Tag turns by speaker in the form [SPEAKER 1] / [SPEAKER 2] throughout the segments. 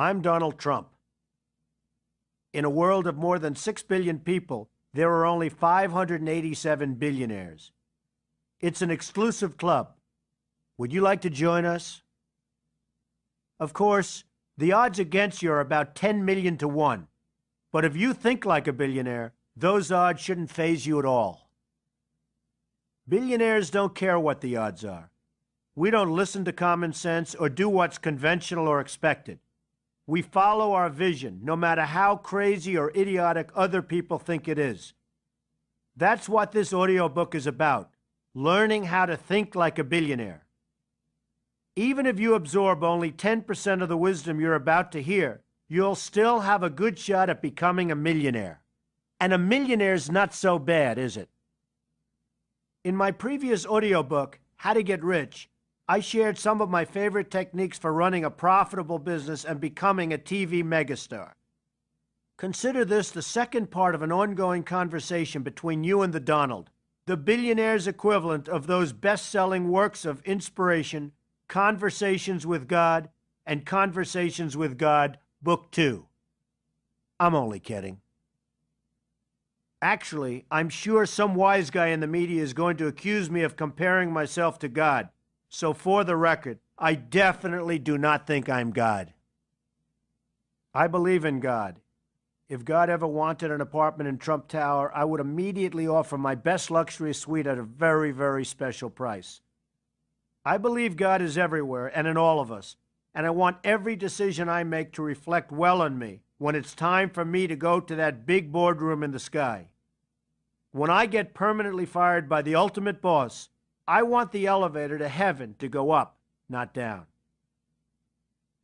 [SPEAKER 1] I'm Donald Trump. In a world of more than 6 billion people, there are only 587 billionaires. It's an exclusive club. Would you like to join us? Of course, the odds against you are about 10 million to 1. But if you think like a billionaire, those odds shouldn't faze you at all. Billionaires don't care what the odds are. We don't listen to common sense or do what's conventional or expected. We follow our vision, no matter how crazy or idiotic other people think it is. That's what this audiobook is about, learning how to think like a billionaire. Even if you absorb only 10% of the wisdom you're about to hear, you'll still have a good shot at becoming a millionaire. And a millionaire's not so bad, is it? In my previous audiobook, How to Get Rich, I shared some of my favorite techniques for running a profitable business and becoming a TV megastar. Consider this the second part of an ongoing conversation between you and the Donald, the billionaire's equivalent of those best-selling works of inspiration, Conversations with God and Conversations with God, Book 2. I'm only kidding. Actually, I'm sure some wise guy in the media is going to accuse me of comparing myself to God. So for the record, I definitely do not think I'm God. I believe in God. If God ever wanted an apartment in Trump Tower, I would immediately offer my best luxury suite at a very, very special price. I believe God is everywhere and in all of us, and I want every decision I make to reflect well on me when it's time for me to go to that big boardroom in the sky. When I get permanently fired by the ultimate boss, I want the elevator to heaven to go up, not down.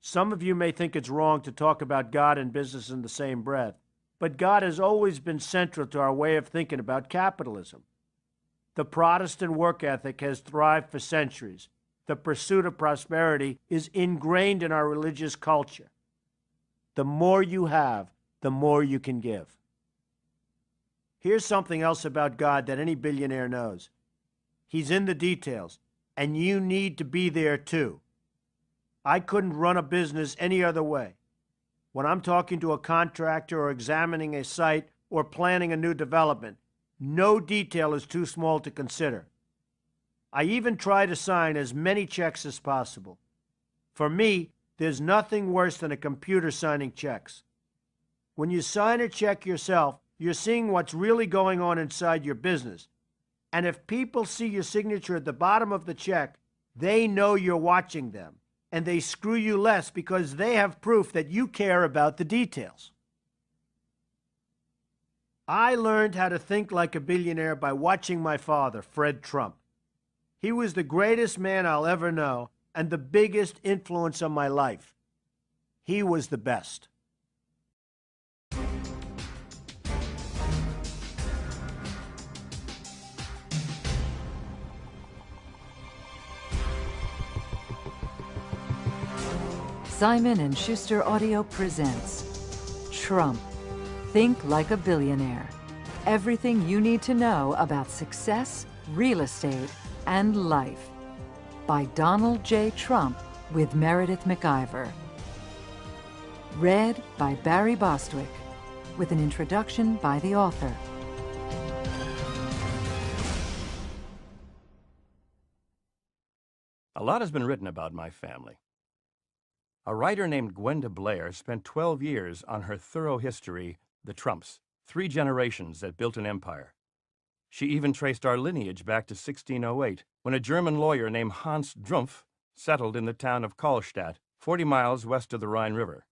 [SPEAKER 1] Some of you may think it's wrong to talk about God and business in the same breath, but God has always been central to our way of thinking about capitalism. The Protestant work ethic has thrived for centuries. The pursuit of prosperity is ingrained in our religious culture. The more you have, the more you can give. Here's something else about God that any billionaire knows. He's in the details, and you need to be there too. I couldn't run a business any other way. When I'm talking to a contractor or examining a site or planning a new development, no detail is too small to consider. I even try to sign as many checks as possible. For me, there's nothing worse than a computer signing checks. When you sign a check yourself, you're seeing what's really going on inside your business. And if people see your signature at the bottom of the check, they know you're watching them, and they screw you less because they have proof that you care about the details. I learned how to think like a billionaire by watching my father, Fred Trump. He was the greatest man I'll ever know and the biggest influence on my life. He was the best.
[SPEAKER 2] Simon & Schuster Audio presents Trump, Think Like a Billionaire. Everything you need to know about success, real estate, and life. By Donald J. Trump with Meredith McIver. Read by Barry Bostwick with an introduction by the author.
[SPEAKER 3] A lot has been written about my family. A writer named Gwenda Blair spent 12 years on her thorough history, The Trumps, 3 generations that built an empire. She even traced our lineage back to 1608, when a German lawyer named Hans Drumpf settled in the town of Karlstadt, 40 miles west of the Rhine River.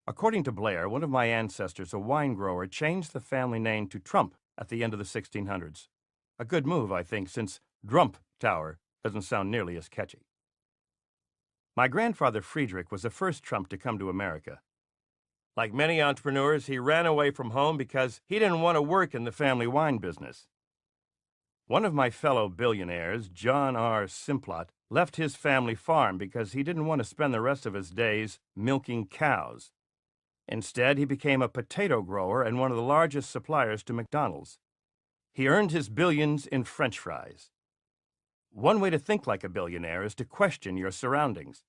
[SPEAKER 3] According to Blair, one of my ancestors, a wine grower, changed the family name to Trump at the end of the 1600s. A good move, I think, since Trump Tower doesn't sound nearly as catchy. My grandfather Friedrich was the first Trump to come to America. Like many entrepreneurs, he ran away from home because he didn't want to work in the family wine business. One of my fellow billionaires, John R. Simplot, left his family farm because he didn't want to spend the rest of his days milking cows. Instead, he became a potato grower and one of the largest suppliers to McDonald's. He earned his billions in French fries. One way to think like a billionaire is to question your surroundings.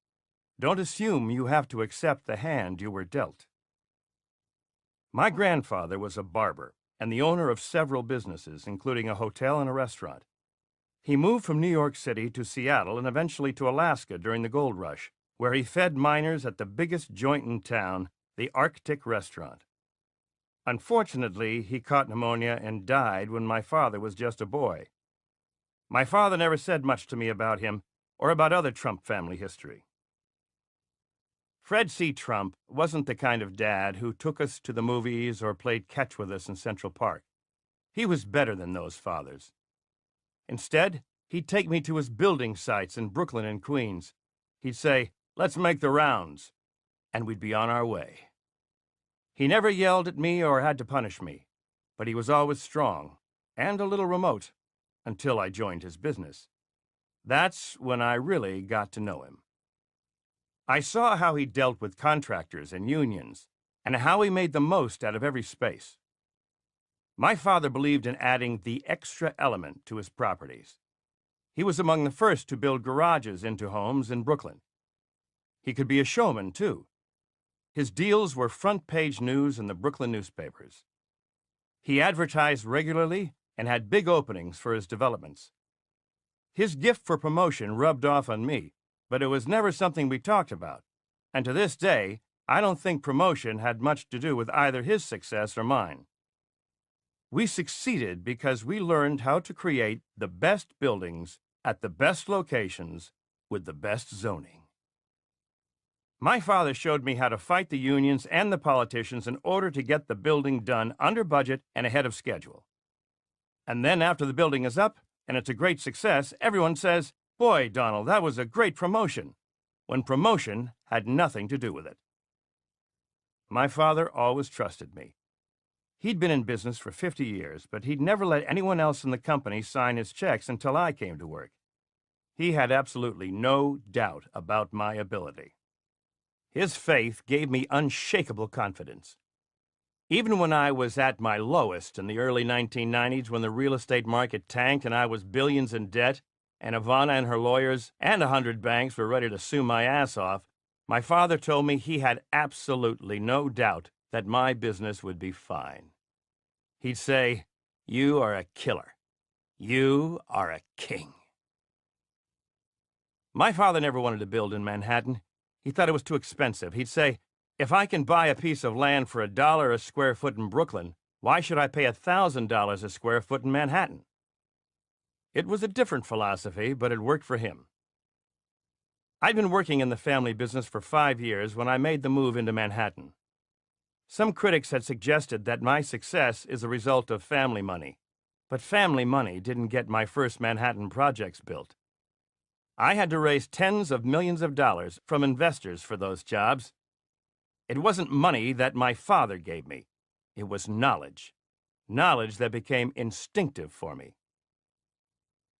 [SPEAKER 3] Don't assume you have to accept the hand you were dealt. My grandfather was a barber and the owner of several businesses, including a hotel and a restaurant. He moved from New York City to Seattle and eventually to Alaska during the gold rush, where he fed miners at the biggest joint in town, the Arctic Restaurant. Unfortunately, he caught pneumonia and died when my father was just a boy. My father never said much to me about him or about other Trump family history. Fred C. Trump wasn't the kind of dad who took us to the movies or played catch with us in Central Park. He was better than those fathers. Instead, he'd take me to his building sites in Brooklyn and Queens. He'd say, "Let's make the rounds," and we'd be on our way. He never yelled at me or had to punish me, but he was always strong and a little remote until I joined his business. That's when I really got to know him. I saw how he dealt with contractors and unions, and how he made the most out of every space. My father believed in adding the extra element to his properties. He was among the first to build garages into homes in Brooklyn. He could be a showman, too. His deals were front-page news in the Brooklyn newspapers. He advertised regularly and had big openings for his developments. His gift for promotion rubbed off on me, but it was never something we talked about. And to this day, I don't think promotion had much to do with either his success or mine. We succeeded because we learned how to create the best buildings at the best locations with the best zoning. My father showed me how to fight the unions and the politicians in order to get the building done under budget and ahead of schedule. And then after the building is up and it's a great success, everyone says, "Boy, Donald, that was a great promotion," when promotion had nothing to do with it. My father always trusted me. He'd been in business for 50 years, but he'd never let anyone else in the company sign his checks until I came to work. He had absolutely no doubt about my ability. His faith gave me unshakable confidence. Even when I was at my lowest in the early 1990s, when the real estate market tanked and I was billions in debt, and Ivana and her lawyers and 100 banks were ready to sue my ass off, my father told me he had absolutely no doubt that my business would be fine. He'd say, "You are a killer. You are a king." My father never wanted to build in Manhattan. He thought it was too expensive. He'd say, "If I can buy a piece of land for $1 a square foot in Brooklyn, why should I pay $1,000 a square foot in Manhattan?" It was a different philosophy, but it worked for him. I'd been working in the family business for 5 years when I made the move into Manhattan. Some critics had suggested that my success is a result of family money, but family money didn't get my first Manhattan projects built. I had to raise tens of millions of dollars from investors for those jobs. It wasn't money that my father gave me. It was knowledge. Knowledge that became instinctive for me.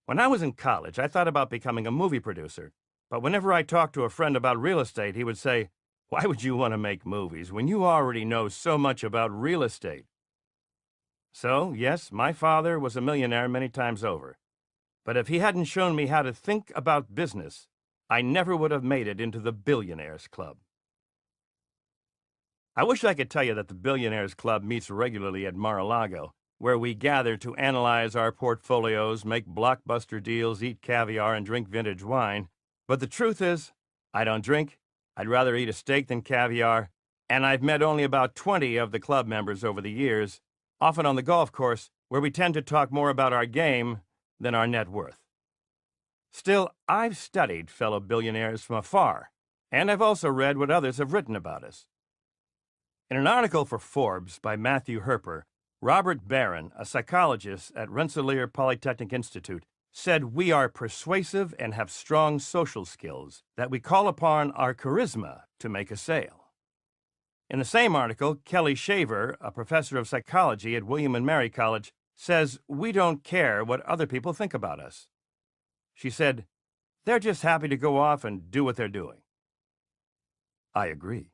[SPEAKER 3] When I was in college, I thought about becoming a movie producer, but whenever I talked to a friend about real estate, he would say, "Why would you want to make movies when you already know so much about real estate?" So, yes, my father was a millionaire many times over. But if he hadn't shown me how to think about business, I never would have made it into the Billionaires Club. I wish I could tell you that the Billionaires Club meets regularly at Mar-a-Lago, where we gather to analyze our portfolios, make blockbuster deals, eat caviar, and drink vintage wine. But the truth is, I don't drink. I'd rather eat a steak than caviar, and I've met only about 20 of the club members over the years, often on the golf course, where we tend to talk more about our game than our net worth. Still, I've studied fellow billionaires from afar, and I've also read what others have written about us. In an article for Forbes by Matthew Herper, Robert Barron, a psychologist at Rensselaer Polytechnic Institute, said we are persuasive and have strong social skills, that we call upon our charisma to make a sale. In the same article, Kelly Shaver, a professor of psychology at William and Mary College, says we don't care what other people think about us. She said, "They're just happy to go off and do what they're doing." I agree.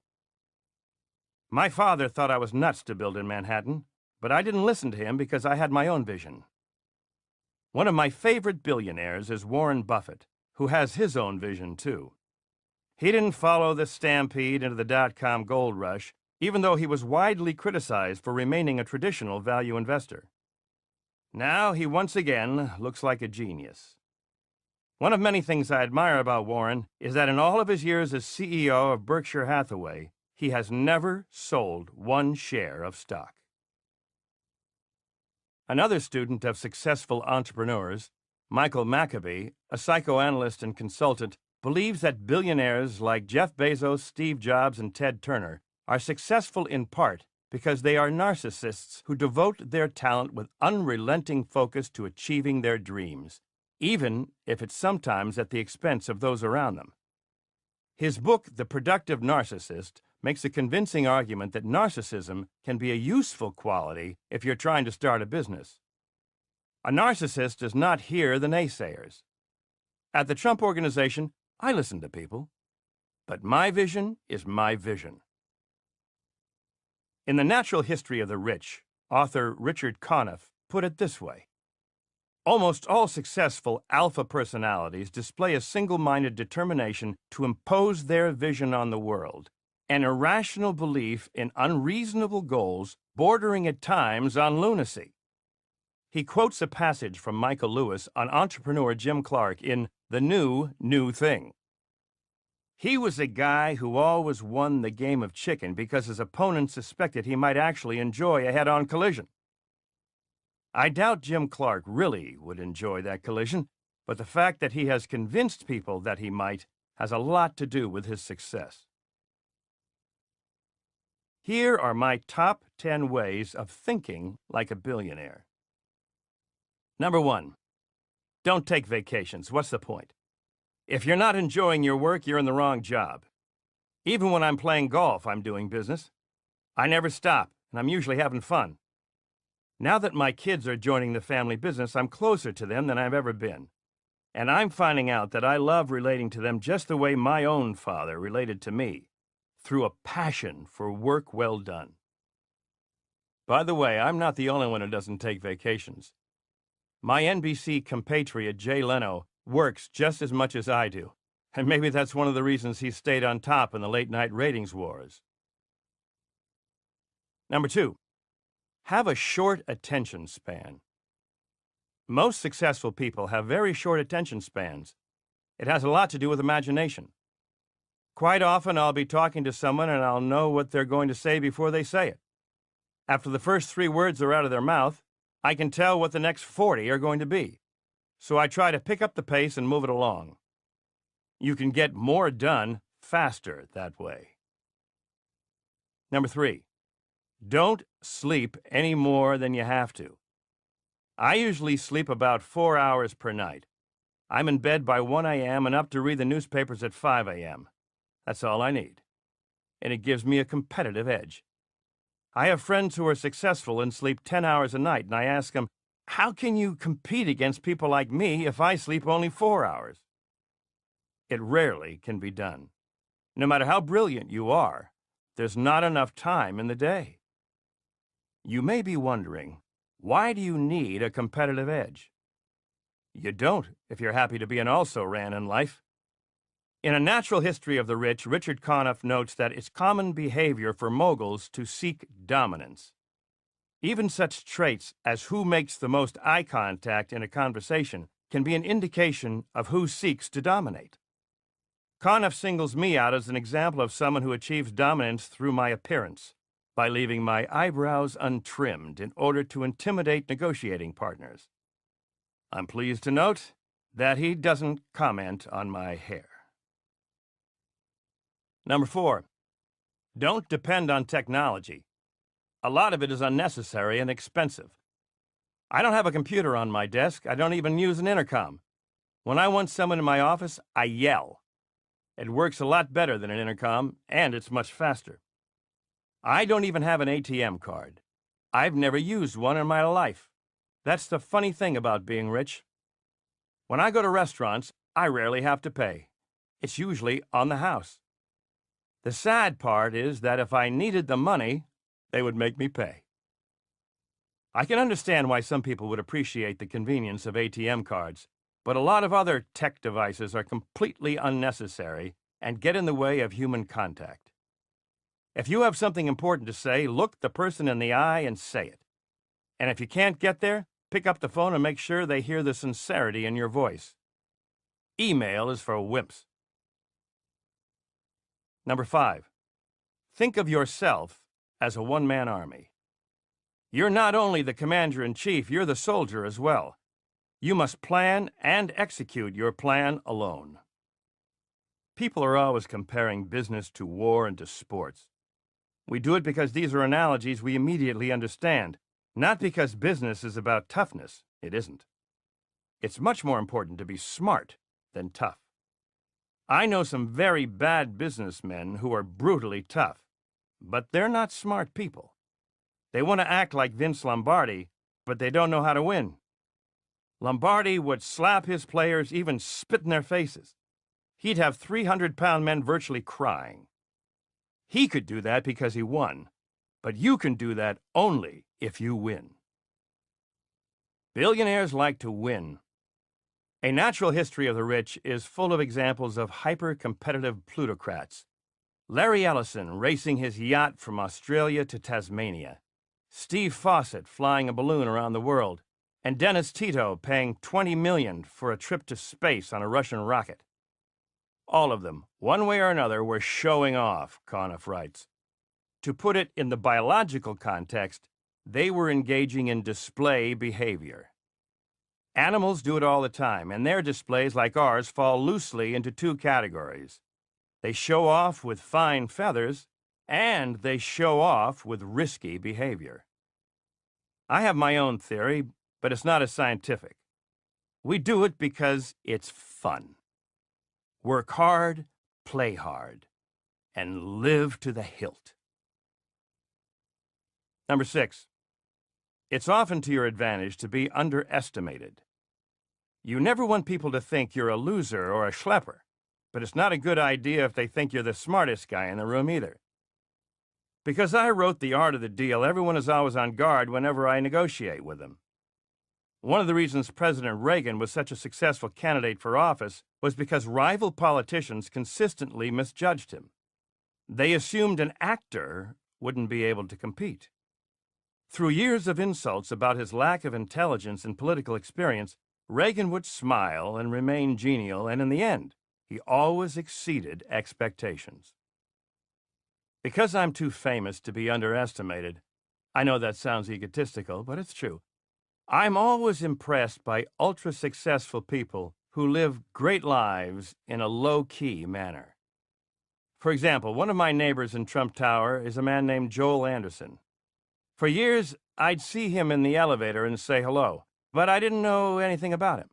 [SPEAKER 3] My father thought I was nuts to build in Manhattan, but I didn't listen to him because I had my own vision. One of my favorite billionaires is Warren Buffett, who has his own vision, too. He didn't follow the stampede into the dot-com gold rush, even though he was widely criticized for remaining a traditional value investor. Now he once again looks like a genius. One of many things I admire about Warren is that in all of his years as CEO of Berkshire Hathaway, he has never sold one share of stock. Another student of successful entrepreneurs, Michael Maccabee, a psychoanalyst and consultant, believes that billionaires like Jeff Bezos, Steve Jobs, and Ted Turner are successful in part because they are narcissists who devote their talent with unrelenting focus to achieving their dreams, even if it's sometimes at the expense of those around them. His book, The Productive Narcissist, makes a convincing argument that narcissism can be a useful quality if you're trying to start a business. A narcissist does not hear the naysayers. At the Trump Organization, I listen to people, but my vision is my vision. In The Natural History of the Rich, author Richard Conniff put it this way: almost all successful alpha personalities display a single-minded determination to impose their vision on the world, an irrational belief in unreasonable goals bordering at times on lunacy. He quotes a passage from Michael Lewis on entrepreneur Jim Clark in The New Thing. He was a guy who always won the game of chicken because his opponent suspected he might actually enjoy a head-on collision. I doubt Jim Clark really would enjoy that collision, but the fact that he has convinced people that he might has a lot to do with his success. Here are my top 10 ways of thinking like a billionaire. Number 1, don't take vacations. What's the point? If you're not enjoying your work, you're in the wrong job. Even when I'm playing golf, I'm doing business. I never stop, and I'm usually having fun. Now that my kids are joining the family business, I'm closer to them than I've ever been. And I'm finding out that I love relating to them just the way my own father related to me, through a passion for work well done. By the way, I'm not the only one who doesn't take vacations. My NBC compatriot Jay Leno works just as much as I do, and maybe that's one of the reasons he stayed on top in the late-night ratings wars. Number 2, have a short attention span. Most successful people have very short attention spans. It has a lot to do with imagination. Quite often, I'll be talking to someone and I'll know what they're going to say before they say it. After the first 3 words are out of their mouth, I can tell what the next 40 are going to be. So I try to pick up the pace and move it along. You can get more done faster that way. Number 3, don't sleep any more than you have to. I usually sleep about 4 hours per night. I'm in bed by 1 a.m. and up to read the newspapers at 5 a.m. That's all I need. And it gives me a competitive edge. I have friends who are successful and sleep 10 hours a night, and I ask them, how can you compete against people like me if I sleep only 4 hours? It rarely can be done. No matter how brilliant you are, there's not enough time in the day. You may be wondering, why do you need a competitive edge? You don't if you're happy to be an also-ran in life. In A Natural History of the Rich, Richard Conniff notes that it's common behavior for moguls to seek dominance. Even such traits as who makes the most eye contact in a conversation can be an indication of who seeks to dominate. Conniff singles me out as an example of someone who achieves dominance through my appearance, by leaving my eyebrows untrimmed in order to intimidate negotiating partners. I'm pleased to note that he doesn't comment on my hair. Number 4, don't depend on technology. A lot of it is unnecessary and expensive. I don't have a computer on my desk. I don't even use an intercom. When I want someone in my office, I yell. It works a lot better than an intercom, and it's much faster. I don't even have an ATM card. I've never used one in my life. That's the funny thing about being rich. When I go to restaurants, I rarely have to pay. It's usually on the house. The sad part is that if I needed the money, they would make me pay. I can understand why some people would appreciate the convenience of ATM cards, but a lot of other tech devices are completely unnecessary and get in the way of human contact. If you have something important to say, look the person in the eye and say it. And if you can't get there, pick up the phone and make sure they hear the sincerity in your voice. Email is for wimps. Number 5, think of yourself as a one-man army. You're not only the commander-in-chief, you're the soldier as well. You must plan and execute your plan alone. People are always comparing business to war and to sports. We do it because these are analogies we immediately understand, not because business is about toughness. It isn't. It's much more important to be smart than tough. I know some very bad businessmen who are brutally tough, but they're not smart people. They want to act like Vince Lombardi, but they don't know how to win. Lombardi would slap his players, even spit in their faces. He'd have 300-pound men virtually crying. He could do that because he won, but you can do that only if you win. Billionaires like to win. A natural history of the rich is full of examples of hyper-competitive plutocrats. Larry Ellison racing his yacht from Australia to Tasmania. Steve Fawcett flying a balloon around the world. And Dennis Tito paying $20 million for a trip to space on a Russian rocket. All of them, one way or another, were showing off, Conniff writes. To put it in the biological context, they were engaging in display behavior. Animals do it all the time, and their displays, like ours, fall loosely into 2 categories. They show off with fine feathers, and they show off with risky behavior. I have my own theory, but it's not as scientific. We do it because it's fun. Work hard, play hard, and live to the hilt. Number 6, it's often to your advantage to be underestimated. You never want people to think you're a loser or a schlepper, but it's not a good idea if they think you're the smartest guy in the room either. Because I wrote The Art of the Deal, everyone is always on guard whenever I negotiate with them. One of the reasons President Reagan was such a successful candidate for office was because rival politicians consistently misjudged him. They assumed an actor wouldn't be able to compete. Through years of insults about his lack of intelligence and political experience, Reagan would smile and remain genial, and in the end, he always exceeded expectations. Because I'm too famous to be underestimated, I know that sounds egotistical, but it's true. I'm always impressed by ultra-successful people who live great lives in a low-key manner. For example, one of my neighbors in Trump Tower is a man named Joel Anderson. For years, I'd see him in the elevator and say hello, but I didn't know anything about him.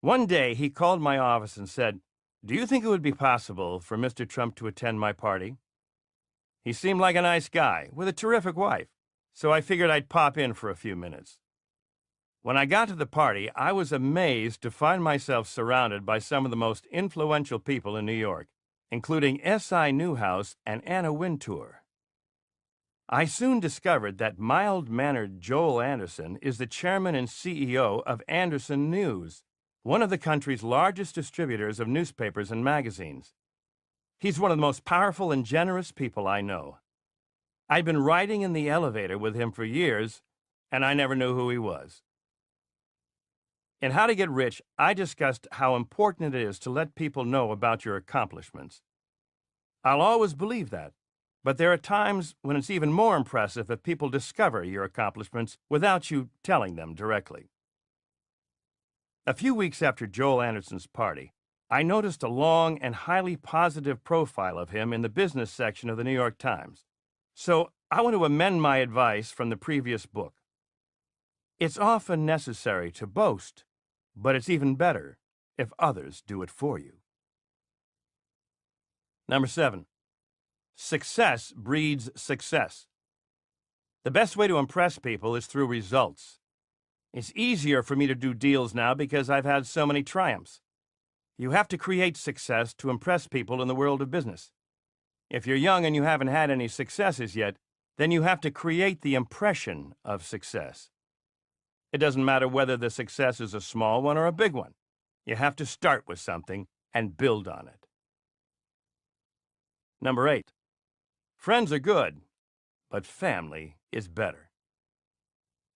[SPEAKER 3] One day, he called my office and said, "Do you think it would be possible for Mr. Trump to attend my party?" He seemed like a nice guy with a terrific wife, so I figured I'd pop in for a few minutes. When I got to the party, I was amazed to find myself surrounded by some of the most influential people in New York, including S.I. Newhouse and Anna Wintour. I soon discovered that mild-mannered Joel Anderson is the chairman and CEO of Anderson News, one of the country's largest distributors of newspapers and magazines. He's one of the most powerful and generous people I know. I'd been riding in the elevator with him for years, and I never knew who he was. In How to Get Rich, I discussed how important it is to let people know about your accomplishments. I'll always believe that, but there are times when it's even more impressive if people discover your accomplishments without you telling them directly. A few weeks after Joel Anderson's party, I noticed a long and highly positive profile of him in the business section of the New York Times. So I want to amend my advice from the previous book. It's often necessary to boast, but it's even better if others do it for you. Number 7, success breeds success. The best way to impress people is through results. It's easier for me to do deals now because I've had so many triumphs. You have to create success to impress people in the world of business. If you're young and you haven't had any successes yet, then you have to create the impression of success. It doesn't matter whether the success is a small one or a big one. You have to start with something and build on it. Number 8. Friends are good, but family is better.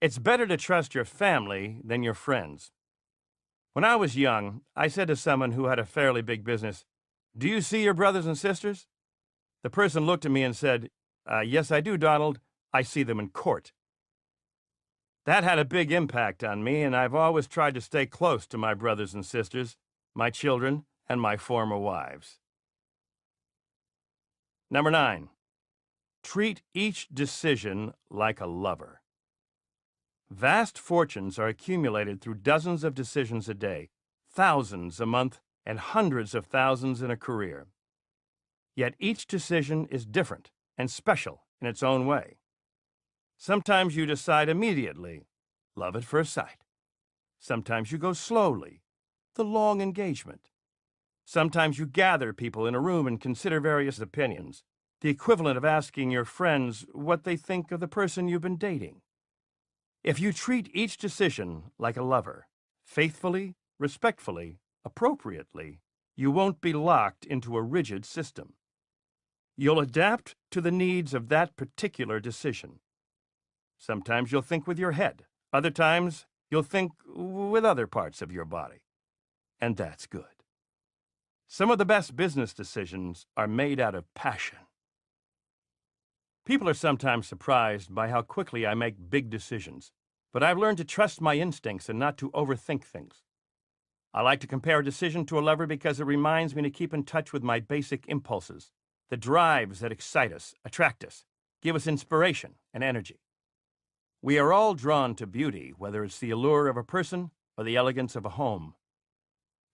[SPEAKER 3] It's better to trust your family than your friends. When I was young, I said to someone who had a fairly big business, "Do you see your brothers and sisters?" The person looked at me and said, "Yes, I do, Donald. I see them in court." That had a big impact on me, and I've always tried to stay close to my brothers and sisters, my children, and my former wives. Number 9. Treat each decision like a lover. Vast fortunes are accumulated through dozens of decisions a day, thousands a month, and hundreds of thousands in a career. Yet each decision is different and special in its own way. Sometimes you decide immediately, love at first sight. Sometimes you go slowly, the long engagement. Sometimes you gather people in a room and consider various opinions, the equivalent of asking your friends what they think of the person you've been dating. If you treat each decision like a lover, faithfully, respectfully, appropriately, you won't be locked into a rigid system. You'll adapt to the needs of that particular decision. Sometimes you'll think with your head. Other times, you'll think with other parts of your body. And that's good. Some of the best business decisions are made out of passion. People are sometimes surprised by how quickly I make big decisions, but I've learned to trust my instincts and not to overthink things. I like to compare a decision to a lover because it reminds me to keep in touch with my basic impulses, the drives that excite us, attract us, give us inspiration and energy. We are all drawn to beauty, whether it's the allure of a person or the elegance of a home.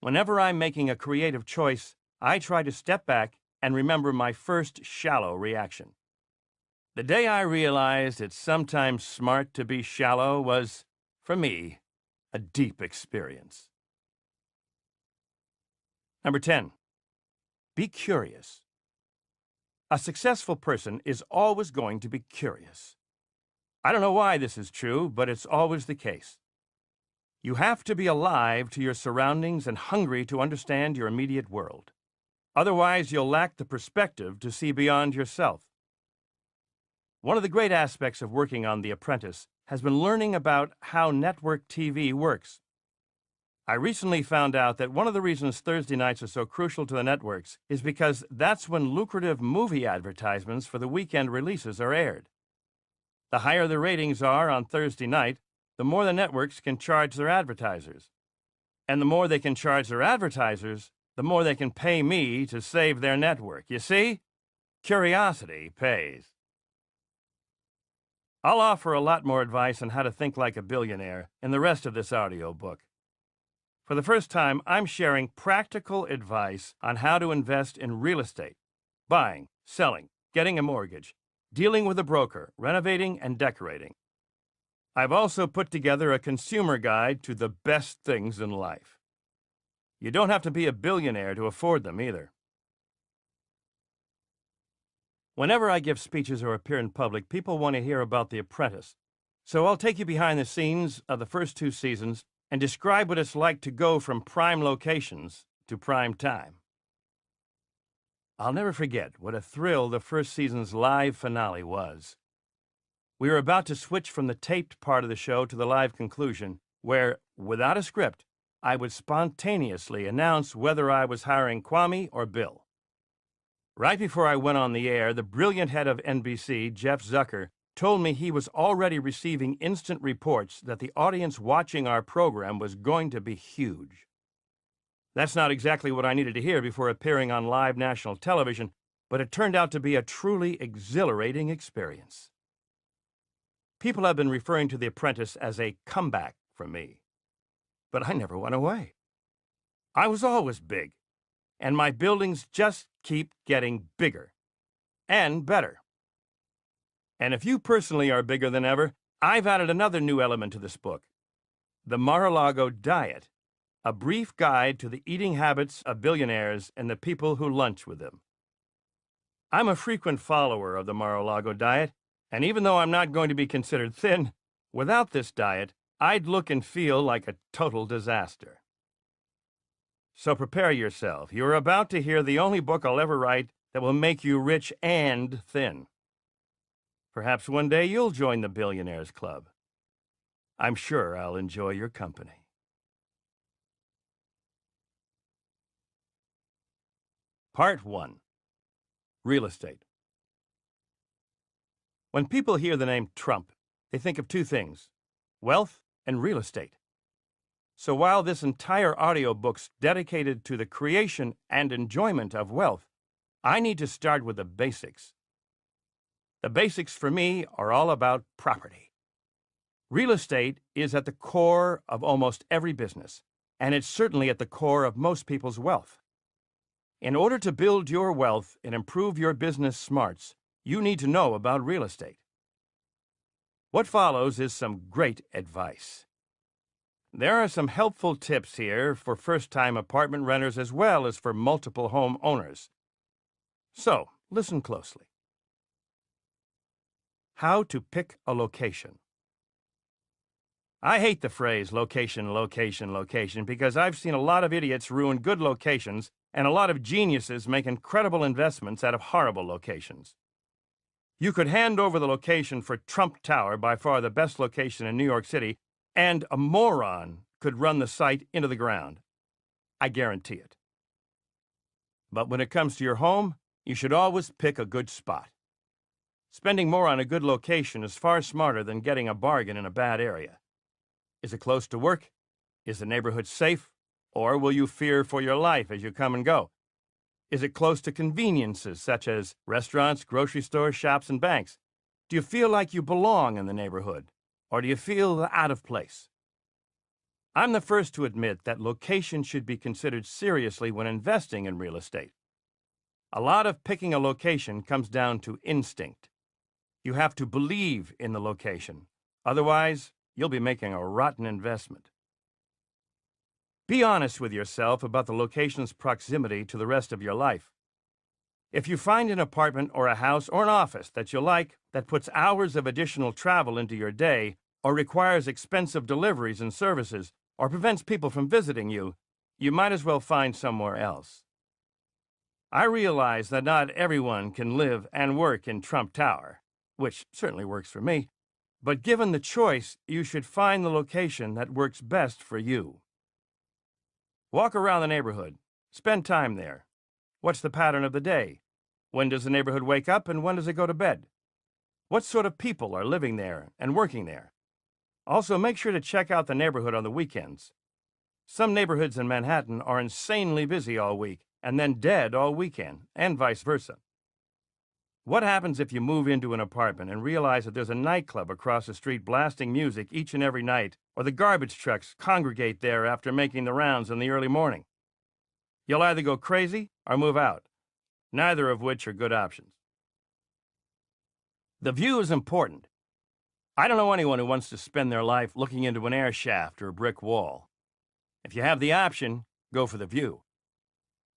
[SPEAKER 3] Whenever I'm making a creative choice, I try to step back and remember my first shallow reaction. The day I realized it's sometimes smart to be shallow was, for me, a deep experience. Number 10. Be curious. A successful person is always going to be curious. I don't know why this is true, but it's always the case. You have to be alive to your surroundings and hungry to understand your immediate world. Otherwise, you'll lack the perspective to see beyond yourself. One of the great aspects of working on The Apprentice has been learning about how network TV works. I recently found out that one of the reasons Thursday nights are so crucial to the networks is because that's when lucrative movie advertisements for the weekend releases are aired. The higher the ratings are on Thursday night, the more the networks can charge their advertisers. And the more they can charge their advertisers, the more they can pay me to save their network. You see? Curiosity pays. I'll offer a lot more advice on how to think like a billionaire in the rest of this audiobook. For the first time, I'm sharing practical advice on how to invest in real estate, buying, selling, getting a mortgage, dealing with a broker, renovating, and decorating. I've also put together a consumer guide to the best things in life. You don't have to be a billionaire to afford them either. Whenever I give speeches or appear in public, people want to hear about The Apprentice. So I'll take you behind the scenes of the first 2 seasons and describe what it's like to go from prime locations to prime time. I'll never forget what a thrill the first season's live finale was. We were about to switch from the taped part of the show to the live conclusion, where, without a script, I would spontaneously announce whether I was hiring Kwame or Bill. Right before I went on the air, the brilliant head of NBC, Jeff Zucker, told me he was already receiving instant reports that the audience watching our program was going to be huge. That's not exactly what I needed to hear before appearing on live national television, but it turned out to be a truly exhilarating experience. People have been referring to The Apprentice as a comeback for me. But I never went away. I was always big, and my buildings just keep getting bigger and better. And if you personally are bigger than ever, I've added another new element to this book, the Mar-a-Lago Diet, a brief guide to the eating habits of billionaires and the people who lunch with them. I'm a frequent follower of the Mar-a-Lago Diet, and even though I'm not going to be considered thin, without this diet, I'd look and feel like a total disaster. So prepare yourself. You're about to hear the only book I'll ever write that will make you rich and thin. Perhaps one day you'll join the Billionaires Club. I'm sure I'll enjoy your company. Part 1. Real Estate. When people hear the name Trump, they think of two things: wealth and real estate. So while this entire audiobook's dedicated to the creation and enjoyment of wealth, I need to start with the basics. The basics for me are all about property. Real estate is at the core of almost every business, and it's certainly at the core of most people's wealth. In order to build your wealth and improve your business smarts, you need to know about real estate. What follows is some great advice. There are some helpful tips here for first-time apartment renters as well as for multiple home owners. So, listen closely. How to pick a location. I hate the phrase location, location, location because I've seen a lot of idiots ruin good locations and a lot of geniuses make incredible investments out of horrible locations. You could hand over the location for Trump Tower, by far the best location in New York City, and a moron could run the site into the ground. I guarantee it. But when it comes to your home, you should always pick a good spot. Spending more on a good location is far smarter than getting a bargain in a bad area. Is it close to work? Is the neighborhood safe? Or will you fear for your life as you come and go? Is it close to conveniences such as restaurants, grocery stores, shops, and banks? Do you feel like you belong in the neighborhood? Or do you feel out of place? I'm the first to admit that location should be considered seriously when investing in real estate. A lot of picking a location comes down to instinct. You have to believe in the location. Otherwise, you'll be making a rotten investment. Be honest with yourself about the location's proximity to the rest of your life. If you find an apartment or a house or an office that you like that puts hours of additional travel into your day, or requires expensive deliveries and services, or prevents people from visiting you, you might as well find somewhere else. I realize that not everyone can live and work in Trump Tower, which certainly works for me, but given the choice, you should find the location that works best for you. Walk around the neighborhood. Spend time there. What's the pattern of the day? When does the neighborhood wake up and when does it go to bed? What sort of people are living there and working there? Also, make sure to check out the neighborhood on the weekends. Some neighborhoods in Manhattan are insanely busy all week and then dead all weekend, and vice versa. What happens if you move into an apartment and realize that there's a nightclub across the street blasting music each and every night, or the garbage trucks congregate there after making the rounds in the early morning? You'll either go crazy or move out, neither of which are good options. The view is important. I don't know anyone who wants to spend their life looking into an air shaft or a brick wall. If you have the option, go for the view.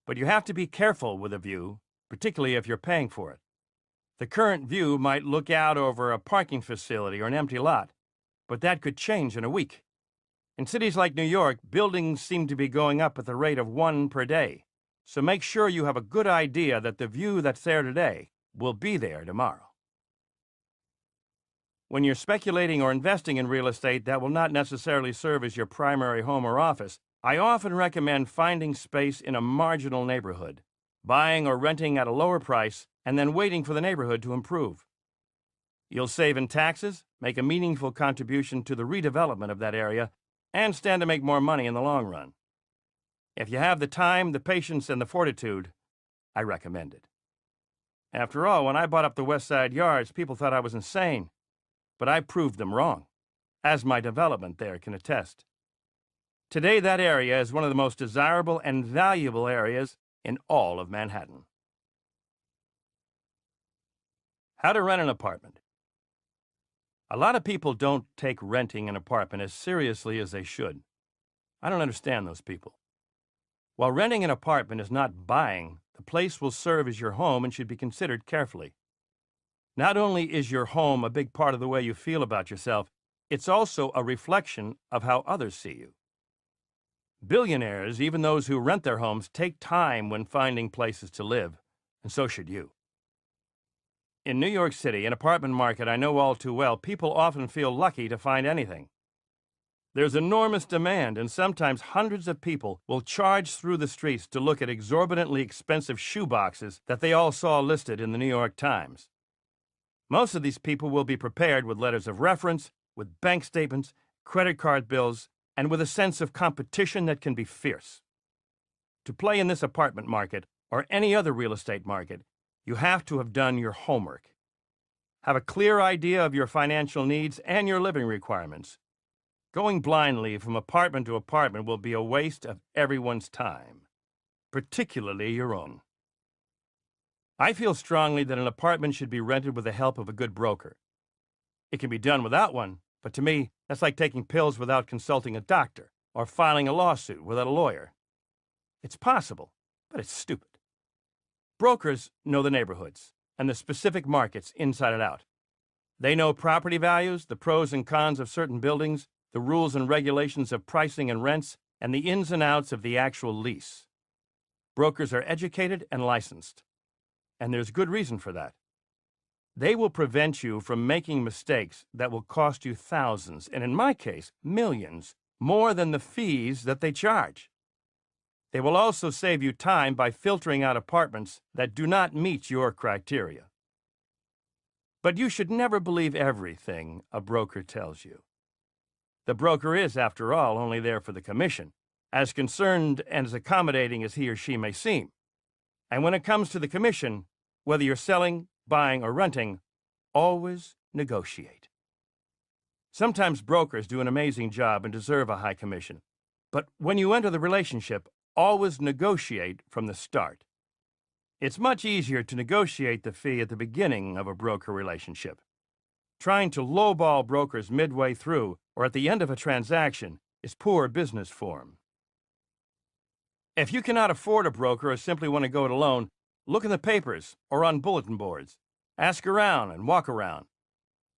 [SPEAKER 3] But you have to be careful with a view, particularly if you're paying for it. The current view might look out over a parking facility or an empty lot, but that could change in a week. In cities like New York, buildings seem to be going up at the rate of 1 per day, so make sure you have a good idea that the view that's there today will be there tomorrow. When you're speculating or investing in real estate that will not necessarily serve as your primary home or office, I often recommend finding space in a marginal neighborhood, buying or renting at a lower price, and then waiting for the neighborhood to improve. You'll save in taxes, make a meaningful contribution to the redevelopment of that area, and stand to make more money in the long run. If you have the time, the patience, and the fortitude, I recommend it. After all, when I bought up the West Side Yards, people thought I was insane. But I proved them wrong, as my development there can attest. Today, that area is one of the most desirable and valuable areas in all of Manhattan. How to rent an apartment. A lot of people don't take renting an apartment as seriously as they should. I don't understand those people. While renting an apartment is not buying, the place will serve as your home and should be considered carefully. Not only is your home a big part of the way you feel about yourself, it's also a reflection of how others see you. Billionaires, even those who rent their homes, take time when finding places to live, and so should you. In New York City, an apartment market I know all too well, people often feel lucky to find anything. There's enormous demand, and sometimes hundreds of people will charge through the streets to look at exorbitantly expensive shoe boxes that they all saw listed in the New York Times. Most of these people will be prepared with letters of reference, with bank statements, credit card bills, and with a sense of competition that can be fierce. To play in this apartment market, or any other real estate market, you have to have done your homework. Have a clear idea of your financial needs and your living requirements. Going blindly from apartment to apartment will be a waste of everyone's time, particularly your own. I feel strongly that an apartment should be rented with the help of a good broker. It can be done without one, but to me, that's like taking pills without consulting a doctor or filing a lawsuit without a lawyer. It's possible, but it's stupid. Brokers know the neighborhoods and the specific markets inside and out. They know property values, the pros and cons of certain buildings, the rules and regulations of pricing and rents, and the ins and outs of the actual lease. Brokers are educated and licensed, and there's good reason for that. They will prevent you from making mistakes that will cost you thousands, and in my case, millions, more than the fees that they charge. They will also save you time by filtering out apartments that do not meet your criteria. But you should never believe everything a broker tells you. The broker is, after all, only there for the commission, as concerned and as accommodating as he or she may seem. And when it comes to the commission, whether you're selling, buying, or renting, always negotiate. Sometimes brokers do an amazing job and deserve a high commission. But when you enter the relationship, always negotiate from the start. It's much easier to negotiate the fee at the beginning of a broker relationship. Trying to lowball brokers midway through or at the end of a transaction is poor business form. If you cannot afford a broker or simply want to go it alone, look in the papers or on bulletin boards. Ask around and walk around.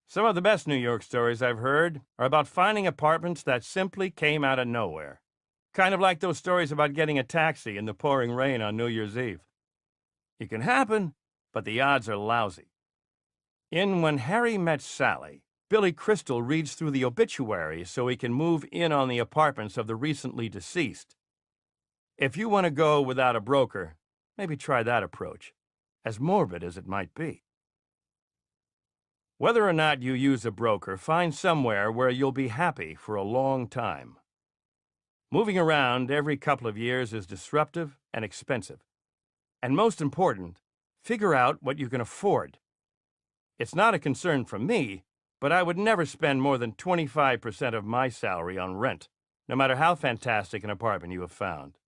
[SPEAKER 3] Some of the best New York stories I've heard are about finding apartments that simply came out of nowhere. Kind of like those stories about getting a taxi in the pouring rain on New Year's Eve. It can happen, but the odds are lousy. In When Harry Met Sally, Billy Crystal reads through the obituaries so he can move in on the apartments of the recently deceased. If you want to go without a broker, maybe try that approach, as morbid as it might be. Whether or not you use a broker, find somewhere where you'll be happy for a long time. Moving around every couple of years is disruptive and expensive. And most important, figure out what you can afford. It's not a concern for me, but I would never spend more than 25% of my salary on rent, no matter how fantastic an apartment you have found.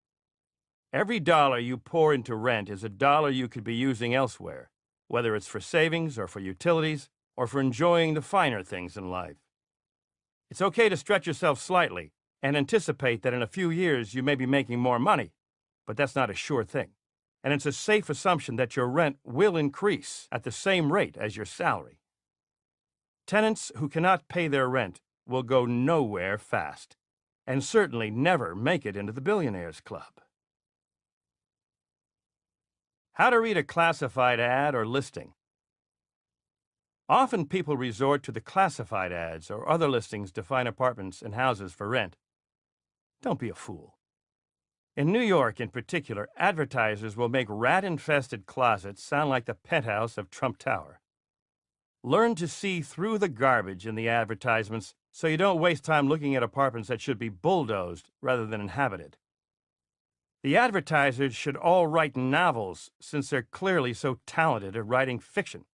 [SPEAKER 3] Every dollar you pour into rent is a dollar you could be using elsewhere, whether it's for savings or for utilities or for enjoying the finer things in life. It's okay to stretch yourself slightly and anticipate that in a few years you may be making more money, but that's not a sure thing. And it's a safe assumption that your rent will increase at the same rate as your salary. Tenants who cannot pay their rent will go nowhere fast, and certainly never make it into the Billionaires Club. How to read a classified ad or listing. Often people resort to the classified ads or other listings to find apartments and houses for rent. Don't be a fool. In New York, in particular, advertisers will make rat-infested closets sound like the penthouse of Trump Tower. Learn to see through the garbage in the advertisements so you don't waste time looking at apartments that should be bulldozed rather than inhabited. The advertisers should all write novels since they're clearly so talented at writing fiction.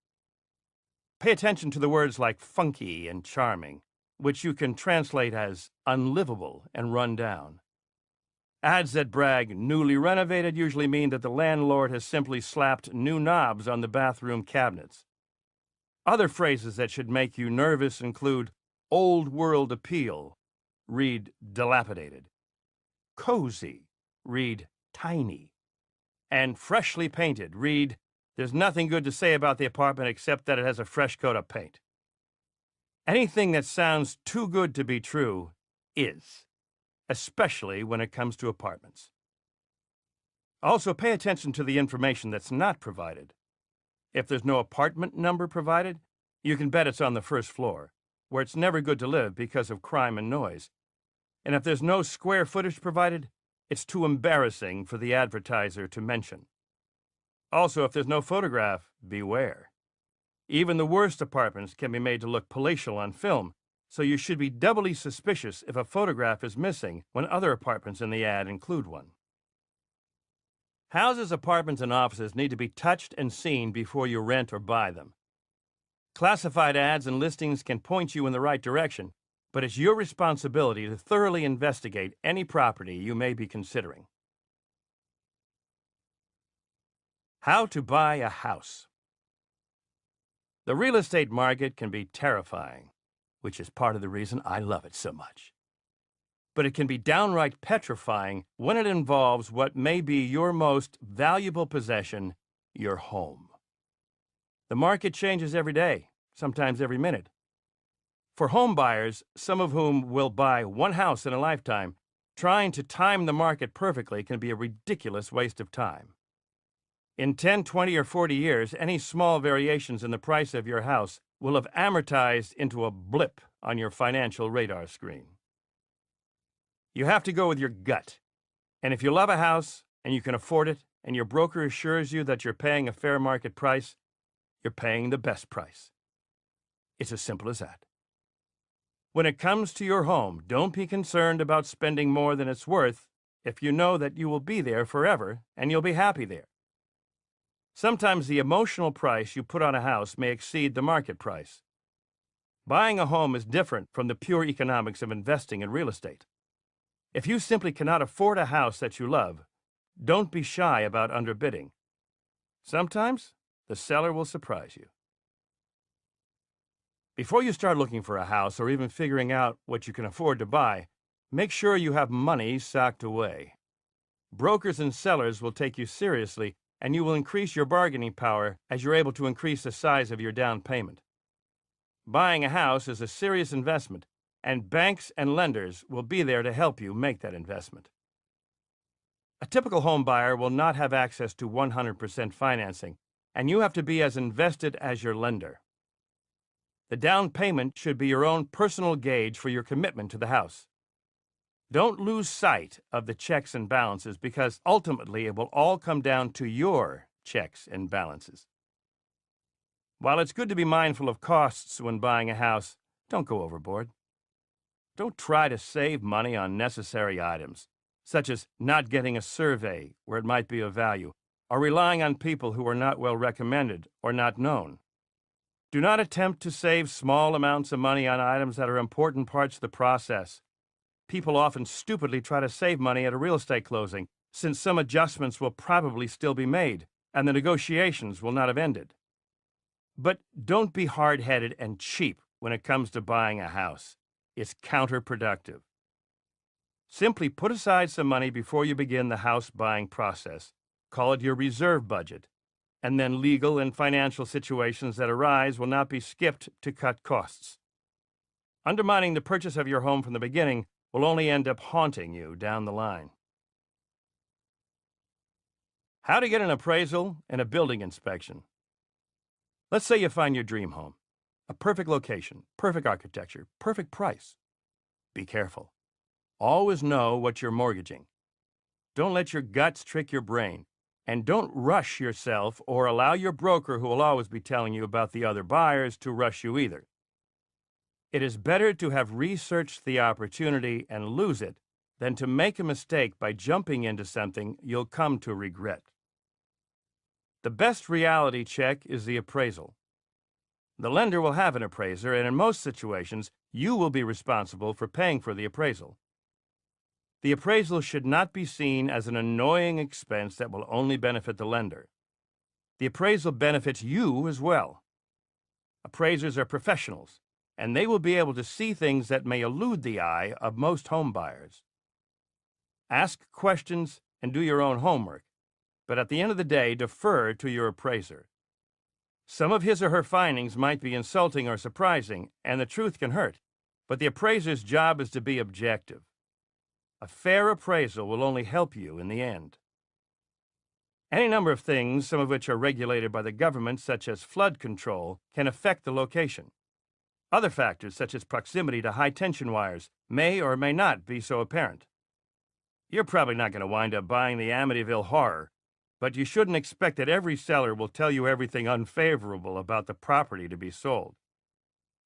[SPEAKER 3] Pay attention to the words like funky and charming, which you can translate as unlivable and run down. Ads that brag newly renovated usually mean that the landlord has simply slapped new knobs on the bathroom cabinets. Other phrases that should make you nervous include old world appeal, read dilapidated. Cozy, read tiny. And freshly painted, read there's nothing good to say about the apartment except that it has a fresh coat of paint. Anything that sounds too good to be true is, especially when it comes to apartments. Also, pay attention to the information that's not provided. If there's no apartment number provided, you can bet it's on the first floor, where it's never good to live because of crime and noise. And if there's no square footage provided, it's too embarrassing for the advertiser to mention. Also, if there's no photograph, beware. Even the worst apartments can be made to look palatial on film, so you should be doubly suspicious if a photograph is missing when other apartments in the ad include one. Houses, apartments, and offices need to be touched and seen before you rent or buy them. Classified ads and listings can point you in the right direction, but it's your responsibility to thoroughly investigate any property you may be considering. How to buy a house. The real estate market can be terrifying, which is part of the reason I love it so much. But it can be downright petrifying when it involves what may be your most valuable possession, your home. The market changes every day, sometimes every minute. For home buyers, some of whom will buy one house in a lifetime, trying to time the market perfectly can be a ridiculous waste of time. In 10, 20, or 40 years, any small variations in the price of your house will have amortized into a blip on your financial radar screen. You have to go with your gut. And if you love a house and you can afford it, and your broker assures you that you're paying a fair market price, you're paying the best price. It's as simple as that. When it comes to your home, don't be concerned about spending more than it's worth if you know that you will be there forever and you'll be happy there. Sometimes the emotional price you put on a house may exceed the market price. Buying a home is different from the pure economics of investing in real estate. If you simply cannot afford a house that you love, don't be shy about underbidding. Sometimes the seller will surprise you. Before you start looking for a house or even figuring out what you can afford to buy, make sure you have money socked away. Brokers and sellers will take you seriously, and you will increase your bargaining power as you're able to increase the size of your down payment. Buying a house is a serious investment, and banks and lenders will be there to help you make that investment. A typical home buyer will not have access to 100% financing, and you have to be as invested as your lender. The down payment should be your own personal gauge for your commitment to the house. Don't lose sight of the checks and balances, because ultimately it will all come down to your checks and balances. While it's good to be mindful of costs when buying a house, don't go overboard. Don't try to save money on necessary items, such as not getting a survey where it might be of value, or relying on people who are not well recommended or not known. Do not attempt to save small amounts of money on items that are important parts of the process. People often stupidly try to save money at a real estate closing, since some adjustments will probably still be made, and the negotiations will not have ended. But don't be hard-headed and cheap when it comes to buying a house. It's counterproductive. Simply put aside some money before you begin the house buying process. Call it your reserve budget. And then legal and financial situations that arise will not be skipped to cut costs. Undermining the purchase of your home from the beginning will only end up haunting you down the line. How to get an appraisal and a building inspection. Let's say you find your dream home. A perfect location, perfect architecture, perfect price. Be careful. Always know what you're mortgaging. Don't let your guts trick your brain. And don't rush yourself or allow your broker, who will always be telling you about the other buyers, to rush you either. It is better to have researched the opportunity and lose it than to make a mistake by jumping into something you'll come to regret. The best reality check is the appraisal. The lender will have an appraiser, and in most situations, you will be responsible for paying for the appraisal. The appraisal should not be seen as an annoying expense that will only benefit the lender. The appraisal benefits you as well. Appraisers are professionals, and they will be able to see things that may elude the eye of most home buyers. Ask questions and do your own homework, but at the end of the day, defer to your appraiser. Some of his or her findings might be insulting or surprising, and the truth can hurt, but the appraiser's job is to be objective. A fair appraisal will only help you in the end. Any number of things, some of which are regulated by the government, such as flood control, can affect the location. Other factors, such as proximity to high-tension wires, may or may not be so apparent. You're probably not going to wind up buying the Amityville Horror, but you shouldn't expect that every seller will tell you everything unfavorable about the property to be sold.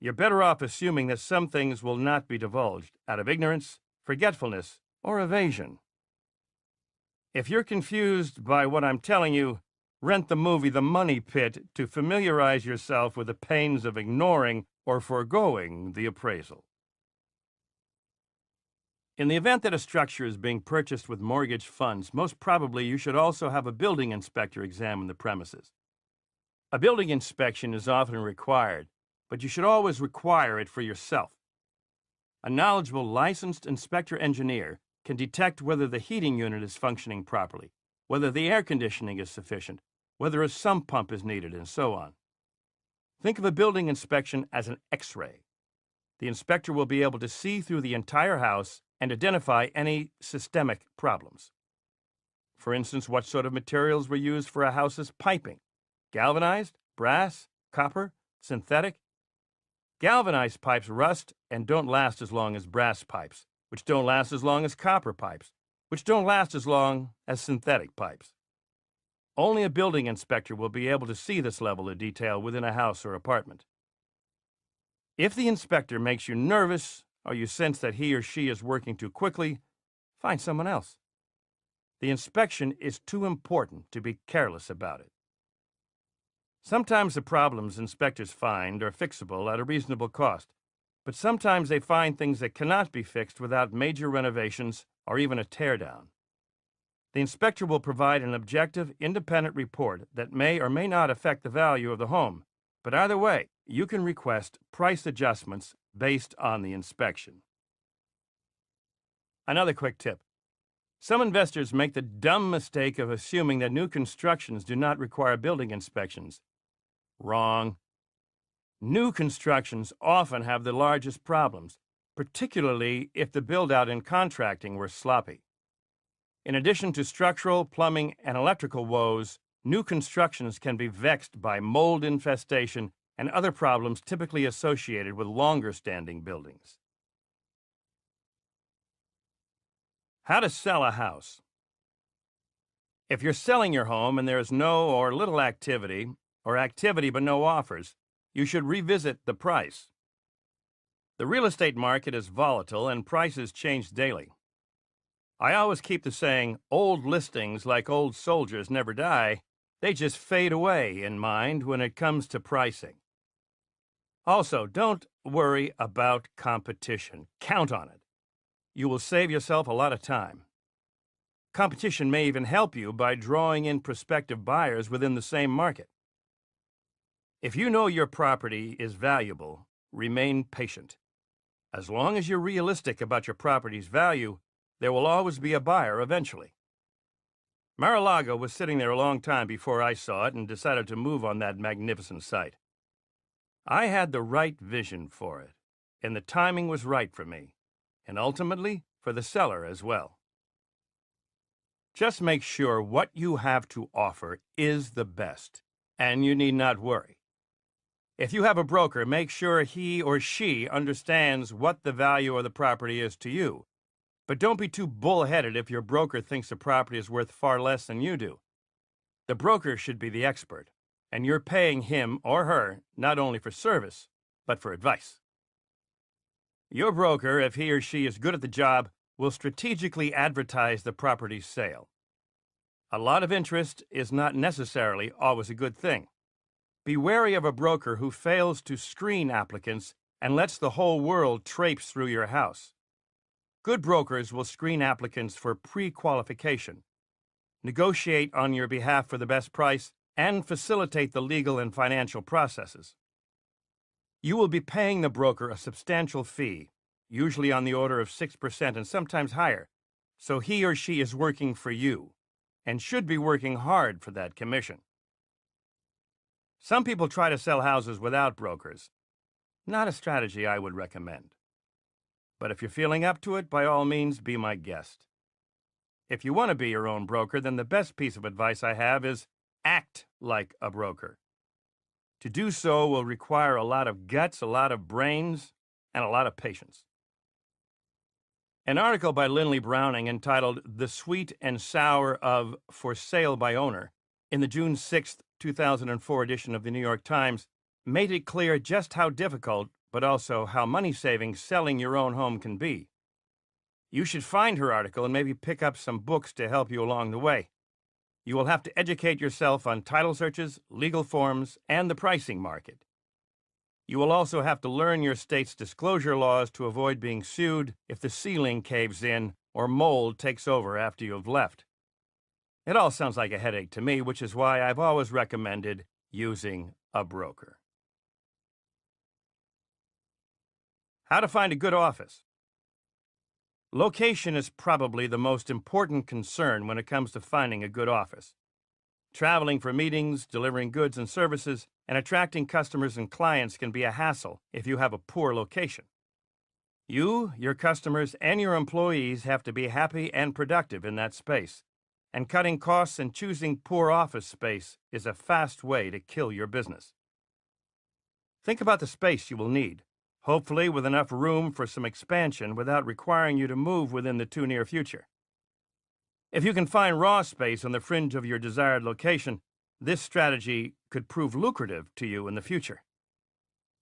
[SPEAKER 3] You're better off assuming that some things will not be divulged out of ignorance, forgetfulness, or evasion. If you're confused by what I'm telling you, rent the movie The Money Pit to familiarize yourself with the pains of ignoring or foregoing the appraisal. In the event that a structure is being purchased with mortgage funds, most probably you should also have a building inspector examine the premises. A building inspection is often required, but you should always require it for yourself. A knowledgeable licensed inspector engineer can detect whether the heating unit is functioning properly, whether the air conditioning is sufficient, whether a sump pump is needed, and so on. Think of a building inspection as an X-ray. The inspector will be able to see through the entire house and identify any systemic problems. For instance, what sort of materials were used for a house's piping? Galvanized, brass, copper, synthetic? Galvanized pipes rust and don't last as long as brass pipes, which don't last as long as copper pipes, which don't last as long as synthetic pipes. Only a building inspector will be able to see this level of detail within a house or apartment. If the inspector makes you nervous, or you sense that he or she is working too quickly, find someone else. The inspection is too important to be careless about it. Sometimes the problems inspectors find are fixable at a reasonable cost, but sometimes they find things that cannot be fixed without major renovations or even a teardown. The inspector will provide an objective, independent report that may or may not affect the value of the home, but either way, you can request price adjustments based on the inspection. Another quick tip. Some investors make the dumb mistake of assuming that new constructions do not require building inspections. Wrong. New constructions often have the largest problems, particularly if the build-out and contracting were sloppy. In addition to structural, plumbing, and electrical woes, new constructions can be vexed by mold infestation and other problems typically associated with longer-standing buildings. How to sell a house. If you're selling your home and there is no or little activity, or activity but no offers, you should revisit the price. The real estate market is volatile and prices change daily. I always keep the saying, old listings like old soldiers never die, they just fade away in mind when it comes to pricing. Also, don't worry about competition. Count on it. You will save yourself a lot of time. Competition may even help you by drawing in prospective buyers within the same market. If you know your property is valuable, remain patient. As long as you're realistic about your property's value, there will always be a buyer eventually. Mar-a-Lago was sitting there a long time before I saw it and decided to move on that magnificent site. I had the right vision for it, and the timing was right for me, and ultimately for the seller as well. Just make sure what you have to offer is the best, and you need not worry. If you have a broker, make sure he or she understands what the value of the property is to you. But don't be too bullheaded if your broker thinks the property is worth far less than you do. The broker should be the expert, and you're paying him or her not only for service, but for advice. Your broker, if he or she is good at the job, will strategically advertise the property's sale. A lot of interest is not necessarily always a good thing. Be wary of a broker who fails to screen applicants and lets the whole world traipse through your house. Good brokers will screen applicants for pre-qualification, negotiate on your behalf for the best price, and facilitate the legal and financial processes. You will be paying the broker a substantial fee, usually on the order of 6% and sometimes higher, so he or she is working for you and should be working hard for that commission. Some people try to sell houses without brokers. Not a strategy I would recommend. But if you're feeling up to it, by all means, be my guest. If you want to be your own broker, then the best piece of advice I have is act like a broker. To do so will require a lot of guts, a lot of brains, and a lot of patience. An article by Lindley Browning entitled The Sweet and Sour of For Sale by Owner in the June 6, 2004 edition of the New York Times made it clear just how difficult, but also how money-saving selling your own home can be. You should find her article and maybe pick up some books to help you along the way. You will have to educate yourself on title searches, legal forms, and the pricing market. You will also have to learn your state's disclosure laws to avoid being sued if the ceiling caves in or mold takes over after you have left. It all sounds like a headache to me, which is why I've always recommended using a broker. How to find a good office. Location is probably the most important concern when it comes to finding a good office. Traveling for meetings, delivering goods and services, and attracting customers and clients can be a hassle if you have a poor location. You, your customers, and your employees have to be happy and productive in that space, and cutting costs and choosing poor office space is a fast way to kill your business. Think about the space you will need, hopefully with enough room for some expansion without requiring you to move within the too near future. If you can find raw space on the fringe of your desired location, this strategy could prove lucrative to you in the future.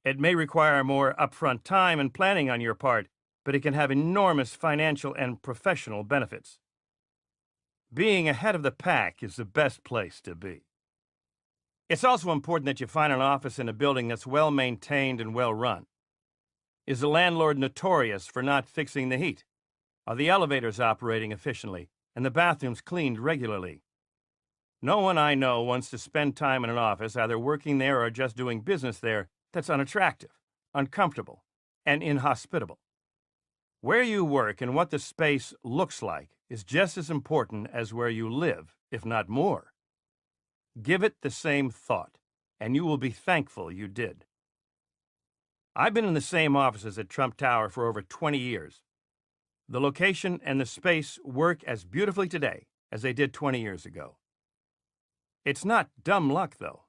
[SPEAKER 3] It may require more upfront time and planning on your part, but it can have enormous financial and professional benefits. Being ahead of the pack is the best place to be. It's also important that you find an office in a building that's well maintained and well run. Is the landlord notorious for not fixing the heat? Are the elevators operating efficiently and the bathrooms cleaned regularly? No one I know wants to spend time in an office, either working there or just doing business there, that's unattractive, uncomfortable, and inhospitable. Where you work and what the space looks like is just as important as where you live, if not more. Give it the same thought, and you will be thankful you did. I've been in the same offices at Trump Tower for over 20 years. The location and the space work as beautifully today as they did 20 years ago. It's not dumb luck, though.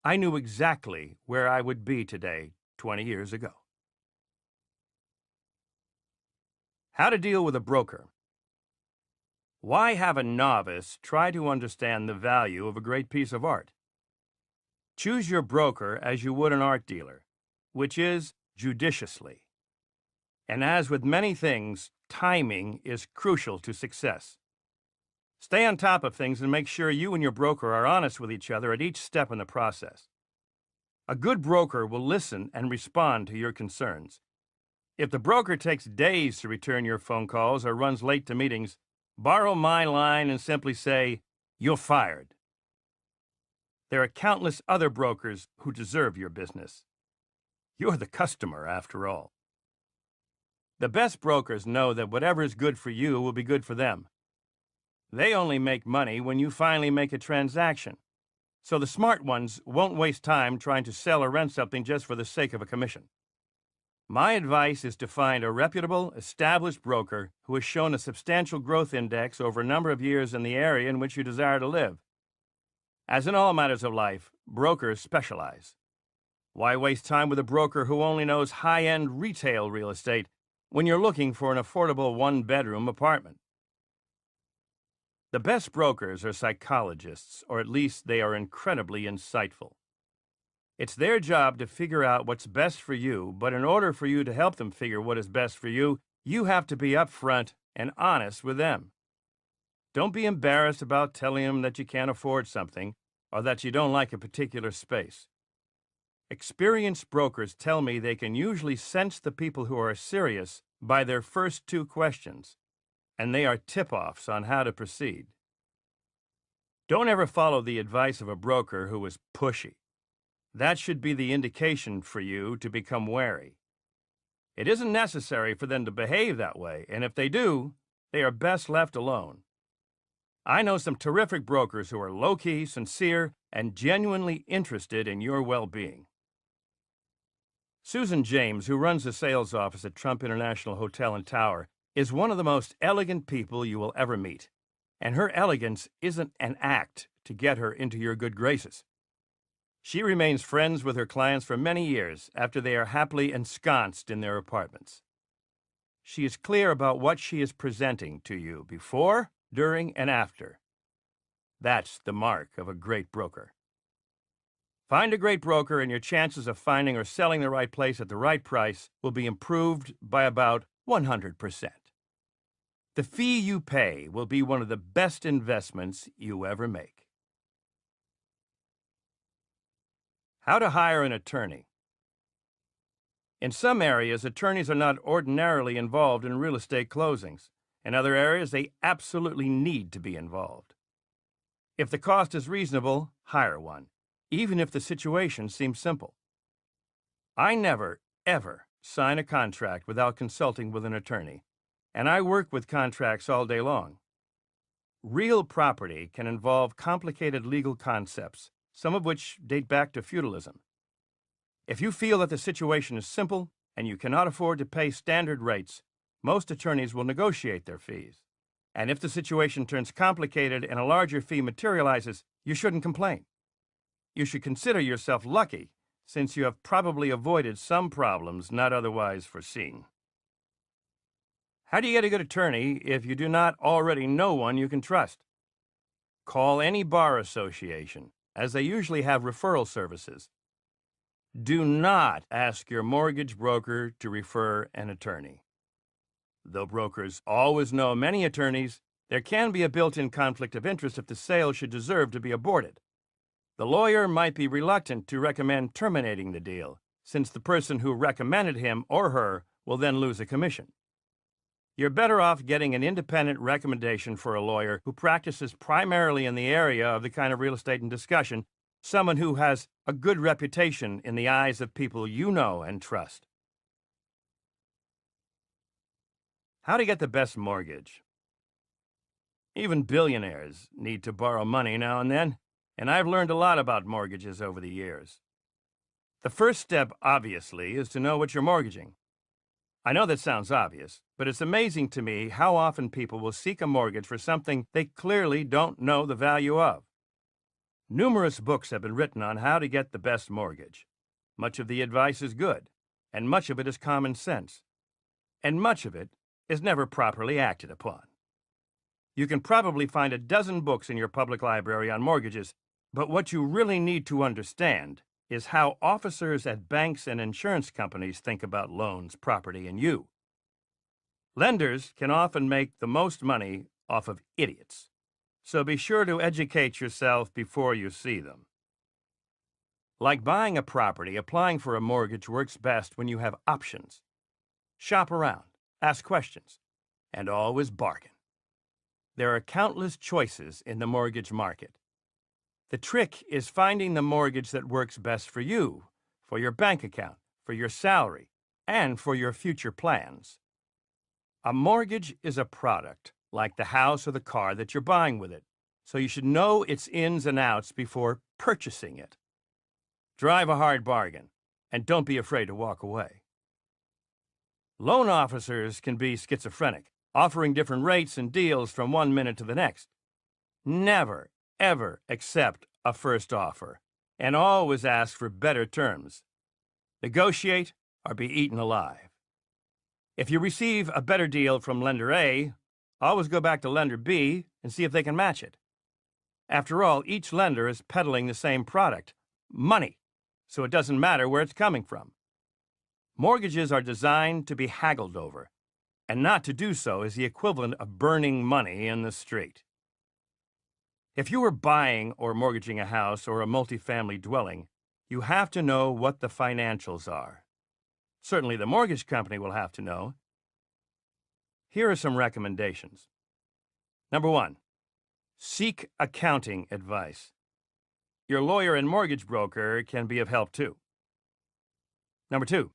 [SPEAKER 3] I knew exactly where I would be today 20 years ago. How to deal with a broker. Why have a novice try to understand the value of a great piece of art? Choose your broker as you would an art dealer, which is judiciously. And as with many things, timing is crucial to success. Stay on top of things and make sure you and your broker are honest with each other at each step in the process. A good broker will listen and respond to your concerns. If the broker takes days to return your phone calls or runs late to meetings, borrow my line and simply say, "You're fired." There are countless other brokers who deserve your business. You're the customer, after all. The best brokers know that whatever is good for you will be good for them. They only make money when you finally make a transaction. So the smart ones won't waste time trying to sell or rent something just for the sake of a commission. My advice is to find a reputable, established broker who has shown a substantial growth index over a number of years in the area in which you desire to live. As in all matters of life, brokers specialize. Why waste time with a broker who only knows high-end retail real estate when you're looking for an affordable one-bedroom apartment? The best brokers are psychologists, or at least they are incredibly insightful. It's their job to figure out what's best for you, but in order for you to help them figure what is best for you, you have to be upfront and honest with them. Don't be embarrassed about telling them that you can't afford something or that you don't like a particular space. Experienced brokers tell me they can usually sense the people who are serious by their first two questions, and they are tip-offs on how to proceed. Don't ever follow the advice of a broker who is pushy. That should be the indication for you to become wary. It isn't necessary for them to behave that way, and if they do, they are best left alone. I know some terrific brokers who are low-key, sincere, and genuinely interested in your well-being. Susan James, who runs the sales office at Trump International Hotel and Tower, is one of the most elegant people you will ever meet. and her elegance isn't an act to get her into your good graces. She remains friends with her clients for many years after they are happily ensconced in their apartments. She is clear about what she is presenting to you before, during, and after. That's the mark of a great broker. Find a great broker, and your chances of finding or selling the right place at the right price will be improved by about 100%. The fee you pay will be one of the best investments you ever make. How to hire an attorney. In some areas, attorneys are not ordinarily involved in real estate closings. In other areas, they absolutely need to be involved. If the cost is reasonable, hire one, even if the situation seems simple. I never, ever sign a contract without consulting with an attorney, and I work with contracts all day long. Real property can involve complicated legal concepts, some of which date back to feudalism. If you feel that the situation is simple and you cannot afford to pay standard rates, most attorneys will negotiate their fees. And if the situation turns complicated and a larger fee materializes, you shouldn't complain. You should consider yourself lucky, since you have probably avoided some problems not otherwise foreseen. How do you get a good attorney if you do not already know one you can trust? Call any bar association, as they usually have referral services. Do not ask your mortgage broker to refer an attorney. Though brokers always know many attorneys, there can be a built-in conflict of interest if the sale should deserve to be aborted. The lawyer might be reluctant to recommend terminating the deal, since the person who recommended him or her will then lose a commission. You're better off getting an independent recommendation for a lawyer who practices primarily in the area of the kind of real estate in discussion, someone who has a good reputation in the eyes of people you know and trust. How to get the best mortgage. Even billionaires need to borrow money now and then, and I've learned a lot about mortgages over the years. The first step, obviously, is to know what you're mortgaging. I know that sounds obvious, but it's amazing to me how often people will seek a mortgage for something they clearly don't know the value of. Numerous books have been written on how to get the best mortgage. Much of the advice is good, and much of it is common sense, and much of it is never properly acted upon. You can probably find a dozen books in your public library on mortgages, but what you really need to understand is how officers at banks and insurance companies think about loans, property, and you. Lenders can often make the most money off of idiots, so be sure to educate yourself before you see them. Like buying a property, applying for a mortgage works best when you have options. Shop around, ask questions, and always bargain. There are countless choices in the mortgage market. The trick is finding the mortgage that works best for you, for your bank account, for your salary, and for your future plans. A mortgage is a product, like the house or the car that you're buying with it, so you should know its ins and outs before purchasing it. Drive a hard bargain, and don't be afraid to walk away. Loan officers can be schizophrenic, offering different rates and deals from one minute to the next. Never, ever accept a first offer, and always ask for better terms. Negotiate or be eaten alive. If you receive a better deal from lender A, always go back to lender B and see if they can match it. After all, each lender is peddling the same product, money, so it doesn't matter where it's coming from. Mortgages are designed to be haggled over, and not to do so is the equivalent of burning money in the street. If you are buying or mortgaging a house or a multifamily dwelling, you have to know what the financials are. Certainly the mortgage company will have to know. Here are some recommendations. Number 1, seek accounting advice. Your lawyer and mortgage broker can be of help too. Number 2,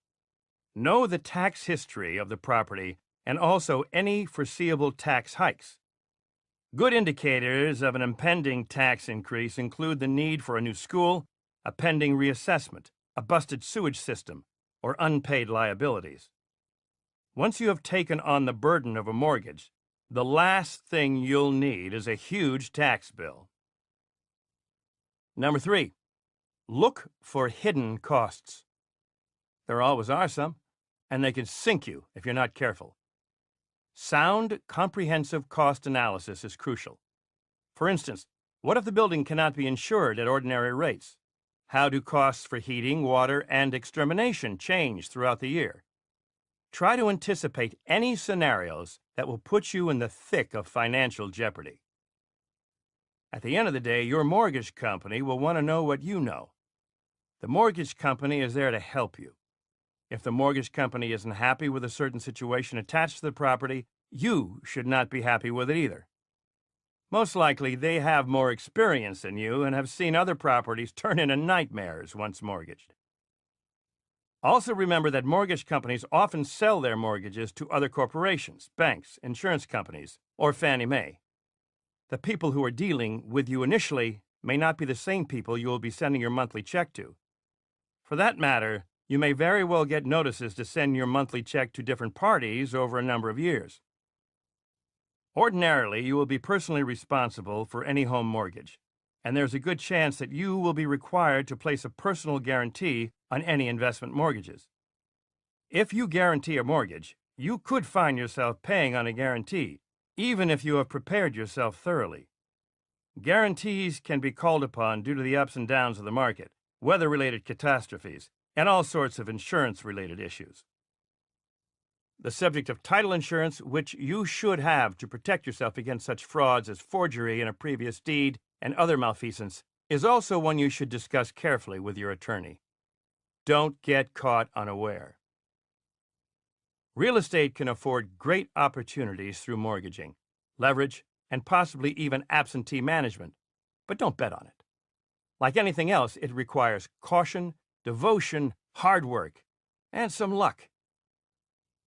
[SPEAKER 3] know the tax history of the property and also any foreseeable tax hikes. Good indicators of an impending tax increase include the need for a new school, a pending reassessment, a busted sewage system, or unpaid liabilities. Once you have taken on the burden of a mortgage, The last thing you'll need is a huge tax bill. Number 3, look for hidden costs. There always are some, and they can sink you if you're not careful. Sound, comprehensive cost analysis is crucial. For instance, what if the building cannot be insured at ordinary rates? How do costs for heating, water, and extermination change throughout the year? Try to anticipate any scenarios that will put you in the thick of financial jeopardy. At the end of the day, your mortgage company will want to know what you know. The mortgage company is there to help you. If the mortgage company isn't happy with a certain situation attached to the property, you should not be happy with it either. Most likely, they have more experience than you and have seen other properties turn into nightmares once mortgaged. Also remember that mortgage companies often sell their mortgages to other corporations, banks, insurance companies, or Fannie Mae. The people who are dealing with you initially may not be the same people you will be sending your monthly check to. For that matter, you may very well get notices to send your monthly check to different parties over a number of years. Ordinarily, you will be personally responsible for any home mortgage, and there's a good chance that you will be required to place a personal guarantee on any investment mortgages. If you guarantee a mortgage, you could find yourself paying on a guarantee, even if you have prepared yourself thoroughly. Guarantees can be called upon due to the ups and downs of the market, weather-related catastrophes, and all sorts of insurance-related issues. The subject of title insurance, which you should have to protect yourself against such frauds as forgery in a previous deed and other malfeasance, is also one you should discuss carefully with your attorney. Don't get caught unaware. Real estate can afford great opportunities through mortgaging, leverage, and possibly even absentee management, but don't bet on it. Like anything else, it requires caution, devotion, hard work, and some luck.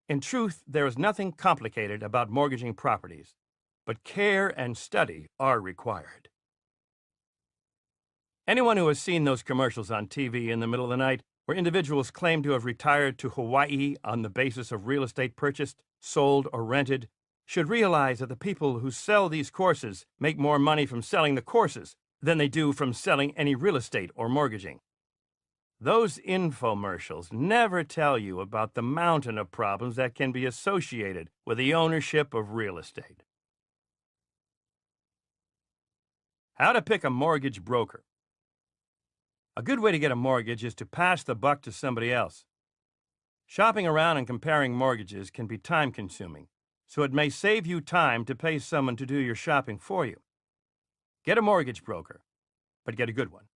[SPEAKER 3] In truth, there is nothing complicated about mortgaging properties, but care and study are required. Anyone who has seen those commercials on TV in the middle of the night where individuals claim to have retired to Hawaii on the basis of real estate purchased, sold, or rented should realize that the people who sell these courses make more money from selling the courses than they do from selling any real estate or mortgaging. Those infomercials never tell you about the mountain of problems that can be associated with the ownership of real estate. How to pick a mortgage broker. A good way to get a mortgage is to pass the buck to somebody else. Shopping around and comparing mortgages can be time-consuming, so it may save you time to pay someone to do your shopping for you. Get a mortgage broker, but get a good one.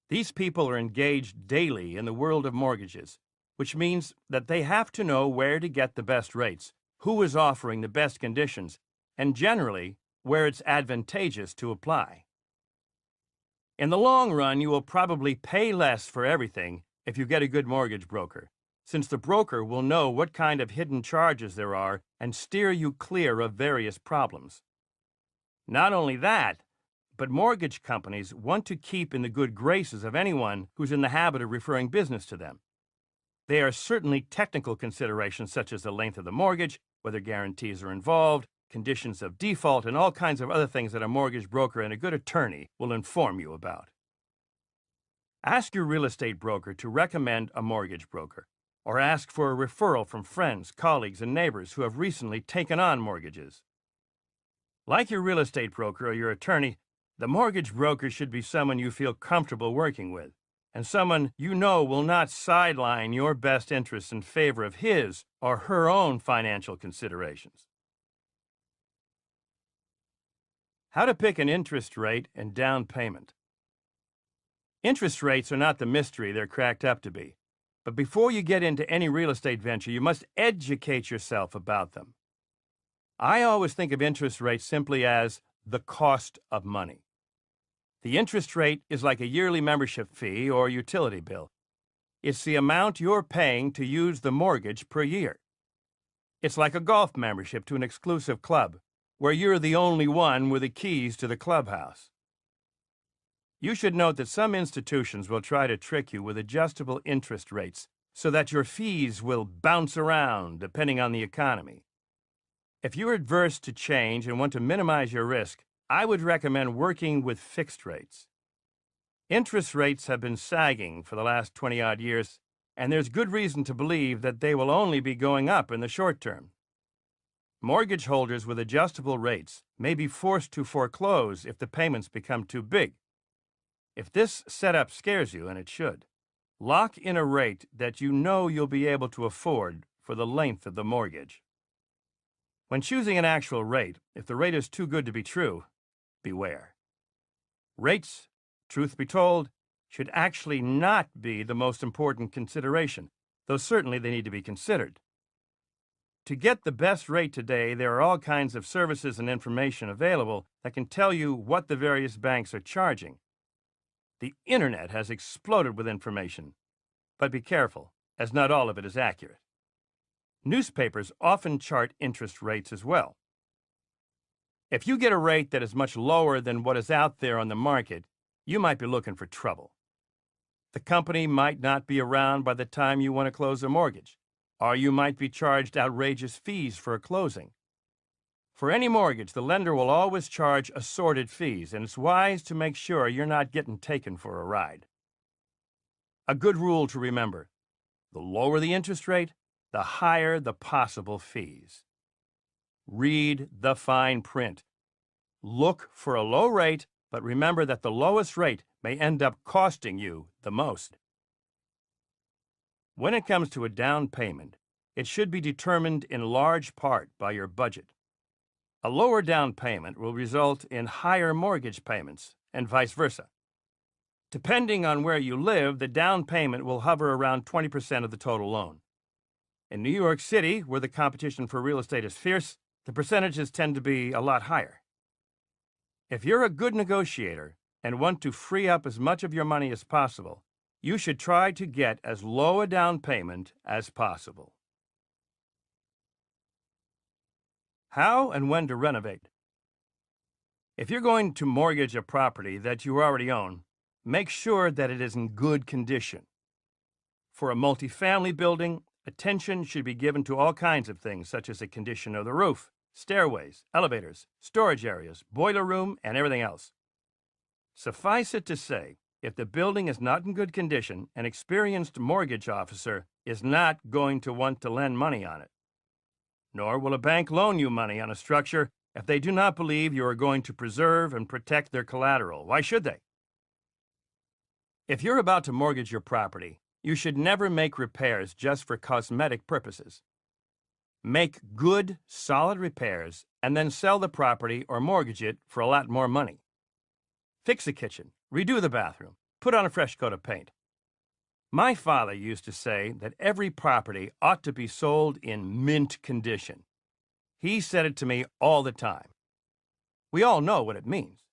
[SPEAKER 3] These people are engaged daily in the world of mortgages, which means that they have to know where to get the best rates, who is offering the best conditions, and generally, where it's advantageous to apply. In the long run, you will probably pay less for everything if you get a good mortgage broker, since the broker will know what kind of hidden charges there are and steer you clear of various problems. Not only that, but mortgage companies want to keep in the good graces of anyone who's in the habit of referring business to them. There are certainly technical considerations such as the length of the mortgage, whether guarantees are involved, conditions of default, and all kinds of other things that a mortgage broker and a good attorney will inform you about. Ask your real estate broker to recommend a mortgage broker, or ask for a referral from friends, colleagues, and neighbors who have recently taken on mortgages. Like your real estate broker or your attorney, the mortgage broker should be someone you feel comfortable working with, and someone you know will not sideline your best interests in favor of his or her own financial considerations. How to pick an interest rate and down payment. Interest rates are not the mystery they're cracked up to be, but before you get into any real estate venture, you must educate yourself about them. I always think of interest rates simply as the cost of money. The interest rate is like a yearly membership fee or utility bill. It's the amount you're paying to use the mortgage per year. It's like a golf membership to an exclusive club, where you're the only one with the keys to the clubhouse. You should note that some institutions will try to trick you with adjustable interest rates so that your fees will bounce around depending on the economy. If you're adverse to change and want to minimize your risk, I would recommend working with fixed rates. Interest rates have been sagging for the last 20-odd years, and there's good reason to believe that they will only be going up in the short term. Mortgage holders with adjustable rates may be forced to foreclose if the payments become too big. If this setup scares you, and it should, lock in a rate that you know you'll be able to afford for the length of the mortgage. When choosing an actual rate, if the rate is too good to be true, beware. Rates, truth be told, should actually not be the most important consideration, though certainly they need to be considered. To get the best rate today, there are all kinds of services and information available that can tell you what the various banks are charging. The internet has exploded with information, but be careful, as not all of it is accurate. Newspapers often chart interest rates as well. If you get a rate that is much lower than what is out there on the market, you might be looking for trouble. The company might not be around by the time you want to close a mortgage, or you might be charged outrageous fees for a closing. For any mortgage, the lender will always charge assorted fees, and it's wise to make sure you're not getting taken for a ride. A good rule to remember: the lower the interest rate, the higher the possible fees. Read the fine print. Look for a low rate, but remember that the lowest rate may end up costing you the most. When it comes to a down payment, it should be determined in large part by your budget. A lower down payment will result in higher mortgage payments, and vice versa. Depending on where you live, the down payment will hover around 20% of the total loan. In New York City, where the competition for real estate is fierce, the percentages tend to be a lot higher. If you're a good negotiator and want to free up as much of your money as possible, you should try to get as low a down payment as possible. How and when to renovate. If you're going to mortgage a property that you already own, make sure that it is in good condition. For a multifamily building, attention should be given to all kinds of things, such as the condition of the roof, stairways, elevators, storage areas, boiler room, and everything else. Suffice it to say, if the building is not in good condition, an experienced mortgage officer is not going to want to lend money on it. Nor will a bank loan you money on a structure if they do not believe you are going to preserve and protect their collateral. Why should they? If you're about to mortgage your property, you should never make repairs just for cosmetic purposes. Make good, solid repairs and then sell the property or mortgage it for a lot more money. Fix the kitchen, redo the bathroom, put on a fresh coat of paint. My father used to say that every property ought to be sold in mint condition. He said it to me all the time. We all know what it means,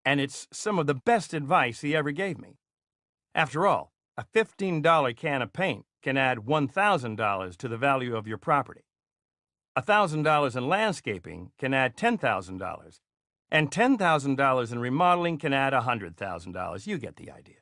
[SPEAKER 3] and it's some of the best advice he ever gave me. After all, a $15 can of paint can add $1,000 to the value of your property. $1,000 in landscaping can add $10,000, and $10,000 in remodeling can add $100,000. You get the idea.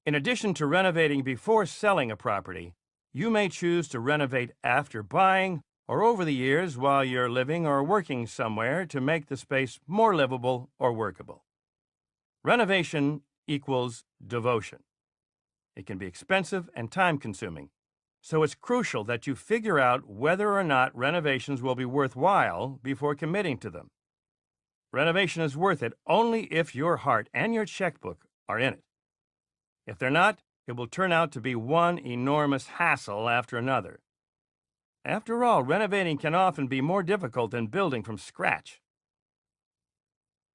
[SPEAKER 3] In addition to renovating before selling a property, you may choose to renovate after buying or over the years while you're living or working somewhere to make the space more livable or workable. Renovation equals devotion. It can be expensive and time-consuming, so it's crucial that you figure out whether or not renovations will be worthwhile before committing to them. Renovation is worth it only if your heart and your checkbook are in it. If they're not, it will turn out to be one enormous hassle after another. After all, renovating can often be more difficult than building from scratch.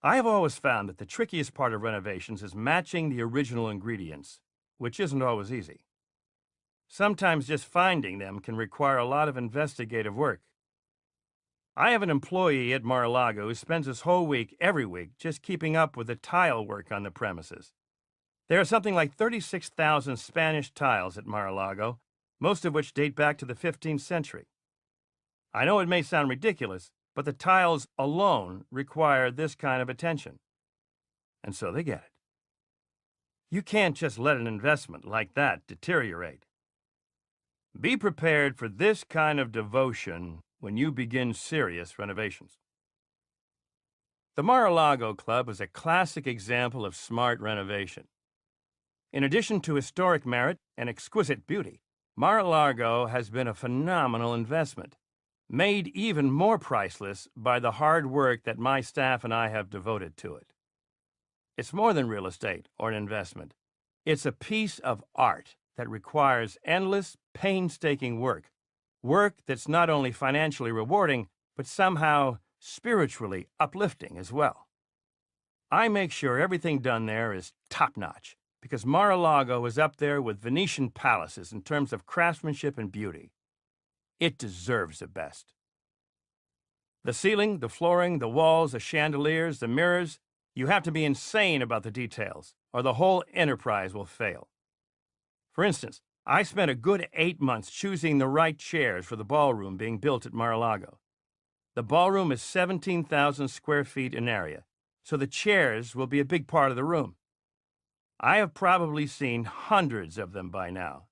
[SPEAKER 3] I have always found that the trickiest part of renovations is matching the original ingredients, which isn't always easy. Sometimes just finding them can require a lot of investigative work. I have an employee at Mar-a-Lago who spends his whole week, every week, just keeping up with the tile work on the premises. There are something like 36,000 Spanish tiles at Mar-a-Lago, most of which date back to the 15th century. I know it may sound ridiculous, but the tiles alone require this kind of attention. And so they get it. You can't just let an investment like that deteriorate. Be prepared for this kind of devotion when you begin serious renovations. The Mar-a-Lago Club is a classic example of smart renovation. In addition to historic merit and exquisite beauty, Mar-a-Lago has been a phenomenal investment, made even more priceless by the hard work that my staff and I have devoted to it. It's more than real estate or an investment. It's a piece of art that requires endless, painstaking work that's not only financially rewarding, but somehow spiritually uplifting as well. I make sure everything done there is top-notch, because Mar-a-Lago is up there with Venetian palaces in terms of craftsmanship and beauty. It deserves the best. The ceiling, the flooring, the walls, the chandeliers, the mirrors, you have to be insane about the details, or the whole enterprise will fail. For instance, I spent a good 8 months choosing the right chairs for the ballroom being built at Mar-a-Lago. The ballroom is 17,000 square feet in area, so the chairs will be a big part of the room. I have probably seen hundreds of them by now.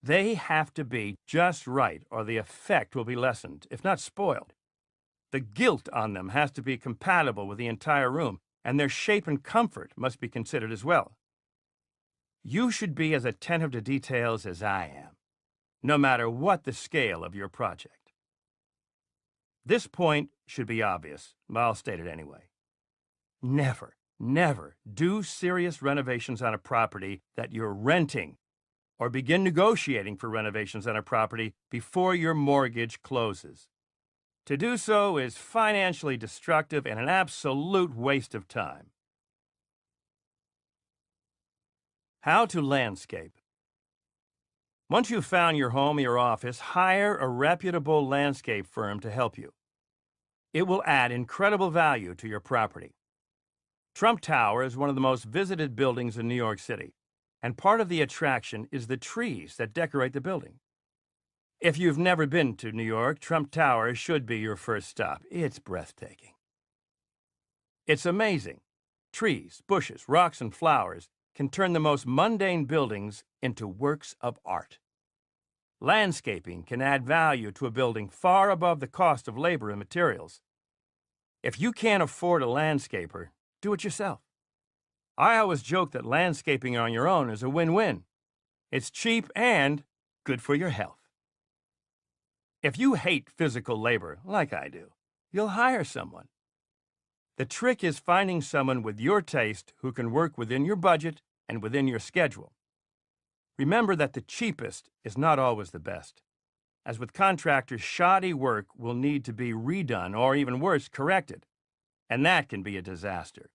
[SPEAKER 3] They have to be just right, or the effect will be lessened, if not spoiled. The gilt on them has to be compatible with the entire room, and their shape and comfort must be considered as well. You should be as attentive to details as I am, no matter what the scale of your project. This point should be obvious, but I'll state it anyway. Never, never do serious renovations on a property that you're renting, or begin negotiating for renovations on a property before your mortgage closes. To do so is financially destructive and an absolute waste of time. How to landscape. Once you've found your home or your office, hire a reputable landscape firm to help you. It will add incredible value to your property. Trump Tower is one of the most visited buildings in New York City, and part of the attraction is the trees that decorate the building. If you've never been to New York, Trump Tower should be your first stop. It's breathtaking. It's amazing. Trees, bushes, rocks, and flowers can turn the most mundane buildings into works of art. Landscaping can add value to a building far above the cost of labor and materials. If you can't afford a landscaper, do it yourself. I always joke that landscaping on your own is a win-win. It's cheap and good for your health. If you hate physical labor, like I do, you'll hire someone. The trick is finding someone with your taste who can work within your budget and within your schedule. Remember that the cheapest is not always the best. As with contractors, shoddy work will need to be redone or, even worse, corrected, and that can be a disaster.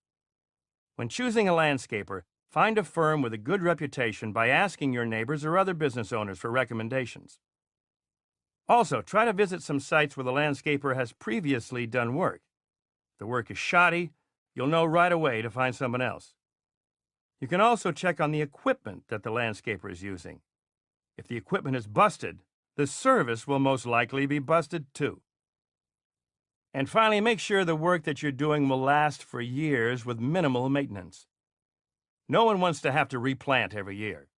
[SPEAKER 3] When choosing a landscaper, find a firm with a good reputation by asking your neighbors or other business owners for recommendations. Also, try to visit some sites where the landscaper has previously done work. If the work is shoddy, you'll know right away to find someone else. You can also check on the equipment that the landscaper is using. If the equipment is busted, the service will most likely be busted too. And finally, make sure the work that you're doing will last for years with minimal maintenance. No one wants to have to replant every year.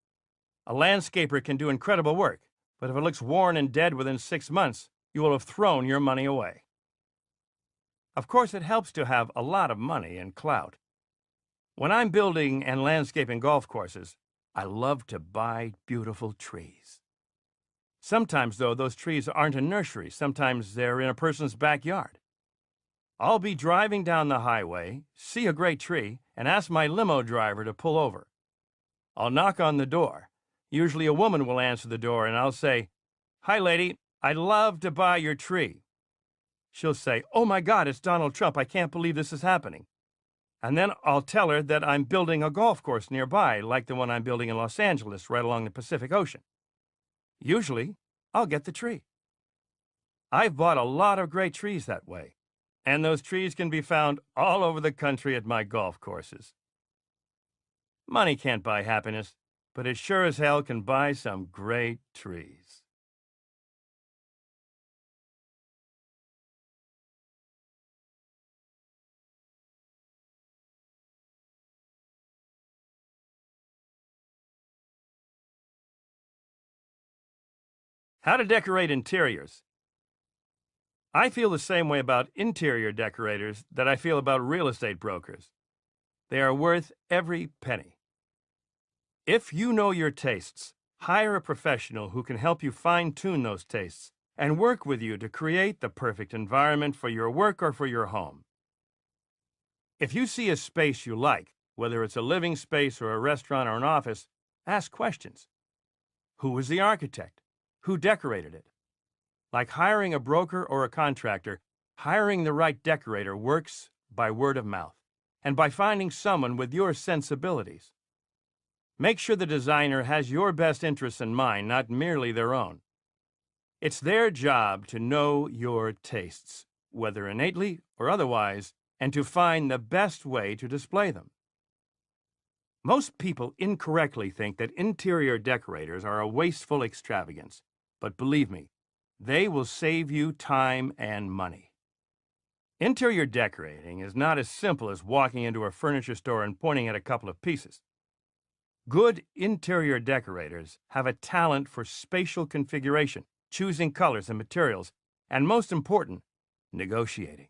[SPEAKER 3] A landscaper can do incredible work, but if it looks worn and dead within 6 months, you will have thrown your money away. Of course, it helps to have a lot of money and clout. When I'm building and landscaping golf courses, I love to buy beautiful trees. Sometimes, though, those trees aren't in nurseries. Sometimes they're in a person's backyard. I'll be driving down the highway, see a great tree, and ask my limo driver to pull over. I'll knock on the door. Usually a woman will answer the door, and I'll say, "Hi, lady, I'd love to buy your tree." She'll say, "Oh my God, it's Donald Trump. I can't believe this is happening." And then I'll tell her that I'm building a golf course nearby, like the one I'm building in Los Angeles, right along the Pacific Ocean. Usually, I'll get the tree. I've bought a lot of great trees that way, and those trees can be found all over the country at my golf courses. Money can't buy happiness, but it sure as hell can buy some great trees. How to decorate interiors. I feel the same way about interior decorators that I feel about real estate brokers. They are worth every penny. If you know your tastes, hire a professional who can help you fine-tune those tastes and work with you to create the perfect environment for your work or for your home. If you see a space you like, whether it's a living space or a restaurant or an office, ask questions. Who was the architect? Who decorated it? Like hiring a broker or a contractor, hiring the right decorator works by word of mouth and by finding someone with your sensibilities. Make sure the designer has your best interests in mind, not merely their own. It's their job to know your tastes, whether innately or otherwise, and to find the best way to display them. Most people incorrectly think that interior decorators are a wasteful extravagance, but believe me, they will save you time and money. Interior decorating is not as simple as walking into a furniture store and pointing at a couple of pieces. Good interior decorators have a talent for spatial configuration, choosing colors and materials, and most important, negotiating.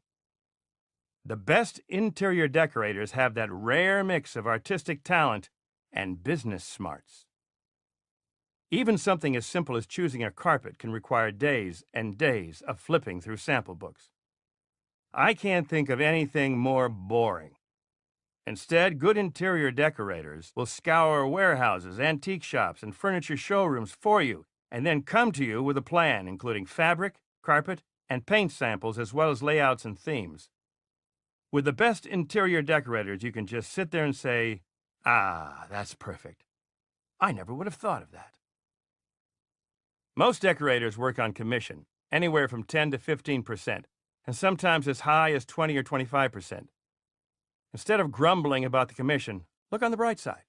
[SPEAKER 3] The best interior decorators have that rare mix of artistic talent and business smarts. Even something as simple as choosing a carpet can require days and days of flipping through sample books. I can't think of anything more boring. Instead, good interior decorators will scour warehouses, antique shops, and furniture showrooms for you, and then come to you with a plan, including fabric, carpet, and paint samples, as well as layouts and themes. With the best interior decorators, you can just sit there and say, "Ah, that's perfect. I never would have thought of that." Most decorators work on commission, anywhere from 10 to 15%, and sometimes as high as 20 or 25%. Instead of grumbling about the commission, look on the bright side.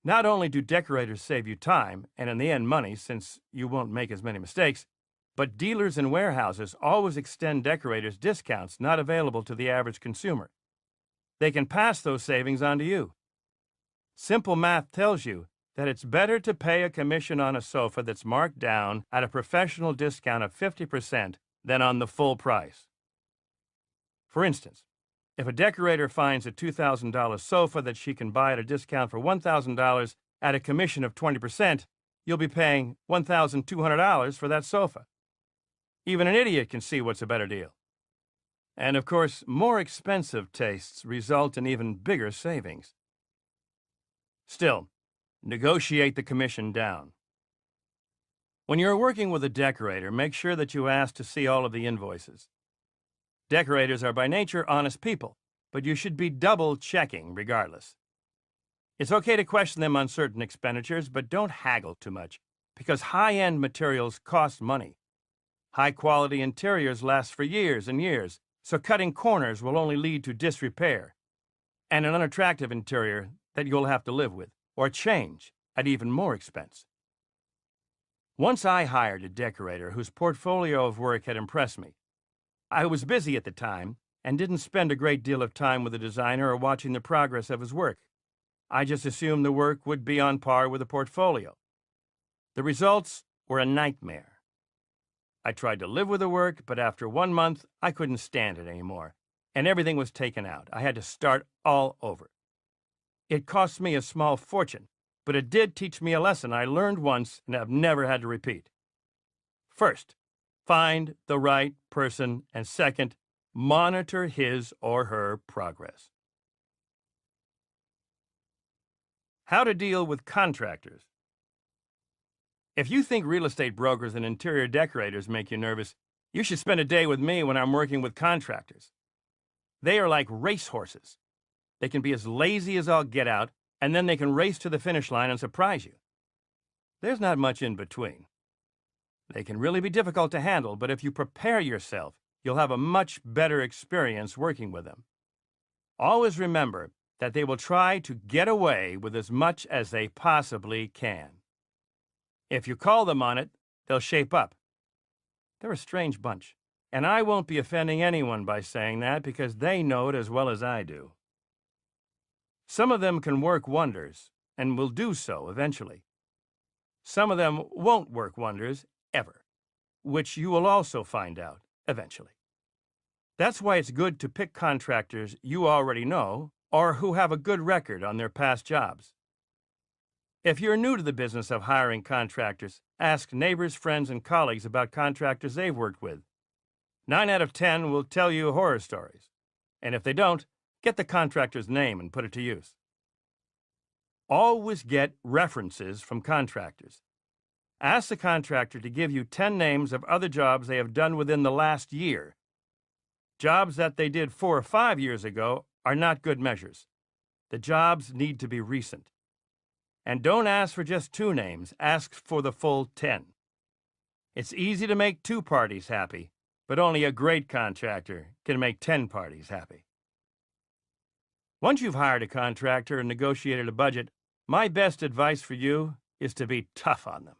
[SPEAKER 3] Not only do decorators save you time, and in the end money, since you won't make as many mistakes, but dealers and warehouses always extend decorators discounts not available to the average consumer. They can pass those savings on to you. Simple math tells you that it's better to pay a commission on a sofa that's marked down at a professional discount of 50% than on the full price. For instance, if a decorator finds a $2,000 sofa that she can buy at a discount for $1,000 at a commission of 20%, you'll be paying $1,200 for that sofa. Even an idiot can see what's a better deal. And of course, more expensive tastes result in even bigger savings. Still, negotiate the commission down. When you're working with a decorator, make sure that you ask to see all of the invoices. Decorators are by nature honest people, but you should be double-checking regardless. It's okay to question them on certain expenditures, but don't haggle too much, because high-end materials cost money. High-quality interiors last for years and years, so cutting corners will only lead to disrepair and an unattractive interior that you'll have to live with or change at even more expense. Once I hired a decorator whose portfolio of work had impressed me. I was busy at the time and didn't spend a great deal of time with the designer or watching the progress of his work. I just assumed the work would be on par with the portfolio. The results were a nightmare. I tried to live with the work, but after 1 month, I couldn't stand it anymore, and everything was taken out. I had to start all over. It cost me a small fortune, but it did teach me a lesson I learned once and have never had to repeat. First, find the right person, and second, monitor his or her progress. How to deal with contractors. If you think real estate brokers and interior decorators make you nervous, you should spend a day with me when I'm working with contractors. They are like racehorses. They can be as lazy as all get out, and then they can race to the finish line and surprise you. There's not much in between. They can really be difficult to handle, but if you prepare yourself, you'll have a much better experience working with them. Always remember that they will try to get away with as much as they possibly can. If you call them on it, they'll shape up. They're a strange bunch, and I won't be offending anyone by saying that because they know it as well as I do. Some of them can work wonders, and will do so eventually. Some of them won't work wonders ever, which you will also find out. eventually. That's why it's good to pick contractors you already know or who have a good record on their past jobs. If you're new to the business of hiring contractors, ask neighbors, friends, and colleagues about contractors they've worked with. 9 out of 10 will tell you horror stories. And if they don't, get the contractor's name and put it to use. Always get references from contractors. Ask the contractor to give you 10 names of other jobs they have done within the last year. Jobs that they did 4 or 5 years ago are not good measures. The jobs need to be recent. And don't ask for just 2 names, ask for the full 10. It's easy to make 2 parties happy, but only a great contractor can make 10 parties happy. Once you've hired a contractor and negotiated a budget, my best advice for you is to be tough on them.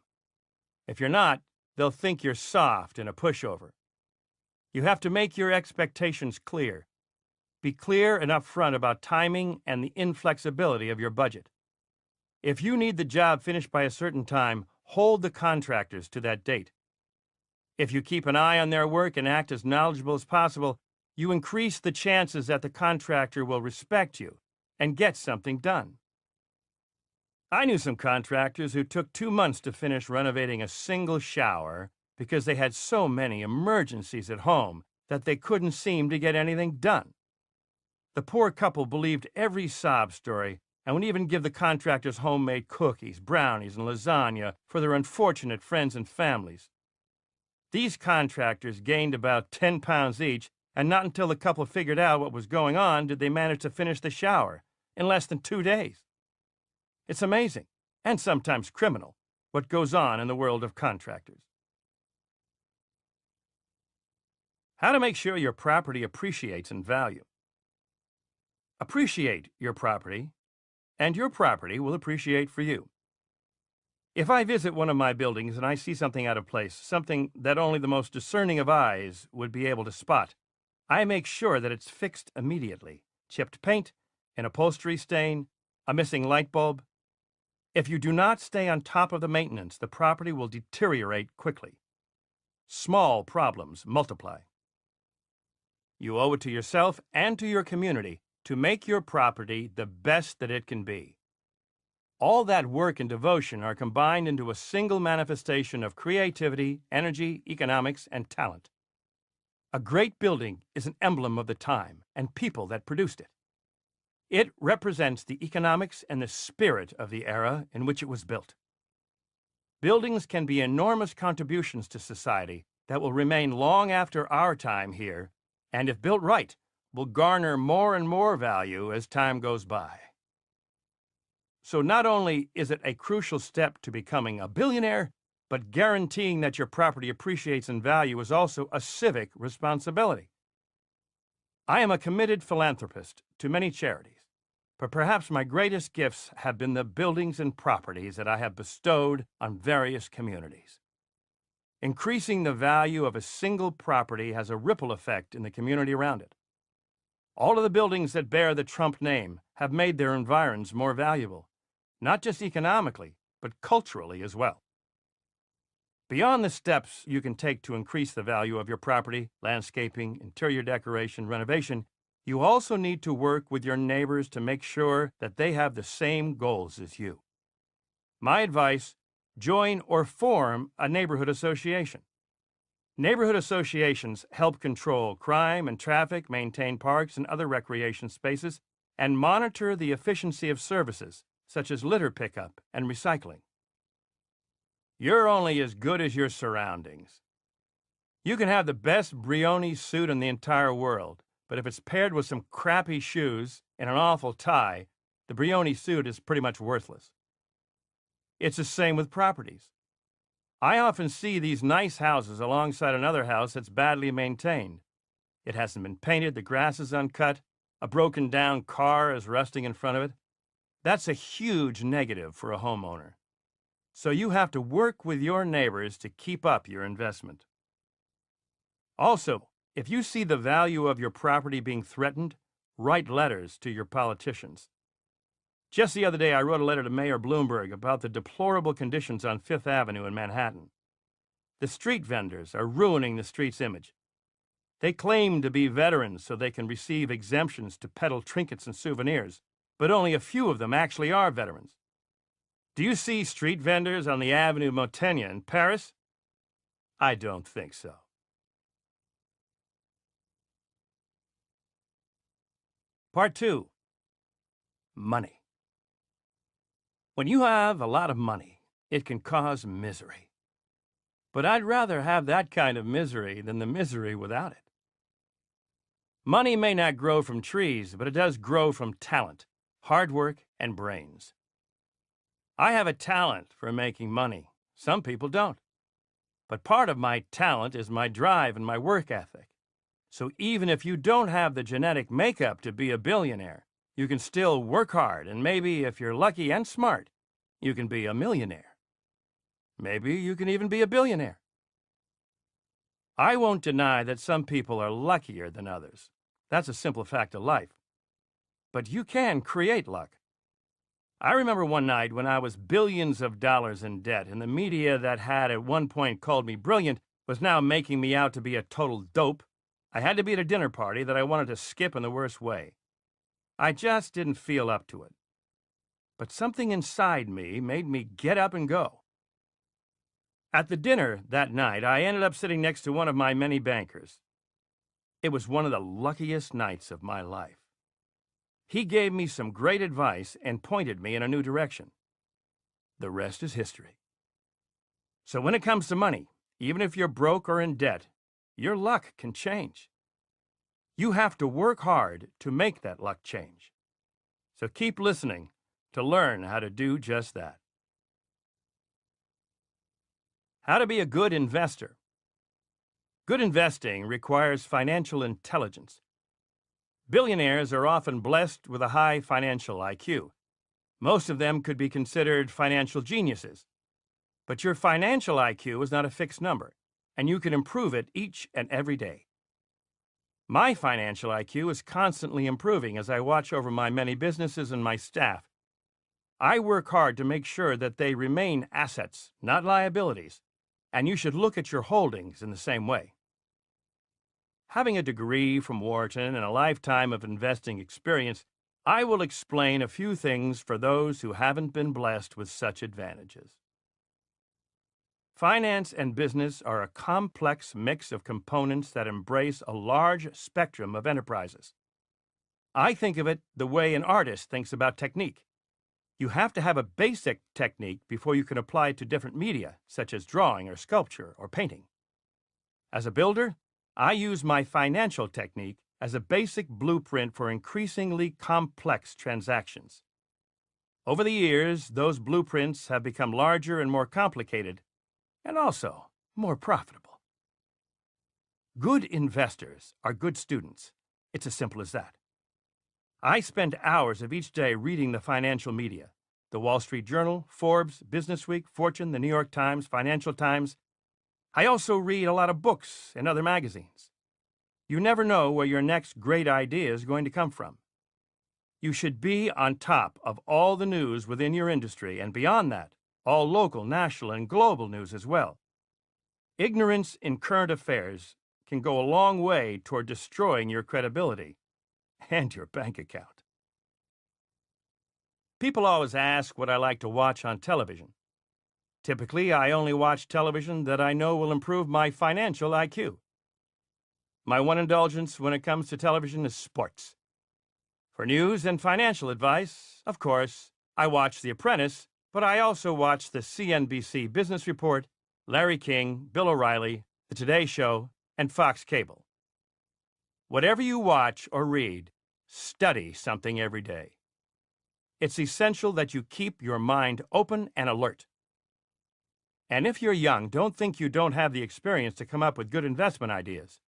[SPEAKER 3] If you're not, they'll think you're soft and a pushover. You have to make your expectations clear. Be clear and upfront about timing and the inflexibility of your budget. If you need the job finished by a certain time, hold the contractors to that date. If you keep an eye on their work and act as knowledgeable as possible, you increase the chances that the contractor will respect you and get something done. I knew some contractors who took 2 months to finish renovating a single shower because they had so many emergencies at home that they couldn't seem to get anything done. The poor couple believed every sob story and would even give the contractors homemade cookies, brownies, and lasagna for their unfortunate friends and families. These contractors gained about 10 pounds each, and not until the couple figured out what was going on did they manage to finish the shower in less than 2 days. It's amazing, and sometimes criminal, what goes on in the world of contractors. How to make sure your property appreciates in value. Appreciate your property, and your property will appreciate for you. If I visit one of my buildings and I see something out of place, something that only the most discerning of eyes would be able to spot, I make sure that it's fixed immediately. Chipped paint, an upholstery stain, a missing light bulb. If you do not stay on top of the maintenance, the property will deteriorate quickly. Small problems multiply. You owe it to yourself and to your community to make your property the best that it can be. All that work and devotion are combined into a single manifestation of creativity, energy, economics, and talent. A great building is an emblem of the time and people that produced it. It represents the economics and the spirit of the era in which it was built. Buildings can be enormous contributions to society that will remain long after our time here, and if built right, will garner more and more value as time goes by. So not only is it a crucial step to becoming a billionaire, but guaranteeing that your property appreciates in value is also a civic responsibility. I am a committed philanthropist to many charities, but perhaps my greatest gifts have been the buildings and properties that I have bestowed on various communities. Increasing the value of a single property has a ripple effect in the community around it. All of the buildings that bear the Trump name have made their environs more valuable, not just economically, but culturally as well. Beyond the steps you can take to increase the value of your property, landscaping, interior decoration, renovation, you also need to work with your neighbors to make sure that they have the same goals as you. My advice, join or form a neighborhood association. Neighborhood associations help control crime and traffic, maintain parks and other recreation spaces, and monitor the efficiency of services, such as litter pickup and recycling. You're only as good as your surroundings. You can have the best Brioni suit in the entire world, but if it's paired with some crappy shoes and an awful tie, the Brioni suit is pretty much worthless. It's the same with properties. I often see these nice houses alongside another house that's badly maintained. It hasn't been painted, the grass is uncut, a broken down car is rusting in front of it. That's a huge negative for a homeowner. So you have to work with your neighbors to keep up your investment. Also, if you see the value of your property being threatened, write letters to your politicians. Just the other day, I wrote a letter to Mayor Bloomberg about the deplorable conditions on Fifth Avenue in Manhattan. The street vendors are ruining the street's image. They claim to be veterans so they can receive exemptions to peddle trinkets and souvenirs, but only a few of them actually are veterans. Do you see street vendors on the Avenue Montaigne in Paris? I don't think so. Part 2. Money. When you have a lot of money, it can cause misery. But I'd rather have that kind of misery than the misery without it. Money may not grow from trees, but it does grow from talent, hard work, and brains. I have a talent for making money. Some people don't. But part of my talent is my drive and my work ethic. So even if you don't have the genetic makeup to be a billionaire, you can still work hard, and maybe if you're lucky and smart, you can be a millionaire. Maybe you can even be a billionaire. I won't deny that some people are luckier than others. That's a simple fact of life. But you can create luck. I remember one night when I was billions of dollars in debt, and the media that had at one point called me brilliant was now making me out to be a total dope. I had to be at a dinner party that I wanted to skip in the worst way. I just didn't feel up to it. But something inside me made me get up and go. At the dinner that night, I ended up sitting next to one of my many bankers. It was one of the luckiest nights of my life. He gave me some great advice and pointed me in a new direction. The rest is history. So when it comes to money, even if you're broke or in debt, your luck can change. You have to work hard to make that luck change. So keep listening to learn how to do just that. How to be a good investor. Good investing requires financial intelligence. Billionaires are often blessed with a high financial IQ. Most of them could be considered financial geniuses. But your financial IQ is not a fixed number, and you can improve it each and every day. My financial IQ is constantly improving as I watch over my many businesses and my staff. I work hard to make sure that they remain assets, not liabilities, and you should look at your holdings in the same way. Having a degree from Wharton and a lifetime of investing experience, I will explain a few things for those who haven't been blessed with such advantages. Finance and business are a complex mix of components that embrace a large spectrum of enterprises. I think of it the way an artist thinks about technique. You have to have a basic technique before you can apply it to different media, such as drawing or sculpture or painting. As a builder, I use my financial technique as a basic blueprint for increasingly complex transactions. Over the years, those blueprints have become larger and more complicated, and also more profitable. Good investors are good students. It's as simple as that. I spend hours of each day reading the financial media, the Wall Street Journal, Forbes, Businessweek, Fortune, the New York Times, Financial Times. I also read a lot of books and other magazines. You never know where your next great idea is going to come from. You should be on top of all the news within your industry, and beyond that, all local, national, and global news as well. Ignorance in current affairs can go a long way toward destroying your credibility and your bank account. People always ask what I like to watch on television. Typically, I only watch television that I know will improve my financial IQ. My one indulgence when it comes to television is sports. For news and financial advice, of course, I watch The Apprentice, but I also watch the CNBC Business Report, Larry King, Bill O'Reilly, The Today Show, and Fox Cable. Whatever you watch or read, study something every day. It's essential that you keep your mind open and alert. And if you're young, don't think you don't have the experience to come up with good investment ideas.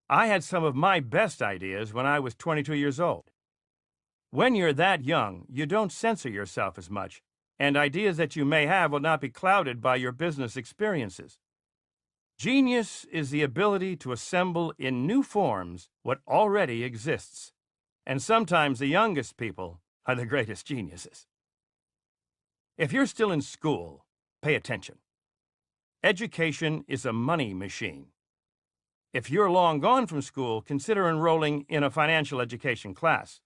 [SPEAKER 3] I had some of my best ideas when I was 22 years old. When you're that young, you don't censor yourself as much, and ideas that you may have will not be clouded by your business experiences. Genius is the ability to assemble in new forms what already exists, and sometimes the youngest people are the greatest geniuses. If you're still in school, pay attention. Education is a money machine. If you're long gone from school, consider enrolling in a financial education class.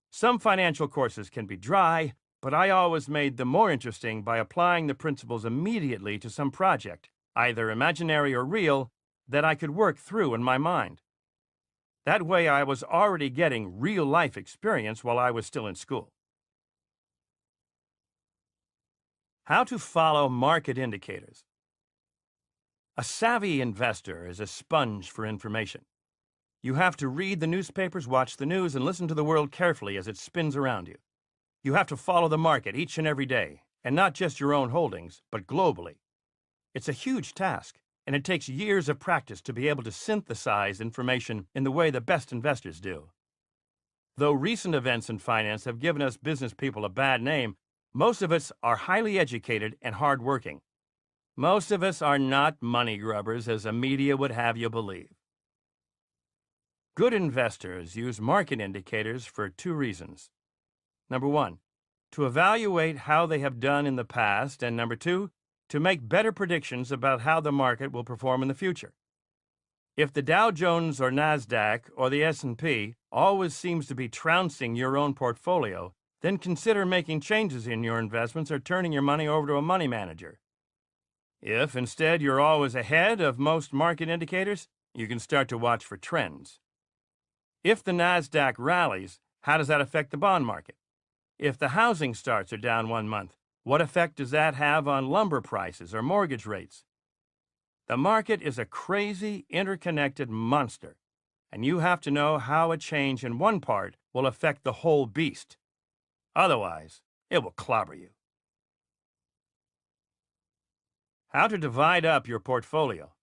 [SPEAKER 3] Some financial courses can be dry, but I always made them more interesting by applying the principles immediately to some project, either imaginary or real, that I could work through in my mind. That way I was already getting real-life experience while I was still in school. How to follow market indicators. A savvy investor is a sponge for information. You have to read the newspapers, watch the news, and listen to the world carefully as it spins around you. You have to follow the market each and every day, and not just your own holdings, but globally. It's a huge task, and it takes years of practice to be able to synthesize information in the way the best investors do. Though recent events in finance have given us business people a bad name, most of us are highly educated and hardworking. Most of us are not money grubbers, as the media would have you believe. Good investors use market indicators for 2 reasons. Number 1, to evaluate how they have done in the past, and number 2, to make better predictions about how the market will perform in the future. If the Dow Jones or NASDAQ or the S&P always seems to be trouncing your own portfolio, then consider making changes in your investments or turning your money over to a money manager. If, instead, you're always ahead of most market indicators, you can start to watch for trends. If the NASDAQ rallies, how does that affect the bond market? If the housing starts are down 1 month, what effect does that have on lumber prices or mortgage rates? The market is a crazy, interconnected monster, and you have to know how a change in one part will affect the whole beast. Otherwise, it will clobber you. How to divide up your portfolio.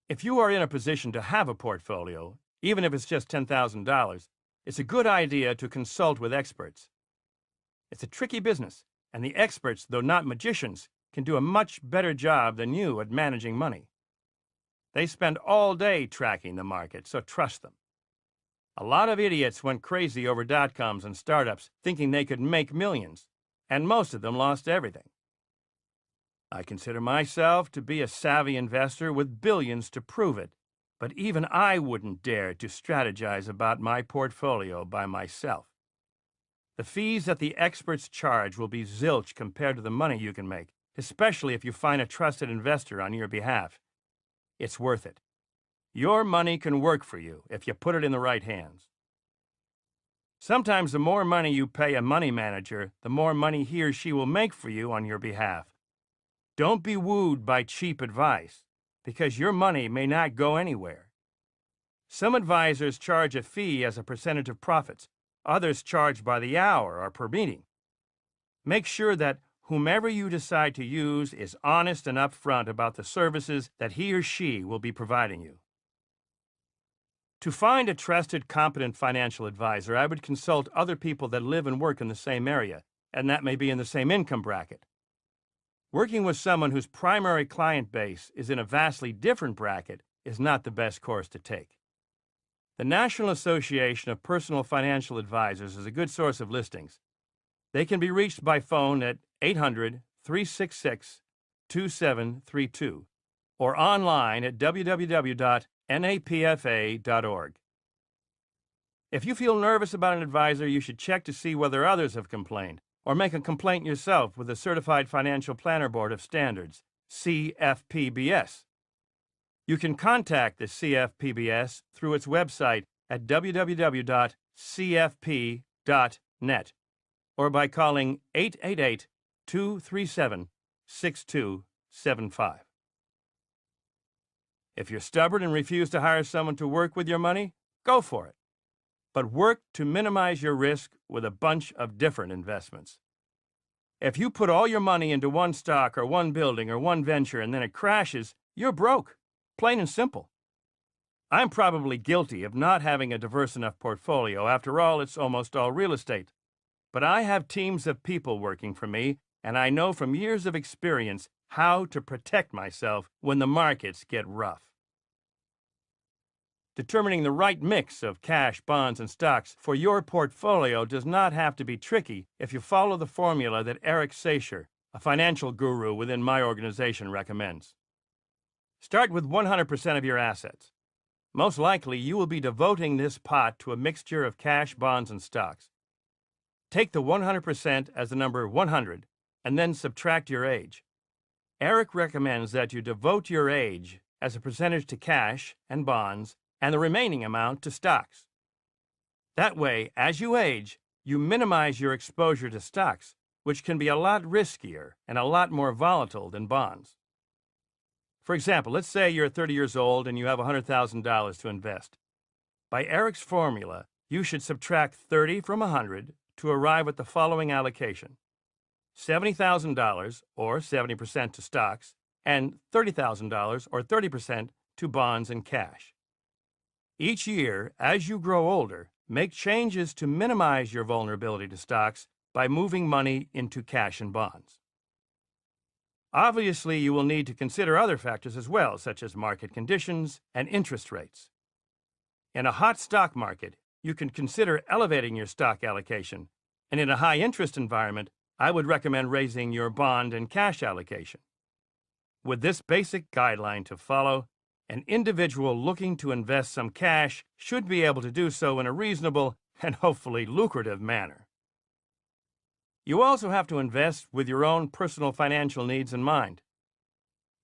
[SPEAKER 3] If you are in a position to have a portfolio, even if it's just $10,000, it's a good idea to consult with experts. It's a tricky business, and the experts, though not magicians, can do a much better job than you at managing money. They spend all day tracking the market, so trust them. A lot of idiots went crazy over dot-coms and startups, thinking they could make millions, and most of them lost everything. I consider myself to be a savvy investor with billions to prove it, but even I wouldn't dare to strategize about my portfolio by myself. The fees that the experts charge will be zilch compared to the money you can make, especially if you find a trusted investor on your behalf. It's worth it. Your money can work for you if you put it in the right hands. Sometimes the more money you pay a money manager, the more money he or she will make for you on your behalf. Don't be wooed by cheap advice, because your money may not go anywhere. Some advisors charge a fee as a percentage of profits. Others charge by the hour or per meeting. Make sure that whomever you decide to use is honest and upfront about the services that he or she will be providing you. To find a trusted, competent financial advisor, I would consult other people that live and work in the same area, and that may be in the same income bracket. Working with someone whose primary client base is in a vastly different bracket is not the best course to take. The National Association of Personal Financial Advisors is a good source of listings. They can be reached by phone at 800-366-2732 or online at www.napfa.org. If you feel nervous about an advisor, you should check to see whether others have complained, or make a complaint yourself with the Certified Financial Planner Board of Standards, CFPBS. You can contact the CFPBS through its website at www.cfp.net or by calling 888-237-6275. If you're stubborn and refuse to hire someone to work with your money, go for it. But work to minimize your risk with a bunch of different investments. If you put all your money into one stock or one building or one venture and then it crashes, you're broke. Plain and simple. I'm probably guilty of not having a diverse enough portfolio. After all, it's almost all real estate. But I have teams of people working for me, and I know from years of experience how to protect myself when the markets get rough. Determining the right mix of cash, bonds, and stocks for your portfolio does not have to be tricky if you follow the formula that Eric Sacher, a financial guru within my organization, recommends. Start with 100% of your assets. Most likely, you will be devoting this pot to a mixture of cash, bonds, and stocks. Take the 100% as the number 100 and then subtract your age. Eric recommends that you devote your age as a percentage to cash and bonds and the remaining amount to stocks. That way, as you age, you minimize your exposure to stocks, which can be a lot riskier and a lot more volatile than bonds. For example, let's say you're 30 years old and you have $100,000 to invest. By Eric's formula, you should subtract 30 from 100 to arrive at the following allocation: $70,000, or 70% to stocks, and $30,000, or 30% to bonds and cash. Each year, as you grow older, make changes to minimize your vulnerability to stocks by moving money into cash and bonds. Obviously, you will need to consider other factors as well, such as market conditions and interest rates. In a hot stock market, you can consider elevating your stock allocation, and in a high-interest environment, I would recommend raising your bond and cash allocation. With this basic guideline to follow, an individual looking to invest some cash should be able to do so in a reasonable and hopefully lucrative manner. You also have to invest with your own personal financial needs in mind.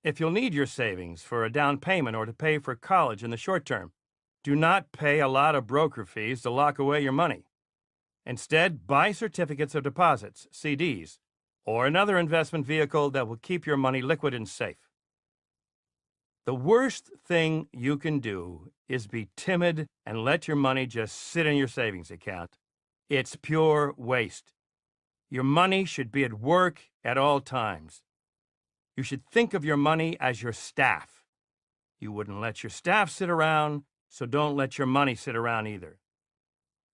[SPEAKER 3] If you'll need your savings for a down payment or to pay for college in the short term, do not pay a lot of broker fees to lock away your money. Instead, buy certificates of deposits, CDs, or another investment vehicle that will keep your money liquid and safe. The worst thing you can do is be timid and let your money just sit in your savings account. It's pure waste. Your money should be at work at all times. You should think of your money as your staff. You wouldn't let your staff sit around, so don't let your money sit around either.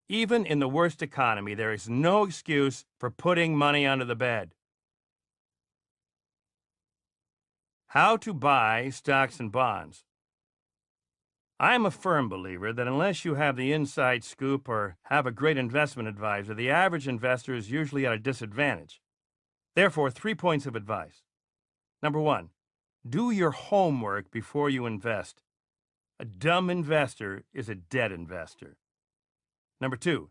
[SPEAKER 3] Even in the worst economy, there is no excuse for putting money under the bed. How to buy stocks and bonds. I am a firm believer that unless you have the inside scoop or have a great investment advisor, the average investor is usually at a disadvantage. Therefore, 3 points of advice. Number 1, do your homework before you invest. A dumb investor is a dead investor. Number 2,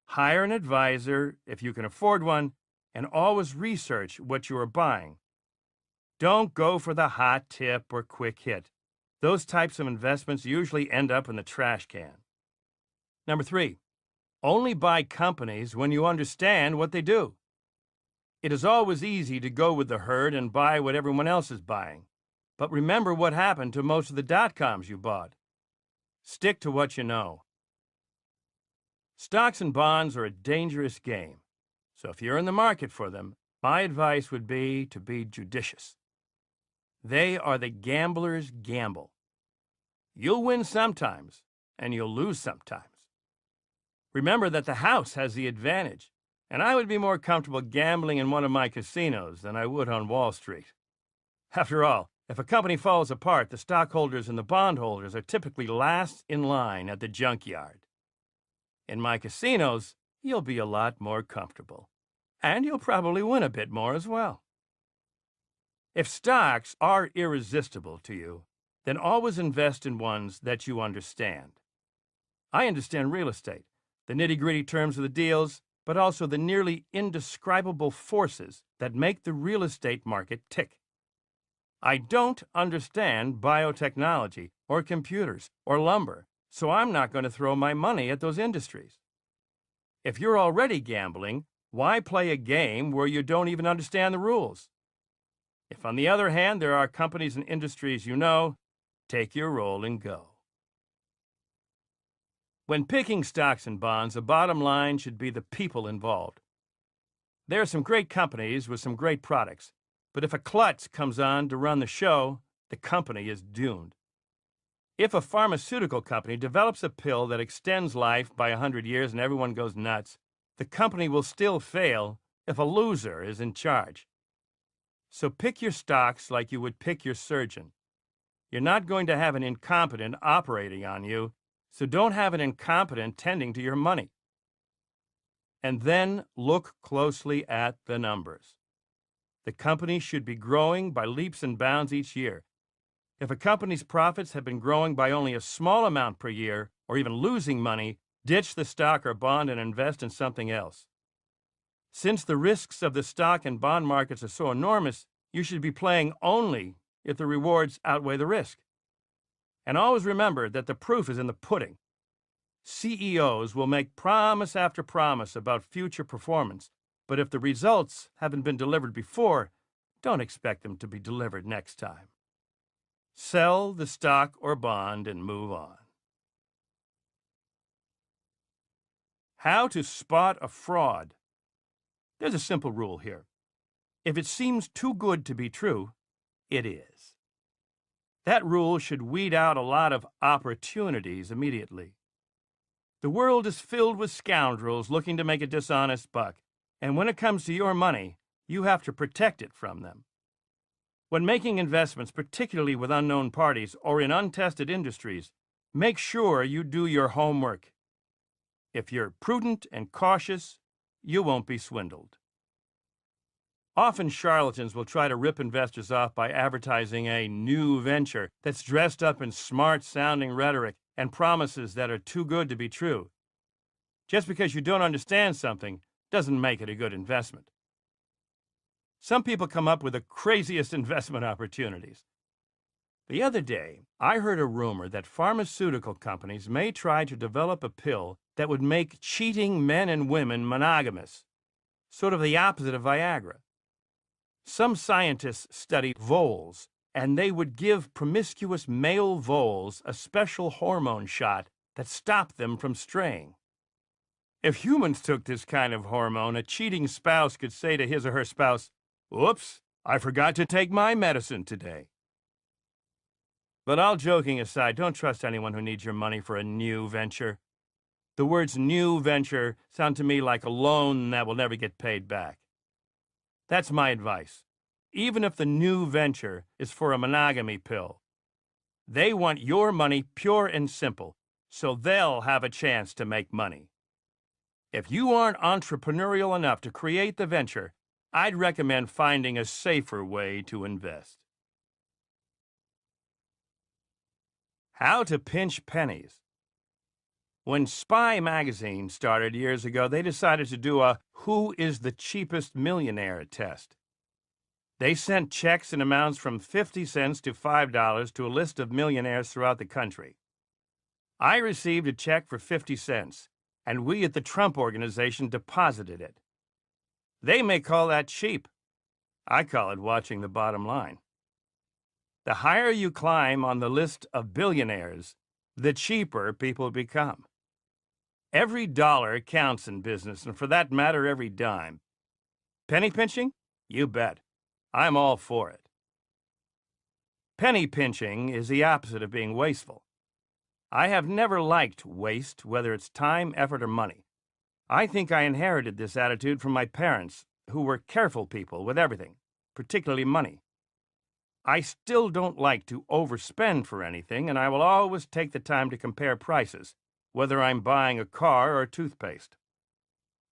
[SPEAKER 3] hire an advisor if you can afford one, and always research what you are buying. Don't go for the hot tip or quick hit. Those types of investments usually end up in the trash can. Number 3, only buy companies when you understand what they do. It is always easy to go with the herd and buy what everyone else is buying. But remember what happened to most of the dot-coms you bought. Stick to what you know. Stocks and bonds are a dangerous game, so if you're in the market for them, my advice would be to be judicious. They are the gambler's gamble. You'll win sometimes, and you'll lose sometimes. Remember that the house has the advantage, and I would be more comfortable gambling in one of my casinos than I would on Wall Street. After all, if a company falls apart, the stockholders and the bondholders are typically last in line at the junkyard. In my casinos, you'll be a lot more comfortable, and you'll probably win a bit more as well. If stocks are irresistible to you, then always invest in ones that you understand. I understand real estate, the nitty-gritty terms of the deals, but also the nearly indescribable forces that make the real estate market tick. I don't understand biotechnology or computers or lumber, so I'm not going to throw my money at those industries. If you're already gambling, why play a game where you don't even understand the rules? If, on the other hand, there are companies and industries you know, take your roll and go. When picking stocks and bonds, the bottom line should be the people involved. There are some great companies with some great products, but if a klutz comes on to run the show, the company is doomed. If a pharmaceutical company develops a pill that extends life by 100 years and everyone goes nuts, the company will still fail if a loser is in charge. So pick your stocks like you would pick your surgeon. You're not going to have an incompetent operating on you, so don't have an incompetent tending to your money. And then look closely at the numbers. The company should be growing by leaps and bounds each year. If a company's profits have been growing by only a small amount per year, or even losing money, ditch the stock or bond and invest in something else. Since the risks of the stock and bond markets are so enormous, you should be playing only if the rewards outweigh the risk. And always remember that the proof is in the pudding. CEOs will make promise after promise about future performance, but if the results haven't been delivered before, don't expect them to be delivered next time. Sell the stock or bond and move on. How to spot a fraud. There's a simple rule here. If it seems too good to be true, it is. That rule should weed out a lot of opportunities immediately. The world is filled with scoundrels looking to make a dishonest buck, and when it comes to your money, you have to protect it from them. When making investments, particularly with unknown parties or in untested industries, make sure you do your homework. If you're prudent and cautious, you won't be swindled. Often charlatans will try to rip investors off by advertising a new venture that's dressed up in smart-sounding rhetoric and promises that are too good to be true. Just because you don't understand something doesn't make it a good investment. Some people come up with the craziest investment opportunities. The other day, I heard a rumor that pharmaceutical companies may try to develop a pill that would make cheating men and women monogamous, sort of the opposite of Viagra. Some scientists study voles, and they would give promiscuous male voles a special hormone shot that stopped them from straying. If humans took this kind of hormone, a cheating spouse could say to his or her spouse, "Oops, I forgot to take my medicine today." But all joking aside, don't trust anyone who needs your money for a new venture. The words new venture sound to me like a loan that will never get paid back. That's my advice. Even if the new venture is for a monogamy pill, they want your money pure and simple, so they'll have a chance to make money. If you aren't entrepreneurial enough to create the venture, I'd recommend finding a safer way to invest. How to pinch pennies. When Spy magazine started years ago, they decided to do a "Who is the cheapest millionaire" test. They sent checks in amounts from 50 cents to $5 to a list of millionaires throughout the country. I received a check for 50 cents, and we at the Trump Organization deposited it. They may call that cheap. I call it watching the bottom line. The higher you climb on the list of billionaires, the cheaper people become. Every dollar counts in business, and for that matter, every dime. Penny pinching? You bet. I'm all for it. Penny pinching is the opposite of being wasteful. I have never liked waste, whether it's time, effort, or money. I think I inherited this attitude from my parents, who were careful people with everything, particularly money. I still don't like to overspend for anything, and I will always take the time to compare prices, whether I'm buying a car or toothpaste.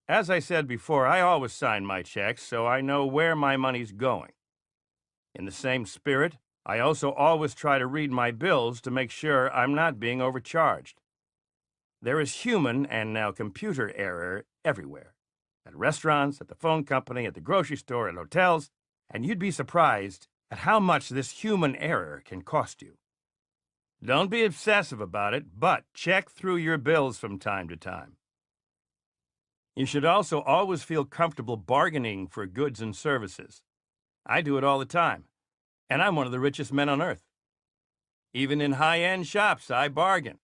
[SPEAKER 3] As I said before, I always sign my checks so I know where my money's going. In the same spirit, I also always try to read my bills to make sure I'm not being overcharged. There is human and now computer error everywhere. At restaurants, at the phone company, at the grocery store, at hotels, and you'd be surprised at how much this human error can cost you. Don't be obsessive about it, but check through your bills from time to time. You should also always feel comfortable bargaining for goods and services. I do it all the time, and I'm one of the richest men on earth. Even in high-end shops, I bargain.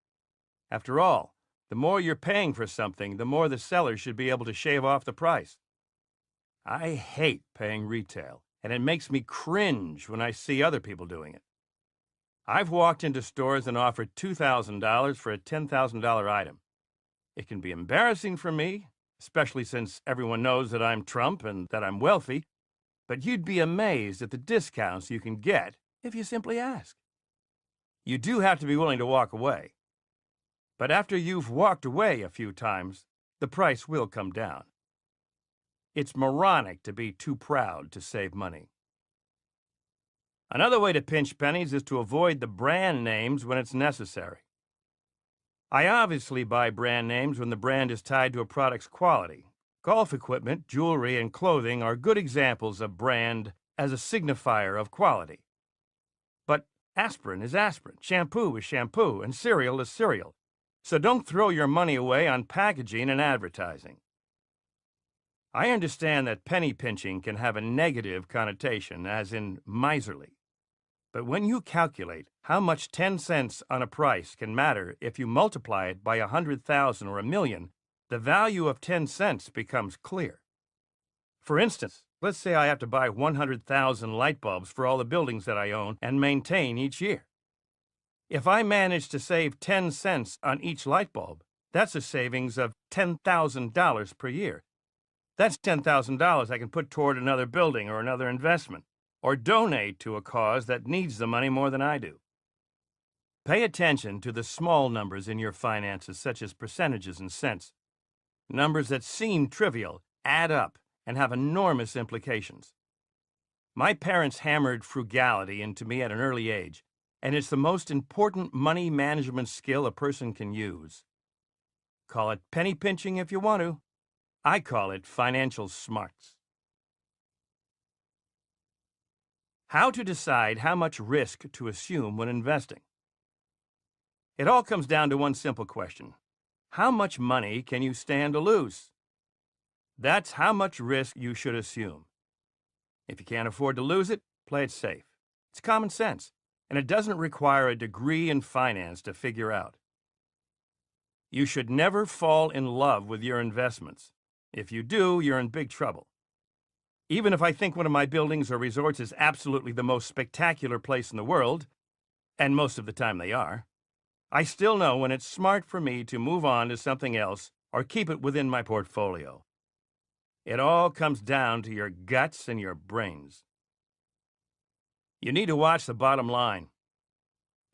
[SPEAKER 3] After all, the more you're paying for something, the more the seller should be able to shave off the price. I hate paying retail, and it makes me cringe when I see other people doing it. I've walked into stores and offered $2,000 for a $10,000 item. It can be embarrassing for me, especially since everyone knows that I'm Trump and that I'm wealthy, but you'd be amazed at the discounts you can get if you simply ask. You do have to be willing to walk away. But after you've walked away a few times, the price will come down. It's moronic to be too proud to save money. Another way to pinch pennies is to avoid the brand names when it's necessary. I obviously buy brand names when the brand is tied to a product's quality. Golf equipment, jewelry, and clothing are good examples of brand as a signifier of quality. But aspirin is aspirin, shampoo is shampoo, and cereal is cereal. So don't throw your money away on packaging and advertising. I understand that penny pinching can have a negative connotation, as in miserly. But when you calculate how much 10 cents on a price can matter if you multiply it by 100,000 or 1,000,000, the value of 10 cents becomes clear. For instance, let's say I have to buy 100,000 light bulbs for all the buildings that I own and maintain each year. If I manage to save 10 cents on each light bulb, that's a savings of $10,000 per year. That's $10,000 I can put toward another building or another investment, or donate to a cause that needs the money more than I do. Pay attention to the small numbers in your finances, such as percentages and cents. Numbers that seem trivial add up and have enormous implications. My parents hammered frugality into me at an early age, and it's the most important money management skill a person can use. Call it penny pinching if you want to. I call it financial smarts. How to decide how much risk to assume when investing. It all comes down to one simple question. How much money can you stand to lose? That's how much risk you should assume. If you can't afford to lose it, play it safe. It's common sense, and it doesn't require a degree in finance to figure out. You should never fall in love with your investments. If you do, you're in big trouble. Even if I think one of my buildings or resorts is absolutely the most spectacular place in the world, and most of the time they are, I still know when it's smart for me to move on to something else or keep it within my portfolio. It all comes down to your guts and your brains. You need to watch the bottom line.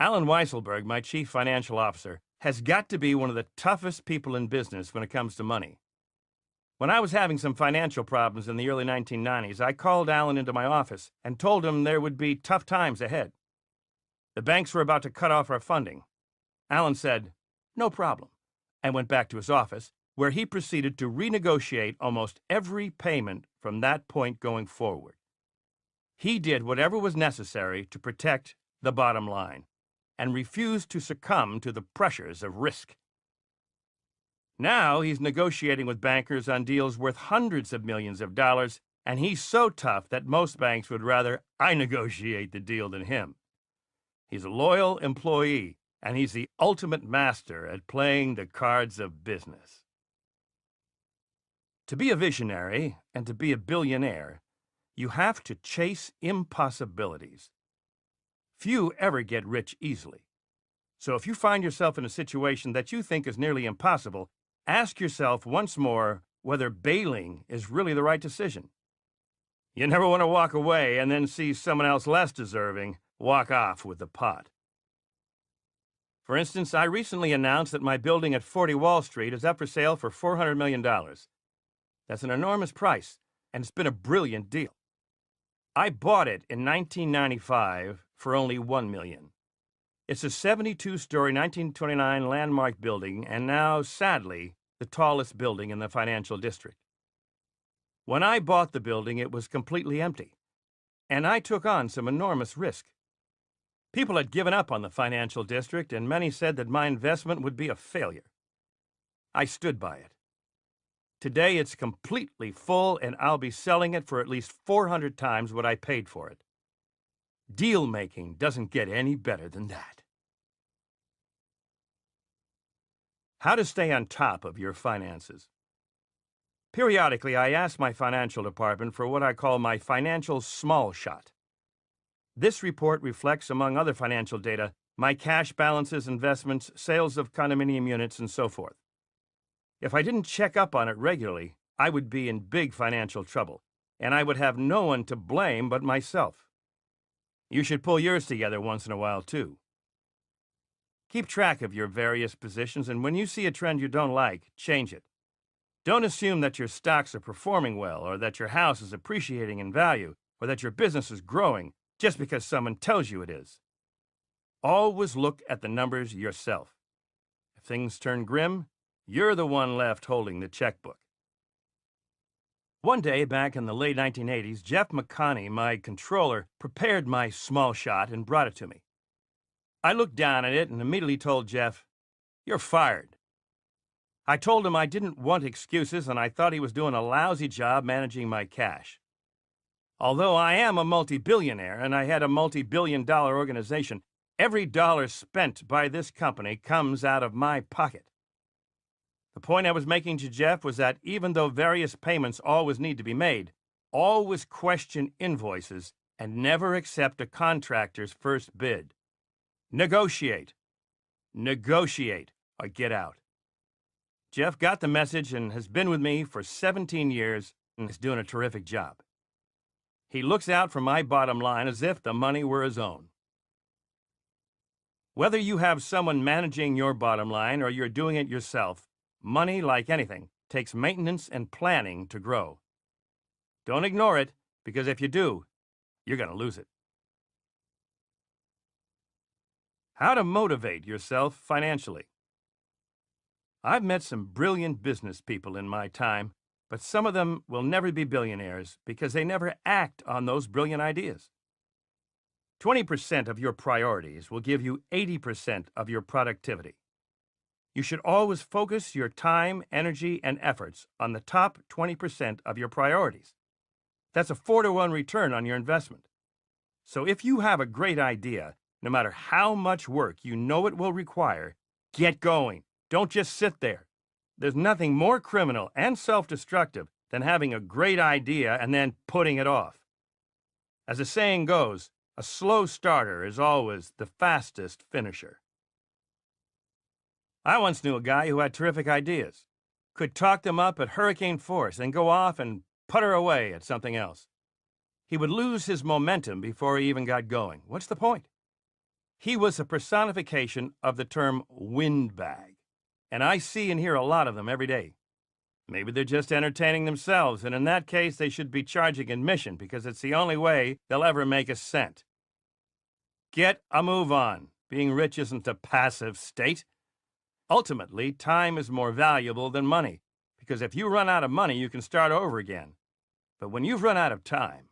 [SPEAKER 3] Alan Weisselberg, my chief financial officer, has got to be one of the toughest people in business when it comes to money. When I was having some financial problems in the early 1990s, I called Alan into my office and told him there would be tough times ahead. The banks were about to cut off our funding. Alan said, "No problem," and went back to his office, where he proceeded to renegotiate almost every payment from that point going forward. He did whatever was necessary to protect the bottom line and refused to succumb to the pressures of risk. Now he's negotiating with bankers on deals worth hundreds of millions of dollars, and he's so tough that most banks would rather I negotiate the deal than him. He's a loyal employee, and he's the ultimate master at playing the cards of business. To be a visionary and to be a billionaire, you have to chase impossibilities. Few ever get rich easily. So if you find yourself in a situation that you think is nearly impossible, ask yourself once more whether bailing is really the right decision. You never want to walk away and then see someone else less deserving walk off with the pot. For instance, I recently announced that my building at 40 Wall Street is up for sale for $400 million. That's an enormous price, and it's been a brilliant deal. I bought it in 1995 for only $1 million. It's a 72-story 1929 landmark building, and now, sadly, the tallest building in the financial district. When I bought the building, it was completely empty, and I took on some enormous risk. People had given up on the financial district, and many said that my investment would be a failure. I stood by it. Today, it's completely full, and I'll be selling it for at least 400 times what I paid for it. Deal-making doesn't get any better than that. How to stay on top of your finances. Periodically, I ask my financial department for what I call my financial small shot. This report reflects, among other financial data, my cash balances, investments, sales of condominium units, and so forth. If I didn't check up on it regularly, I would be in big financial trouble, and I would have no one to blame but myself. You should pull yours together once in a while, too. Keep track of your various positions, and when you see a trend you don't like, change it. Don't assume that your stocks are performing well, or that your house is appreciating in value, or that your business is growing, just because someone tells you it is. Always look at the numbers yourself. If things turn grim, you're the one left holding the checkbook. One day back in the late 1980s, Jeff McConney, my controller, prepared my small shot and brought it to me. I looked down at it and immediately told Jeff, "You're fired." I told him I didn't want excuses and I thought he was doing a lousy job managing my cash. Although I am a multi-billionaire and I had a multi-billion-dollar organization, every dollar spent by this company comes out of my pocket. The point I was making to Jeff was that even though various payments always need to be made, always question invoices and never accept a contractor's first bid. Negotiate. Negotiate or get out. Jeff got the message and has been with me for 17 years and is doing a terrific job. He looks out for my bottom line as if the money were his own. Whether you have someone managing your bottom line or you're doing it yourself, money, like anything, takes maintenance and planning to grow. Don't ignore it, because if you do, you're going to lose it. How to motivate yourself financially. I've met some brilliant business people in my time, but some of them will never be billionaires because they never act on those brilliant ideas. 20% of your priorities will give you 80% of your productivity. You should always focus your time, energy, and efforts on the top 20% of your priorities. That's a 4-to-1 return on your investment. So if you have a great idea, no matter how much work you know it will require, get going. Don't just sit there. There's nothing more criminal and self-destructive than having a great idea and then putting it off. As the saying goes, a slow starter is always the fastest finisher. I once knew a guy who had terrific ideas, could talk them up at hurricane force and go off and putter away at something else. He would lose his momentum before he even got going. What's the point? He was a personification of the term windbag, and I see and hear a lot of them every day. Maybe they're just entertaining themselves, and in that case, they should be charging admission because it's the only way they'll ever make a cent. Get a move on. Being rich isn't a passive state. Ultimately, time is more valuable than money, because if you run out of money, you can start over again. But when you've run out of time,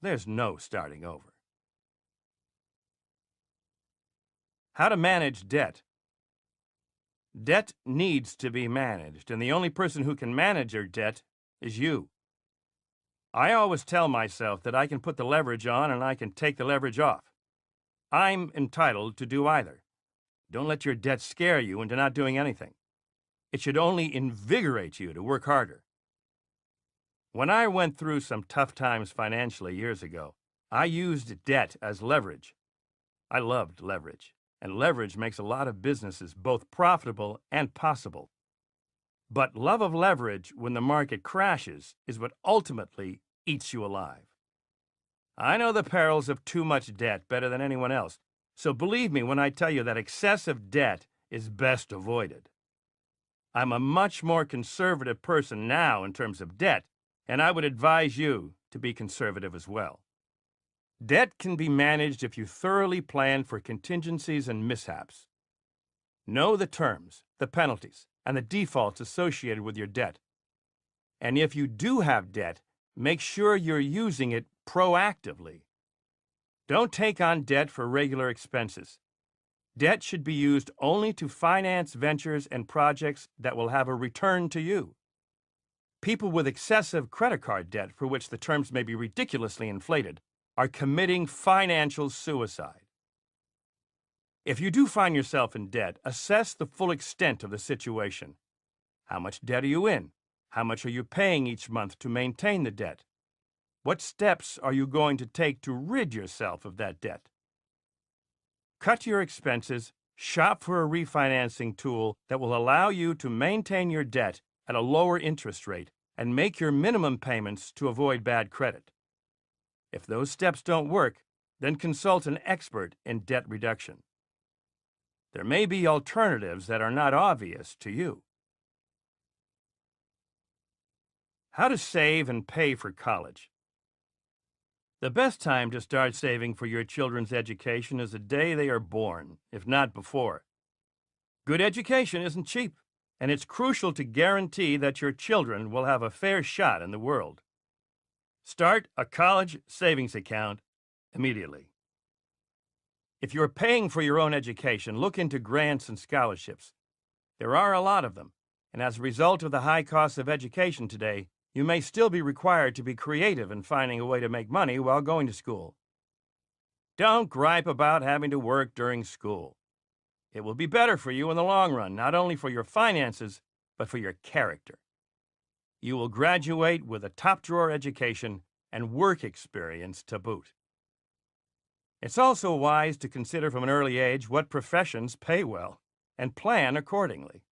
[SPEAKER 3] there's no starting over. How to manage debt. Debt needs to be managed, and the only person who can manage your debt is you. I always tell myself that I can put the leverage on and I can take the leverage off. I'm entitled to do either. Don't let your debt scare you into not doing anything. It should only invigorate you to work harder. When I went through some tough times financially years ago, I used debt as leverage. I loved leverage, and leverage makes a lot of businesses both profitable and possible. But love of leverage when the market crashes is what ultimately eats you alive. I know the perils of too much debt better than anyone else, so believe me when I tell you that excessive debt is best avoided. I'm a much more conservative person now in terms of debt, and I would advise you to be conservative as well. Debt can be managed if you thoroughly plan for contingencies and mishaps. Know the terms, the penalties, and the defaults associated with your debt. And if you do have debt, make sure you're using it proactively. Don't take on debt for regular expenses. Debt should be used only to finance ventures and projects that will have a return to you. People with excessive credit card debt, for which the terms may be ridiculously inflated, are committing financial suicide. If you do find yourself in debt, assess the full extent of the situation. How much debt are you in? How much are you paying each month to maintain the debt? What steps are you going to take to rid yourself of that debt? Cut your expenses, shop for a refinancing tool that will allow you to maintain your debt at a lower interest rate and make your minimum payments to avoid bad credit. If those steps don't work, then consult an expert in debt reduction. There may be alternatives that are not obvious to you. How to save and pay for college. The best time to start saving for your children's education is the day they are born, if not before. Good education isn't cheap, and it's crucial to guarantee that your children will have a fair shot in the world. Start a college savings account immediately. If you're paying for your own education, look into grants and scholarships. There are a lot of them, and as a result of the high cost of education today, you may still be required to be creative in finding a way to make money while going to school. Don't gripe about having to work during school. It will be better for you in the long run, not only for your finances, but for your character. You will graduate with a top-drawer education and work experience to boot. It's also wise to consider from an early age what professions pay well and plan accordingly.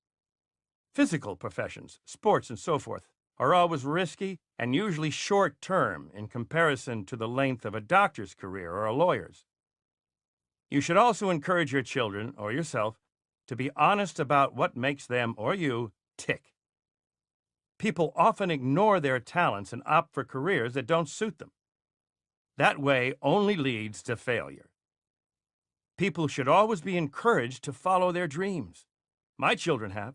[SPEAKER 3] Physical professions, sports, and so forth, are always risky and usually short-term in comparison to the length of a doctor's career or a lawyer's. You should also encourage your children or yourself to be honest about what makes them or you tick. People often ignore their talents and opt for careers that don't suit them. That way only leads to failure. People should always be encouraged to follow their dreams. My children have.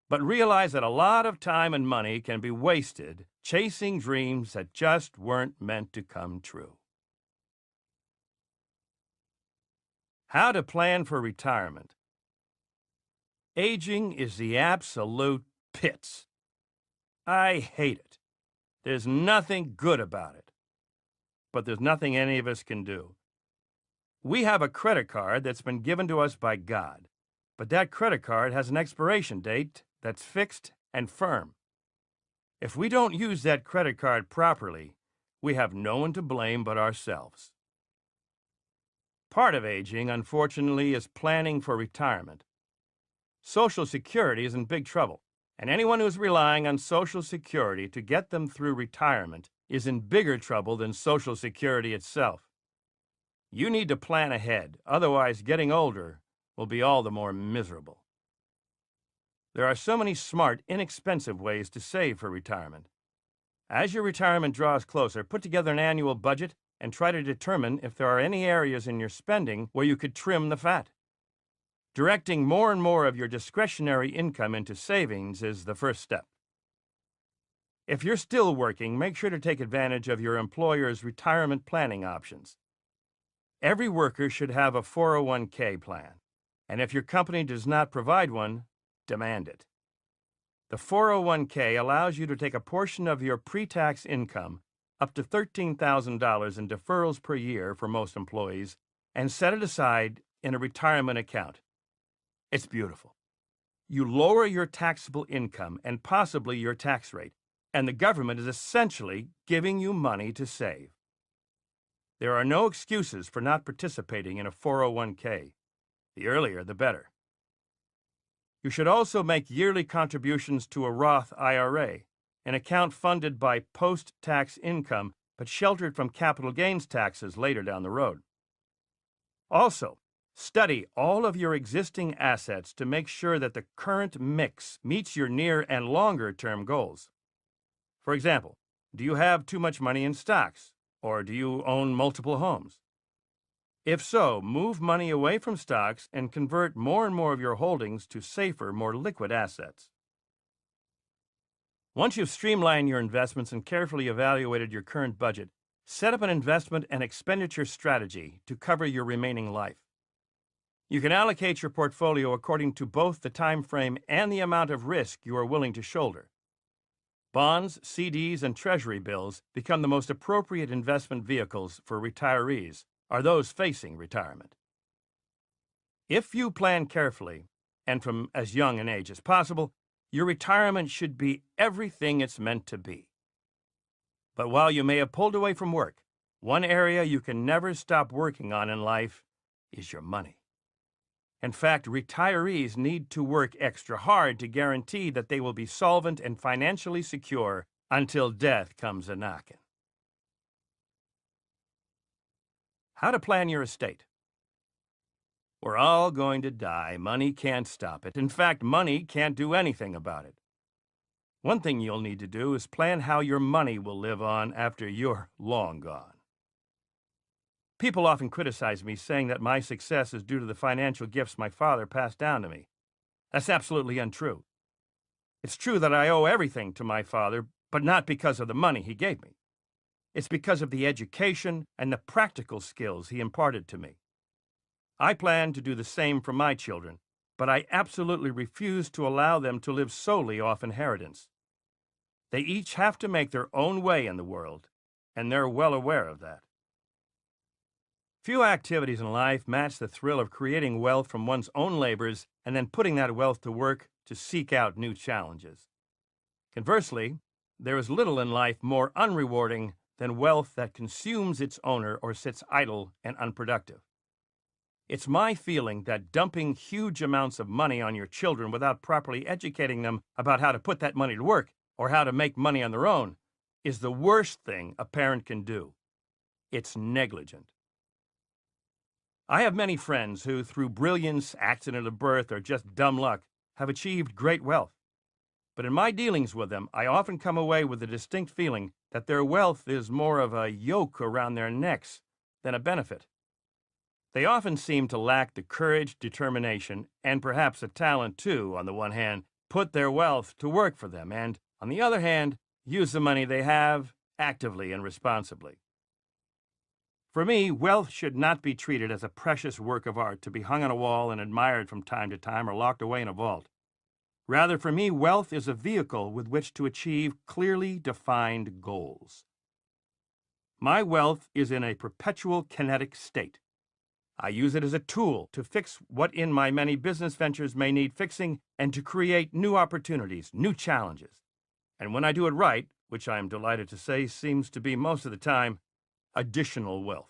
[SPEAKER 3] But realize that a lot of time and money can be wasted chasing dreams that just weren't meant to come true. How to plan for retirement. Aging is the absolute pits. I hate it. There's nothing good about it. But there's nothing any of us can do. We have a credit card that's been given to us by God, but that credit card has an expiration date that's fixed and firm. If we don't use that credit card properly, we have no one to blame but ourselves. Part of aging, unfortunately, is planning for retirement. Social Security is in big trouble, and anyone who's relying on Social Security to get them through retirement is in bigger trouble than Social Security itself. You need to plan ahead, otherwise getting older will be all the more miserable. There are so many smart, inexpensive ways to save for retirement. As your retirement draws closer, put together an annual budget and try to determine if there are any areas in your spending where you could trim the fat. Directing more and more of your discretionary income into savings is the first step. If you're still working, make sure to take advantage of your employer's retirement planning options. Every worker should have a 401k plan, and if your company does not provide one, demand it. The 401k allows you to take a portion of your pre-tax income, up to $13,000 in deferrals per year for most employees, and set it aside in a retirement account. It's beautiful. You lower your taxable income and possibly your tax rate, and the government is essentially giving you money to save. There are no excuses for not participating in a 401k. The earlier, the better. You should also make yearly contributions to a Roth IRA, an account funded by post-tax income but sheltered from capital gains taxes later down the road. Also, study all of your existing assets to make sure that the current mix meets your near and longer-term goals. For example, do you have too much money in stocks, or do you own multiple homes? If so, move money away from stocks and convert more and more of your holdings to safer, more liquid assets. Once you've streamlined your investments and carefully evaluated your current budget, set up an investment and expenditure strategy to cover your remaining life. You can allocate your portfolio according to both the time frame and the amount of risk you are willing to shoulder. Bonds, CDs, and Treasury bills become the most appropriate investment vehicles for retirees, or those facing retirement. If you plan carefully, and from as young an age as possible, your retirement should be everything it's meant to be. But while you may have pulled away from work, one area you can never stop working on in life is your money. In fact, retirees need to work extra hard to guarantee that they will be solvent and financially secure until death comes a-knocking. How to plan your estate. We're all going to die. Money can't stop it. In fact, money can't do anything about it. One thing you'll need to do is plan how your money will live on after you're long gone. People often criticize me, saying that my success is due to the financial gifts my father passed down to me. That's absolutely untrue. It's true that I owe everything to my father, but not because of the money he gave me. It's because of the education and the practical skills he imparted to me. I plan to do the same for my children, but I absolutely refuse to allow them to live solely off inheritance. They each have to make their own way in the world, and they're well aware of that. Few activities in life match the thrill of creating wealth from one's own labors and then putting that wealth to work to seek out new challenges. Conversely, there is little in life more unrewarding than wealth that consumes its owner or sits idle and unproductive. It's my feeling that dumping huge amounts of money on your children without properly educating them about how to put that money to work or how to make money on their own is the worst thing a parent can do. It's negligent. I have many friends who, through brilliance, accident of birth, or just dumb luck, have achieved great wealth. But in my dealings with them, I often come away with a distinct feeling that their wealth is more of a yoke around their necks than a benefit. They often seem to lack the courage, determination, and perhaps a talent to, on the one hand, put their wealth to work for them, and, on the other hand, use the money they have actively and responsibly. For me, wealth should not be treated as a precious work of art to be hung on a wall and admired from time to time or locked away in a vault. Rather, for me, wealth is a vehicle with which to achieve clearly defined goals. My wealth is in a perpetual kinetic state. I use it as a tool to fix what in my many business ventures may need fixing and to create new opportunities, new challenges. And when I do it right, which I am delighted to say seems to be most of the time, additional wealth.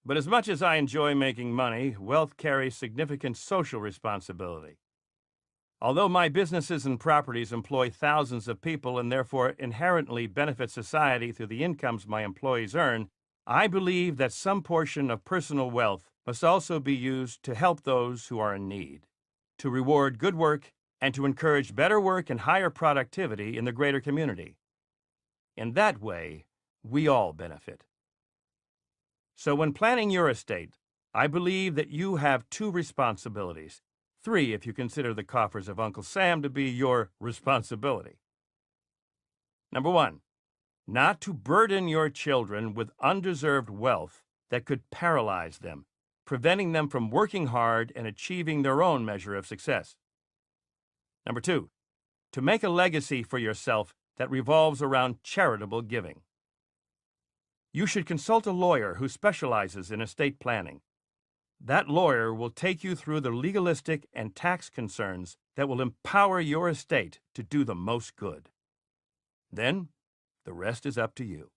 [SPEAKER 3] But as much as I enjoy making money, wealth carries significant social responsibility. Although my businesses and properties employ thousands of people and therefore inherently benefit society through the incomes my employees earn, I believe that some portion of personal wealth must also be used to help those who are in need, to reward good work, and to encourage better work and higher productivity in the greater community. In that way, we all benefit. So when planning your estate, I believe that you have two responsibilities. 3 if you consider the coffers of Uncle Sam to be your responsibility. Number 1, not to burden your children with undeserved wealth that could paralyze them, preventing them from working hard and achieving their own measure of success. Number 2, to make a legacy for yourself that revolves around charitable giving. You should consult a lawyer who specializes in estate planning. That lawyer will take you through the legalistic and tax concerns that will empower your estate to do the most good. Then, the rest is up to you.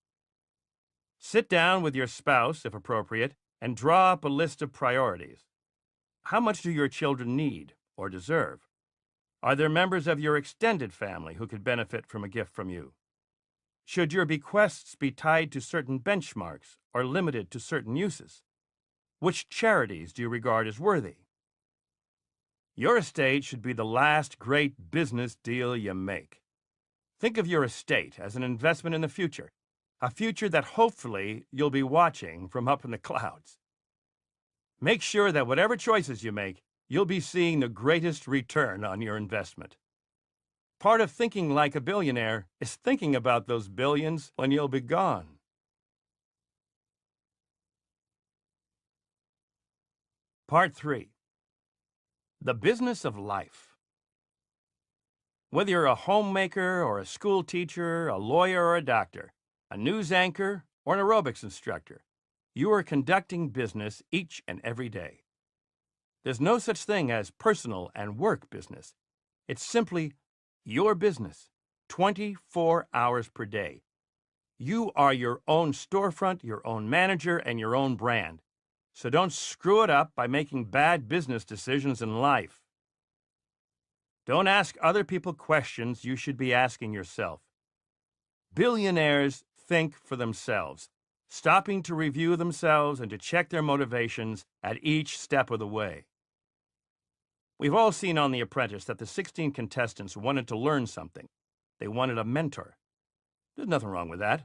[SPEAKER 3] Sit down with your spouse, if appropriate, and draw up a list of priorities. How much do your children need or deserve? Are there members of your extended family who could benefit from a gift from you? Should your bequests be tied to certain benchmarks or limited to certain uses? Which charities do you regard as worthy? Your estate should be the last great business deal you make. Think of your estate as an investment in the future, a future that hopefully you'll be watching from up in the clouds. Make sure that whatever choices you make, you'll be seeing the greatest return on your investment. Part of thinking like a billionaire is thinking about those billions when you'll be gone. Part 3. The business of life. Whether you're a homemaker or a school teacher, a lawyer or a doctor, a news anchor or an aerobics instructor, you are conducting business each and every day. There's no such thing as personal and work business. It's simply your business, 24 hours per day. You are your own storefront, your own manager, and your own brand. So don't screw it up by making bad business decisions in life. Don't ask other people questions you should be asking yourself. Billionaires think for themselves, stopping to review themselves and to check their motivations at each step of the way. We've all seen on The Apprentice that the 16 contestants wanted to learn something. They wanted a mentor. There's nothing wrong with that.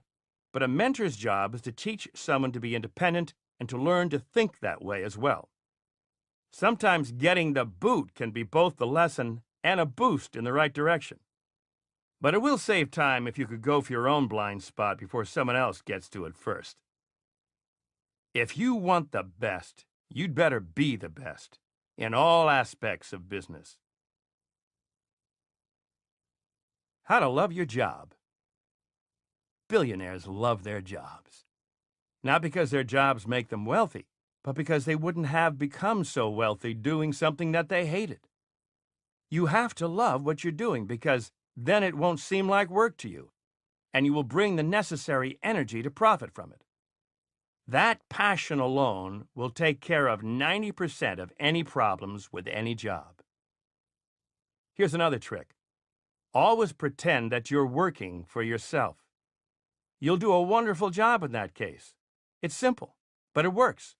[SPEAKER 3] But a mentor's job is to teach someone to be independent and to learn to think that way as well. Sometimes getting the boot can be both the lesson and a boost in the right direction. But it will save time if you could go for your own blind spot before someone else gets to it first. If you want the best, you'd better be the best in all aspects of business. How to love your job. Billionaires love their jobs. Not because their jobs make them wealthy, but because they wouldn't have become so wealthy doing something that they hated. You have to love what you're doing because then it won't seem like work to you, and you will bring the necessary energy to profit from it. That passion alone will take care of 90% of any problems with any job. Here's another trick. Always pretend that you're working for yourself. You'll do a wonderful job in that case. It's simple, but it works.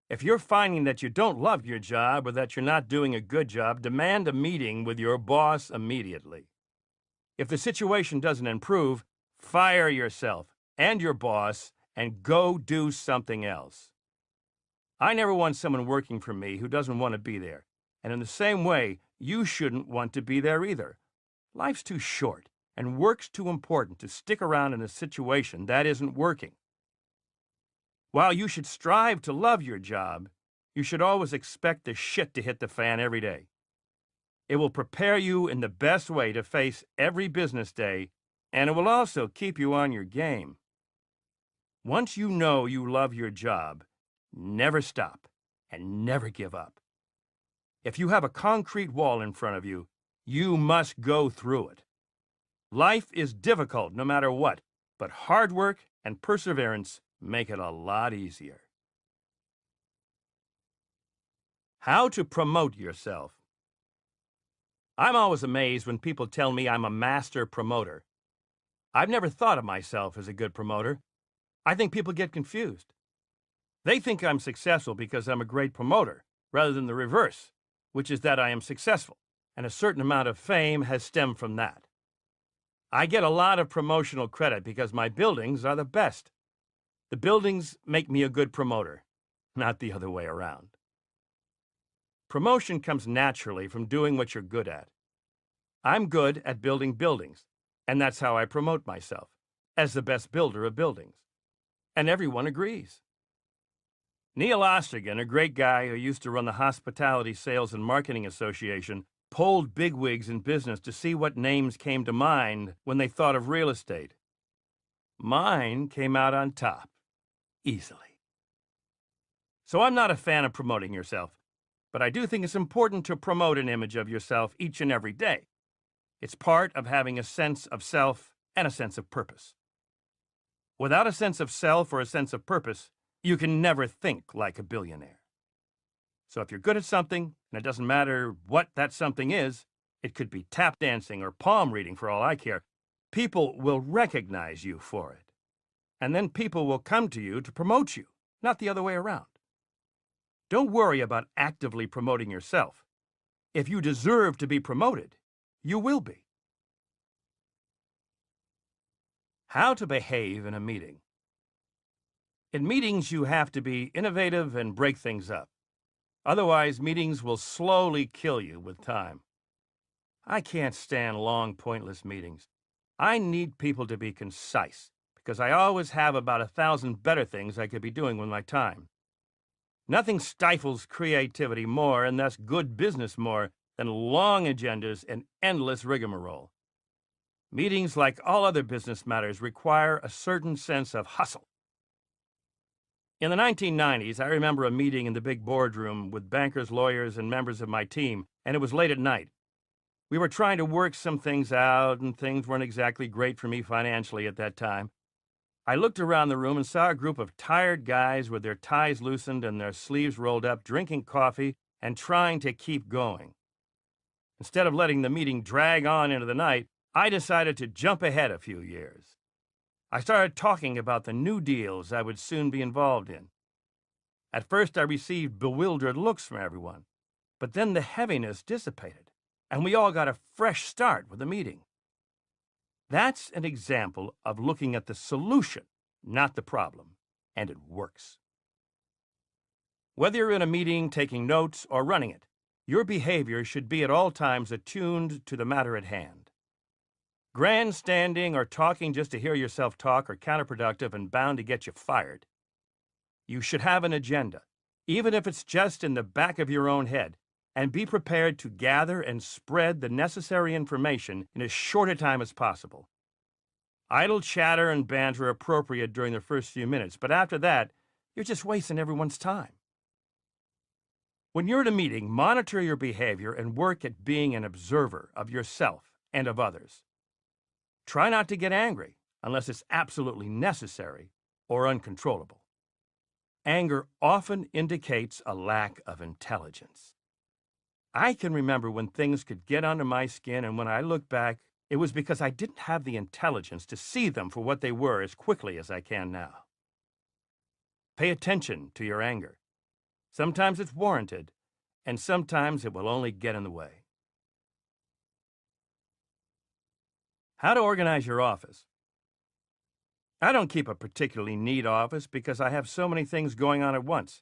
[SPEAKER 3] If you're finding that you don't love your job or that you're not doing a good job, demand a meeting with your boss immediately. If the situation doesn't improve, fire yourself and your boss and go do something else. I never want someone working for me who doesn't want to be there. And in the same way, you shouldn't want to be there either. Life's too short and work's too important to stick around in a situation that isn't working. While you should strive to love your job, you should always expect the shit to hit the fan every day. It will prepare you in the best way to face every business day, and it will also keep you on your game. Once you know you love your job, never stop and never give up. If you have a concrete wall in front of you, you must go through it. Life is difficult no matter what, but hard work and perseverance make it a lot easier. How to promote yourself. I'm always amazed when people tell me I'm a master promoter. I've never thought of myself as a good promoter. I think people get confused. They think I'm successful because I'm a great promoter, rather than the reverse, which is that I am successful, and a certain amount of fame has stemmed from that. I get a lot of promotional credit because my buildings are the best. The buildings make me a good promoter, not the other way around. Promotion comes naturally from doing what you're good at. I'm good at building buildings, and that's how I promote myself, as the best builder of buildings. And everyone agrees. Neil Ostergen, a great guy who used to run the Hospitality Sales and Marketing Association, polled bigwigs in business to see what names came to mind when they thought of real estate. Mine came out on top, easily. So I'm not a fan of promoting yourself, but I do think it's important to promote an image of yourself each and every day. It's part of having a sense of self and a sense of purpose. Without a sense of self or a sense of purpose, you can never think like a billionaire. So if you're good at something, and it doesn't matter what that something is, it could be tap dancing or palm reading for all I care, people will recognize you for it. And then people will come to you to promote you, not the other way around. Don't worry about actively promoting yourself. If you deserve to be promoted, you will be. How to behave in a meeting. In meetings, you have to be innovative and break things up. Otherwise, meetings will slowly kill you with time. I can't stand long, pointless meetings. I need people to be concise, because I always have about 1,000 better things I could be doing with my time. Nothing stifles creativity more, and thus good business more, than long agendas and endless rigmarole. Meetings, like all other business matters, require a certain sense of hustle. In the 1990s, I remember a meeting in the big boardroom with bankers, lawyers, and members of my team, and it was late at night. We were trying to work some things out, and things weren't exactly great for me financially at that time. I looked around the room and saw a group of tired guys with their ties loosened and their sleeves rolled up, drinking coffee and trying to keep going. Instead of letting the meeting drag on into the night, I decided to jump ahead a few years. I started talking about the new deals I would soon be involved in. At first, I received bewildered looks from everyone, but then the heaviness dissipated, and we all got a fresh start with the meeting. That's an example of looking at the solution not the problem, and it works. Whether you're in a meeting, taking notes, or running it, your behavior should be at all times attuned to the matter at hand. Grandstanding or talking just to hear yourself talk are counterproductive and bound to get you fired. You should have an agenda, even if it's just in the back of your own head, and be prepared to gather and spread the necessary information in as short a time as possible. Idle chatter and banter are appropriate during the first few minutes, but after that, you're just wasting everyone's time. When you're at a meeting, monitor your behavior and work at being an observer of yourself and of others. Try not to get angry unless it's absolutely necessary or uncontrollable. Anger often indicates a lack of intelligence. I can remember when things could get under my skin, and when I look back, it was because I didn't have the intelligence to see them for what they were as quickly as I can now. Pay attention to your anger. Sometimes it's warranted, and sometimes it will only get in the way. How to organize your office. I don't keep a particularly neat office because I have so many things going on at once.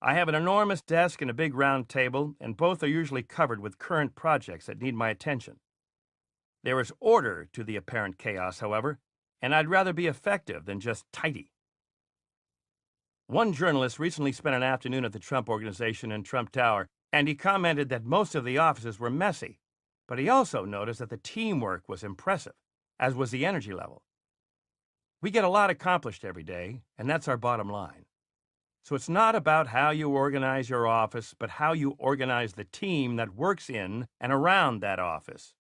[SPEAKER 3] I have an enormous desk and a big round table, and both are usually covered with current projects that need my attention. There is order to the apparent chaos, however, and I'd rather be effective than just tidy. One journalist recently spent an afternoon at the Trump Organization in Trump Tower, and he commented that most of the offices were messy, but he also noticed that the teamwork was impressive, as was the energy level. We get a lot accomplished every day, and that's our bottom line. So it's not about how you organize your office, but how you organize the team that works in and around that office.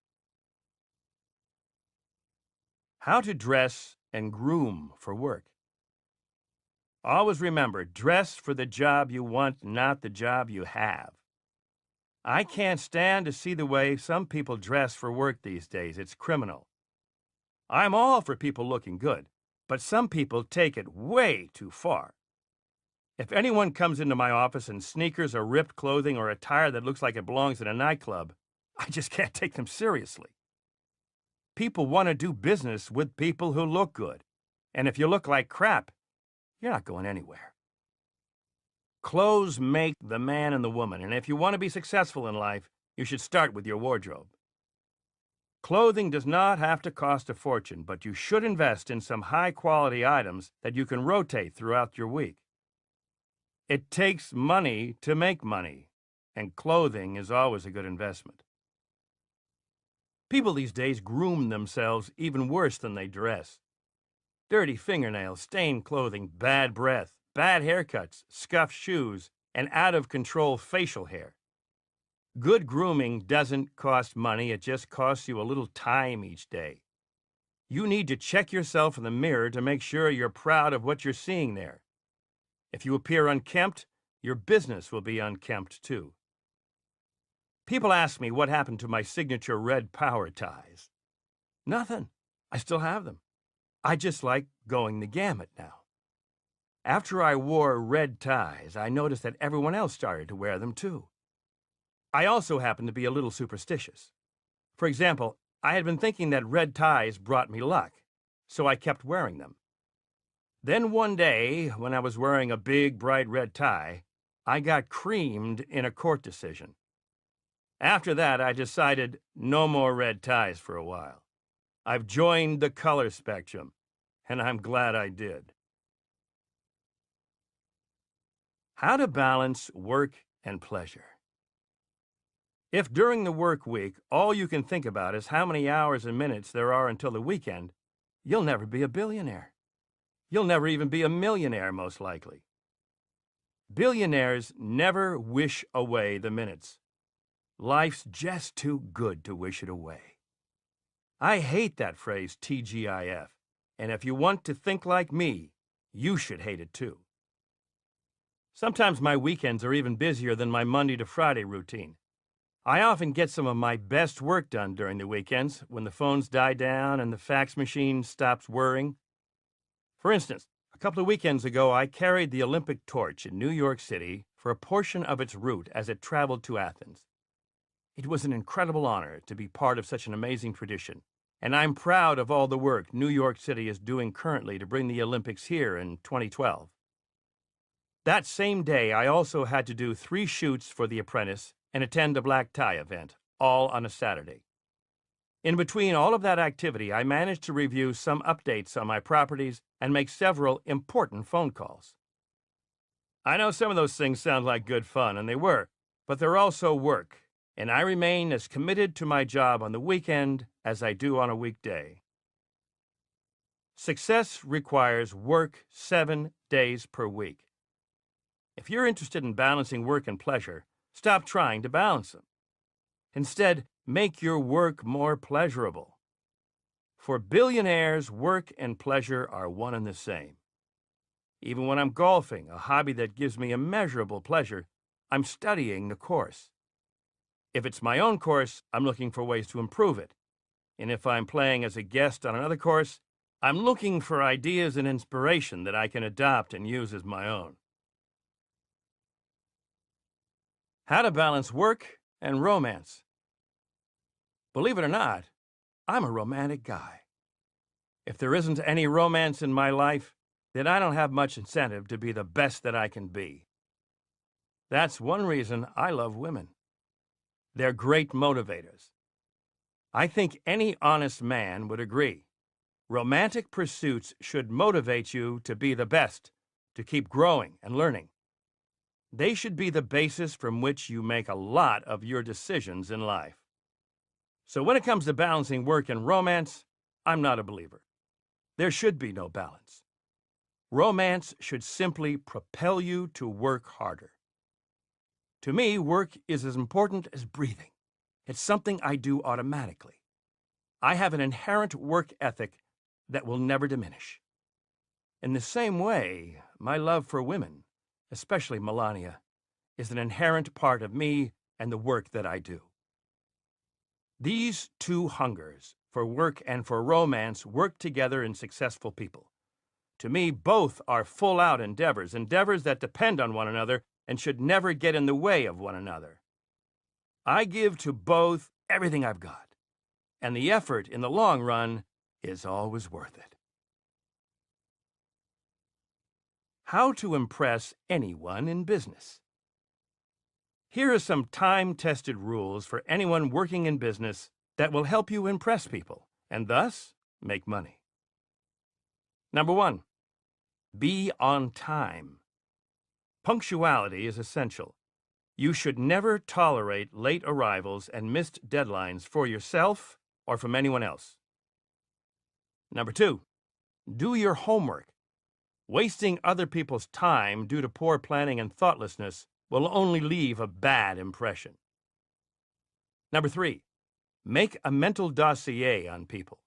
[SPEAKER 3] How to dress and groom for work. Always remember, dress for the job you want, not the job you have. I can't stand to see the way some people dress for work these days. It's criminal. I'm all for people looking good, but some people take it way too far. If anyone comes into my office in sneakers or ripped clothing or attire that looks like it belongs in a nightclub, I just can't take them seriously. People want to do business with people who look good, and if you look like crap, you're not going anywhere. Clothes make the man and the woman, and if you want to be successful in life, you should start with your wardrobe. Clothing does not have to cost a fortune, but you should invest in some high-quality items that you can rotate throughout your week. It takes money to make money, and clothing is always a good investment. People these days groom themselves even worse than they dress. Dirty fingernails, stained clothing, bad breath, bad haircuts, scuffed shoes, and out-of-control facial hair. Good grooming doesn't cost money, it just costs you a little time each day. You need to check yourself in the mirror to make sure you're proud of what you're seeing there. If you appear unkempt, your business will be unkempt too. People ask me what happened to my signature red power ties. Nothing. I still have them. I just like going the gamut now. After I wore red ties, I noticed that everyone else started to wear them too. I also happen to be a little superstitious. For example, I had been thinking that red ties brought me luck, so I kept wearing them. Then one day, when I was wearing a big, bright red tie, I got creamed in a court decision. After that, I decided no more red ties for a while. I've joined the color spectrum, and I'm glad I did. How to balance work and pleasure. If during the work week, all you can think about is how many hours and minutes there are until the weekend, you'll never be a billionaire. You'll never even be a millionaire, most likely. Billionaires never wish away the minutes. Life's just too good to wish it away. I hate that phrase, TGIF, and if you want to think like me, you should hate it too. Sometimes my weekends are even busier than my Monday to Friday routine. I often get some of my best work done during the weekends when the phones die down and the fax machine stops whirring. For instance, a couple of weekends ago, I carried the Olympic torch in New York City for a portion of its route as it traveled to Athens. It was an incredible honor to be part of such an amazing tradition, And I'm proud of all the work New York City is doing currently to bring the Olympics here in 2012. That same day, I also had to do 3 shoots for The Apprentice and attend a black tie event, all on a Saturday. In between all of that activity, I managed to review some updates on my properties and make several important phone calls. I know some of those things sound like good fun, and they were, but they're also work, and I remain as committed to my job on the weekend as I do on a weekday. Success requires work 7 days per week. If you're interested in balancing work and pleasure, stop trying to balance them. Instead, make your work more pleasurable. For billionaires, work and pleasure are one and the same. Even when I'm golfing, a hobby that gives me immeasurable pleasure, I'm studying the course. If it's my own course, I'm looking for ways to improve it. And if I'm playing as a guest on another course, I'm looking for ideas and inspiration that I can adopt and use as my own. How to balance work and romance. Believe it or not, I'm a romantic guy. If there isn't any romance in my life, then I don't have much incentive to be the best that I can be. That's one reason I love women. They're great motivators. I think any honest man would agree. Romantic pursuits should motivate you to be the best, to keep growing and learning. They should be the basis from which you make a lot of your decisions in life. So when it comes to balancing work and romance, I'm not a believer. There should be no balance. Romance should simply propel you to work harder. To me, work is as important as breathing. It's something I do automatically. I have an inherent work ethic that will never diminish. In the same way, my love for women, especially Melania, is an inherent part of me and the work that I do. These two hungers, for work and for romance, work together in successful people. To me, both are full-out endeavors that depend on one another and should never get in the way of one another. I give to both everything I've got, and the effort in the long run is always worth it. How to impress anyone in business. Here are some time-tested rules for anyone working in business that will help you impress people and thus make money. Number 1, be on time. Punctuality is essential. You should never tolerate late arrivals and missed deadlines for yourself or from anyone else. Number 2, do your homework. Wasting other people's time due to poor planning and thoughtlessness will only leave a bad impression. Number 3, make a mental dossier on people.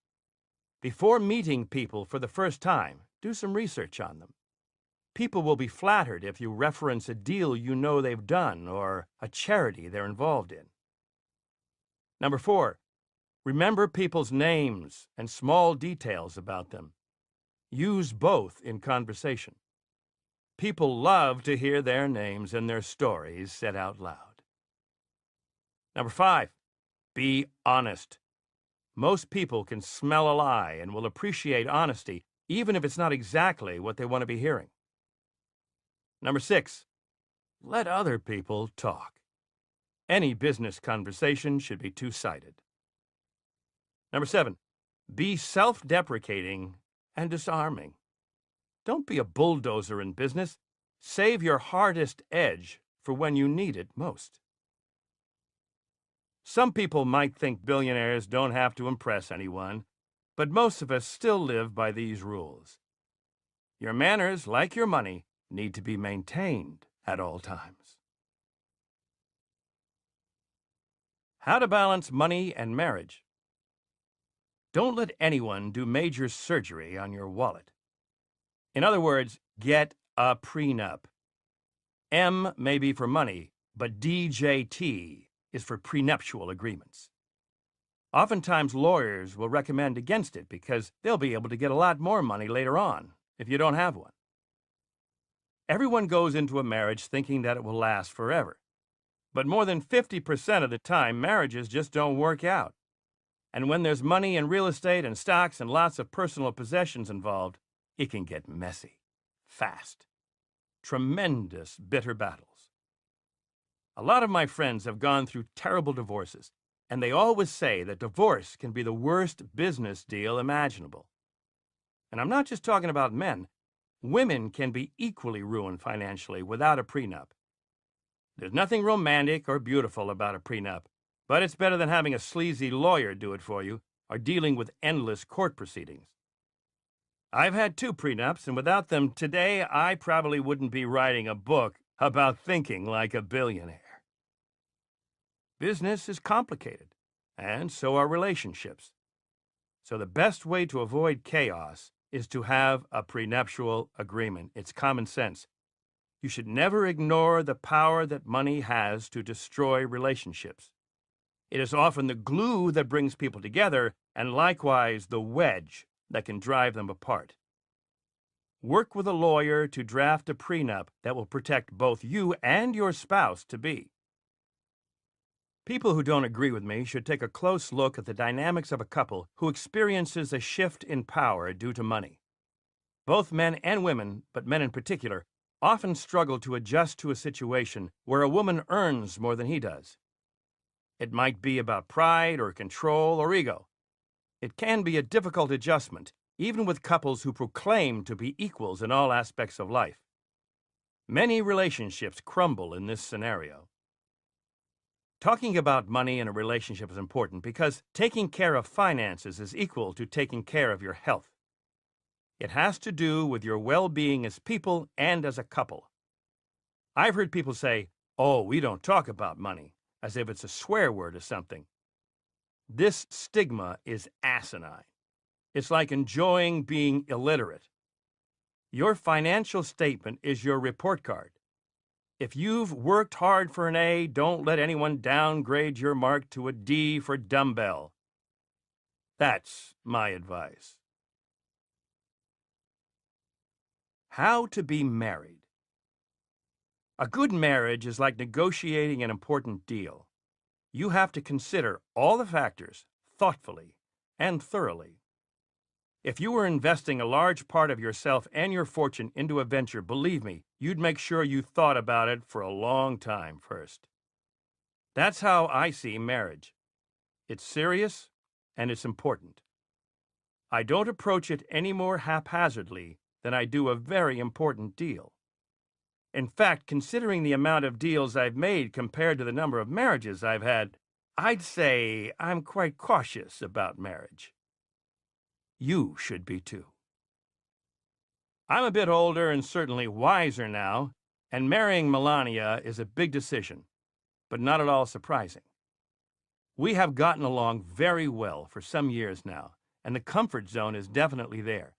[SPEAKER 3] Before meeting people for the first time, do some research on them. People will be flattered if you reference a deal you know they've done or a charity they're involved in. Number 4, remember people's names and small details about them. Use both in conversation. People love to hear their names and their stories said out loud. Number 5, be honest. Most people can smell a lie and will appreciate honesty, even if it's not exactly what they want to be hearing. Number 6, let other people talk. Any business conversation should be two-sided. Number 7, be self-deprecating and disarming. Don't be a bulldozer in business. Save your hardest edge for when you need it most. Some people might think billionaires don't have to impress anyone, but most of us still live by these rules. Your manners, like your money, need to be maintained at all times. How to balance money and marriage. Don't let anyone do major surgery on your wallet. In other words, get a prenup. M may be for money, but DJT is for prenuptial agreements. Oftentimes, lawyers will recommend against it because they'll be able to get a lot more money later on if you don't have one. Everyone goes into a marriage thinking that it will last forever. But more than 50% of the time, marriages just don't work out. And when there's money and real estate and stocks and lots of personal possessions involved, it can get messy, fast. Tremendous bitter battles. A lot of my friends have gone through terrible divorces, and they always say that divorce can be the worst business deal imaginable. And I'm not just talking about men. Women can be equally ruined financially without a prenup. There's nothing romantic or beautiful about a prenup, but it's better than having a sleazy lawyer do it for you or dealing with endless court proceedings. I've had 2 prenups, and without them today, I probably wouldn't be writing a book about thinking like a billionaire. Business is complicated, and so are relationships. So the best way to avoid chaos is to have a prenuptial agreement. It's common sense. You should never ignore the power that money has to destroy relationships. It is often the glue that brings people together, and likewise the wedge that can drive them apart. Work with a lawyer to draft a prenup that will protect both you and your spouse-to-be. People who don't agree with me should take a close look at the dynamics of a couple who experiences a shift in power due to money. Both men and women, but men in particular, often struggle to adjust to a situation where a woman earns more than he does. It might be about pride or control or ego. It can be a difficult adjustment, even with couples who proclaim to be equals in all aspects of life. Many relationships crumble in this scenario. Talking about money in a relationship is important because taking care of finances is equal to taking care of your health. It has to do with your well-being as people and as a couple. I've heard people say, "Oh, we don't talk about money," as if it's a swear word or something. This stigma is asinine. It's like enjoying being illiterate. Your financial statement is your report card. If you've worked hard for an A, don't let anyone downgrade your mark to a D for dumbbell. That's my advice. How to be married. A good marriage is like negotiating an important deal. You have to consider all the factors thoughtfully and thoroughly. If you were investing a large part of yourself and your fortune into a venture, believe me, you'd make sure you thought about it for a long time first. That's how I see marriage. It's serious and it's important. I don't approach it any more haphazardly than I do a very important deal. In fact, considering the amount of deals I've made compared to the number of marriages I've had, I'd say I'm quite cautious about marriage. You should be too. I'm a bit older and certainly wiser now, and marrying Melania is a big decision, but not at all surprising. We have gotten along very well for some years now, and the comfort zone is definitely there.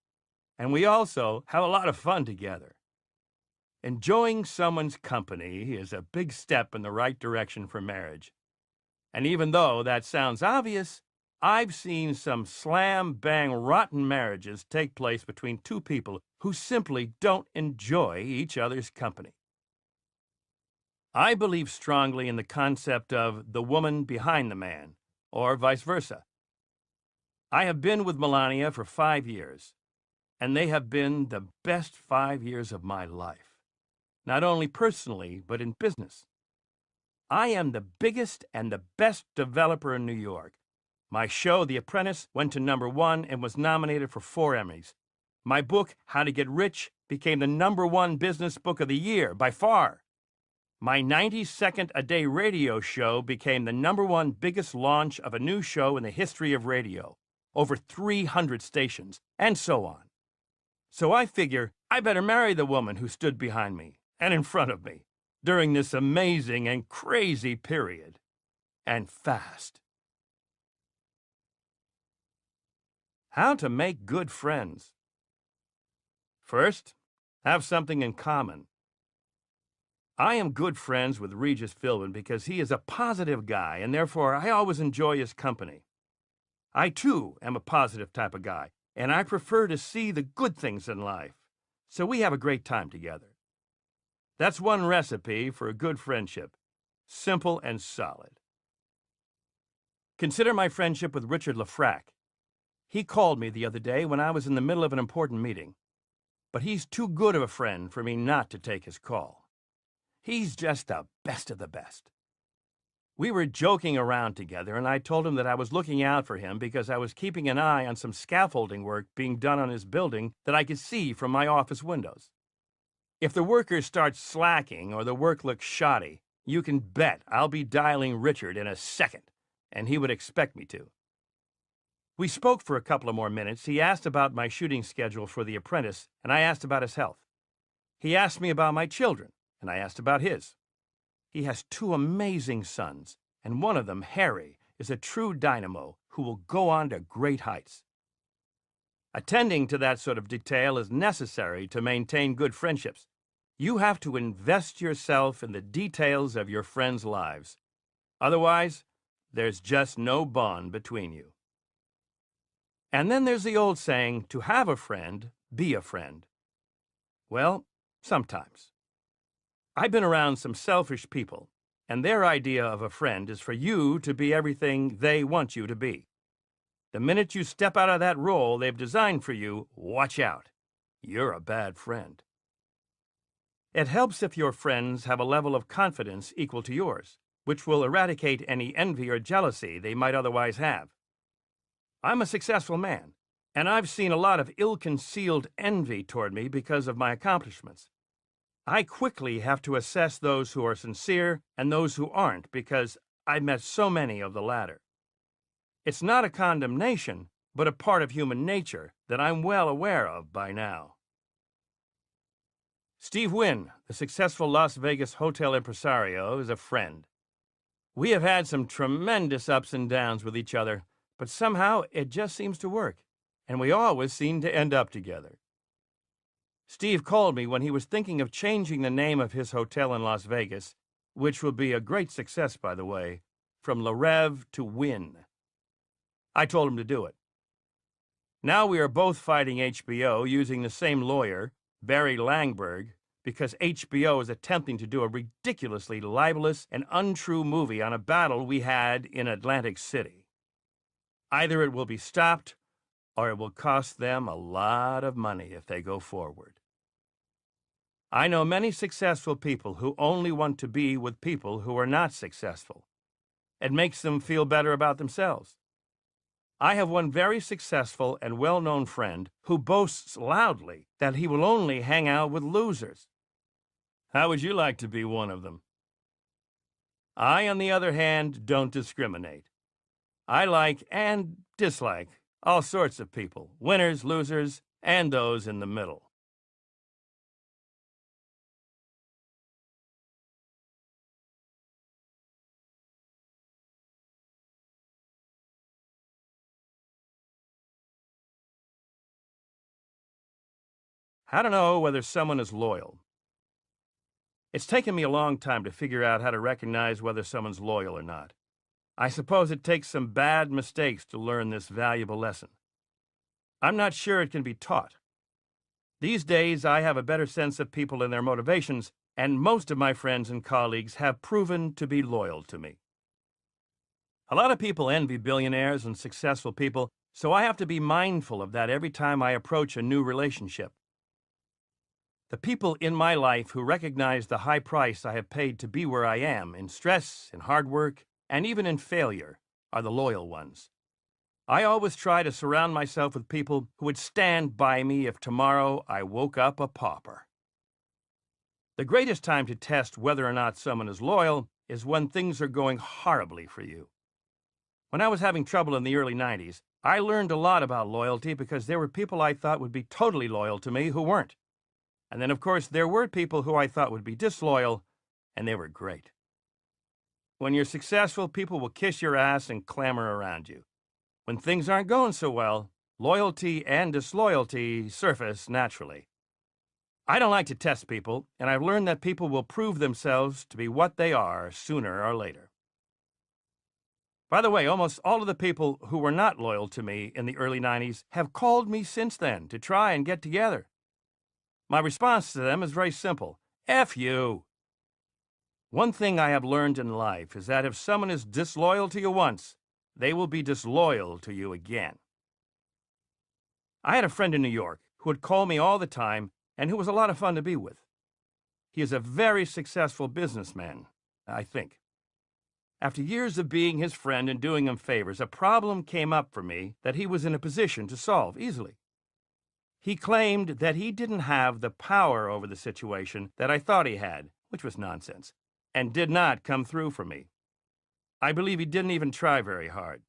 [SPEAKER 3] And we also have a lot of fun together. Enjoying someone's company is a big step in the right direction for marriage. And even though that sounds obvious, I've seen some slam-bang rotten marriages take place between 2 people who simply don't enjoy each other's company. I believe strongly in the concept of the woman behind the man, or vice versa. I have been with Melania for 5 years, and they have been the best 5 years of my life. Not only personally, but in business. I am the biggest and the best developer in New York. My show, The Apprentice, went to #1 and was nominated for 4 Emmys. My book, How to Get Rich, became the #1 business book of the year, by far. My 90-second-a-day radio show became the #1 biggest launch of a new show in the history of radio, over 300 stations, and so on. So I figure I better marry the woman who stood behind me and in front of me during this amazing and crazy period, and fast. How to make good friends. First, have something in common. I am good friends with Regis Philbin because he is a positive guy, and therefore I always enjoy his company. I, too, am a positive type of guy, and I prefer to see the good things in life, so we have a great time together. That's one recipe for a good friendship. Simple and solid. Consider my friendship with Richard Lafrac. He called me the other day when I was in the middle of an important meeting. But he's too good of a friend for me not to take his call. He's just the best of the best. We were joking around together, and I told him that I was looking out for him because I was keeping an eye on some scaffolding work being done on his building that I could see from my office windows. If the workers start slacking or the work looks shoddy, you can bet I'll be dialing Richard in a second, and he would expect me to. We spoke for a couple of more minutes. He asked about my shooting schedule for The Apprentice, and I asked about his health. He asked me about my children, and I asked about his. He has 2 amazing sons, and one of them, Harry, is a true dynamo who will go on to great heights. Attending to that sort of detail is necessary to maintain good friendships. You have to invest yourself in the details of your friends' lives. Otherwise, there's just no bond between you. And then there's the old saying, to have a friend, be a friend. Well, sometimes. I've been around some selfish people, and their idea of a friend is for you to be everything they want you to be. The minute you step out of that role they've designed for you, watch out. You're a bad friend. It helps if your friends have a level of confidence equal to yours, which will eradicate any envy or jealousy they might otherwise have. I'm a successful man, and I've seen a lot of ill-concealed envy toward me because of my accomplishments. I quickly have to assess those who are sincere and those who aren't because I've met so many of the latter. It's not a condemnation, but a part of human nature that I'm well aware of by now. Steve Wynn, the successful Las Vegas hotel impresario, is a friend. We have had some tremendous ups and downs with each other, but somehow it just seems to work, and we always seem to end up together. Steve called me when he was thinking of changing the name of his hotel in Las Vegas, which will be a great success, by the way, from Le Rêve to Wynn. I told him to do it. Now we are both fighting HBO using the same lawyer, Barry Langberg, because HBO is attempting to do a ridiculously libelous and untrue movie on a battle we had in Atlantic City. Either it will be stopped, or it will cost them a lot of money if they go forward. I know many successful people who only want to be with people who are not successful. It makes them feel better about themselves. I have one very successful and well-known friend who boasts loudly that he will only hang out with losers. How would you like to be one of them? I, on the other hand, don't discriminate. I like and dislike all sorts of people, winners, losers, and those in the middle. How to know whether someone is loyal. It's taken me a long time to figure out how to recognize whether someone's loyal or not. I suppose it takes some bad mistakes to learn this valuable lesson. I'm not sure it can be taught. These days, I have a better sense of people and their motivations, and most of my friends and colleagues have proven to be loyal to me. A lot of people envy billionaires and successful people, so I have to be mindful of that every time I approach a new relationship. The people in my life who recognize the high price I have paid to be where I am, in stress, in hard work, and even in failure, are the loyal ones. I always try to surround myself with people who would stand by me if tomorrow I woke up a pauper. The greatest time to test whether or not someone is loyal is when things are going horribly for you. When I was having trouble in the early 90s, I learned a lot about loyalty because there were people I thought would be totally loyal to me who weren't. And then, of course, there were people who I thought would be disloyal, and they were great. When you're successful, people will kiss your ass and clamor around you. When things aren't going so well, loyalty and disloyalty surface naturally. I don't like to test people, and I've learned that people will prove themselves to be what they are sooner or later. By the way, almost all of the people who were not loyal to me in the early 90s have called me since then to try and get together. My response to them is very simple. F you. One thing I have learned in life is that if someone is disloyal to you once, they will be disloyal to you again. I had a friend in New York who would call me all the time and who was a lot of fun to be with. He is a very successful businessman, I think. After years of being his friend and doing him favors, a problem came up for me that he was in a position to solve easily. He claimed that he didn't have the power over the situation that I thought he had, which was nonsense, and did not come through for me. I believe he didn't even try very hard.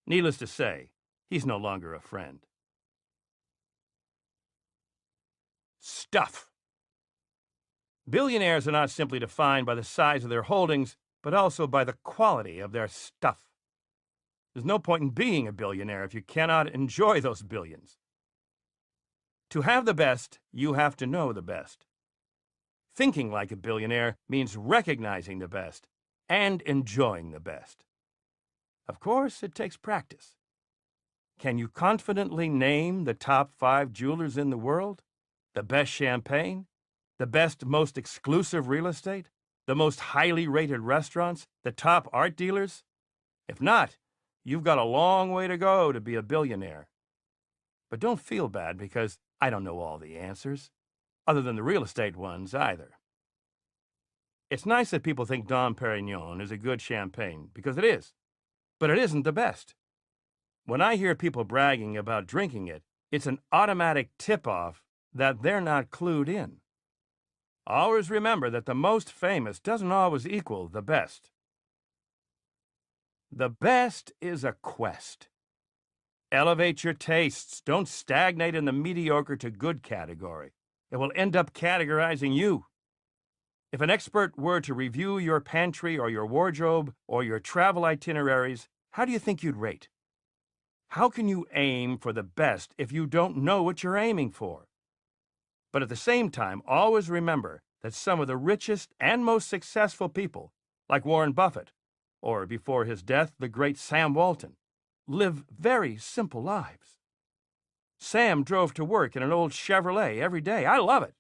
[SPEAKER 3] Needless to say, he's no longer a friend. Stuff. Billionaires are not simply defined by the size of their holdings, but also by the quality of their stuff. There's no point in being a billionaire if you cannot enjoy those billions. To have the best, you have to know the best. Thinking like a billionaire means recognizing the best and enjoying the best. Of course, it takes practice. Can you confidently name the top 5 jewelers in the world? The best champagne? The best, most exclusive real estate? The most highly rated restaurants? The top art dealers? If not, you've got a long way to go to be a billionaire. But don't feel bad because I don't know all the answers, other than the real estate ones either. It's nice that people think Dom Perignon is a good champagne, because it is, but it isn't the best. When I hear people bragging about drinking it, it's an automatic tip-off that they're not clued in. Always remember that the most famous doesn't always equal the best. The best is a quest. Elevate your tastes. Don't stagnate in the mediocre to good category. It will end up categorizing you. If an expert were to review your pantry or your wardrobe or your travel itineraries, how do you think you'd rate? How can you aim for the best if you don't know what you're aiming for? But at the same time, always remember that some of the richest and most successful people, like Warren Buffett, or before his death, the great Sam Walton, live very simple lives. Sam drove to work in an old Chevrolet every day. I love it.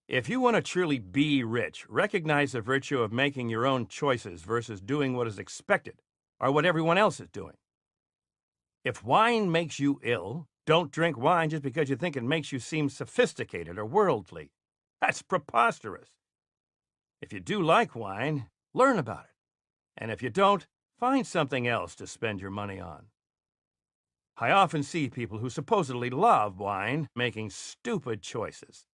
[SPEAKER 3] If you want to truly be rich, recognize the virtue of making your own choices versus doing what is expected or what everyone else is doing. If wine makes you ill, don't drink wine just because you think it makes you seem sophisticated or worldly. That's preposterous. If you do like wine, learn about it. And if you don't, find something else to spend your money on. I often see people who supposedly love wine making stupid choices.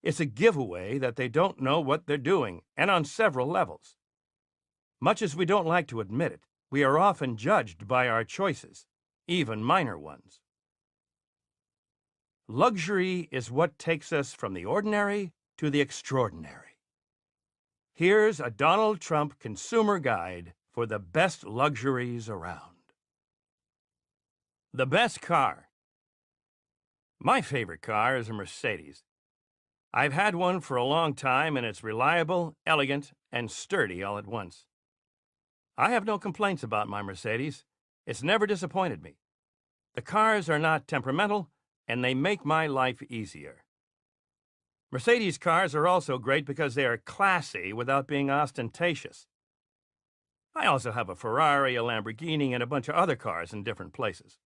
[SPEAKER 3] It's a giveaway that they don't know what they're doing, and on several levels. Much as we don't like to admit it, we are often judged by our choices, even minor ones. Luxury is what takes us from the ordinary to the extraordinary. Here's a Donald Trump consumer guide for the best luxuries around. The best car. My favorite car is a Mercedes. I've had one for a long time, and it's reliable, elegant, and sturdy all at once. I have no complaints about my Mercedes. It's never disappointed me. The cars are not temperamental, and they make my life easier. Mercedes cars are also great because they are classy without being ostentatious. I also have a Ferrari, a Lamborghini, and a bunch of other cars in different places.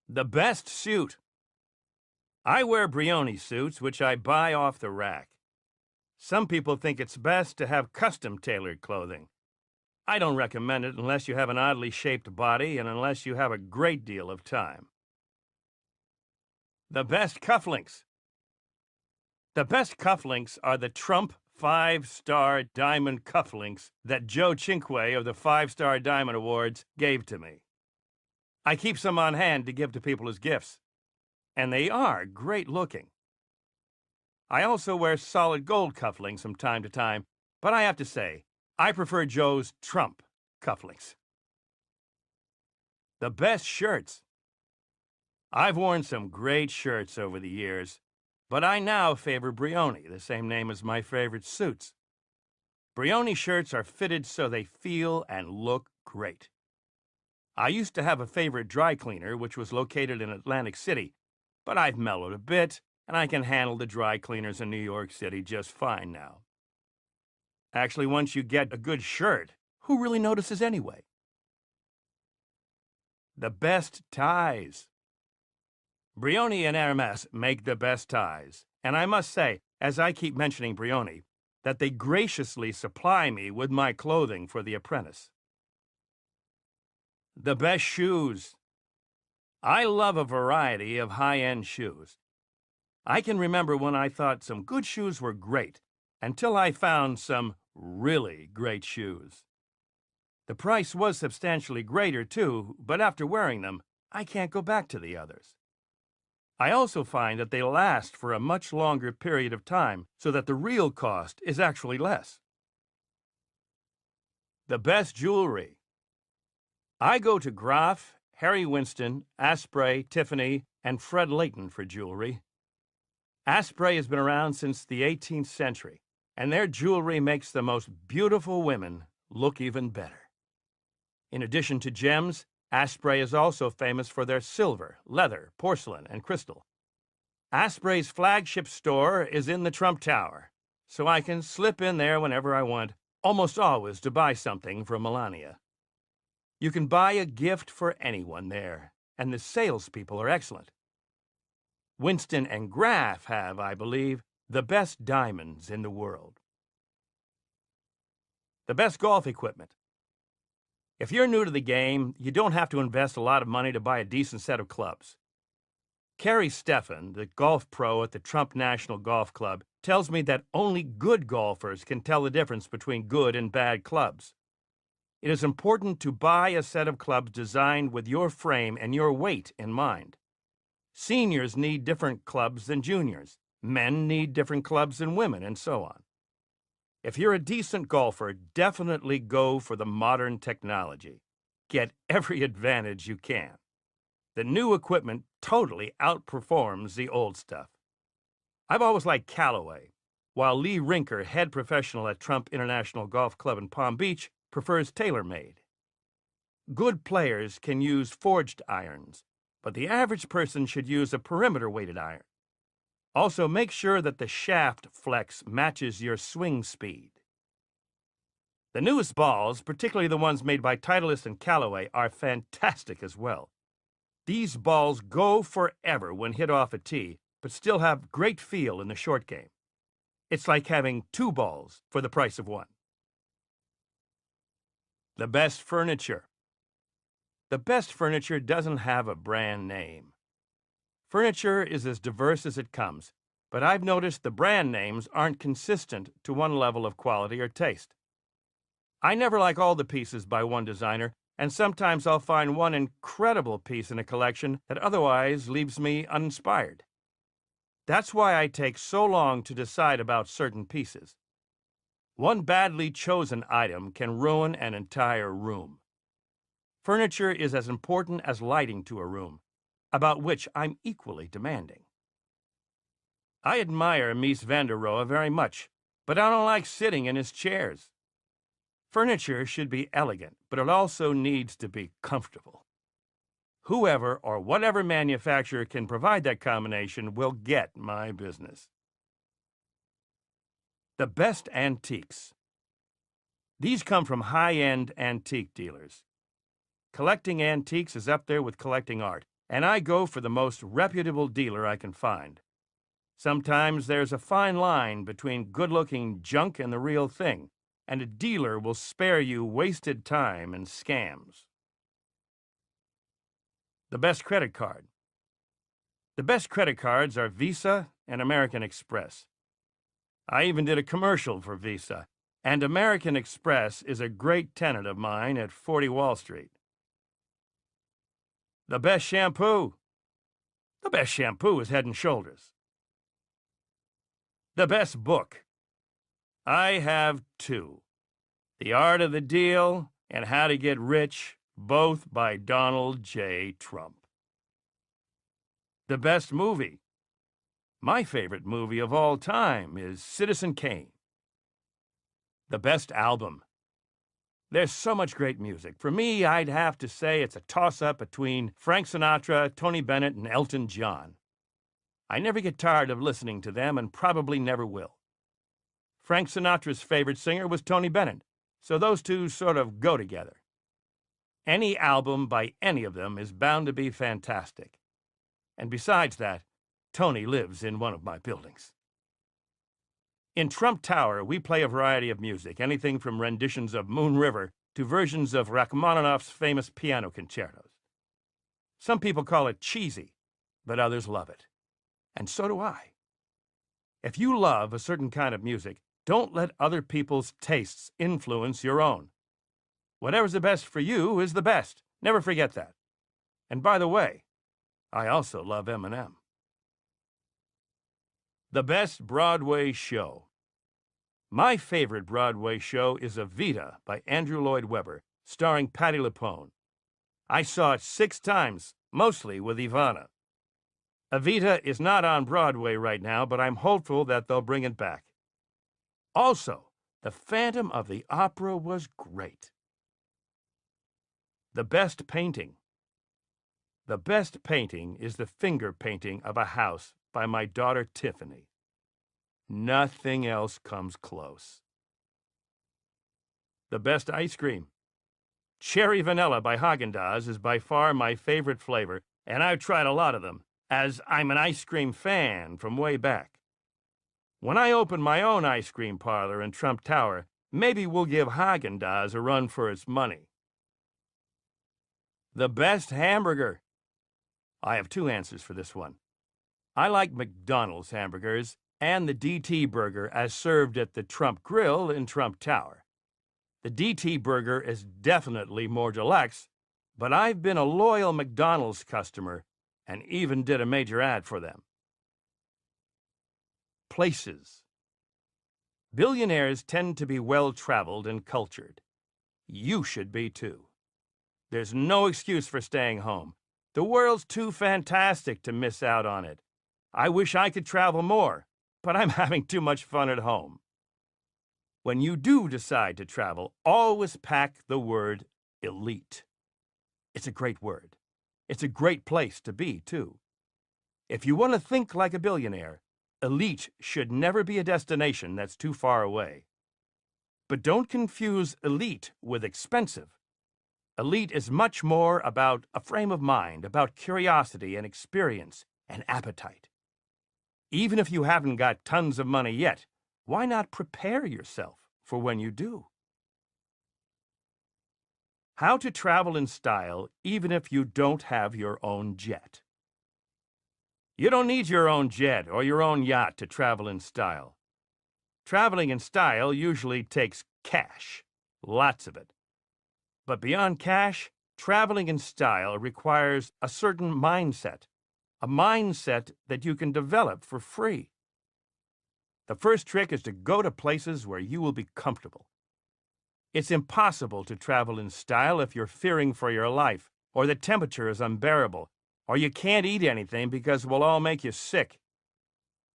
[SPEAKER 3] The best suit. I wear Brioni suits, which I buy off the rack. Some people think it's best to have custom-tailored clothing. I don't recommend it unless you have an oddly shaped body and unless you have a great deal of time. The best cufflinks. The best cufflinks are the Trump 5-star diamond cufflinks that Joe Cinque of the 5-Star Diamond Awards gave to me. I keep some on hand to give to people as gifts, and they are great looking. I also wear solid gold cufflinks from time to time, but I have to say, I prefer Joe's Trump cufflinks. The best shirts. I've worn some great shirts over the years, but I now favor Brioni, the same name as my favorite suits. Brioni shirts are fitted so they feel and look great. I used to have a favorite dry cleaner, which was located in Atlantic City, but I've mellowed a bit, and I can handle the dry cleaners in New York City just fine now. Actually, once you get a good shirt, who really notices anyway? The best ties. Brioni and Hermes make the best ties. And I must say, as I keep mentioning Brioni, that they graciously supply me with my clothing for The Apprentice. The best shoes. I love a variety of high-end shoes. I can remember when I thought some good shoes were great, until I found some really great shoes. The price was substantially greater, too, but after wearing them, I can't go back to the others. I also find that they last for a much longer period of time, so that the real cost is actually less. The best jewelry. I go to Graff, Harry Winston, Asprey, Tiffany, and Fred Leighton for jewelry. Asprey has been around since the 18th century, and their jewelry makes the most beautiful women look even better. In addition to gems, Asprey is also famous for their silver, leather, porcelain, and crystal. Asprey's flagship store is in the Trump Tower, so I can slip in there whenever I want, almost always to buy something for Melania. You can buy a gift for anyone there, and the salespeople are excellent. Winston and Graff have, I believe, the best diamonds in the world. The best golf equipment. If you're new to the game, you don't have to invest a lot of money to buy a decent set of clubs. Carrie Steffen, the golf pro at the Trump National Golf Club, tells me that only good golfers can tell the difference between good and bad clubs. It is important to buy a set of clubs designed with your frame and your weight in mind. Seniors need different clubs than juniors. Men need different clubs than women, and so on. If you're a decent golfer, definitely go for the modern technology. Get every advantage you can. The new equipment totally outperforms the old stuff. I've always liked Callaway, while Lee Rinker, head professional at Trump International Golf Club in Palm Beach, prefers TaylorMade. Good players can use forged irons, but the average person should use a perimeter-weighted iron. Also, make sure that the shaft flex matches your swing speed. The newest balls, particularly the ones made by Titleist and Callaway, are fantastic as well. These balls go forever when hit off a tee, but still have great feel in the short game. It's like having two balls for the price of one. The best furniture. The best furniture doesn't have a brand name. Furniture is as diverse as it comes, but I've noticed the brand names aren't consistent to one level of quality or taste. I never like all the pieces by one designer, and sometimes I'll find one incredible piece in a collection that otherwise leaves me uninspired. That's why I take so long to decide about certain pieces. One badly chosen item can ruin an entire room. Furniture is as important as lighting to a room, about which I'm equally demanding. I admire Mies van der Rohe very much, but I don't like sitting in his chairs. Furniture should be elegant, but it also needs to be comfortable. Whoever or whatever manufacturer can provide that combination will get my business. The best antiques. These come from high-end antique dealers. Collecting antiques is up there with collecting art, and I go for the most reputable dealer I can find. Sometimes there's a fine line between good-looking junk and the real thing, and a dealer will spare you wasted time and scams. The best credit card. The best credit cards are Visa and American Express. I even did a commercial for Visa, and American Express is a great tenant of mine at 40 Wall Street. The best shampoo. The best shampoo is Head & Shoulders. The best book. I have two. The Art of the Deal and How to Get Rich, both by Donald J. Trump. The best movie. My favorite movie of all time is Citizen Kane. The best album. There's so much great music. For me, I'd have to say it's a toss-up between Frank Sinatra, Tony Bennett, and Elton John. I never get tired of listening to them and probably never will. Frank Sinatra's favorite singer was Tony Bennett, so those two sort of go together. Any album by any of them is bound to be fantastic. And besides that, Tony lives in one of my buildings. In Trump Tower, we play a variety of music, anything from renditions of Moon River to versions of Rachmaninoff's famous piano concertos. Some people call it cheesy, but others love it. And so do I. If you love a certain kind of music, don't let other people's tastes influence your own. Whatever's the best for you is the best. Never forget that. And by the way, I also love Eminem. The best Broadway show. My favorite Broadway show is Evita by Andrew Lloyd Webber, starring Patti LuPone. I saw it 6 times, mostly with Ivana. Evita is not on Broadway right now, but I'm hopeful that they'll bring it back. Also, The Phantom of the Opera was great. The best painting. The best painting is the finger painting of a house by my daughter Tiffany. Nothing else comes close. The best ice cream. Cherry Vanilla by Haagen-Dazs is by far my favorite flavor, and I've tried a lot of them, as I'm an ice cream fan from way back. When I open my own ice cream parlor in Trump Tower, maybe we'll give Haagen-Dazs a run for its money. The best hamburger. I have 2 answers for this one. I like McDonald's hamburgers and the DT burger as served at the Trump Grill in Trump Tower. The DT burger is definitely more deluxe, but I've been a loyal McDonald's customer and even did a major ad for them. Places. Billionaires tend to be well-traveled and cultured. You should be too. There's no excuse for staying home. The world's too fantastic to miss out on it. I wish I could travel more, but I'm having too much fun at home. When you do decide to travel, always pack the word elite. It's a great word. It's a great place to be, too. If you want to think like a billionaire, elite should never be a destination that's too far away. But don't confuse elite with expensive. Elite is much more about a frame of mind, about curiosity and experience and appetite. Even if you haven't got tons of money yet, why not prepare yourself for when you do? How to travel in style even if you don't have your own jet. You don't need your own jet or your own yacht to travel in style. Traveling in style usually takes cash, lots of it. But beyond cash, traveling in style requires a certain mindset, a mindset that you can develop for free. The first trick is to go to places where you will be comfortable. It's impossible to travel in style if you're fearing for your life, or the temperature is unbearable, or you can't eat anything because it will all make you sick.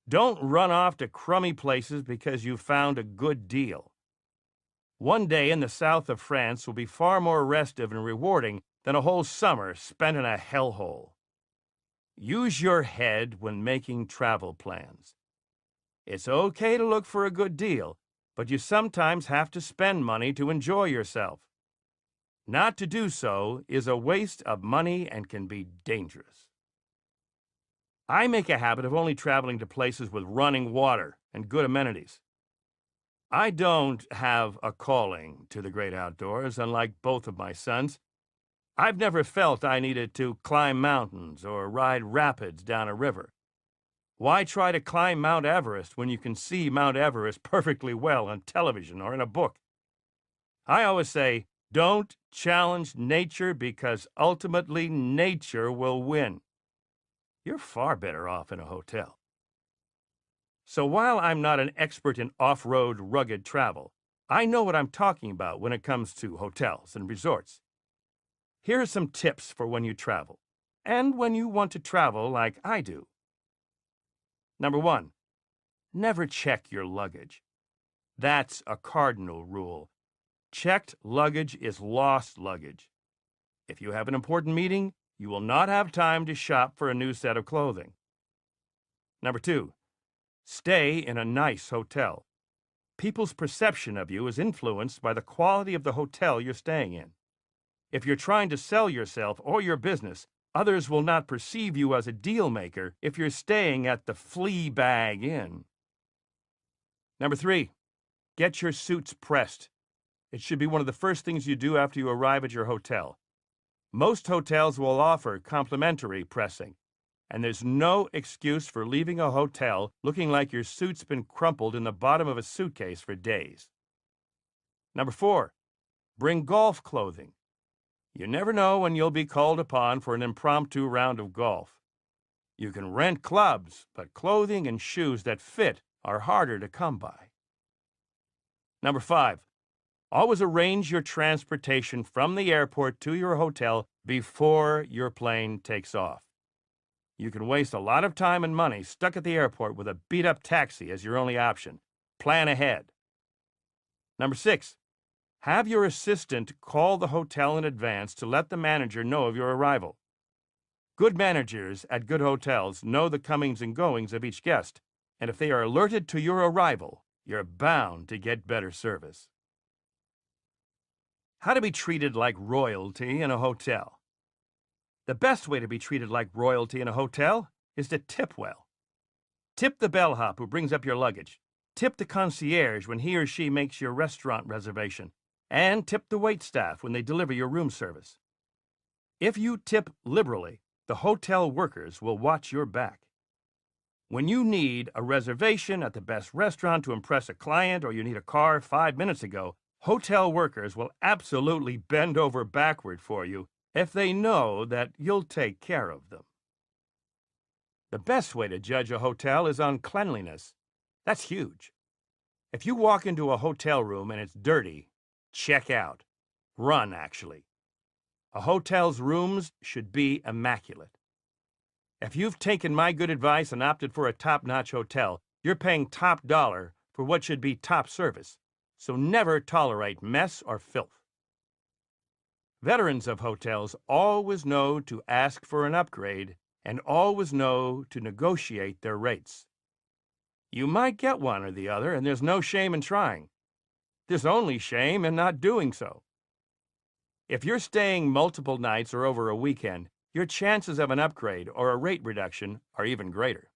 [SPEAKER 3] Don't run off to crummy places because you found a good deal. One day in the south of France will be far more restive and rewarding than a whole summer spent in a hellhole. Use your head when making travel plans. It's okay to look for a good deal, but you sometimes have to spend money to enjoy yourself. Not to do so is a waste of money and can be dangerous. I make a habit of only traveling to places with running water and good amenities. I don't have a calling to the great outdoors, unlike both of my sons. I've never felt I needed to climb mountains or ride rapids down a river. Why try to climb Mount Everest when you can see Mount Everest perfectly well on television or in a book? I always say, don't challenge nature because ultimately nature will win. You're far better off in a hotel. So while I'm not an expert in off-road rugged travel, I know what I'm talking about when it comes to hotels and resorts. Here are some tips for when you travel, and when you want to travel like I do. Number 1, never check your luggage. That's a cardinal rule. Checked luggage is lost luggage. If you have an important meeting, you will not have time to shop for a new set of clothing. Number 2, stay in a nice hotel. People's perception of you is influenced by the quality of the hotel you're staying in. If you're trying to sell yourself or your business, others will not perceive you as a deal maker if you're staying at the Flea Bag Inn. Number 3, get your suits pressed. It should be one of the first things you do after you arrive at your hotel. Most hotels will offer complimentary pressing, and there's no excuse for leaving a hotel looking like your suit's been crumpled in the bottom of a suitcase for days. Number 4, bring golf clothing. You never know when you'll be called upon for an impromptu round of golf. You can rent clubs, but clothing and shoes that fit are harder to come by. Number 5, always arrange your transportation from the airport to your hotel before your plane takes off. You can waste a lot of time and money stuck at the airport with a beat-up taxi as your only option. Plan ahead. Number 6, have your assistant call the hotel in advance to let the manager know of your arrival. Good managers at good hotels know the comings and goings of each guest, and if they are alerted to your arrival, you're bound to get better service. How to be treated like royalty in a hotel. The best way to be treated like royalty in a hotel is to tip well. Tip the bellhop who brings up your luggage. Tip the concierge when he or she makes your restaurant reservation. And tip the waitstaff when they deliver your room service. If you tip liberally, the hotel workers will watch your back. When you need a reservation at the best restaurant to impress a client or you need a car 5 minutes ago, hotel workers will absolutely bend over backward for you if they know that you'll take care of them. The best way to judge a hotel is on cleanliness. That's huge. If you walk into a hotel room and it's dirty, check out. Run, actually. A hotel's rooms should be immaculate. If you've taken my good advice and opted for a top-notch hotel, you're paying top dollar for what should be top service. So never tolerate mess or filth. Veterans of hotels always know to ask for an upgrade and always know to negotiate their rates. You might get one or the other, and there's no shame in trying. There's only shame in not doing so. If you're staying multiple nights or over a weekend, your chances of an upgrade or a rate reduction are even greater.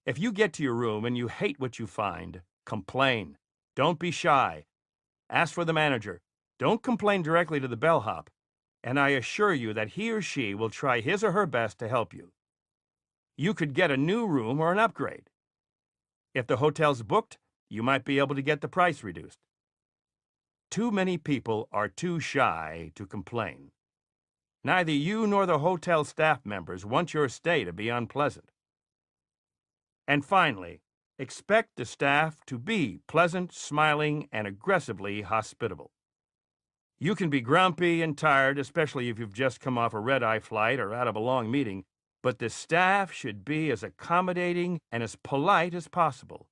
[SPEAKER 3] If you get to your room and you hate what you find, complain. Don't be shy. Ask for the manager. Don't complain directly to the bellhop, and I assure you that he or she will try his or her best to help you. You could get a new room or an upgrade. If the hotel's booked, you might be able to get the price reduced. Too many people are too shy to complain. Neither you nor the hotel staff members want your stay to be unpleasant. And finally, expect the staff to be pleasant, smiling, and aggressively hospitable. You can be grumpy and tired, especially if you've just come off a red-eye flight or out of a long meeting, but the staff should be as accommodating and as polite as possible.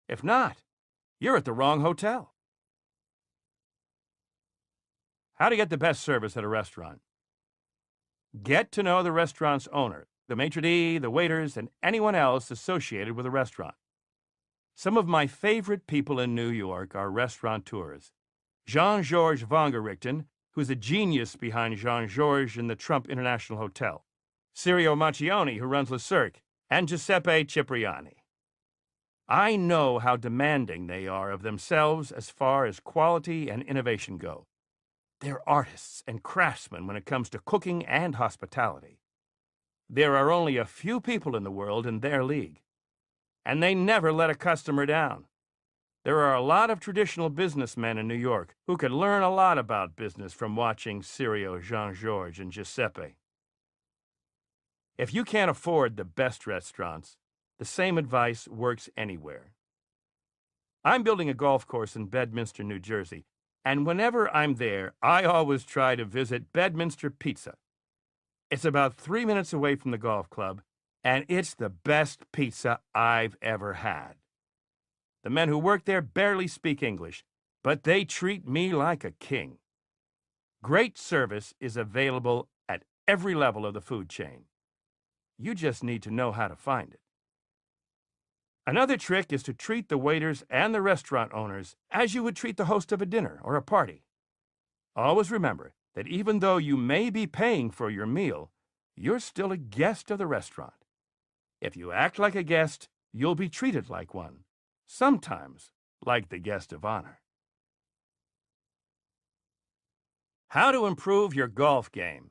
[SPEAKER 3] If not, you're at the wrong hotel. How to get the best service at a restaurant. Get to know the restaurant's owner, the maitre d', the waiters, and anyone else associated with a restaurant. Some of my favorite people in New York are restaurateurs. Jean-Georges Vongerichten, who's a genius behind Jean-Georges in the Trump International Hotel. Sirio Macchioni, who runs Le Cirque, and Giuseppe Cipriani. I know how demanding they are of themselves as far as quality and innovation go. They're artists and craftsmen when it comes to cooking and hospitality. There are only a few people in the world in their league, and they never let a customer down. There are a lot of traditional businessmen in New York who could learn a lot about business from watching Sirio, Jean-Georges, and Giuseppe. If you can't afford the best restaurants, the same advice works anywhere. I'm building a golf course in Bedminster, New Jersey, and whenever I'm there, I always try to visit Bedminster Pizza. It's about 3 minutes away from the golf club, and it's the best pizza I've ever had. The men who work there barely speak English, but they treat me like a king. Great service is available at every level of the food chain. You just need to know how to find it. Another trick is to treat the waiters and the restaurant owners as you would treat the host of a dinner or a party. Always remember that even though you may be paying for your meal, you're still a guest of the restaurant. If you act like a guest, you'll be treated like one, sometimes like the guest of honor. How to improve your golf game.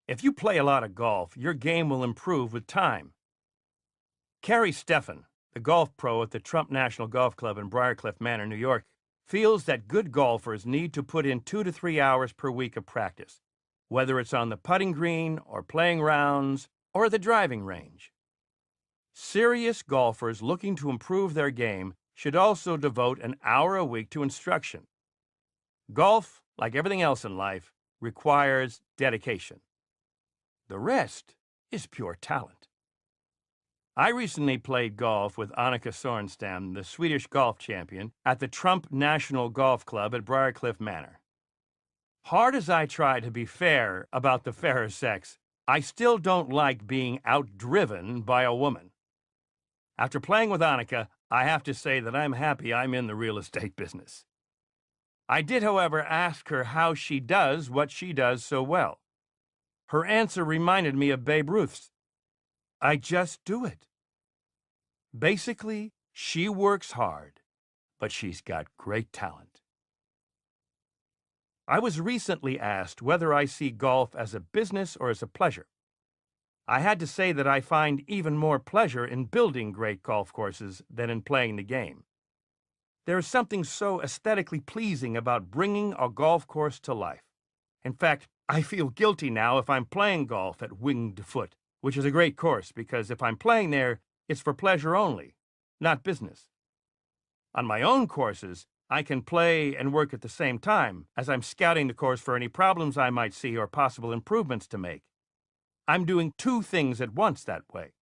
[SPEAKER 3] If you play a lot of golf, your game will improve with time. Carrie Steffen, the golf pro at the Trump National Golf Club in Briarcliff Manor, New York, feels that good golfers need to put in 2 to 3 hours per week of practice, whether it's on the putting green or playing rounds or the driving range. Serious golfers looking to improve their game should also devote an hour a week to instruction. Golf, like everything else in life, requires dedication. The rest is pure talent. I recently played golf with Annika Sorenstam, the Swedish golf champion, at the Trump National Golf Club at Briarcliff Manor. Hard as I try to be fair about the fairer sex, I still don't like being outdriven by a woman. After playing with Annika, I have to say that I'm happy I'm in the real estate business. I did, however, ask her how she does what she does so well. Her answer reminded me of Babe Ruth's. I just do it. Basically, she works hard, but she's got great talent. I was recently asked whether I see golf as a business or as a pleasure. I had to say that I find even more pleasure in building great golf courses than in playing the game. There is something so aesthetically pleasing about bringing a golf course to life. In fact, I feel guilty now if I'm playing golf at Winged Foot, which is a great course because if I'm playing there, it's for pleasure only, not business. On my own courses, I can play and work at the same time as I'm scouting the course for any problems I might see or possible improvements to make. I'm doing 2 things at once that way.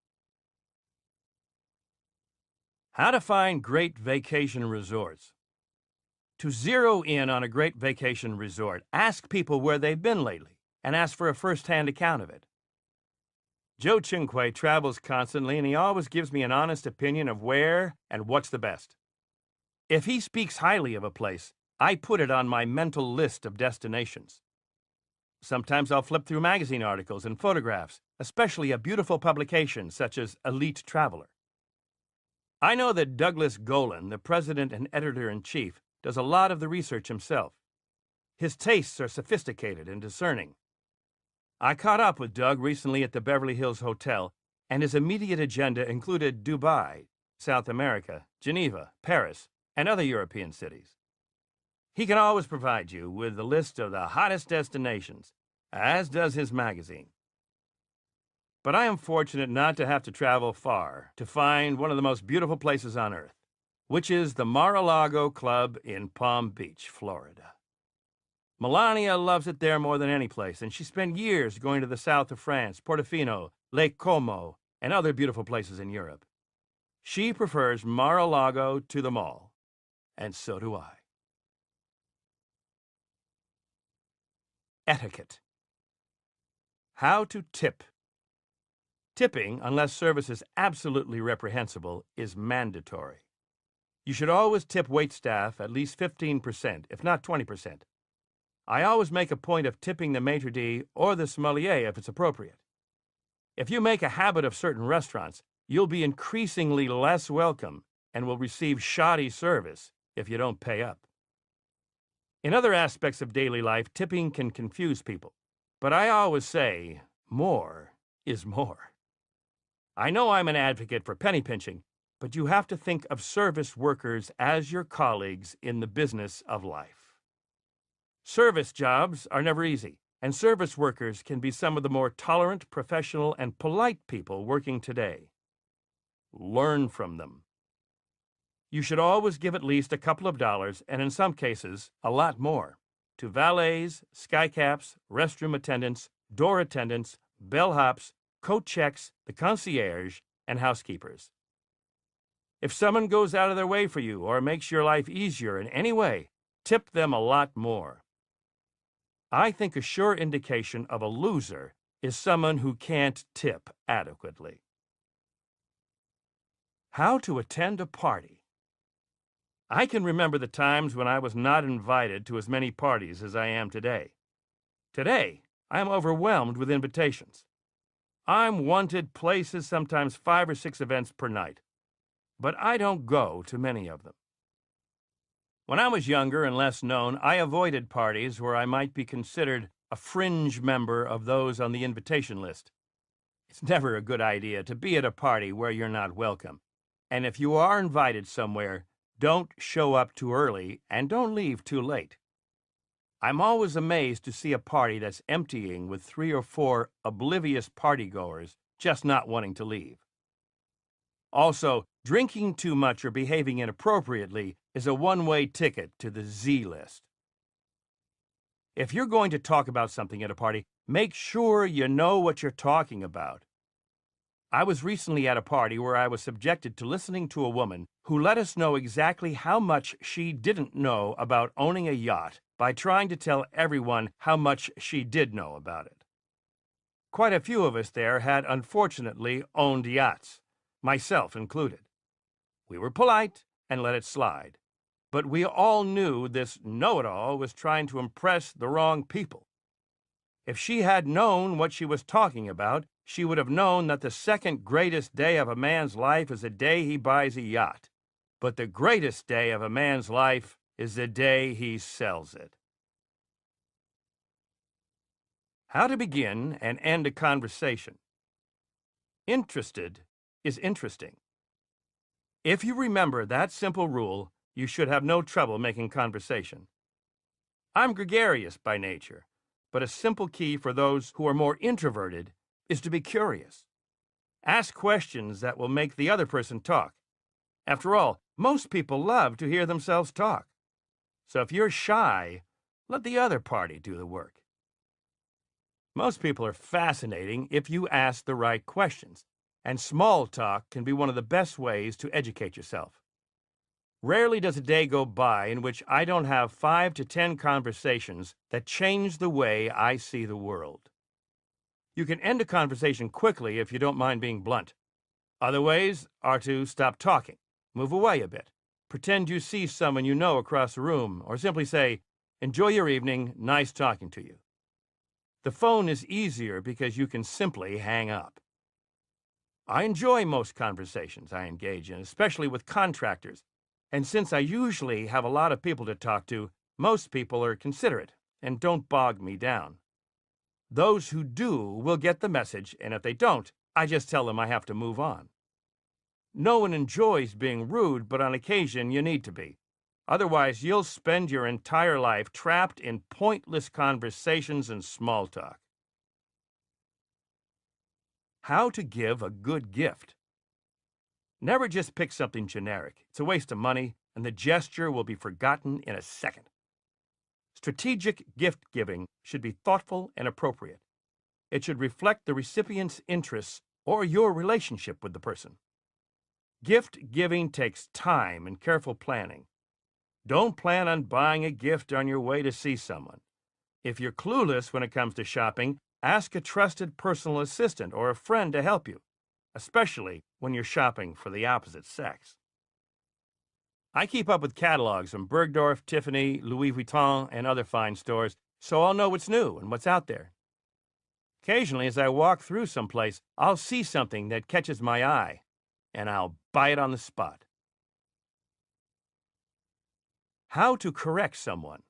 [SPEAKER 3] How to find great vacation resorts. To zero in on a great vacation resort, ask people where they've been lately and ask for a first-hand account of it. Joe Chinque travels constantly, and he always gives me an honest opinion of where and what's the best. If he speaks highly of a place, I put it on my mental list of destinations. Sometimes I'll flip through magazine articles and photographs, especially a beautiful publication such as Elite Traveler. I know that Douglas Golan, the president and editor-in-chief, does a lot of the research himself. His tastes are sophisticated and discerning. I caught up with Doug recently at the Beverly Hills Hotel, and his immediate agenda included Dubai, South America, Geneva, Paris, and other European cities. He can always provide you with a list of the hottest destinations, as does his magazine. But I am fortunate not to have to travel far to find one of the most beautiful places on earth, which is the Mar-a-Lago Club in Palm Beach, Florida. Melania loves it there more than any place, and she spent years going to the south of France, Portofino, Lake Como, and other beautiful places in Europe. She prefers Mar-a-Lago to them all, and so do I. Etiquette. How to tip. Tipping, unless service is absolutely reprehensible, is mandatory. You should always tip waitstaff at least 15%, if not 20%. I always make a point of tipping the maitre d' or the sommelier if it's appropriate. If you make a habit of certain restaurants, you'll be increasingly less welcome and will receive shoddy service if you don't pay up. In other aspects of daily life, tipping can confuse people, but I always say, more is more. I know I'm an advocate for penny pinching, but you have to think of service workers as your colleagues in the business of life. Service jobs are never easy, and service workers can be some of the more tolerant, professional, and polite people working today. Learn from them. You should always give at least a couple of dollars, and in some cases, a lot more, to valets, skycaps, restroom attendants, door attendants, bellhops, coat checks, the concierge, and housekeepers. If someone goes out of their way for you or makes your life easier in any way, tip them a lot more. I think a sure indication of a loser is someone who can't tip adequately. How to attend a party. I can remember the times when I was not invited to as many parties as I am today. Today, I am overwhelmed with invitations. I'm wanted places, sometimes 5 or 6 events per night, but I don't go to many of them. When I was younger and less known, I avoided parties where I might be considered a fringe member of those on the invitation list. It's never a good idea to be at a party where you're not welcome. And if you are invited somewhere, don't show up too early and don't leave too late. I'm always amazed to see a party that's emptying with 3 or 4 oblivious partygoers just not wanting to leave. Also, drinking too much or behaving inappropriately is a one-way ticket to the Z list. If you're going to talk about something at a party, make sure you know what you're talking about. I was recently at a party where I was subjected to listening to a woman who let us know exactly how much she didn't know about owning a yacht by trying to tell everyone how much she did know about it. Quite a few of us there had unfortunately owned yachts, myself included. We were polite and let it slide, but we all knew this know-it-all was trying to impress the wrong people. If she had known what she was talking about, she would have known that the second greatest day of a man's life is the day he buys a yacht. But the greatest day of a man's life is the day he sells it. How to begin and end a conversation. Interested is interesting. If you remember that simple rule, you should have no trouble making conversation. I'm gregarious by nature, but a simple key for those who are more introverted is to be curious. Ask questions that will make the other person talk. After all, most people love to hear themselves talk. So if you're shy, let the other party do the work. Most people are fascinating if you ask the right questions, and small talk can be one of the best ways to educate yourself. Rarely does a day go by in which I don't have 5 to 10 conversations that change the way I see the world. You can end a conversation quickly if you don't mind being blunt. Other ways are to stop talking, move away a bit, pretend you see someone you know across the room, or simply say, "Enjoy your evening, nice talking to you." The phone is easier because you can simply hang up. I enjoy most conversations I engage in, especially with contractors. And since I usually have a lot of people to talk to, most people are considerate and don't bog me down. Those who do will get the message, and if they don't, I just tell them I have to move on. No one enjoys being rude, but on occasion you need to be. Otherwise, you'll spend your entire life trapped in pointless conversations and small talk. How to give a good gift. Never just pick something generic. It's a waste of money, and the gesture will be forgotten in a second. Strategic gift giving should be thoughtful and appropriate. It should reflect the recipient's interests or your relationship with the person. Gift giving takes time and careful planning. Don't plan on buying a gift on your way to see someone. If you're clueless when it comes to shopping, ask a trusted personal assistant or a friend to help you, especially when you're shopping for the opposite sex. I keep up with catalogs from Bergdorf, Tiffany, Louis Vuitton, and other fine stores, so I'll know what's new and what's out there. Occasionally, as I walk through someplace, I'll see something that catches my eye, and I'll buy it on the spot. How to correct someone.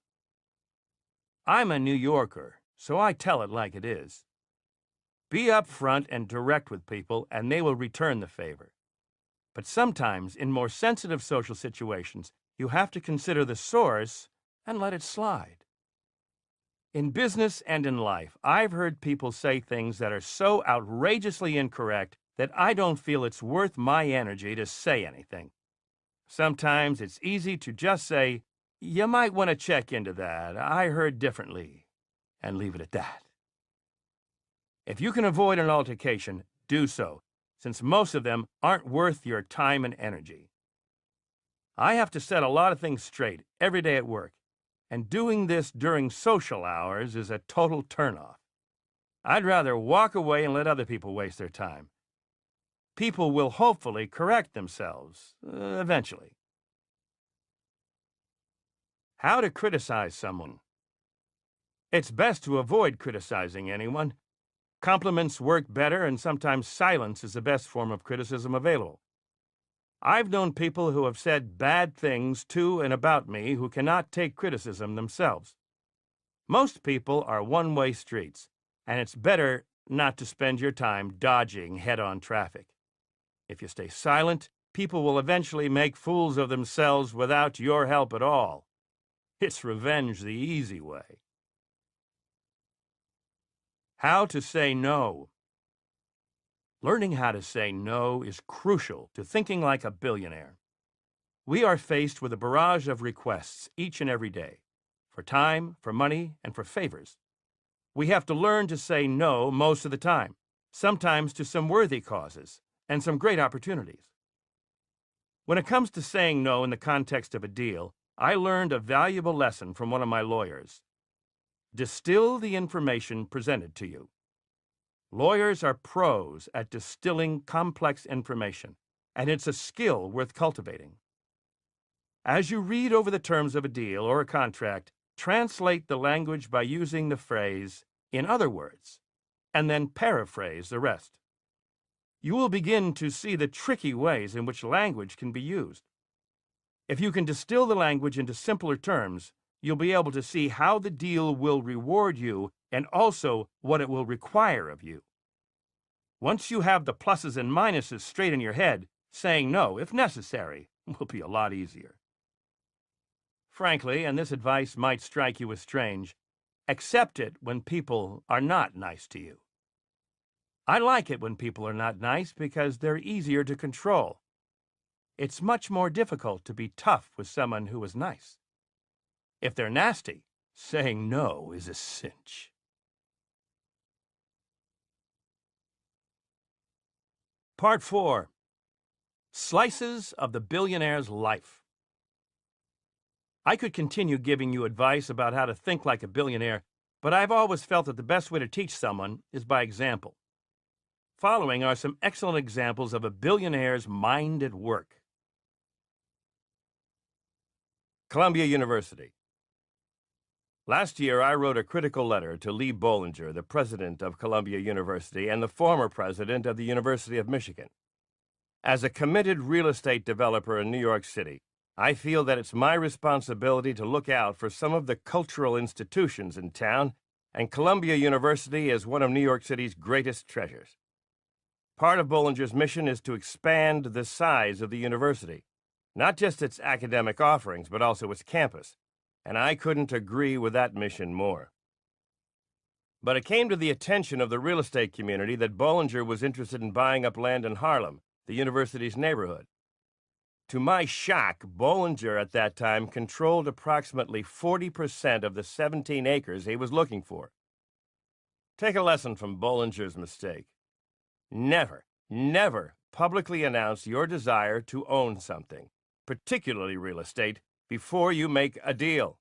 [SPEAKER 3] I'm a New Yorker, so I tell it like it is. Be upfront and direct with people, and they will return the favor. But sometimes, in more sensitive social situations, you have to consider the source and let it slide. In business and in life, I've heard people say things that are so outrageously incorrect that I don't feel it's worth my energy to say anything. Sometimes it's easy to just say, "You might want to check into that. I heard differently," and leave it at that. If you can avoid an altercation, do so, since most of them aren't worth your time and energy. I have to set a lot of things straight every day at work, and doing this during social hours is a total turnoff. I'd rather walk away and let other people waste their time. people will hopefully correct themselves, eventually. How to criticize someone. It's best to avoid criticizing anyone. Compliments work better, and sometimes silence is the best form of criticism available. I've known people who have said bad things to and about me who cannot take criticism themselves. Most people are one-way streets, and it's better not to spend your time dodging head-on traffic. If you stay silent, people will eventually make fools of themselves without your help at all. It's revenge the easy way. How to say no. Learning how to say no is crucial to thinking like a billionaire. We are faced with a barrage of requests each and every day, for time, for money, and for favors. We have to learn to say no most of the time, sometimes to some worthy causes and some great opportunities. When it comes to saying no in the context of a deal, I learned a valuable lesson from one of my lawyers. Distill the information presented to you. Lawyers are pros at distilling complex information, and it's a skill worth cultivating. As you read over the terms of a deal or a contract, translate the language by using the phrase, "in other words," and then paraphrase the rest. You will begin to see the tricky ways in which language can be used. If you can distill the language into simpler terms, you'll be able to see how the deal will reward you and also what it will require of you. Once you have the pluses and minuses straight in your head, saying no, if necessary, will be a lot easier. Frankly, and this advice might strike you as strange, accept it when people are not nice to you. I like it when people are not nice because they're easier to control. It's much more difficult to be tough with someone who is nice. If they're nasty, saying no is a cinch. Part 4. Slices of the Billionaire's Life. I could continue giving you advice about how to think like a billionaire, but I've always felt that the best way to teach someone is by example. Following are some excellent examples of a billionaire's mind at work. Columbia University. Last year, I wrote a critical letter to Lee Bollinger, the president of Columbia University and the former president of the University of Michigan. As a committed real estate developer in New York City, I feel that it's my responsibility to look out for some of the cultural institutions in town, and Columbia University is one of New York City's greatest treasures. Part of Bollinger's mission is to expand the size of the university, not just its academic offerings, but also its campus, and I couldn't agree with that mission more. But it came to the attention of the real estate community that Bollinger was interested in buying up land in Harlem, the university's neighborhood. To my shock, Bollinger at that time controlled approximately 40% of the 17 acres he was looking for. Take a lesson from Bollinger's mistake. Never, never publicly announce your desire to own something, particularly real estate, before you make a deal.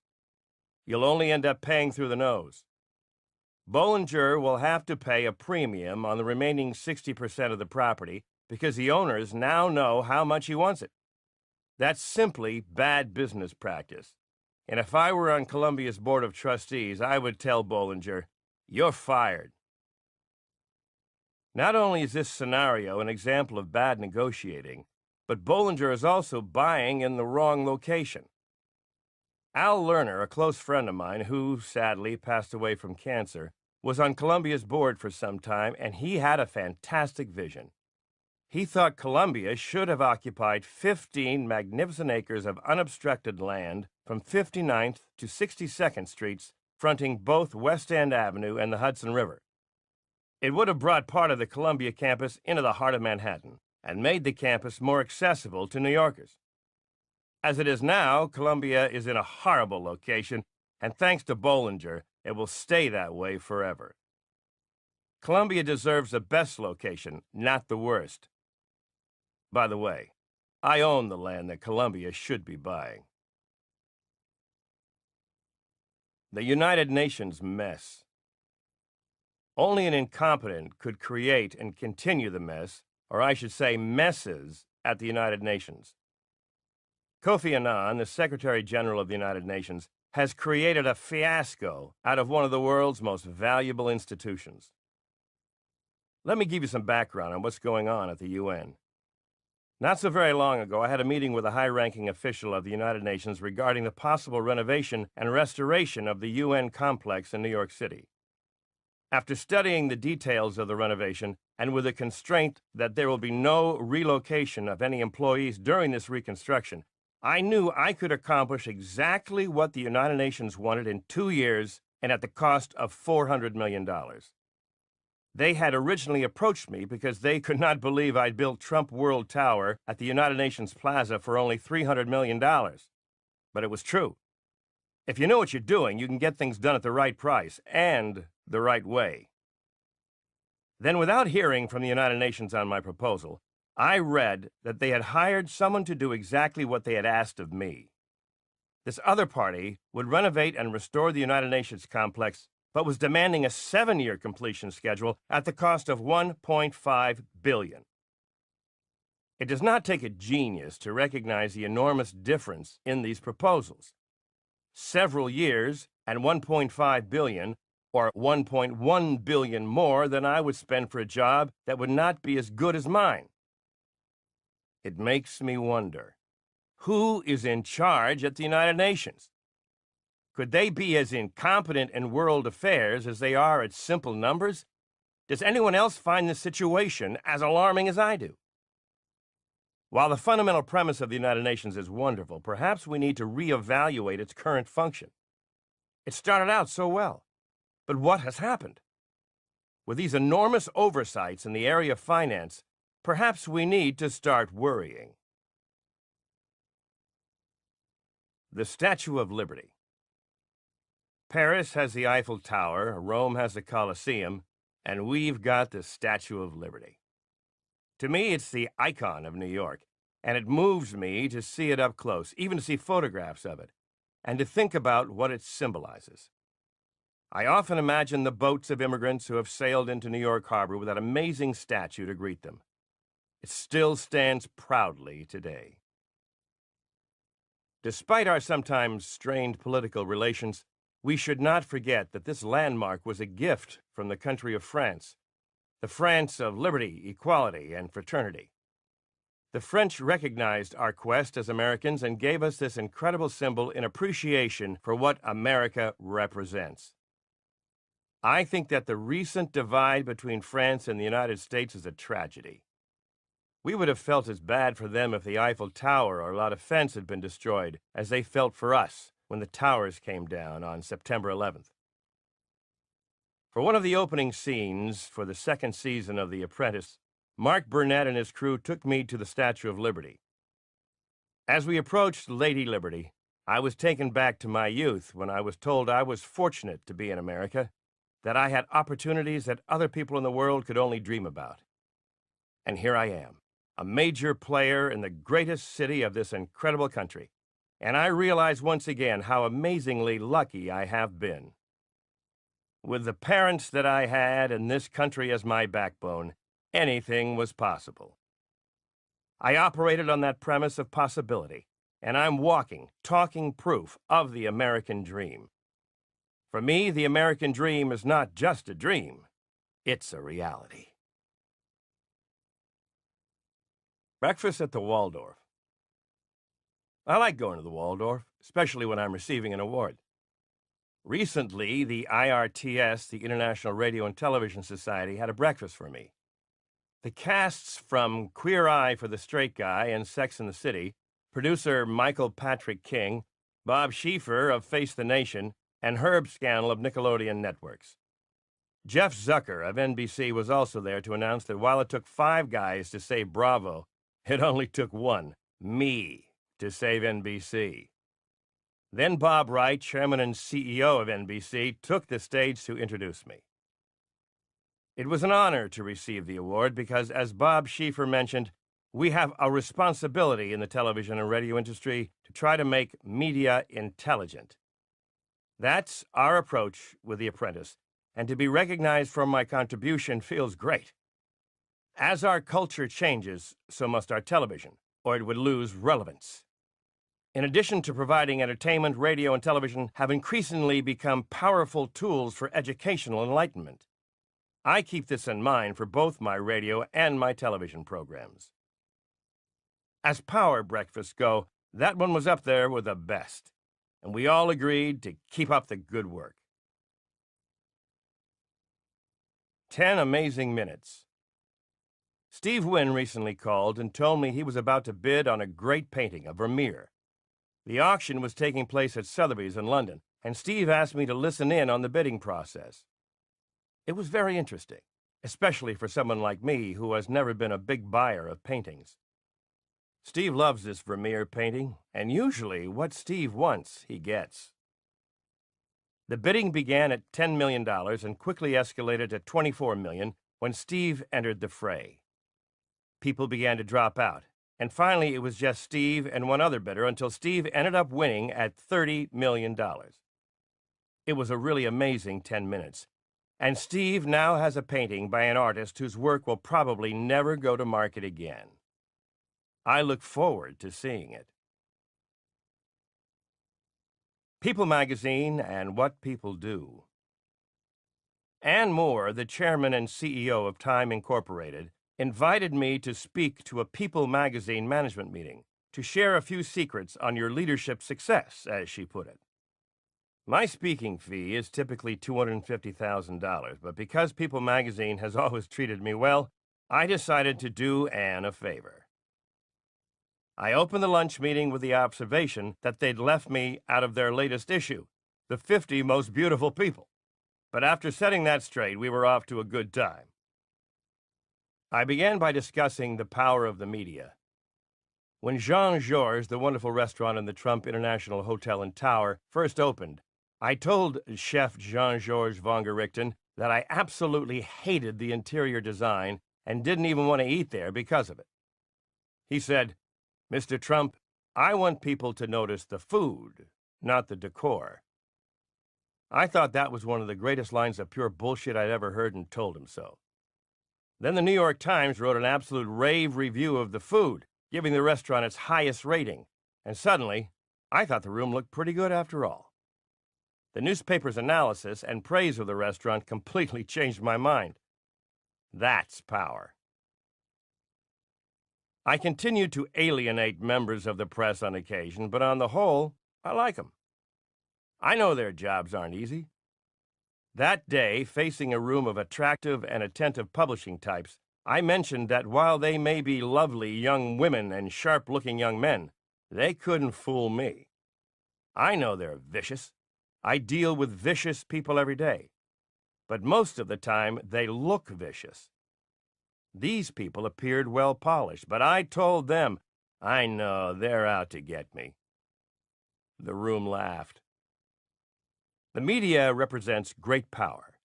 [SPEAKER 3] You'll only end up paying through the nose. Bollinger will have to pay a premium on the remaining 60% of the property because the owners now know how much he wants it. That's simply bad business practice. And if I were on Columbia's Board of Trustees, I would tell Bollinger, "You're fired." Not only is this scenario an example of bad negotiating, but Bollinger is also buying in the wrong location. Al Lerner, a close friend of mine who, sadly, passed away from cancer, was on Columbia's board for some time, and he had a fantastic vision. He thought Columbia should have occupied 15 magnificent acres of unobstructed land from 59th to 62nd Streets, fronting both West End Avenue and the Hudson River. It would have brought part of the Columbia campus into the heart of Manhattan and made the campus more accessible to New Yorkers. As it is now, Columbia is in a horrible location, and thanks to Bollinger, it will stay that way forever. Columbia deserves the best location, not the worst. By the way, I own the land that Columbia should be buying. The United Nations mess. Only an incompetent could create and continue the mess or I should say messes, at the United Nations. Kofi Annan, the Secretary General of the United Nations, has created a fiasco out of one of the world's most valuable institutions. Let me give you some background on what's going on at the UN. Not so very long ago, I had a meeting with a high-ranking official of the United Nations regarding the possible renovation and restoration of the UN complex in New York City. After studying the details of the renovation, and with the constraint that there will be no relocation of any employees during this reconstruction, I knew I could accomplish exactly what the United Nations wanted in 2 years and at the cost of $400 million. They had originally approached me because they could not believe I'd built Trump World Tower at the United Nations Plaza for only $300 million. But it was true. If you know what you're doing, you can get things done at the right price and the right way. Then, without hearing from the United Nations on my proposal, I read that they had hired someone to do exactly what they had asked of me. This other party would renovate and restore the United Nations complex, but was demanding a 7-year completion schedule at the cost of $1.5 billion. It does not take a genius to recognize the enormous difference in these proposals. Several years and $1.5 billion, or $1.1 billion more than I would spend for a job that would not be as good as mine. It makes me wonder, who is in charge at the United Nations? Could they be as incompetent in world affairs as they are at simple numbers? Does anyone else find this situation as alarming as I do? While the fundamental premise of the United Nations is wonderful, perhaps we need to reevaluate its current function. It started out so well, but what has happened? With these enormous oversights in the area of finance, perhaps we need to start worrying. The Statue of Liberty. Paris has the Eiffel Tower, Rome has the Colosseum, and we've got the Statue of Liberty. To me, it's the icon of New York, and it moves me to see it up close, even to see photographs of it, and to think about what it symbolizes. I often imagine the boats of immigrants who have sailed into New York Harbor with that amazing statue to greet them. It still stands proudly today. Despite our sometimes strained political relations, we should not forget that this landmark was a gift from the country of France, the France of liberty, equality, and fraternity. The French recognized our quest as Americans and gave us this incredible symbol in appreciation for what America represents. I think that the recent divide between France and the United States is a tragedy. We would have felt as bad for them if the Eiffel Tower or La Défense had been destroyed as they felt for us when the towers came down on September 11th. For one of the opening scenes for the second season of The Apprentice, Mark Burnett and his crew took me to the Statue of Liberty. As we approached Lady Liberty, I was taken back to my youth when I was told I was fortunate to be in America, that I had opportunities that other people in the world could only dream about. And here I am, a major player in the greatest city of this incredible country, and I realize once again how amazingly lucky I have been. With the parents that I had and this country as my backbone, anything was possible. I operated on that premise of possibility, and I'm walking, talking proof of the American dream. For me, the American dream is not just a dream, it's a reality. Breakfast at the Waldorf. I like going to the Waldorf, especially when I'm receiving an award. Recently, the IRTS, the International Radio and Television Society, had a breakfast for me. The casts from Queer Eye for the Straight Guy and Sex and the City, producer Michael Patrick King, Bob Schieffer of Face the Nation, and Herb Scannell of Nickelodeon Networks. Jeff Zucker of NBC was also there to announce that while it took 5 guys to save Bravo, it only took one, me, to save NBC. Then Bob Wright, chairman and CEO of NBC, took the stage to introduce me. It was an honor to receive the award because, as Bob Schieffer mentioned, we have a responsibility in the television and radio industry to try to make media intelligent. That's our approach with The Apprentice, and to be recognized for my contribution feels great. As our culture changes, so must our television, or it would lose relevance. In addition to providing entertainment, radio and television have increasingly become powerful tools for educational enlightenment. I keep this in mind for both my radio and my television programs. As power breakfasts go, that one was up there with the best, and we all agreed to keep up the good work. 10 amazing minutes. Steve Wynn recently called and told me he was about to bid on a great painting, a Vermeer. The auction was taking place at Sotheby's in London, and Steve asked me to listen in on the bidding process. It was very interesting, especially for someone like me who has never been a big buyer of paintings. Steve loves this Vermeer painting, and usually what Steve wants, he gets. The bidding began at $10 million and quickly escalated to $24 million when Steve entered the fray. People began to drop out, and finally it was just Steve and one other bidder until Steve ended up winning at $30 million. It was a really amazing 10 minutes, and Steve now has a painting by an artist whose work will probably never go to market again. I look forward to seeing it. People Magazine and What People Do. Ann Moore, the chairman and CEO of Time Incorporated, invited me to speak to a People Magazine management meeting to share a few secrets on your leadership success, as she put it. My speaking fee is typically $250,000, but because People Magazine has always treated me well, I decided to do Ann a favor. I opened the lunch meeting with the observation that they'd left me out of their latest issue, The 50 Most Beautiful People. But after setting that straight, we were off to a good time. I began by discussing the power of the media. When Jean Georges, the wonderful restaurant in the Trump International Hotel and Tower, first opened, I told Chef Jean-Georges von Gerichten that I absolutely hated the interior design and didn't even want to eat there because of it. He said, "Mr. Trump, I want people to notice the food, not the decor." I thought that was one of the greatest lines of pure bullshit I'd ever heard and told him so. Then the New York Times wrote an absolute rave review of the food, giving the restaurant its highest rating, and suddenly, I thought the room looked pretty good after all. The newspaper's analysis and praise of the restaurant completely changed my mind. That's power. I continue to alienate members of the press on occasion, but on the whole, I like them. I know their jobs aren't easy. That day, facing a room of attractive and attentive publishing types, I mentioned that while they may be lovely young women and sharp-looking young men, they couldn't fool me. I know they're vicious. I deal with vicious people every day. But most of the time, they look vicious. These people appeared well-polished, but I told them, I know they're out to get me. The room laughed. The media represents great power.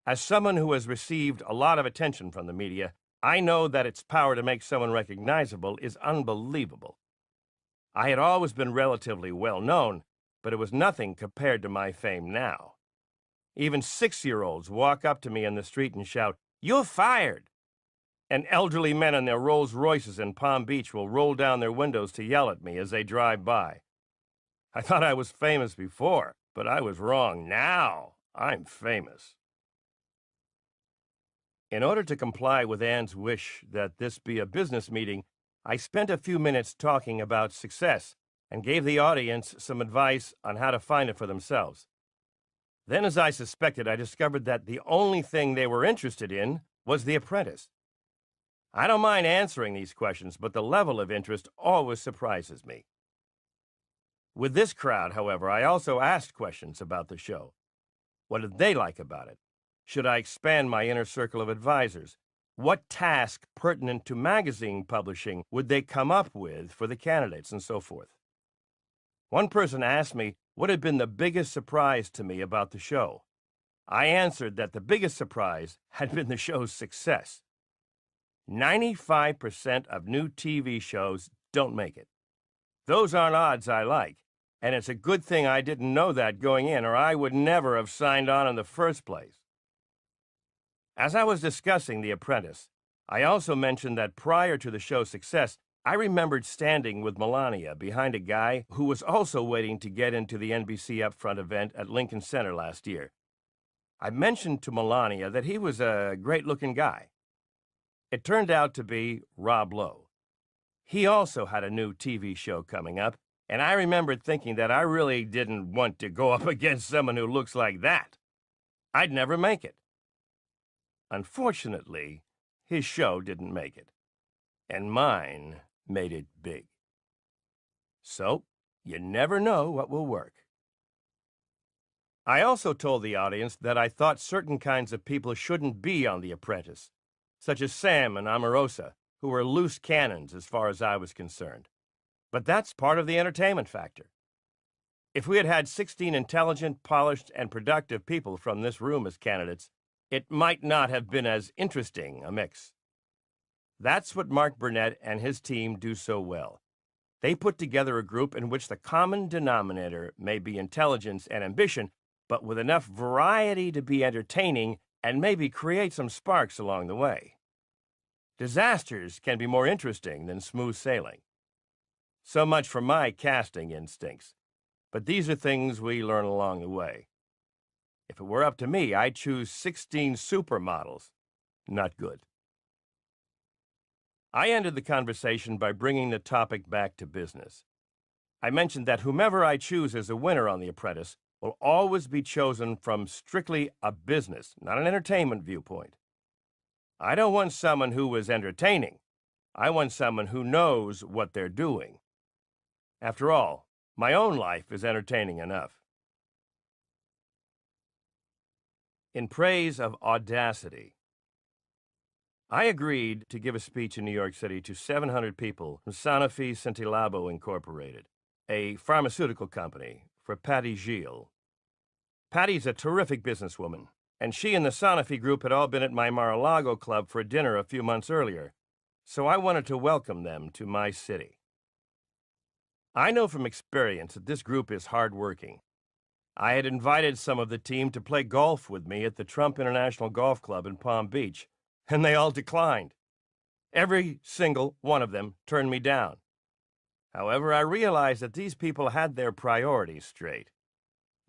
[SPEAKER 3] As someone who has received a lot of attention from the media, I know that its power to make someone recognizable is unbelievable. I had always been relatively well-known, but it was nothing compared to my fame now. Even 6-year-olds walk up to me in the street and shout, "You're fired!" And elderly men in their Rolls Royces in Palm Beach will roll down their windows to yell at me as they drive by. I thought I was famous before, but I was wrong. Now I'm famous. In order to comply with Ann's wish that this be a business meeting, I spent a few minutes talking about success and gave the audience some advice on how to find it for themselves. Then, as I suspected, I discovered that the only thing they were interested in was The Apprentice. I don't mind answering these questions, but the level of interest always surprises me. With this crowd, however, I also asked questions about the show. What did they like about it? Should I expand my inner circle of advisors? What task pertinent to magazine publishing would they come up with for the candidates, and so forth? One person asked me what had been the biggest surprise to me about the show. I answered that the biggest surprise had been the show's success. 95% of new TV shows don't make it. Those aren't odds I like, and it's a good thing I didn't know that going in, or I would never have signed on in the first place. As I was discussing The Apprentice, I also mentioned that prior to the show's success, I remembered standing with Melania behind a guy who was also waiting to get into the NBC Upfront event at Lincoln Center last year. I mentioned to Melania that he was a great-looking guy. It turned out to be Rob Lowe. He also had a new TV show coming up, and I remembered thinking that I really didn't want to go up against someone who looks like that. I'd never make it. Unfortunately, his show didn't make it, and mine made it big. So, you never know what will work. I also told the audience that I thought certain kinds of people shouldn't be on The Apprentice, such as Sam and Omarosa, who were loose cannons as far as I was concerned. But that's part of the entertainment factor. If we had had 16 intelligent, polished, and productive people from this room as candidates, it might not have been as interesting a mix. That's what Mark Burnett and his team do so well. They put together a group in which the common denominator may be intelligence and ambition, but with enough variety to be entertaining and maybe create some sparks along the way. Disasters can be more interesting than smooth sailing. So much for my casting instincts, but these are things we learn along the way. If it were up to me, I'd choose 16 supermodels. Not good. I ended the conversation by bringing the topic back to business. I mentioned that whomever I choose as a winner on The Apprentice will always be chosen from strictly a business, not an entertainment viewpoint. I don't want someone who is entertaining. I want someone who knows what they're doing. After all, my own life is entertaining enough. In praise of audacity, I agreed to give a speech in New York City to 700 people from Sanofi Centilabo Incorporated, a pharmaceutical company, for Patty Gilles. Patty's a terrific businesswoman, and she and the Sanofi group had all been at my Mar-a-Lago club for dinner a few months earlier, so I wanted to welcome them to my city. I know from experience that this group is hardworking. I had invited some of the team to play golf with me at the Trump International Golf Club in Palm Beach, and they all declined. Every single one of them turned me down. However, I realized that these people had their priorities straight.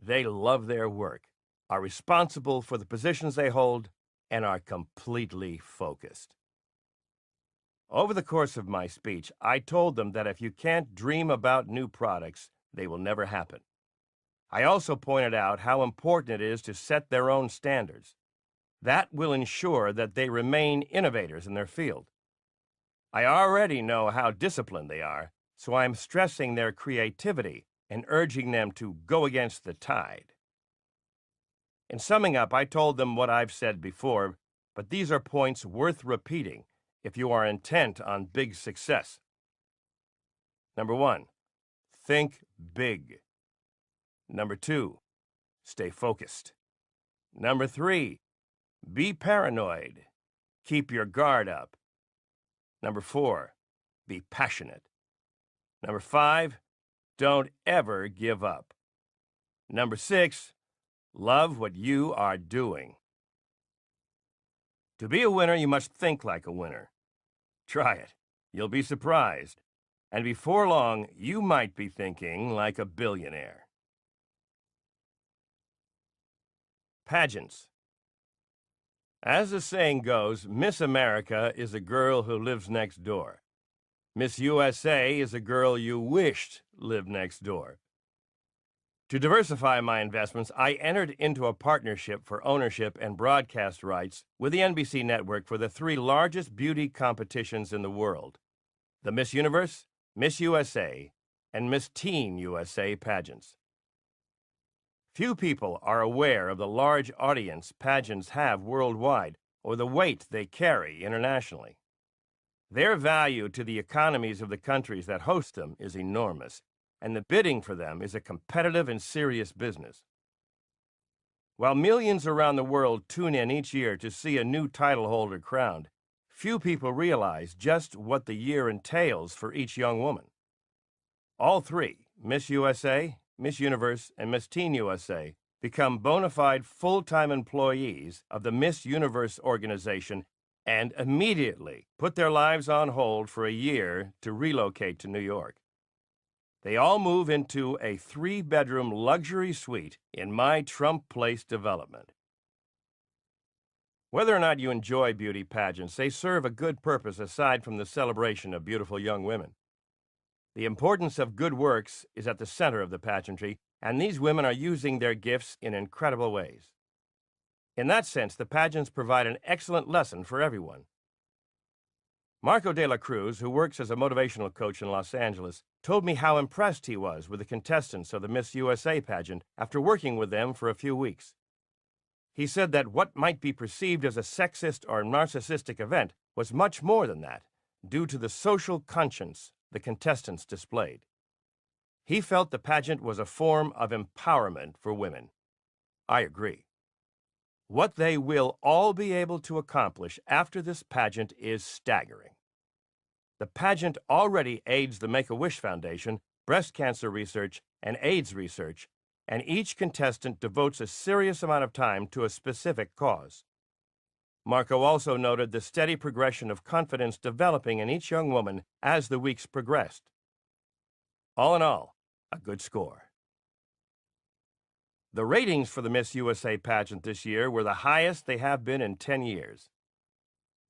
[SPEAKER 3] They love their work, are responsible for the positions they hold, and are completely focused. Over the course of my speech, I told them that if you can't dream about new products, they will never happen. I also pointed out how important it is to set their own standards. That will ensure that they remain innovators in their field. I already know how disciplined they are, so I'm stressing their creativity and urging them to go against the tide. In summing up, I told them what I've said before, but these are points worth repeating if you are intent on big success. Number 1, think big. Number 2, stay focused. Number 3, be paranoid. Keep your guard up. Number 4, be passionate. Number 5, don't ever give up. Number 6, love what you are doing. To be a winner, you must think like a winner. Try it. You'll be surprised. And before long, you might be thinking like a billionaire. Pageants. As the saying goes, Miss America is a girl who lives next door. Miss USA is a girl you wished lived next door. To diversify my investments, I entered into a partnership for ownership and broadcast rights with the NBC network for the 3 largest beauty competitions in the world: the Miss Universe, Miss USA, and Miss Teen USA pageants. Few people are aware of the large audience pageants have worldwide or the weight they carry internationally. Their value to the economies of the countries that host them is enormous, and the bidding for them is a competitive and serious business. While millions around the world tune in each year to see a new title holder crowned, few people realize just what the year entails for each young woman. All 3, Miss USA, Miss Universe, and Miss Teen USA, become bona fide full-time employees of the Miss Universe organization and immediately put their lives on hold for a year to relocate to New York. They all move into a 3-bedroom luxury suite in my Trump Place development. Whether or not you enjoy beauty pageants, they serve a good purpose aside from the celebration of beautiful young women. The importance of good works is at the center of the pageantry, and these women are using their gifts in incredible ways. In that sense, the pageants provide an excellent lesson for everyone. Marco de la Cruz, who works as a motivational coach in Los Angeles, told me how impressed he was with the contestants of the Miss USA pageant after working with them for a few weeks. He said that what might be perceived as a sexist or narcissistic event was much more than that, due to the social conscience the contestants displayed. He felt the pageant was a form of empowerment for women. I agree. What they will all be able to accomplish after this pageant is staggering. The pageant already aids the Make-A-Wish Foundation, breast cancer research, and AIDS research, and each contestant devotes a serious amount of time to a specific cause. Marco also noted the steady progression of confidence developing in each young woman as the weeks progressed. All in all, a good score. The ratings for the Miss USA pageant this year were the highest they have been in 10 years.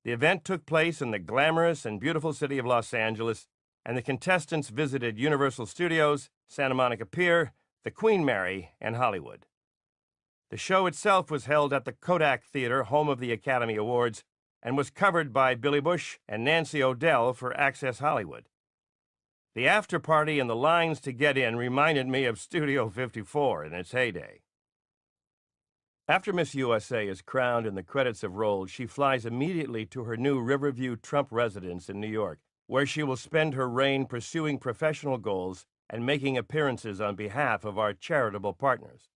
[SPEAKER 3] The event took place in the glamorous and beautiful city of Los Angeles, and the contestants visited Universal Studios, Santa Monica Pier, the Queen Mary, and Hollywood. The show itself was held at the Kodak Theater, home of the Academy Awards, and was covered by Billy Bush and Nancy O'Dell for Access Hollywood. The after party and the lines to get in reminded me of Studio 54 in its heyday. After Miss USA is crowned and the credits have rolled, she flies immediately to her new Riverview Trump residence in New York, where she will spend her reign pursuing professional goals and making appearances on behalf of our charitable partners.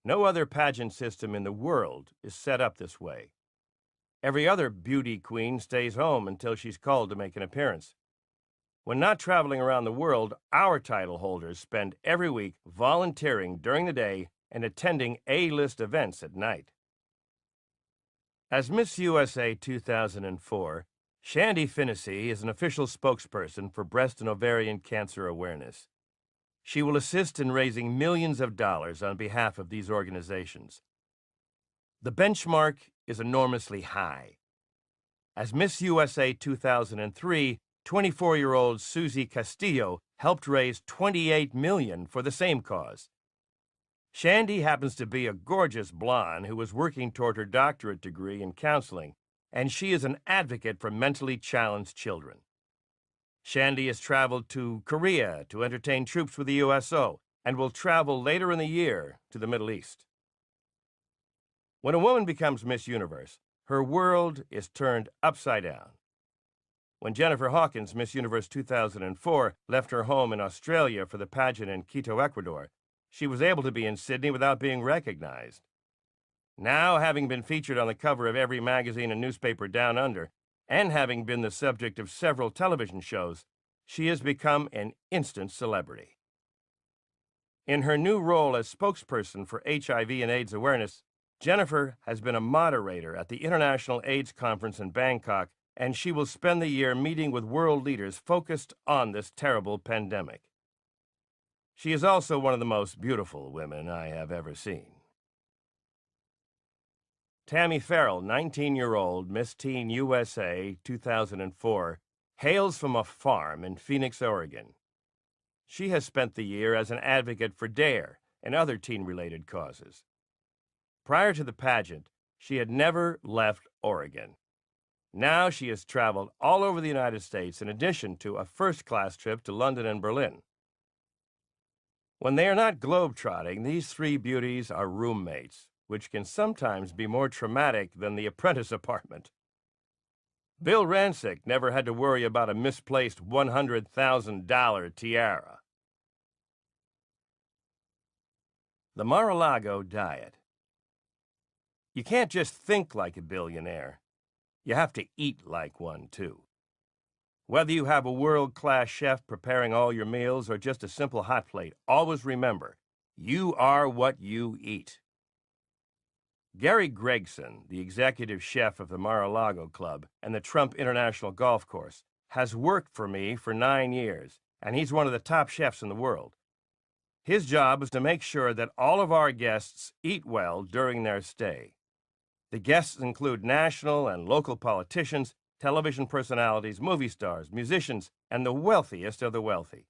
[SPEAKER 3] No other pageant system in the world is set up this way. Every other beauty queen stays home until she's called to make an appearance. When not traveling around the world, our title holders spend every week volunteering during the day and attending A-list events at night. As Miss USA 2004, Shandy Finnessy is an official spokesperson for breast and ovarian cancer awareness. She will assist in raising millions of dollars on behalf of these organizations. The benchmark is enormously high. As Miss USA 2003, 24-year-old Susie Castillo helped raise $28 million for the same cause. Shandy happens to be a gorgeous blonde who is working toward her doctorate degree in counseling, and she is an advocate for mentally challenged children. Shandy has traveled to Korea to entertain troops with the USO and will travel later in the year to the Middle East. When a woman becomes Miss Universe, her world is turned upside down. When Jennifer Hawkins, Miss Universe 2004, left her home in Australia for the pageant in Quito, Ecuador, she was able to be in Sydney without being recognized. Now, having been featured on the cover of every magazine and newspaper down under, and having been the subject of several television shows, she has become an instant celebrity. In her new role as spokesperson for HIV and AIDS awareness, Jennifer has been a moderator at the International AIDS Conference in Bangkok, and she will spend the year meeting with world leaders focused on this terrible pandemic. She is also one of the most beautiful women I have ever seen. Tammy Farrell, 19-year-old Miss Teen USA 2004, hails from a farm in Phoenix, Oregon. She has spent the year as an advocate for DARE and other teen-related causes. Prior to the pageant, she had never left Oregon. Now she has traveled all over the United States in addition to a first-class trip to London and Berlin. When they are not globe-trotting, these three beauties are roommates, which can sometimes be more traumatic than the apprentice apartment. Bill Rancic never had to worry about a misplaced $100,000 tiara. The Mar-a-Lago diet. You can't just think like a billionaire. You have to eat like one, too. Whether you have a world-class chef preparing all your meals or just a simple hot plate, always remember, you are what you eat. Gary Gregson, the executive chef of the Mar-a-Lago Club and the Trump International Golf Course, has worked for me for 9 years, and he's one of the top chefs in the world. His job is to make sure that all of our guests eat well during their stay. The guests include national and local politicians, television personalities, movie stars, musicians, and the wealthiest of the wealthy.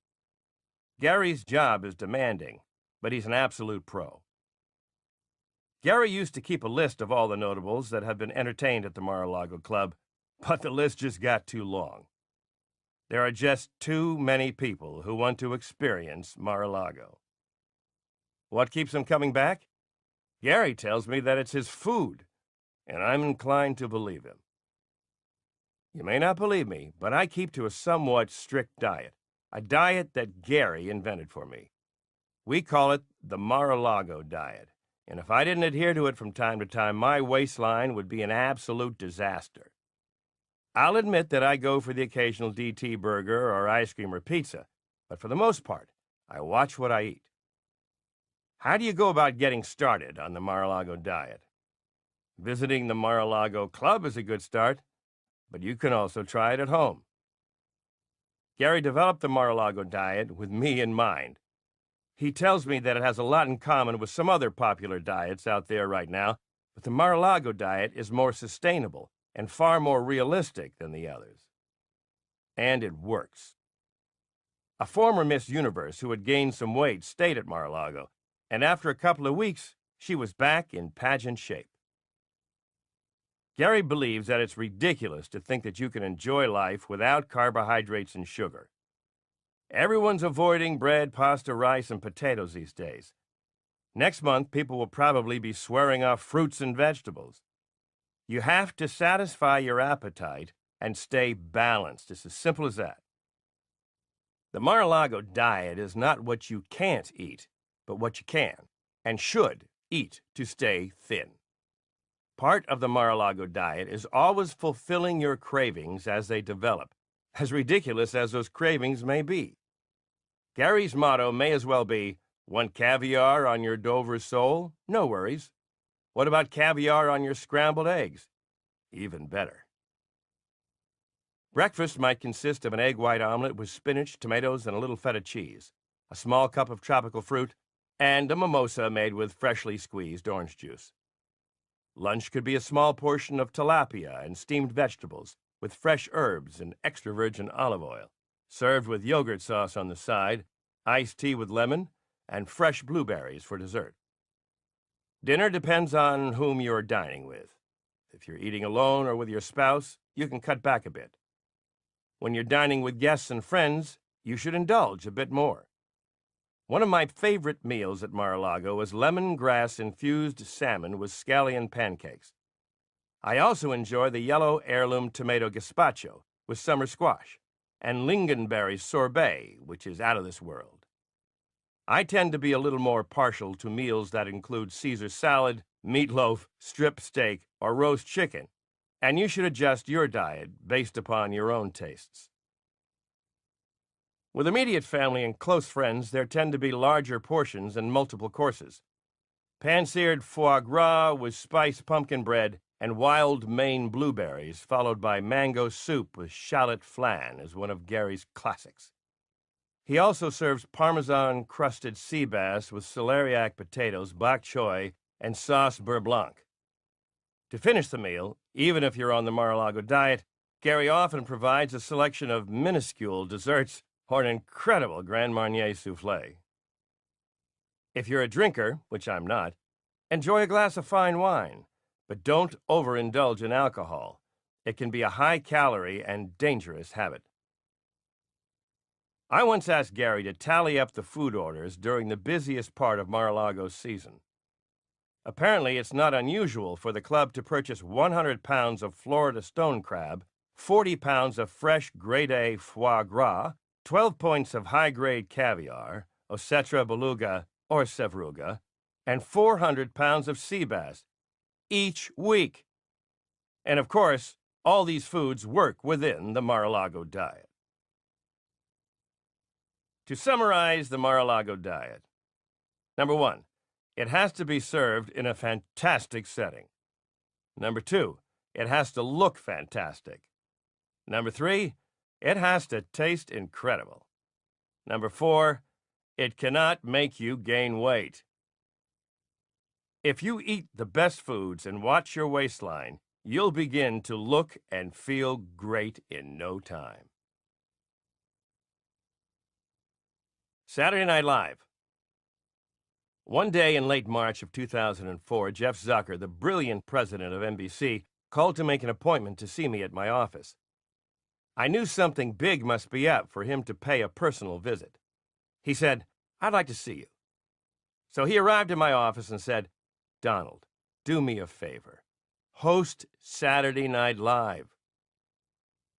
[SPEAKER 3] Gary's job is demanding, but he's an absolute pro. Gary used to keep a list of all the notables that have been entertained at the Mar-a-Lago Club, but the list just got too long. There are just too many people who want to experience Mar-a-Lago. What keeps them coming back? Gary tells me that it's his food, and I'm inclined to believe him. You may not believe me, but I keep to a somewhat strict diet, a diet that Gary invented for me. We call it the Mar-a-Lago diet, and if I didn't adhere to it from time to time, my waistline would be an absolute disaster. I'll admit that I go for the occasional DT burger or ice cream or pizza, but for the most part, I watch what I eat. How do you go about getting started on the Mar-a-Lago diet? Visiting the Mar-a-Lago Club is a good start, but you can also try it at home. Gary developed the Mar-a-Lago diet with me in mind. He tells me that it has a lot in common with some other popular diets out there right now, but the Mar-a-Lago diet is more sustainable and far more realistic than the others. And it works. A former Miss Universe who had gained some weight stayed at Mar-a-Lago, and after a couple of weeks, she was back in pageant shape. Gary believes that it's ridiculous to think that you can enjoy life without carbohydrates and sugar. Everyone's avoiding bread, pasta, rice, and potatoes these days. Next month, people will probably be swearing off fruits and vegetables. You have to satisfy your appetite and stay balanced. It's as simple as that. The Mar-a-Lago diet is not what you can't eat, but what you can and should eat to stay thin. Part of the Mar-a-Lago diet is always fulfilling your cravings as they develop, as ridiculous as those cravings may be. Gary's motto may as well be, want caviar on your Dover sole? No worries. What about caviar on your scrambled eggs? Even better. Breakfast might consist of an egg white omelet with spinach, tomatoes, and a little feta cheese, a small cup of tropical fruit, and a mimosa made with freshly squeezed orange juice. Lunch could be a small portion of tilapia and steamed vegetables with fresh herbs and extra virgin olive oil, served with yogurt sauce on the side, iced tea with lemon, and fresh blueberries for dessert. Dinner depends on whom you're dining with. If you're eating alone or with your spouse, you can cut back a bit. When you're dining with guests and friends, you should indulge a bit more. One of my favorite meals at Mar-a-Lago is lemongrass-infused salmon with scallion pancakes. I also enjoy the yellow heirloom tomato gazpacho with summer squash and lingonberry sorbet, which is out of this world. I tend to be a little more partial to meals that include Caesar salad, meatloaf, strip steak, or roast chicken, and you should adjust your diet based upon your own tastes. With immediate family and close friends, there tend to be larger portions and multiple courses. Pan-seared foie gras with spiced pumpkin bread and wild Maine blueberries, followed by mango soup with shallot flan, is one of Gary's classics. He also serves Parmesan-crusted sea bass with celeriac potatoes, bok choy, and sauce beurre blanc. To finish the meal, even if you're on the Mar-a-Lago diet, Gary often provides a selection of minuscule desserts or an incredible Grand Marnier soufflé. If you're a drinker, which I'm not, enjoy a glass of fine wine, but don't overindulge in alcohol. It can be a high-calorie and dangerous habit. I once asked Gary to tally up the food orders during the busiest part of Mar-a-Lago's season. Apparently, it's not unusual for the club to purchase 100 pounds of Florida stone crab, 40 pounds of fresh grade A foie gras, 12 points of high-grade caviar, Osetra beluga or sevruga, and 400 pounds of sea bass each week. And of course, all these foods work within the Mar-a-Lago diet. To summarize the Mar-a-Lago diet. Number 1, It has to be served in a fantastic setting. Number 2, it has to look fantastic. Number 3, it has to taste incredible. Number 4, it cannot make you gain weight. If you eat the best foods and watch your waistline, you'll begin to look and feel great in no time. Saturday Night Live. One day in late March of 2004, Jeff Zucker, the brilliant president of NBC, called to make an appointment to see me at my office. I knew something big must be up for him to pay a personal visit. He said, "I'd like to see you." So he arrived at my office and said, "Donald, do me a favor. Host Saturday Night Live."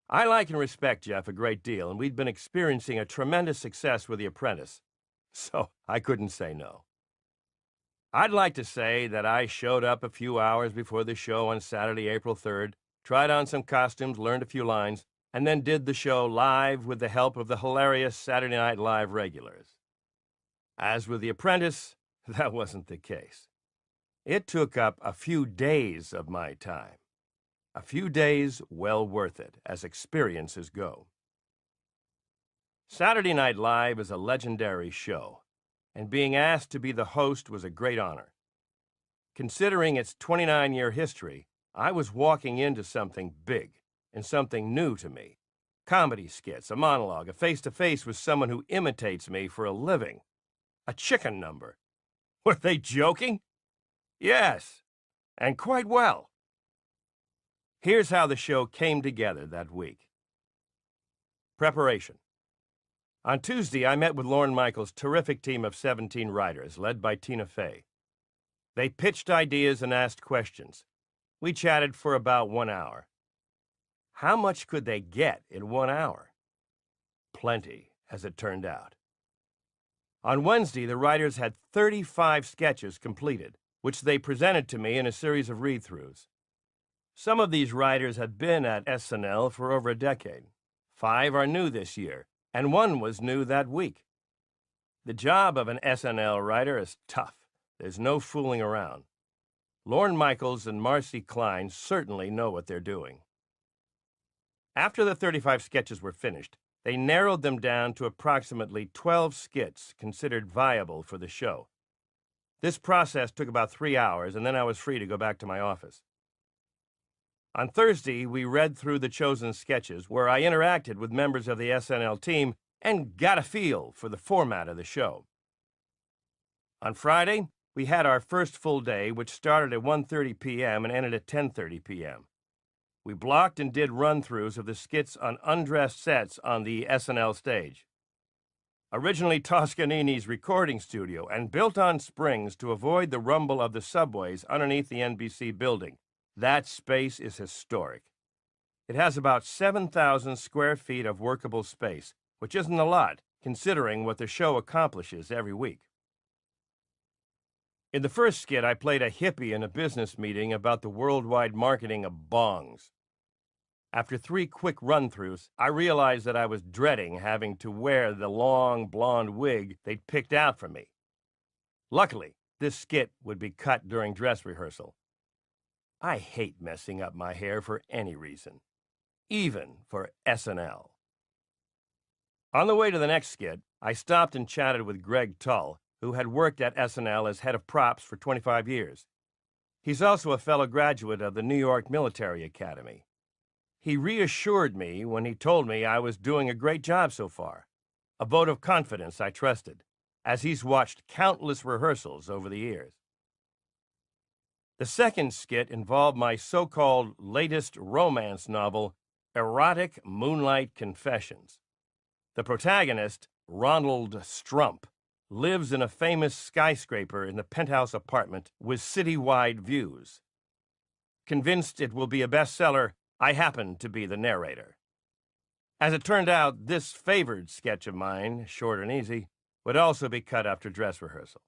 [SPEAKER 3] I like and respect Jeff a great deal, and we'd been experiencing a tremendous success with The Apprentice, so I couldn't say no. I'd like to say that I showed up a few hours before the show on Saturday, April 3rd, tried on some costumes, learned a few lines, and then did the show live with the help of the hilarious Saturday Night Live regulars. As with The Apprentice, that wasn't the case. It took up a few days of my time. A few days well worth it, as experiences go. Saturday Night Live is a legendary show, and being asked to be the host was a great honor. Considering its 29-year history, I was walking into something big and something new to me. Comedy skits, a monologue, a face-to-face with someone who imitates me for a living. A chicken number. Were they joking? Yes, and quite well. Here's how the show came together that week. Preparation. On Tuesday, I met with Lorne Michaels' terrific team of 17 writers, led by Tina Fey. They pitched ideas and asked questions. We chatted for about 1 hour. How much could they get in 1 hour? Plenty, as it turned out. On Wednesday, the writers had 35 sketches completed, which they presented to me in a series of read-throughs. Some of these writers had been at SNL for over a decade. 5 are new this year, and 1 was new that week. The job of an SNL writer is tough. There's no fooling around. Lorne Michaels and Marcy Klein certainly know what they're doing. After the 35 sketches were finished, they narrowed them down to approximately 12 skits considered viable for the show. This process took about 3 hours, and then I was free to go back to my office. On Thursday, we read through the chosen sketches, where I interacted with members of the SNL team and got a feel for the format of the show. On Friday, we had our first full day, which started at 1:30 p.m. and ended at 10:30 p.m. We blocked and did run-throughs of the skits on undressed sets on the SNL stage. Originally Toscanini's recording studio and built on springs to avoid the rumble of the subways underneath the NBC building, that space is historic. It has about 7,000 square feet of workable space, which isn't a lot, considering what the show accomplishes every week. In the first skit, I played a hippie in a business meeting about the worldwide marketing of bongs. After 3 quick run-throughs, I realized that I was dreading having to wear the long blonde wig they'd picked out for me. Luckily, this skit would be cut during dress rehearsal. I hate messing up my hair for any reason, even for SNL. On the way to the next skit, I stopped and chatted with Greg Tull, who had worked at SNL as head of props for 25 years. He's also a fellow graduate of the New York Military Academy. He reassured me when he told me I was doing a great job so far, a vote of confidence I trusted, as he's watched countless rehearsals over the years. The second skit involved my so-called latest romance novel, Erotic Moonlight Confessions. The protagonist, Ronald Strump, lives in a famous skyscraper in the penthouse apartment with city-wide views. Convinced it will be a bestseller, I happen to be the narrator. As it turned out, this favored sketch of mine, short and easy, would also be cut after dress rehearsal.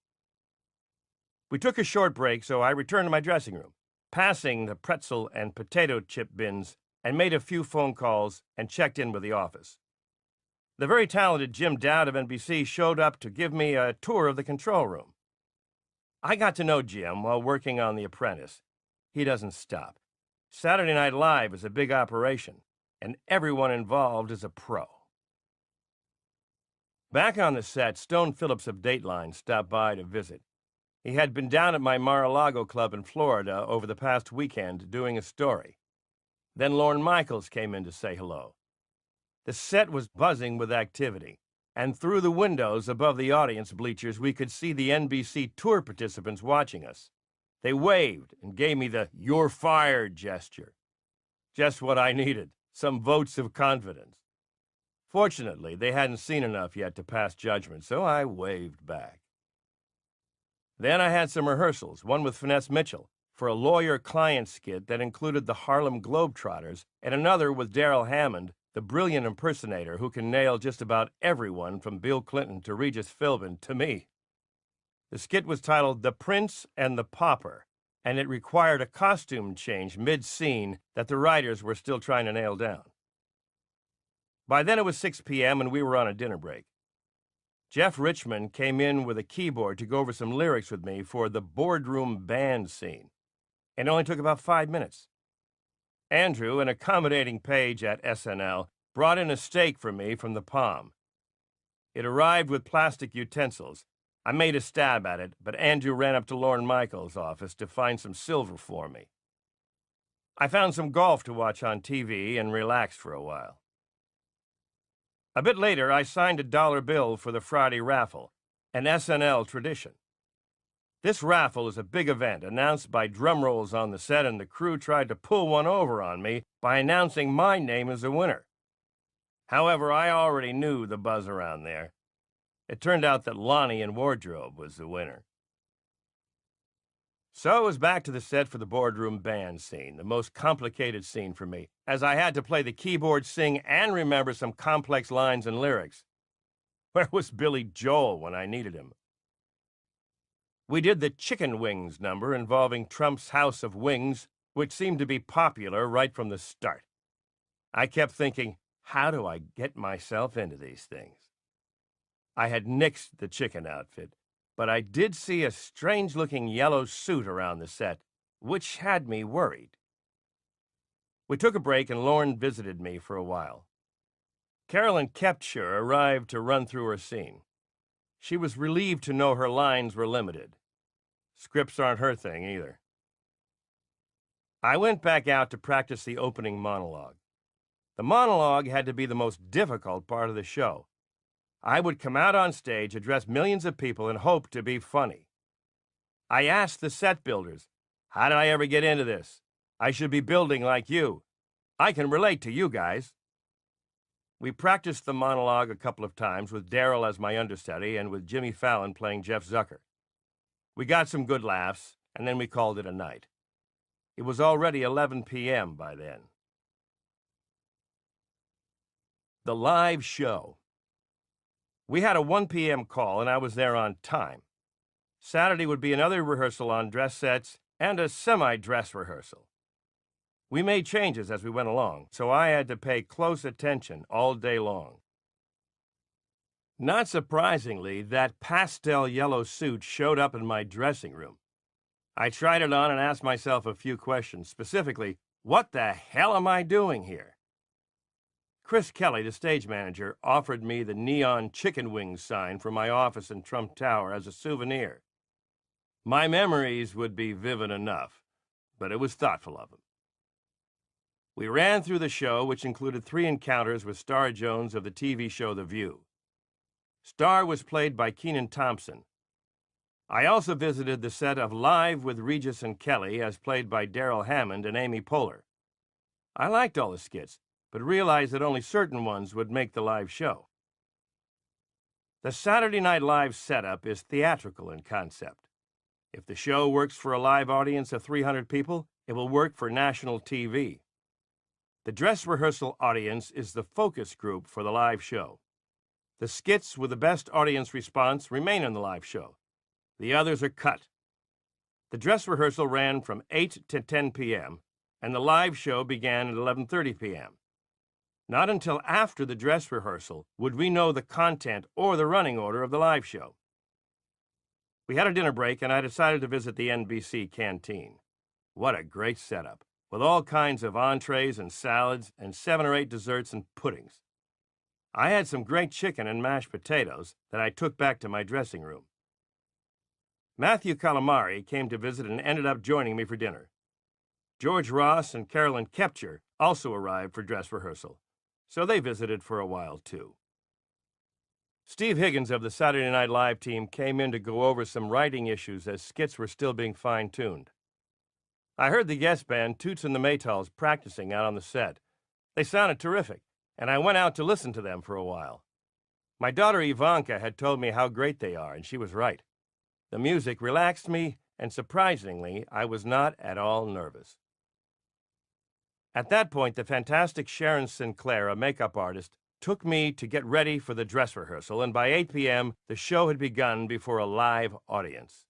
[SPEAKER 3] We took a short break, so I returned to my dressing room, passing the pretzel and potato chip bins, and made a few phone calls and checked in with the office. The very talented Jim Dowd of NBC showed up to give me a tour of the control room. I got to know Jim while working on The Apprentice. He doesn't stop. Saturday Night Live is a big operation, and everyone involved is a pro. Back on the set, Stone Phillips of Dateline stopped by to visit. He had been down at my Mar-a-Lago club in Florida over the past weekend doing a story. Then Lorne Michaels came in to say hello. The set was buzzing with activity, and through the windows above the audience bleachers we could see the NBC tour participants watching us. They waved and gave me the "you're fired" gesture. Just what I needed, some votes of confidence. Fortunately, they hadn't seen enough yet to pass judgment, so I waved back. Then I had some rehearsals, one with Finesse Mitchell, for a lawyer-client skit that included the Harlem Globetrotters, and another with Darrell Hammond, the brilliant impersonator who can nail just about everyone from Bill Clinton to Regis Philbin to me. The skit was titled The Prince and the Pauper, and it required a costume change mid-scene that the writers were still trying to nail down. By then it was 6 p.m. and we were on a dinner break. Jeff Richmond came in with a keyboard to go over some lyrics with me for the boardroom band scene. It only took about 5 minutes. Andrew, an accommodating page at SNL, brought in a steak for me from the Palm. It arrived with plastic utensils. I made a stab at it, but Andrew ran up to Lorne Michaels' office to find some silver for me. I found some golf to watch on TV and relaxed for a while. A bit later, I signed a $1 bill for the Friday raffle, an SNL tradition. This raffle is a big event announced by drum rolls on the set, and the crew tried to pull one over on me by announcing my name as the winner. However, I already knew the buzz around there. It turned out that Lonnie in wardrobe was the winner. So I was back to the set for the boardroom band scene, the most complicated scene for me, as I had to play the keyboard, sing, and remember some complex lines and lyrics. Where was Billy Joel when I needed him? We did the chicken wings number involving Trump's House of Wings, which seemed to be popular right from the start. I kept thinking, how do I get myself into these things? I had nixed the chicken outfit, but I did see a strange-looking yellow suit around the set, which had me worried. We took a break and Lorne visited me for a while. Carolyn Kepture arrived to run through her scene. She was relieved to know her lines were limited. Scripts aren't her thing either. I went back out to practice the opening monologue. The monologue had to be the most difficult part of the show. I would come out on stage, address millions of people, and hope to be funny. I asked the set builders, how did I ever get into this? I should be building like you. I can relate to you guys. We practiced the monologue a couple of times with Darrell as my understudy and with Jimmy Fallon playing Jeff Zucker. We got some good laughs, and then we called it a night. It was already 11 p.m. by then. The live show. We had a 1 p.m. call, and I was there on time. Saturday would be another rehearsal on dress sets and a semi-dress rehearsal. We made changes as we went along, so I had to pay close attention all day long. Not surprisingly, that pastel yellow suit showed up in my dressing room. I tried it on and asked myself a few questions, specifically, what the hell am I doing here? Chris Kelly, the stage manager, offered me the neon chicken wings sign from my office in Trump Tower as a souvenir. My memories would be vivid enough, but it was thoughtful of him. We ran through the show, which included 3 encounters with Star Jones of the TV show The View. Star was played by Kenan Thompson. I also visited the set of Live with Regis and Kelly, as played by Darrell Hammond and Amy Poehler. I liked all the skits, but realized that only certain ones would make the live show. The Saturday Night Live setup is theatrical in concept. If the show works for a live audience of 300 people, it will work for national TV. The dress rehearsal audience is the focus group for the live show. The skits with the best audience response remain in the live show. The others are cut. The dress rehearsal ran from 8 to 10 p.m., and the live show began at 11:30 p.m. Not until after the dress rehearsal would we know the content or the running order of the live show. We had a dinner break, and I decided to visit the NBC canteen. What a great setup, with all kinds of entrees and salads and 7 or 8 desserts and puddings. I had some great chicken and mashed potatoes that I took back to my dressing room. Matthew Calamari came to visit and ended up joining me for dinner. George Ross and Carolyn Kepcher also arrived for dress rehearsal, so they visited for a while too. Steve Higgins of the Saturday Night Live team came in to go over some writing issues as skits were still being fine-tuned. I heard the guest band Toots and the Maytals practicing out on the set. They sounded terrific, and I went out to listen to them for a while. My daughter Ivanka had told me how great they are, and she was right. The music relaxed me, and surprisingly, I was not at all nervous. At that point, the fantastic Sharon Sinclair, a makeup artist, took me to get ready for the dress rehearsal, and by 8 p.m., the show had begun before a live audience.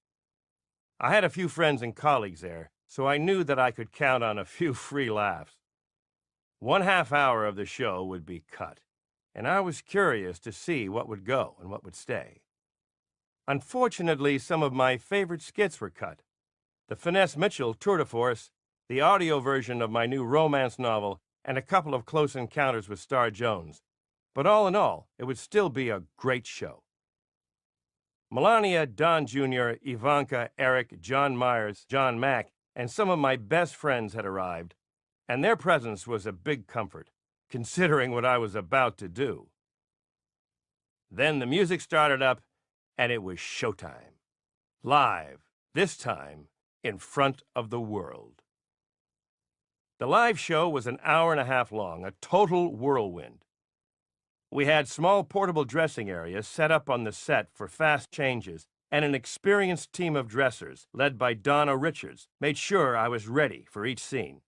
[SPEAKER 3] I had a few friends and colleagues there, so I knew that I could count on a few free laughs. 1/2 hour of the show would be cut, and I was curious to see what would go and what would stay. Unfortunately, some of my favorite skits were cut. The Finesse Mitchell tour de force, the audio version of my new romance novel, and a couple of close encounters with Star Jones. But all in all, it would still be a great show. Melania, Don Jr., Ivanka, Eric, John Myers, John Mack, and some of my best friends had arrived, and their presence was a big comfort, considering what I was about to do. Then the music started up, and it was showtime. Live, this time, in front of the world. The live show was an hour and a half long, a total whirlwind. We had small portable dressing areas set up on the set for fast changes, and an experienced team of dressers, led by Donna Richards, made sure I was ready for each scene.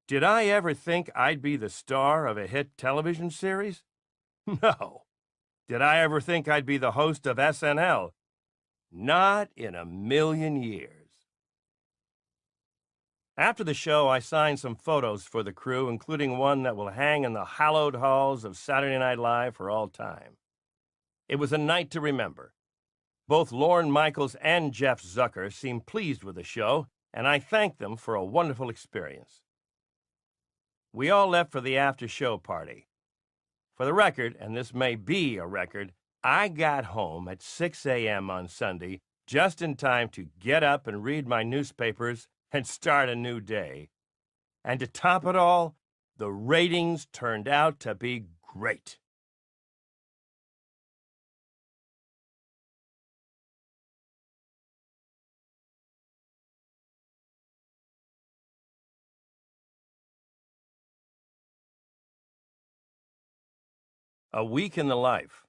[SPEAKER 3] Did I ever think I'd be the star of a hit television series? No. Did I ever think I'd be the host of SNL? Not in a million years. After the show, I signed some photos for the crew, including one that will hang in the hallowed halls of Saturday Night Live for all time. It was a night to remember. Both Lorne Michaels and Jeff Zucker seemed pleased with the show, and I thanked them for a wonderful experience. We all left for the after-show party. For the record, and this may be a record, I got home at 6 a.m. on Sunday, just in time to get up and read my newspapers and start a new day. And to top it all, the ratings turned out to be great. A week in the life.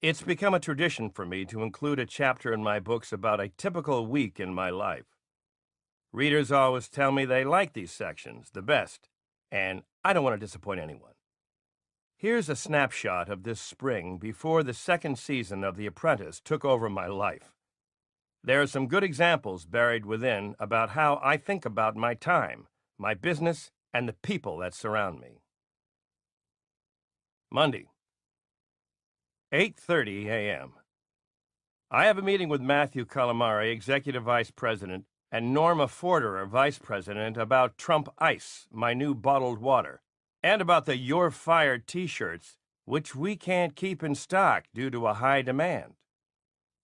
[SPEAKER 3] It's become a tradition for me to include a chapter in my books about a typical week in my life. Readers always tell me they like these sections the best, and I don't want to disappoint anyone. Here's a snapshot of this spring before the second season of The Apprentice took over my life. There are some good examples buried within about how I think about my time, my business, and the people that surround me. Monday, 8:30 a.m. I have a meeting with Matthew Calamari, Executive Vice President, and Norma Forderer, Vice President, about Trump Ice, my new bottled water, and about the You're Fired t-shirts, which we can't keep in stock due to a high demand.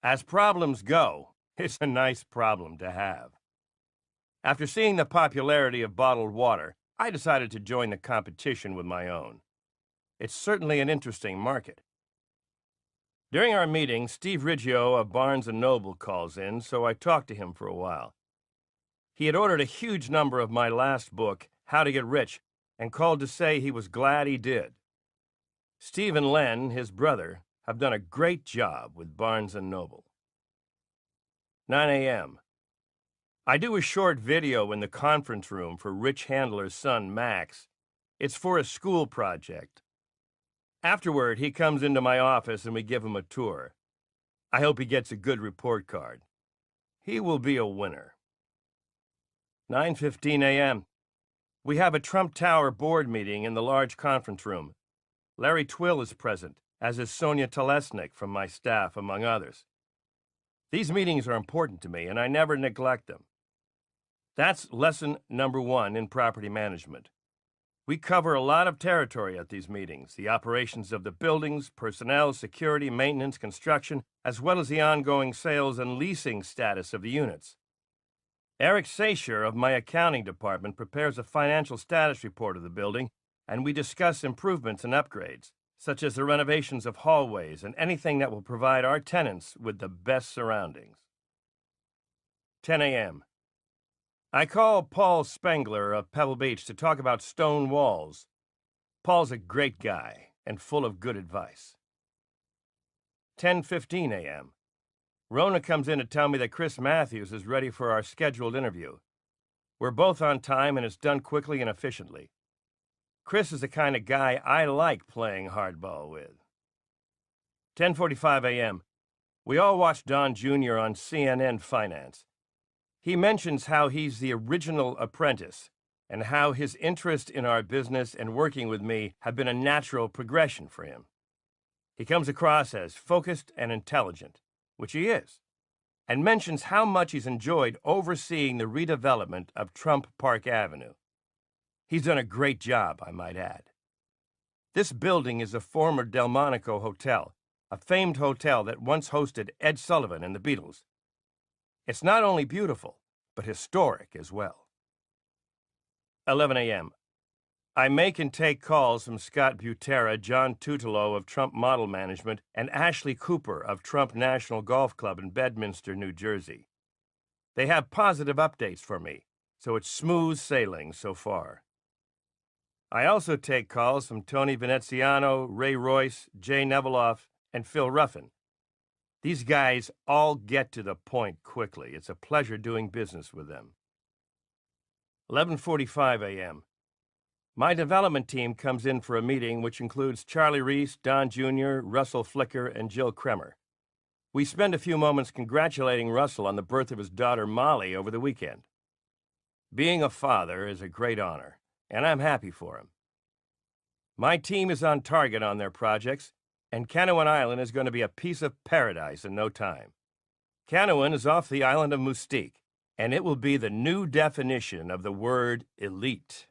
[SPEAKER 3] As problems go, it's a nice problem to have. After seeing the popularity of bottled water, I decided to join the competition with my own. It's certainly an interesting market. During our meeting, Steve Riggio of Barnes & Noble calls in, so I talked to him for a while. He had ordered a huge number of my last book, How to Get Rich, and called to say he was glad he did. Steve and Len, his brother, have done a great job with Barnes & Noble. 9 a.m. I do a short video in the conference room for Rich Handler's son, Max. It's for a school project. Afterward, he comes into my office and we give him a tour. I hope he gets a good report card. He will be a winner. 9:15 a.m. We have a Trump Tower board meeting in the large conference room. Larry Twill is present, as is Sonia Telesnik from my staff, among others. These meetings are important to me, and I never neglect them. That's lesson number 1 in property management. We cover a lot of territory at these meetings, the operations of the buildings, personnel, security, maintenance, construction, as well as the ongoing sales and leasing status of the units. Eric Sacher of my accounting department prepares a financial status report of the building, and we discuss improvements and upgrades, such as the renovations of hallways and anything that will provide our tenants with the best surroundings. 10 a.m. I call Paul Spengler of Pebble Beach to talk about stone walls. Paul's a great guy and full of good advice. 10:15 a.m. Rona comes in to tell me that Chris Matthews is ready for our scheduled interview. We're both on time and it's done quickly and efficiently. Chris is the kind of guy I like playing hardball with. 10:45 a.m. We all watch Don Jr. on CNN Finance. He mentions how he's the original apprentice and how his interest in our business and working with me have been a natural progression for him. He comes across as focused and intelligent, which he is, and mentions how much he's enjoyed overseeing the redevelopment of Trump Park Avenue. He's done a great job, I might add. This building is a former Delmonico Hotel, a famed hotel that once hosted Ed Sullivan and the Beatles. It's not only beautiful, but historic as well. 11 a.m. I make and take calls from Scott Butera, John Tutelo of Trump Model Management, and Ashley Cooper of Trump National Golf Club in Bedminster, New Jersey. They have positive updates for me, so it's smooth sailing so far. I also take calls from Tony Veneziano, Ray Royce, Jay Neveloff, and Phil Ruffin. These guys all get to the point quickly. It's a pleasure doing business with them. 11:45 a.m. My development team comes in for a meeting which includes Charlie Reese, Don Jr., Russell Flicker, and Jill Kremer. We spend a few moments congratulating Russell on the birth of his daughter Molly over the weekend. Being a father is a great honor, and I'm happy for him. My team is on target on their projects, and Canouan Island is going to be a piece of paradise in no time. Canouan is off the island of Mustique, and it will be the new definition of the word elite.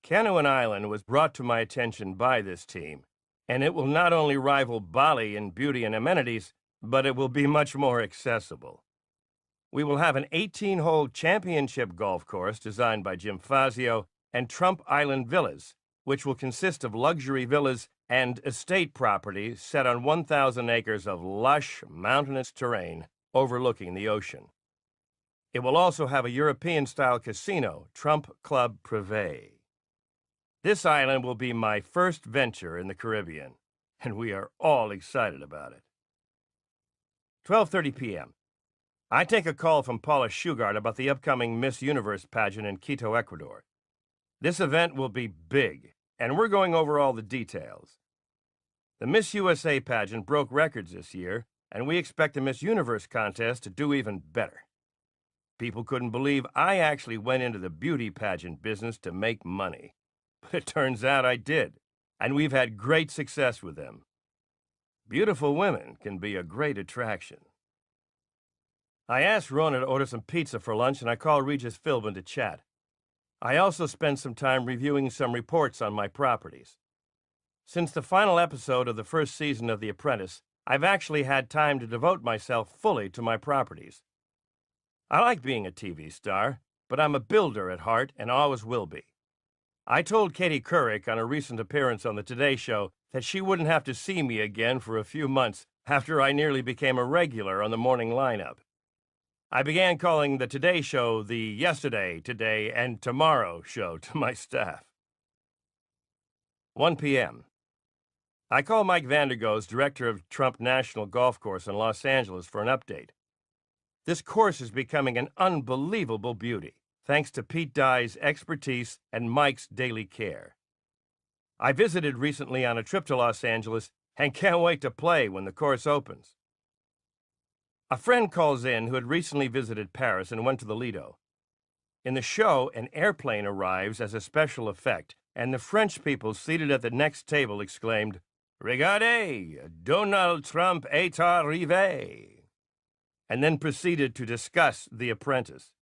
[SPEAKER 3] Canouan Island was brought to my attention by this team, and it will not only rival Bali in beauty and amenities, but it will be much more accessible. We will have an 18-hole championship golf course designed by Jim Fazio and Trump Island Villas, which will consist of luxury villas and estate property set on 1,000 acres of lush, mountainous terrain overlooking the ocean. It will also have a European-style casino, Trump Club Privé. This island will be my first venture in the Caribbean, and we are all excited about it. 12:30 p.m. I take a call from Paula Shugart about the upcoming Miss Universe pageant in Quito, Ecuador. This event will be big, and we're going over all the details. The Miss USA pageant broke records this year, and we expect the Miss Universe contest to do even better. People couldn't believe I actually went into the beauty pageant business to make money. But it turns out I did, and we've had great success with them. Beautiful women can be a great attraction. I asked Rona to order some pizza for lunch, and I called Regis Philbin to chat. I also spent some time reviewing some reports on my properties. Since the final episode of the first season of The Apprentice, I've actually had time to devote myself fully to my properties. I like being a TV star, but I'm a builder at heart and always will be. I told Katie Couric on a recent appearance on the Today Show that she wouldn't have to see me again for a few months after I nearly became a regular on the morning lineup. I began calling the Today Show the Yesterday, Today, and Tomorrow Show to my staff. 1 p.m. I call Mike Vandergoes, director of Trump National Golf Course in Los Angeles, for an update. This course is becoming an unbelievable beauty, thanks to Pete Dye's expertise and Mike's daily care. I visited recently on a trip to Los Angeles and can't wait to play when the course opens. A friend calls in who had recently visited Paris and went to the Lido. In the show, an airplane arrives as a special effect, and the French people seated at the next table exclaimed, "Regardez, Donald Trump est arrivé." and then proceeded to discuss The Apprentice.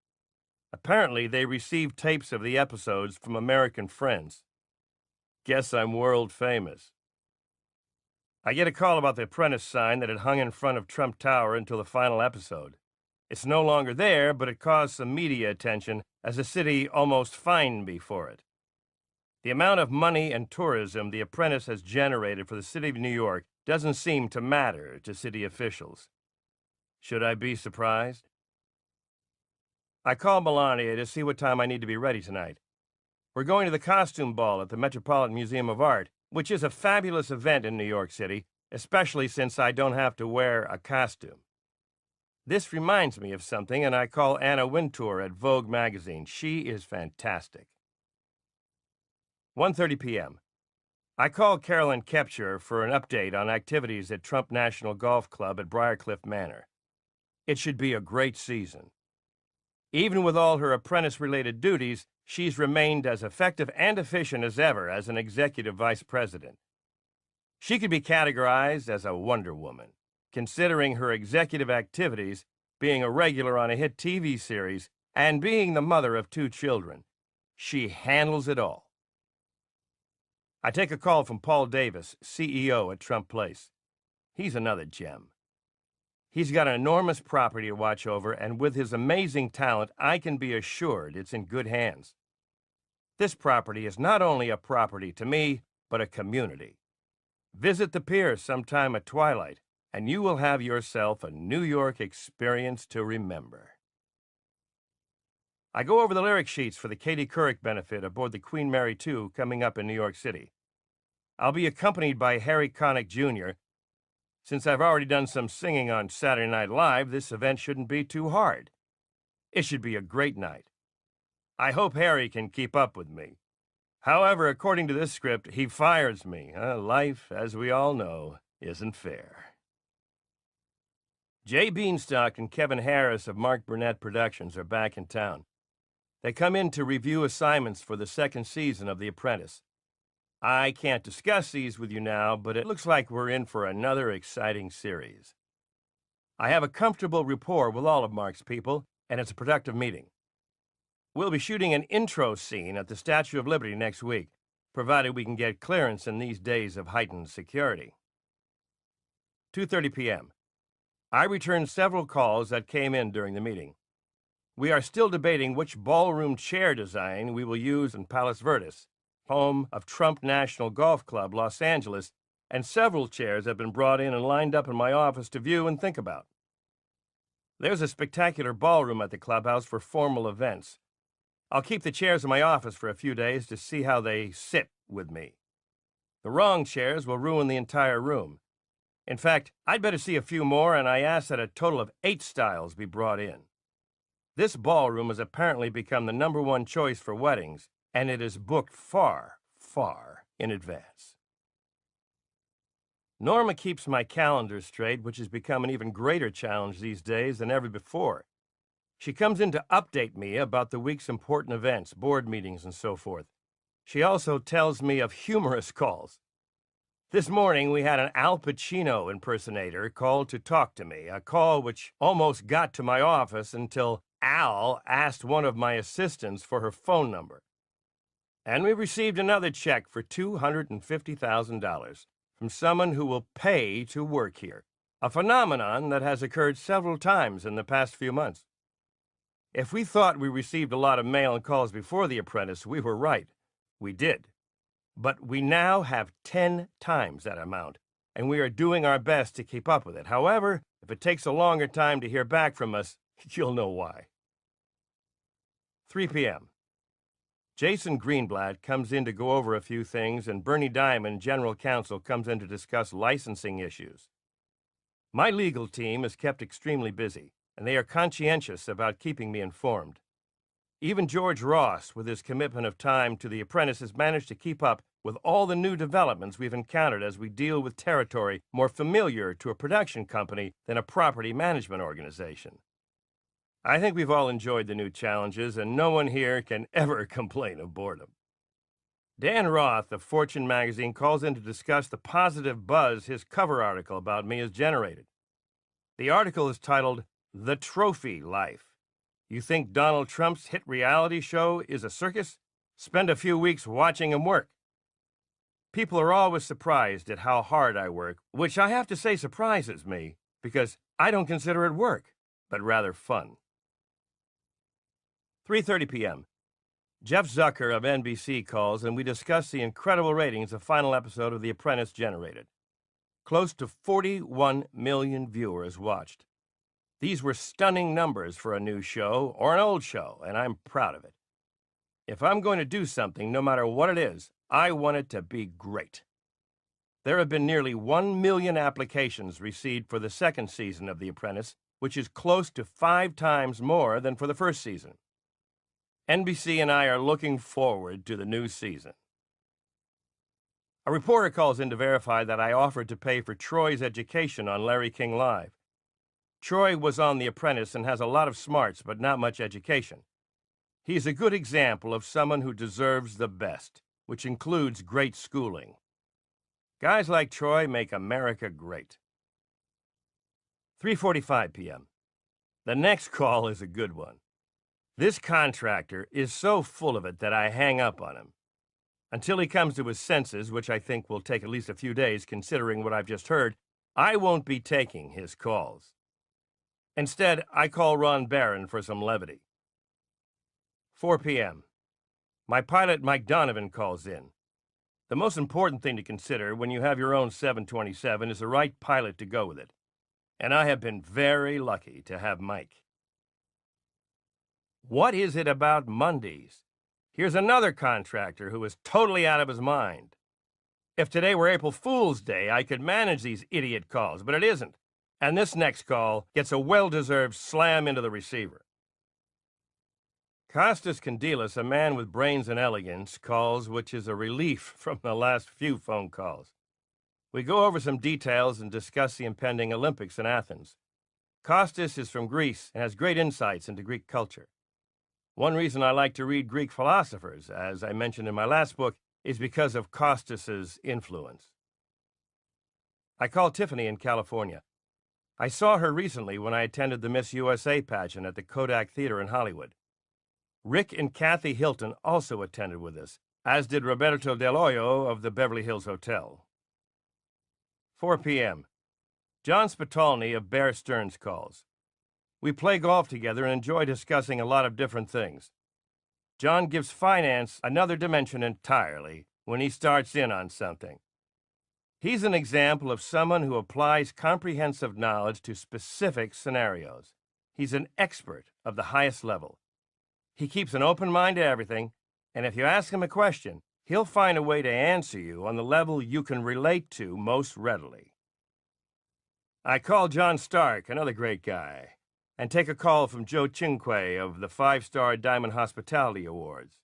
[SPEAKER 3] Apparently, they received tapes of the episodes from American friends. Guess I'm world famous. I get a call about the Apprentice sign that had hung in front of Trump Tower until the final episode. It's no longer there, but it caused some media attention as the city almost fined me for it. The amount of money and tourism The Apprentice has generated for the city of New York doesn't seem to matter to city officials. Should I be surprised? I call Melania to see what time I need to be ready tonight. We're going to the costume ball at the Metropolitan Museum of Art, which is a fabulous event in New York City, especially since I don't have to wear a costume. This reminds me of something, and I call Anna Wintour at Vogue magazine. She is fantastic. 1:30 p.m. I called Carolyn Kepcher for an update on activities at Trump National Golf Club at Briarcliff Manor. It should be a great season. Even with all her apprentice-related duties, she's remained as effective and efficient as ever as an executive vice president. She could be categorized as a Wonder Woman, considering her executive activities, being a regular on a hit TV series, and being the mother of 2 children. She handles it all. I take a call from Paul Davis, CEO at Trump Place. He's another gem. He's got an enormous property to watch over, and with his amazing talent, I can be assured it's in good hands. This property is not only a property to me, but a community. Visit the pier sometime at twilight, and you will have yourself a New York experience to remember. I go over the lyric sheets for the Katie Couric benefit aboard the Queen Mary II coming up in New York City. I'll be accompanied by Harry Connick Jr. Since I've already done some singing on Saturday Night Live, this event shouldn't be too hard. It should be a great night. I hope Harry can keep up with me. However, according to this script, he fires me. Life, as we all know, isn't fair. Jay Beanstalk and Kevin Harris of Mark Burnett Productions are back in town. They come in to review assignments for the 2nd season of The Apprentice. I can't discuss these with you now, but it looks like we're in for another exciting series. I have a comfortable rapport with all of Mark's people, and it's a productive meeting. We'll be shooting an intro scene at the Statue of Liberty next week, provided we can get clearance in these days of heightened security. 2:30 p.m. I returned several calls that came in during the meeting. We are still debating which ballroom chair design we will use in Palos Verdes, home of Trump National Golf Club, Los Angeles, and several chairs have been brought in and lined up in my office to view and think about. There's a spectacular ballroom at the clubhouse for formal events. I'll keep the chairs in my office for a few days to see how they sit with me. The wrong chairs will ruin the entire room. In fact, I'd better see a few more, and I ask that a total of 8 styles be brought in. This ballroom has apparently become the #1 choice for weddings, and it is booked far, far in advance. Norma keeps my calendar straight, which has become an even greater challenge these days than ever before. She comes in to update me about the week's important events, board meetings, and so forth. She also tells me of humorous calls. This morning, we had an Al Pacino impersonator call to talk to me, a call which almost got to my office until Al asked one of my assistants for her phone number. And we received another check for $250,000 from someone who will pay to work here, a phenomenon that has occurred several times in the past few months. If we thought we received a lot of mail and calls before The Apprentice, we were right. We did. But we now have 10 times that amount, and we are doing our best to keep up with it. However, if it takes a longer time to hear back from us, you'll know why. 3 p.m. Jason Greenblatt comes in to go over a few things, and Bernie Diamond, general counsel, comes in to discuss licensing issues. My legal team is kept extremely busy, and they are conscientious about keeping me informed. Even George Ross, with his commitment of time to The Apprentice, has managed to keep up with all the new developments we've encountered as we deal with territory more familiar to a production company than a property management organization. I think we've all enjoyed the new challenges, and no one here can ever complain of boredom. Dan Roth of Fortune magazine calls in to discuss the positive buzz his cover article about me has generated. The article is titled, The trophy life. You think Donald Trump's hit reality show is a circus? Spend a few weeks watching him work. People are always surprised at how hard I work, which I have to say surprises me, because I don't consider it work, but rather fun. 3:30 p.m. Jeff Zucker of NBC calls, and we discuss the incredible ratings the final episode of The Apprentice generated. Close to 41 million viewers watched. These were stunning numbers for a new show or an old show, and I'm proud of it. If I'm going to do something, no matter what it is, I want it to be great. There have been nearly 1 million applications received for the second season of The Apprentice, which is close to 5 times more than for the first season. NBC and I are looking forward to the new season. A reporter calls in to verify that I offered to pay for Troy's education on Larry King Live. Troy was on The Apprentice and has a lot of smarts, but not much education. He's a good example of someone who deserves the best, which includes great schooling. Guys like Troy make America great. 3:45 p.m. The next call is a good one. This contractor is so full of it that I hang up on him. Until he comes to his senses, which I think will take at least a few days considering what I've just heard, I won't be taking his calls. Instead, I call Ron Barron for some levity. 4 p.m. My pilot, Mike Donovan, calls in. The most important thing to consider when you have your own 727 is the right pilot to go with it. And I have been very lucky to have Mike. What is it about Mondays? Here's another contractor who is totally out of his mind. If today were April Fool's Day, I could manage these idiot calls, but it isn't. And this next call gets a well-deserved slam into the receiver. Costas Condilas, a man with brains and elegance, calls, which is a relief from the last few phone calls. We go over some details and discuss the impending Olympics in Athens. Costas is from Greece and has great insights into Greek culture. One reason I like to read Greek philosophers, as I mentioned in my last book, is because of Costas's influence. I call Tiffany in California. I saw her recently when I attended the Miss USA pageant at the Kodak Theater in Hollywood. Rick and Kathy Hilton also attended with us, as did Roberto Del Hoyo of the Beverly Hills Hotel. 4 p.m. John Spitalny of Bear Stearns calls. We play golf together and enjoy discussing a lot of different things. John gives finance another dimension entirely when he starts in on something. He's an example of someone who applies comprehensive knowledge to specific scenarios. He's an expert of the highest level. He keeps an open mind to everything, and if you ask him a question, he'll find a way to answer you on the level you can relate to most readily. I call John Stark, another great guy, and take a call from Joe Chinque of the 5-Star Diamond Hospitality Awards.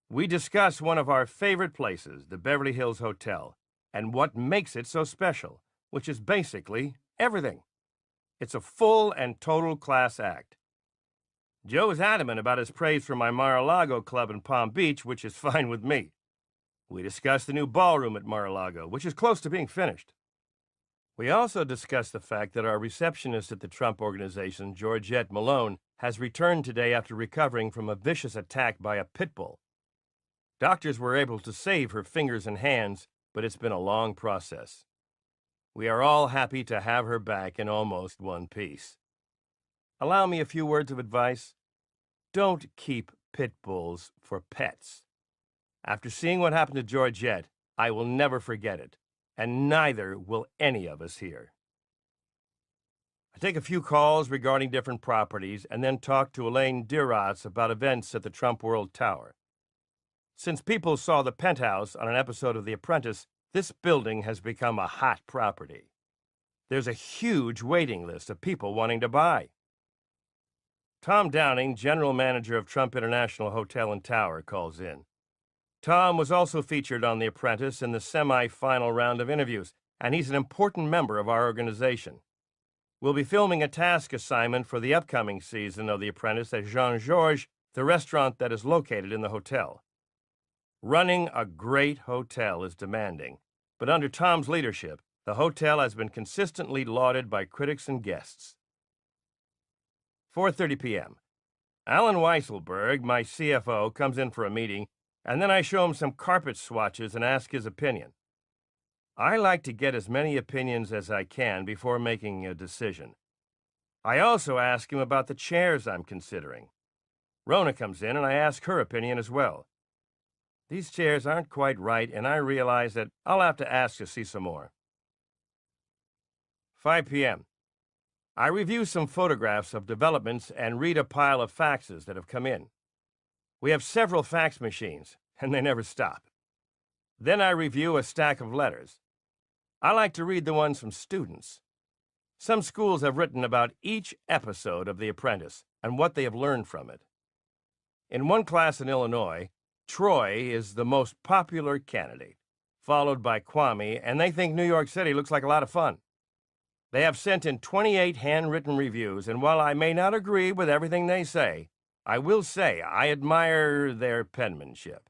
[SPEAKER 3] We discuss one of our favorite places, the Beverly Hills Hotel, and what makes it so special, which is basically everything. It's a full and total class act. Joe is adamant about his praise for my Mar-a-Lago club in Palm Beach, which is fine with me. We discuss the new ballroom at Mar-a-Lago, which is close to being finished. We also discuss the fact that our receptionist at the Trump Organization, Georgette Malone, has returned today after recovering from a vicious attack by a pit bull. Doctors were able to save her fingers and hands, but it's been a long process. We are all happy to have her back in almost one piece. Allow me a few words of advice. Don't keep pit bulls for pets. After seeing what happened to Georgette, I will never forget it, and neither will any of us here. I take a few calls regarding different properties and then talk to Elaine Diratz about events at the Trump World Tower. Since people saw the penthouse on an episode of The Apprentice, this building has become a hot property. There's a huge waiting list of people wanting to buy. Tom Downing, general manager of Trump International Hotel and Tower, calls in. Tom was also featured on The Apprentice in the semi-final round of interviews, and he's an important member of our organization. We'll be filming a task assignment for the upcoming season of The Apprentice at Jean-Georges, the restaurant that is located in the hotel. Running a great hotel is demanding, but under Tom's leadership, the hotel has been consistently lauded by critics and guests. 4:30 p.m. Alan Weisselberg, my CFO, comes in for a meeting, and then I show him some carpet swatches and ask his opinion. I like to get as many opinions as I can before making a decision. I also ask him about the chairs I'm considering. Rona comes in, and I ask her opinion as well. These chairs aren't quite right, and I realize that I'll have to ask to see some more. 5 p.m. I review some photographs of developments and read a pile of faxes that have come in. We have several fax machines, and they never stop. Then I review a stack of letters. I like to read the ones from students. Some schools have written about each episode of The Apprentice and what they have learned from it. In one class in Illinois, Troy is the most popular candidate, followed by Kwame, and they think New York City looks like a lot of fun. They have sent in 28 handwritten reviews, and while I may not agree with everything they say, I will say I admire their penmanship.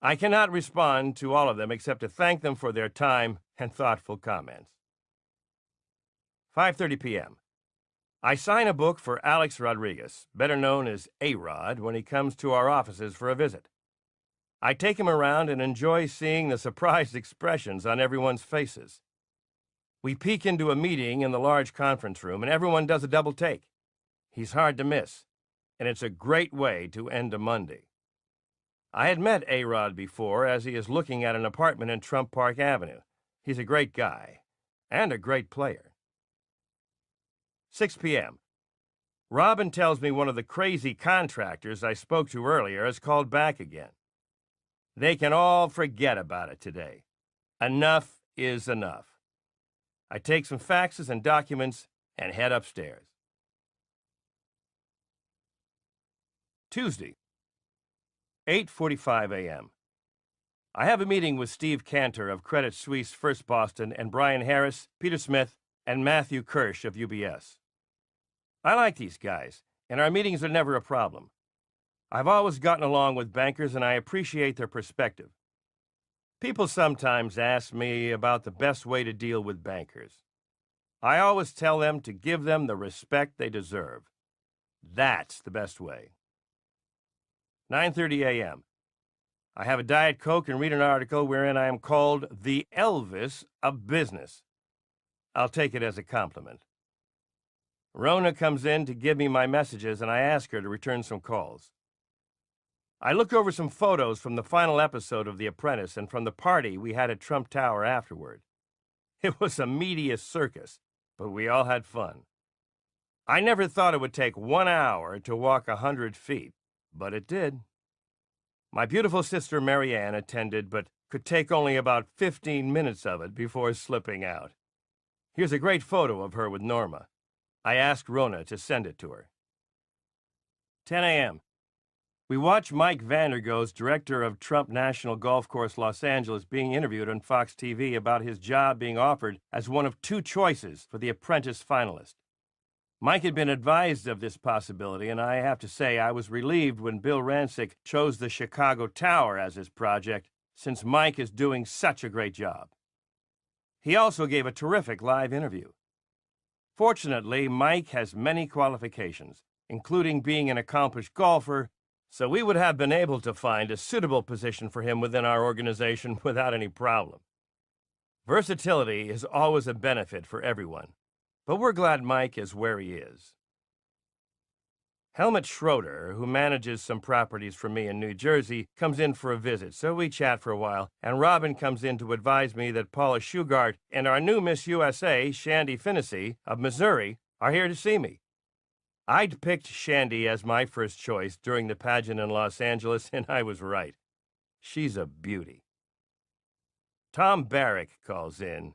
[SPEAKER 3] I cannot respond to all of them except to thank them for their time and thoughtful comments. 5:30 p.m. I sign a book for Alex Rodriguez, better known as A-Rod, when he comes to our offices for a visit. I take him around and enjoy seeing the surprised expressions on everyone's faces. We peek into a meeting in the large conference room, and everyone does a double take. He's hard to miss, and it's a great way to end a Monday. I had met A-Rod before as he is looking at an apartment in Trump Park Avenue. He's a great guy, and a great player. 6 p.m. Robin tells me one of the crazy contractors I spoke to earlier has called back again. They can all forget about it today. Enough is enough. I take some faxes and documents and head upstairs. Tuesday, 8:45 a.m. I have a meeting with Steve Cantor of Credit Suisse First Boston and Brian Harris, Peter Smith, and Matthew Kirsch of UBS. I like these guys, and our meetings are never a problem. I've always gotten along with bankers, and I appreciate their perspective. People sometimes ask me about the best way to deal with bankers. I always tell them to give them the respect they deserve. That's the best way. 9:30 a.m. I have a Diet Coke and read an article wherein I am called the Elvis of business. I'll take it as a compliment. Rona comes in to give me my messages, and I ask her to return some calls. I look over some photos from the final episode of The Apprentice and from the party we had at Trump Tower afterward. It was a media circus, but we all had fun. I never thought it would take 1 hour to walk 100 feet, but it did. My beautiful sister Marianne attended, but could take only about 15 minutes of it before slipping out. Here's a great photo of her with Norma. I asked Rona to send it to her. 10 a.m. We watch Mike Vandergoes, director of Trump National Golf Course Los Angeles, being interviewed on Fox TV about his job being offered as one of 2 choices for the Apprentice finalist. Mike had been advised of this possibility, and I have to say I was relieved when Bill Rancic chose the Chicago Tower as his project, since Mike is doing such a great job. He also gave a terrific live interview. Fortunately, Mike has many qualifications, including being an accomplished golfer, so we would have been able to find a suitable position for him within our organization without any problem. Versatility is always a benefit for everyone, but we're glad Mike is where he is. Helmut Schroeder, who manages some properties for me in New Jersey, comes in for a visit, so we chat for a while, and Robin comes in to advise me that Paula Shugart and our new Miss USA, Shandy Finnessy of Missouri, are here to see me. I'd picked Shandy as my first choice during the pageant in Los Angeles, and I was right. She's a beauty. Tom Barrick calls in.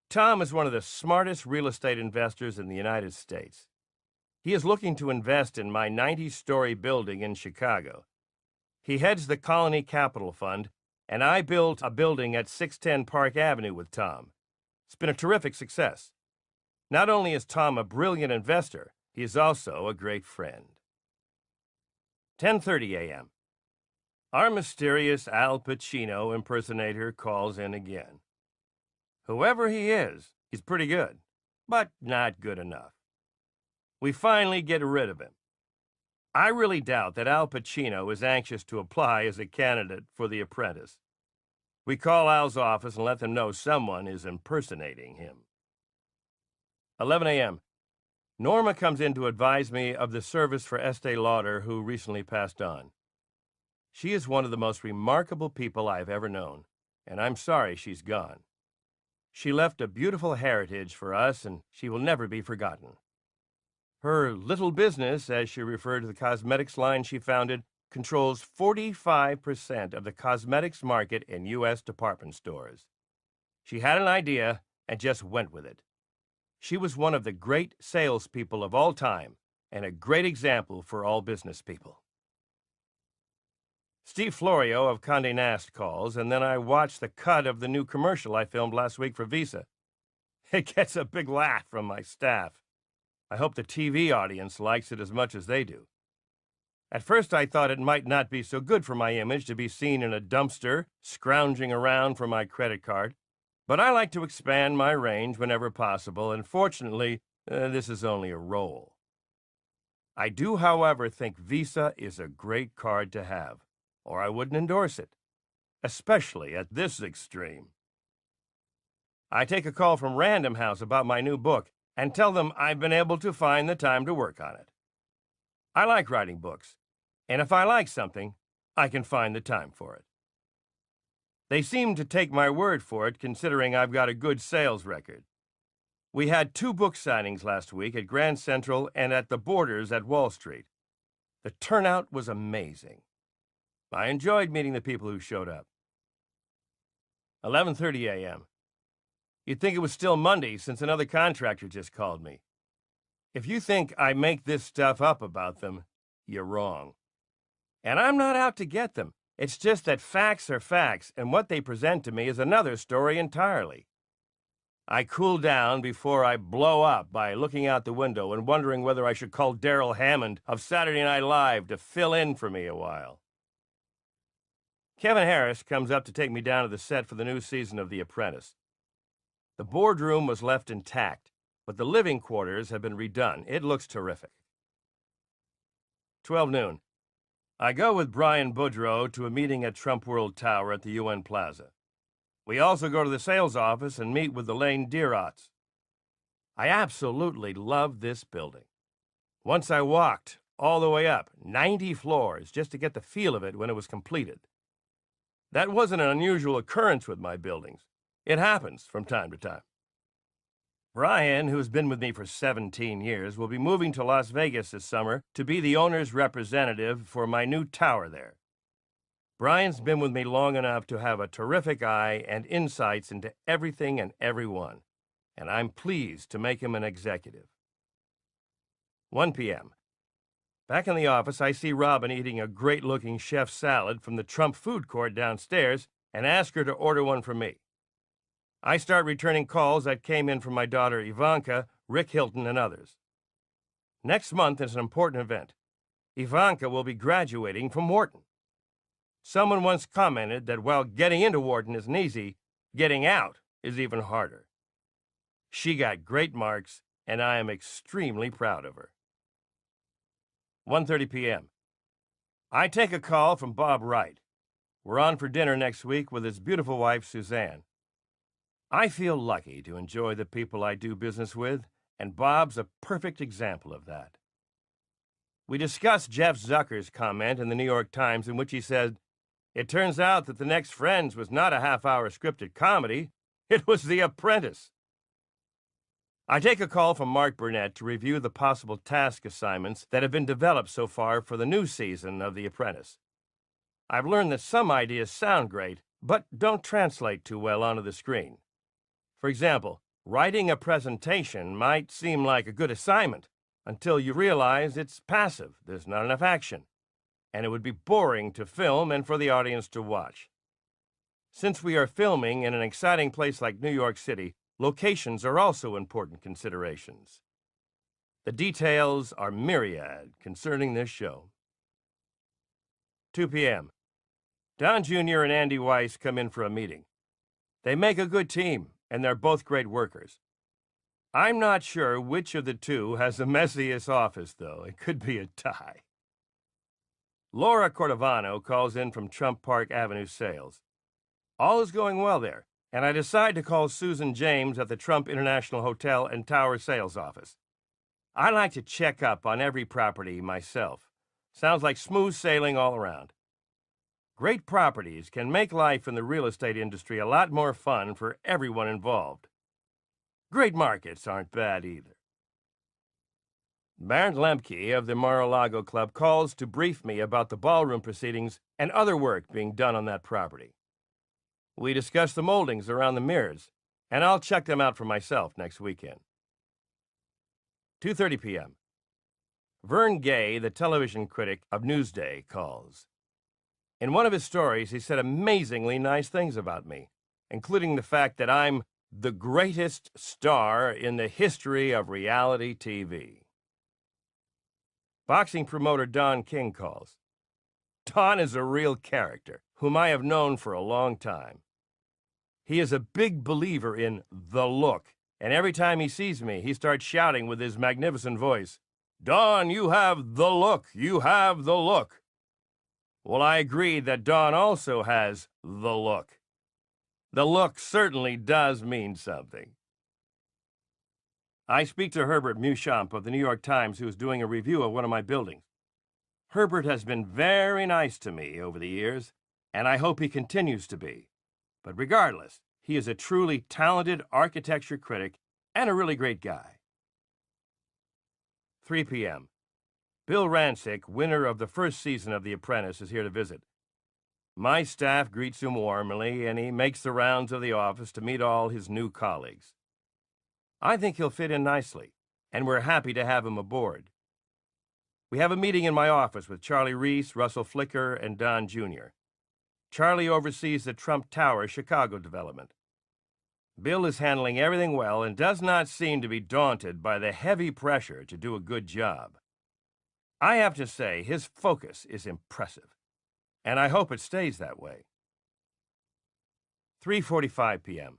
[SPEAKER 3] Tom is one of the smartest real estate investors in the United States. He is looking to invest in my 90-story building in Chicago. He heads the Colony Capital Fund, and I built a building at 610 Park Avenue with Tom. It's been a terrific success. Not only is Tom a brilliant investor, he is also a great friend. 10:30 a.m. Our mysterious Al Pacino impersonator calls in again. Whoever he is, he's pretty good, but not good enough. We finally get rid of him. I really doubt that Al Pacino is anxious to apply as a candidate for The Apprentice. We call Al's office and let them know someone is impersonating him. 11 a.m. Norma comes in to advise me of the service for Estee Lauder, who recently passed on. She is one of the most remarkable people I've ever known, and I'm sorry she's gone. She left a beautiful heritage for us, and she will never be forgotten. Her little business, as she referred to the cosmetics line she founded, controls 45% of the cosmetics market in U.S. department stores. She had an idea and just went with it. She was one of the great salespeople of all time and a great example for all business people. Steve Florio of Condé Nast calls, and then I watch the cut of the new commercial I filmed last week for Visa. It gets a big laugh from my staff. I hope the TV audience likes it as much as they do. At first I thought it might not be so good for my image to be seen in a dumpster, scrounging around for my credit card, but I like to expand my range whenever possible, and fortunately, this is only a role. I do, however, think Visa is a great card to have, or I wouldn't endorse it, especially at this extreme. I take a call from Random House about my new book and tell them I've been able to find the time to work on it. I like writing books, and if I like something, I can find the time for it. They seem to take my word for it, considering I've got a good sales record. We had 2 book signings last week at Grand Central and at the Borders at Wall Street. The turnout was amazing. I enjoyed meeting the people who showed up. 11:30 a.m. You'd think it was still Monday since another contractor just called me. If you think I make this stuff up about them, you're wrong. And I'm not out to get them. It's just that facts are facts, and what they present to me is another story entirely. I cool down before I blow up by looking out the window and wondering whether I should call Darrell Hammond of Saturday Night Live to fill in for me a while. Kevin Harris comes up to take me down to the set for the new season of The Apprentice. The boardroom was left intact, but the living quarters have been redone. It looks terrific. 12 noon. I go with Brian Boudreau to a meeting at Trump World Tower at the UN Plaza. We also go to the sales office and meet with Elaine Dierotz. I absolutely love this building. Once I walked all the way up, 90 floors, just to get the feel of it when it was completed. That wasn't an unusual occurrence with my buildings. It happens from time to time. Brian, who's been with me for 17 years, will be moving to Las Vegas this summer to be the owner's representative for my new tower there. Brian's been with me long enough to have a terrific eye and insights into everything and everyone, and I'm pleased to make him an executive. 1 p.m. Back in the office, I see Robin eating a great-looking chef salad from the Trump food court downstairs and ask her to order one for me. I start returning calls that came in from my daughter Ivanka, Rick Hilton, and others. Next month is an important event. Ivanka will be graduating from Wharton. Someone once commented that while getting into Wharton isn't easy, getting out is even harder. She got great marks, and I am extremely proud of her. 1:30 p.m. I take a call from Bob Wright. We're on for dinner next week with his beautiful wife, Suzanne. I feel lucky to enjoy the people I do business with, and Bob's a perfect example of that. We discussed Jeff Zucker's comment in the New York Times in which he said, "It turns out that The Next Friends was not a half-hour scripted comedy. It was The Apprentice." I take a call from Mark Burnett to review the possible task assignments that have been developed so far for the new season of The Apprentice. I've learned that some ideas sound great, but don't translate too well onto the screen. For example, writing a presentation might seem like a good assignment until you realize it's passive, there's not enough action, and it would be boring to film and for the audience to watch. Since we are filming in an exciting place like New York City, locations are also important considerations. The details are myriad concerning this show. 2 p.m. Don Jr. and Andy Weiss come in for a meeting. They make a good team, and they're both great workers. I'm not sure which of the two has the messiest office, though. It could be a tie. Laura Cordovano calls in from Trump Park Avenue Sales. All is going well there, and I decide to call Susan James at the Trump International Hotel and Tower Sales Office. I like to check up on every property myself. Sounds like smooth sailing all around. Great properties can make life in the real estate industry a lot more fun for everyone involved. Great markets aren't bad either. Bernd Lemke of the Mar-a-Lago Club calls to brief me about the ballroom proceedings and other work being done on that property. We discuss the moldings around the mirrors, and I'll check them out for myself next weekend. 2:30 p.m. Vern Gay, the television critic of Newsday, calls. In one of his stories, he said amazingly nice things about me, including the fact that I'm the greatest star in the history of reality TV. Boxing promoter Don King calls. Don is a real character, whom I have known for a long time. He is a big believer in the look, and every time he sees me, he starts shouting with his magnificent voice, "Don, you have the look! You have the look!" Well, I agree that Don also has the look. The look certainly does mean something. I speak to Herbert Muchamp of the New York Times, who is doing a review of one of my buildings. Herbert has been very nice to me over the years, and I hope he continues to be. But regardless, he is a truly talented architecture critic and a really great guy. 3 p.m. Bill Rancic, winner of the first season of The Apprentice, is here to visit. My staff greets him warmly, and he makes the rounds of the office to meet all his new colleagues. I think he'll fit in nicely, and we're happy to have him aboard. We have a meeting in my office with Charlie Reese, Russell Flicker, and Don Jr. Charlie oversees the Trump Tower Chicago development. Bill is handling everything well and does not seem to be daunted by the heavy pressure to do a good job. I have to say, his focus is impressive, and I hope it stays that way. 3:45 p.m.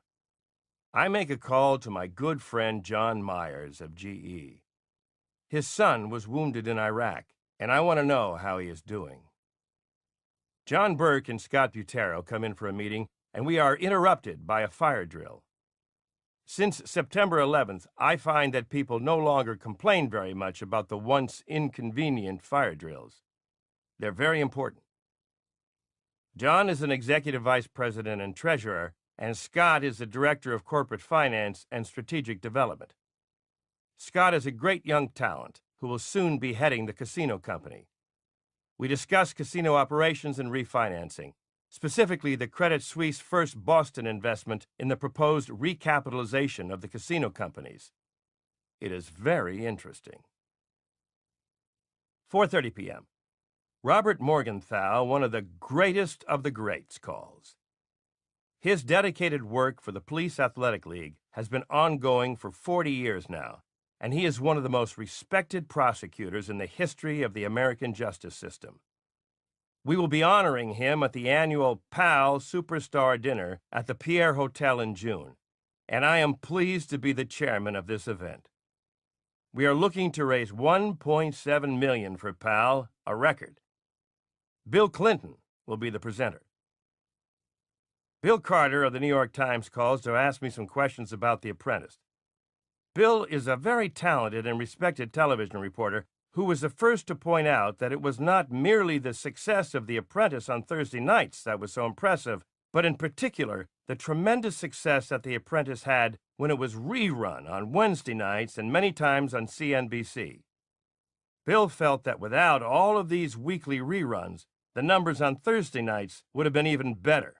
[SPEAKER 3] I make a call to my good friend John Myers of GE. His son was wounded in Iraq, and I want to know how he is doing. John Burke and Scott Butero come in for a meeting, and we are interrupted by a fire drill. Since September 11th, I find that people no longer complain very much about the once inconvenient fire drills. They're very important. John is an executive vice president and treasurer, and Scott is the director of corporate finance and strategic development. Scott is a great young talent who will soon be heading the casino company. We discuss casino operations and refinancing, specifically the Credit Suisse First Boston investment in the proposed recapitalization of the casino companies. It is very interesting. 4:30 p.m. Robert Morgenthau, one of the greatest of the greats, calls. His dedicated work for the Police Athletic League has been ongoing for 40 years now, and he is one of the most respected prosecutors in the history of the American justice system. We will be honoring him at the annual PAL Superstar Dinner at the Pierre Hotel in June, and I am pleased to be the chairman of this event. We are looking to raise $1.7 million for PAL, a record. Bill Clinton will be the presenter. Bill Carter of the New York Times calls to ask me some questions about The Apprentice. Bill is a very talented and respected television reporter who was the first to point out that it was not merely the success of The Apprentice on Thursday nights that was so impressive, but in particular, the tremendous success that The Apprentice had when it was rerun on Wednesday nights and many times on CNBC. Bill felt that without all of these weekly reruns, the numbers on Thursday nights would have been even better,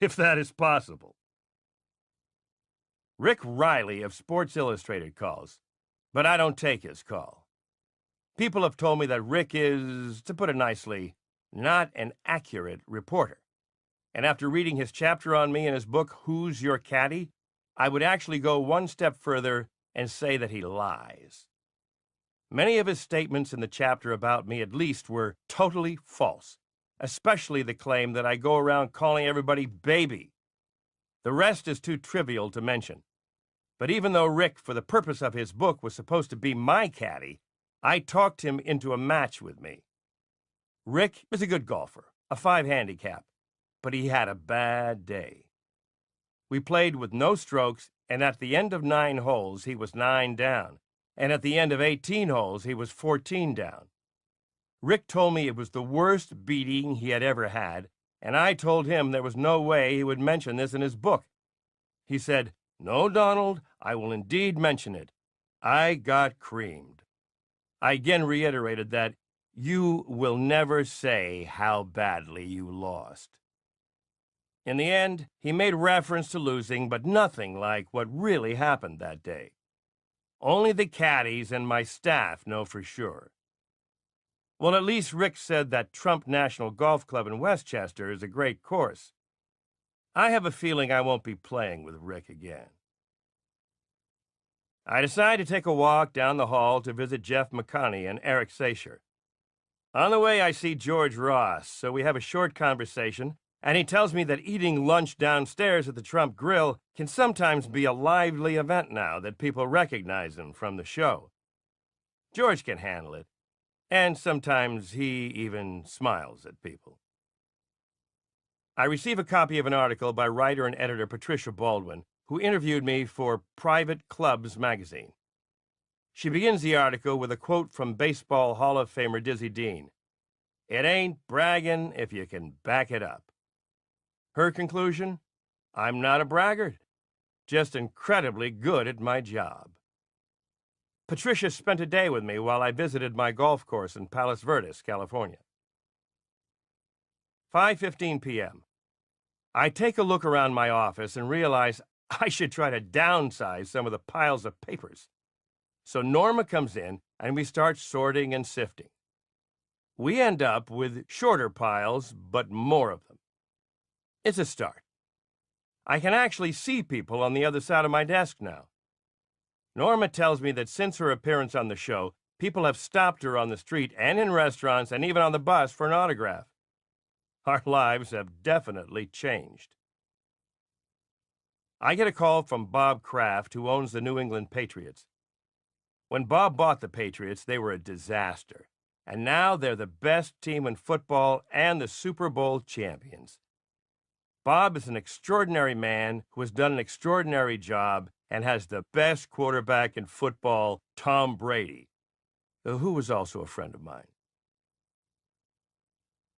[SPEAKER 3] if that is possible. Rick Riley of Sports Illustrated calls, but I don't take his call. People have told me that Rick is, to put it nicely, not an accurate reporter. And after reading his chapter on me in his book, Who's Your Caddy?, I would actually go one step further and say that he lies. Many of his statements in the chapter about me, at least, were totally false, especially the claim that I go around calling everybody baby. The rest is too trivial to mention. But even though Rick, for the purpose of his book, was supposed to be my caddy, I talked him into a match with me. Rick was a good golfer, a 5 handicap, but he had a bad day. We played with no strokes, and at the end of 9 holes, he was 9 down, and at the end of 18 holes, he was 14 down. Rick told me it was the worst beating he had ever had, and I told him there was no way he would mention this in his book. He said, "No, Donald, I will indeed mention it. I got creamed." I again reiterated that you will never say how badly you lost. In the end, he made reference to losing, but nothing like what really happened that day. Only the caddies and my staff know for sure. Well, at least Rick said that Trump National Golf Club in Westchester is a great course. I have a feeling I won't be playing with Rick again. I decide to take a walk down the hall to visit Jeff McConney and Eric Sacher. On the way, I see George Ross, so we have a short conversation, and he tells me that eating lunch downstairs at the Trump Grill can sometimes be a lively event now that people recognize him from the show. George can handle it, and sometimes he even smiles at people. I receive a copy of an article by writer and editor Patricia Baldwin, who interviewed me for Private Clubs magazine. She begins the article with a quote from Baseball Hall of Famer Dizzy Dean. "It ain't bragging if you can back it up." Her conclusion? I'm not a braggart, just incredibly good at my job. Patricia spent a day with me while I visited my golf course in Palos Verdes, California. 5:15 p.m. I take a look around my office and realize I should try to downsize some of the piles of papers. So Norma comes in, and we start sorting and sifting. We end up with shorter piles, but more of them. It's a start. I can actually see people on the other side of my desk now. Norma tells me that since her appearance on the show, people have stopped her on the street and in restaurants and even on the bus for an autograph. Our lives have definitely changed. I get a call from Bob Kraft, who owns the New England Patriots. When Bob bought the Patriots, they were a disaster. And now they're the best team in football and the Super Bowl champions. Bob is an extraordinary man who has done an extraordinary job and has the best quarterback in football, Tom Brady, who was also a friend of mine.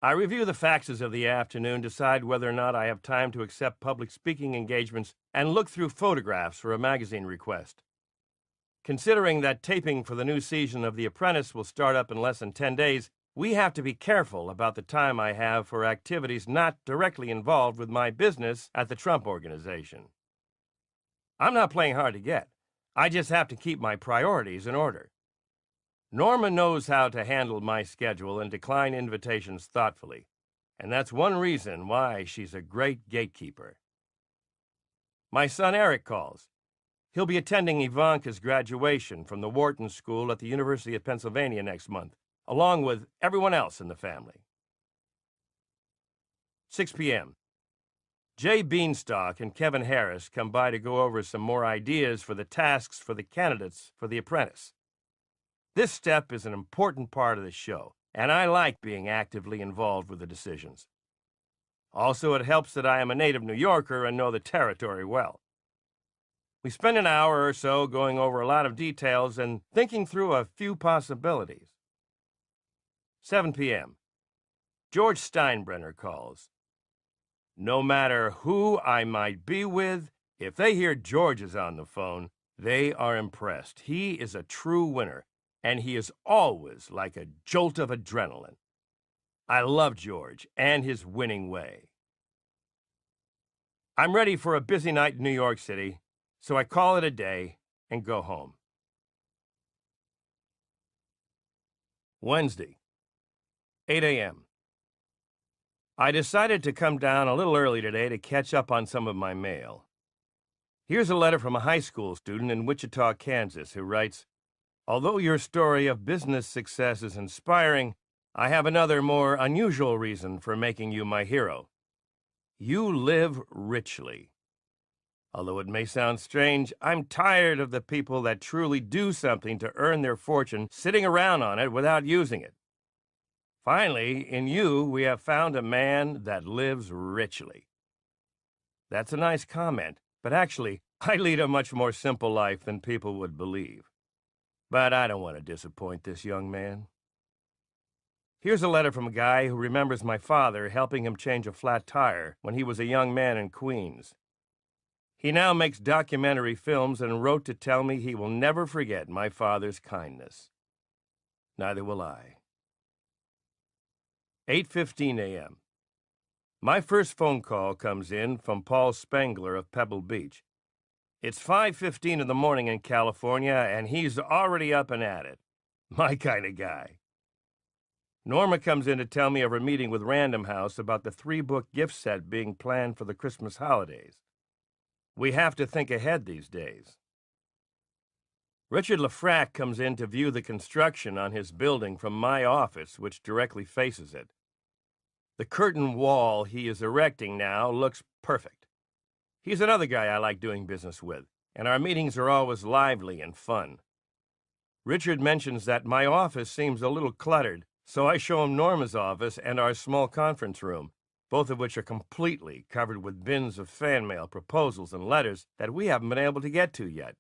[SPEAKER 3] I review the faxes of the afternoon, decide whether or not I have time to accept public speaking engagements, and look through photographs for a magazine request. Considering that taping for the new season of The Apprentice will start up in less than 10 days, we have to be careful about the time I have for activities not directly involved with my business at the Trump Organization. I'm not playing hard to get. I just have to keep my priorities in order. Norma knows how to handle my schedule and decline invitations thoughtfully, and that's one reason why she's a great gatekeeper. My son Eric calls. He'll be attending Ivanka's graduation from the Wharton School at the University of Pennsylvania next month, along with everyone else in the family. 6 p.m. Jay Beanstalk and Kevin Harris come by to go over some more ideas for the tasks for the candidates for The Apprentice. This step is an important part of the show, and I like being actively involved with the decisions. Also, it helps that I am a native New Yorker and know the territory well. We spend an hour or so going over a lot of details and thinking through a few possibilities. 7 p.m. George Steinbrenner calls. No matter who I might be with, if they hear George is on the phone, they are impressed. He is a true winner, and he is always like a jolt of adrenaline. I love George and his winning way. I'm ready for a busy night in New York City, so I call it a day and go home. Wednesday, 8 a.m. I decided to come down a little early today to catch up on some of my mail. Here's a letter from a high school student in Wichita, Kansas, who writes, "Although your story of business success is inspiring, I have another more unusual reason for making you my hero. You live richly. Although it may sound strange, I'm tired of the people that truly do something to earn their fortune sitting around on it without using it. Finally, in you, we have found a man that lives richly. That's a nice comment, but actually, I lead a much more simple life than people would believe. But I don't want to disappoint this young man. Here's a letter from a guy who remembers my father helping him change a flat tire when he was a young man in Queens. He now makes documentary films and wrote to tell me he will never forget my father's kindness. Neither will I. 8:15 a.m. My first phone call comes in from Paul Spengler of Pebble Beach. It's 5:15 in the morning in California, and he's already up and at it. My kind of guy. Norma comes in to tell me of her meeting with Random House about the 3-book gift set being planned for the Christmas holidays. We have to think ahead these days. Richard Lafrac comes in to view the construction on his building from my office, which directly faces it. The curtain wall he is erecting now looks perfect. He's another guy I like doing business with, and our meetings are always lively and fun. Richard mentions that my office seems a little cluttered, so I show him Norma's office and our small conference room, both of which are completely covered with bins of fan mail, proposals, and letters that we haven't been able to get to yet.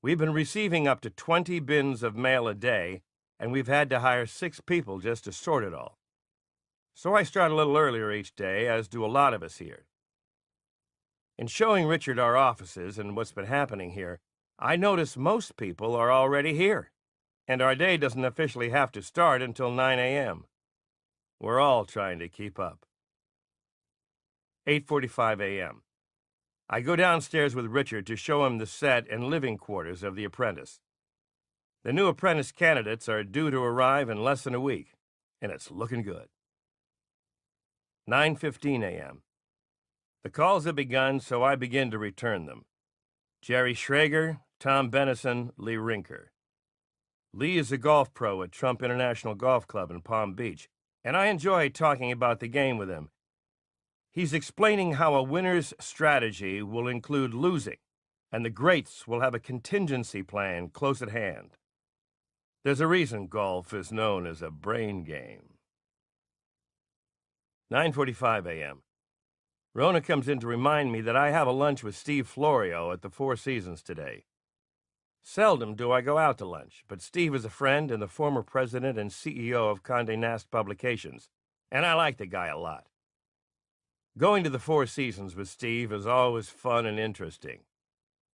[SPEAKER 3] We've been receiving up to 20 bins of mail a day, and we've had to hire 6 people just to sort it all. So I start a little earlier each day, as do a lot of us here. In showing Richard our offices and what's been happening here, I notice most people are already here, and our day doesn't officially have to start until 9 a.m. We're all trying to keep up. 8:45 a.m. I go downstairs with Richard to show him the set and living quarters of The Apprentice. The new apprentice candidates are due to arrive in less than a week, and it's looking good. 9:15 a.m. The calls have begun, so I begin to return them. Jerry Schrager, Tom Bennison, Lee Rinker. Lee is a golf pro at Trump International Golf Club in Palm Beach, and I enjoy talking about the game with him. He's explaining how a winner's strategy will include losing, and the greats will have a contingency plan close at hand. There's a reason golf is known as a brain game. 9:45 a.m. Rona comes in to remind me that I have a lunch with Steve Florio at the Four Seasons today. Seldom do I go out to lunch, but Steve is a friend and the former president and CEO of Condé Nast Publications, and I like the guy a lot. Going to the Four Seasons with Steve is always fun and interesting.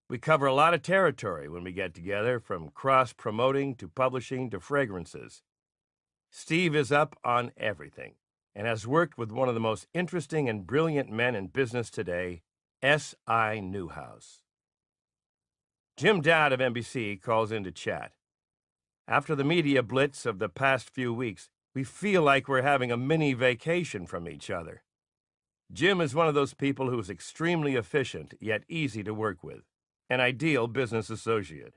[SPEAKER 3] We cover a lot of territory when we get together, from cross-promoting to publishing to fragrances. Steve is up on everything and has worked with one of the most interesting and brilliant men in business today, S.I. Newhouse. Jim Dowd of NBC calls in to chat. After the media blitz of the past few weeks, we feel like we're having a mini vacation from each other. Jim is one of those people who is extremely efficient, yet easy to work with. An ideal business associate.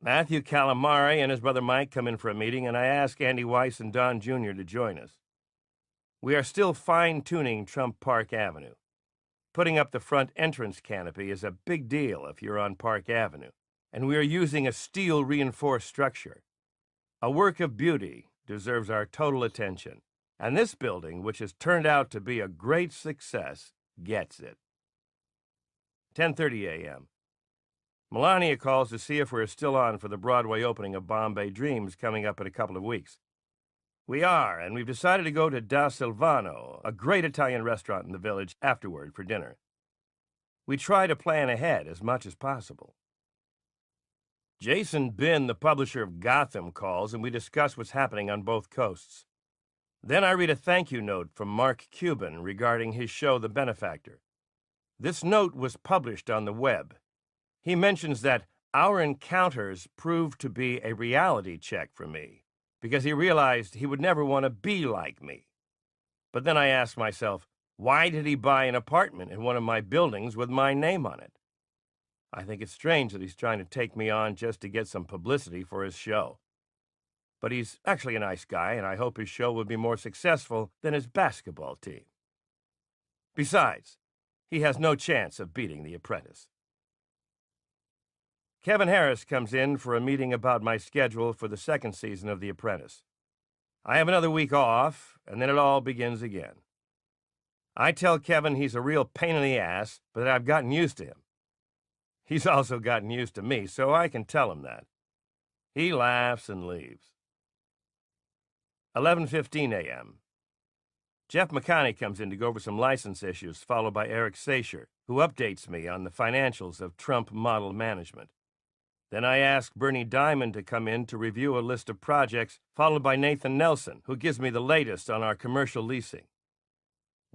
[SPEAKER 3] Matthew Calamari and his brother Mike come in for a meeting, and I ask Andy Weiss and Don Jr. to join us. We are still fine-tuning Trump Park Avenue. Putting up the front entrance canopy is a big deal if you're on Park Avenue, and we are using a steel-reinforced structure. A work of beauty deserves our total attention, and this building, which has turned out to be a great success, gets it. 10:30 a.m. Melania calls to see if we're still on for the Broadway opening of Bombay Dreams coming up in a couple of weeks. We are, and we've decided to go to Da Silvano, a great Italian restaurant in the village, afterward for dinner. We try to plan ahead as much as possible. Jason Bin, the publisher of Gotham, calls, and we discuss what's happening on both coasts. Then I read a thank you note from Mark Cuban regarding his show The Benefactor. This note was published on the web. He mentions that our encounters proved to be a reality check for me, because he realized he would never want to be like me. But then I asked myself, why did he buy an apartment in one of my buildings with my name on it? I think it's strange that he's trying to take me on just to get some publicity for his show. But he's actually a nice guy, and I hope his show will be more successful than his basketball team. Besides, He has no chance of beating The Apprentice. Kevin Harris comes in for a meeting about my schedule for the second season of The Apprentice. I have another week off, and then it all begins again. I tell Kevin he's a real pain in the ass, but that I've gotten used to him. He's also gotten used to me, so I can tell him that. He laughs and leaves. 11:15 a.m. Jeff McConney comes in to go over some license issues, followed by Eric Sacher, who updates me on the financials of Trump Model Management. Then I ask Bernie Diamond to come in to review a list of projects, followed by Nathan Nelson, who gives me the latest on our commercial leasing.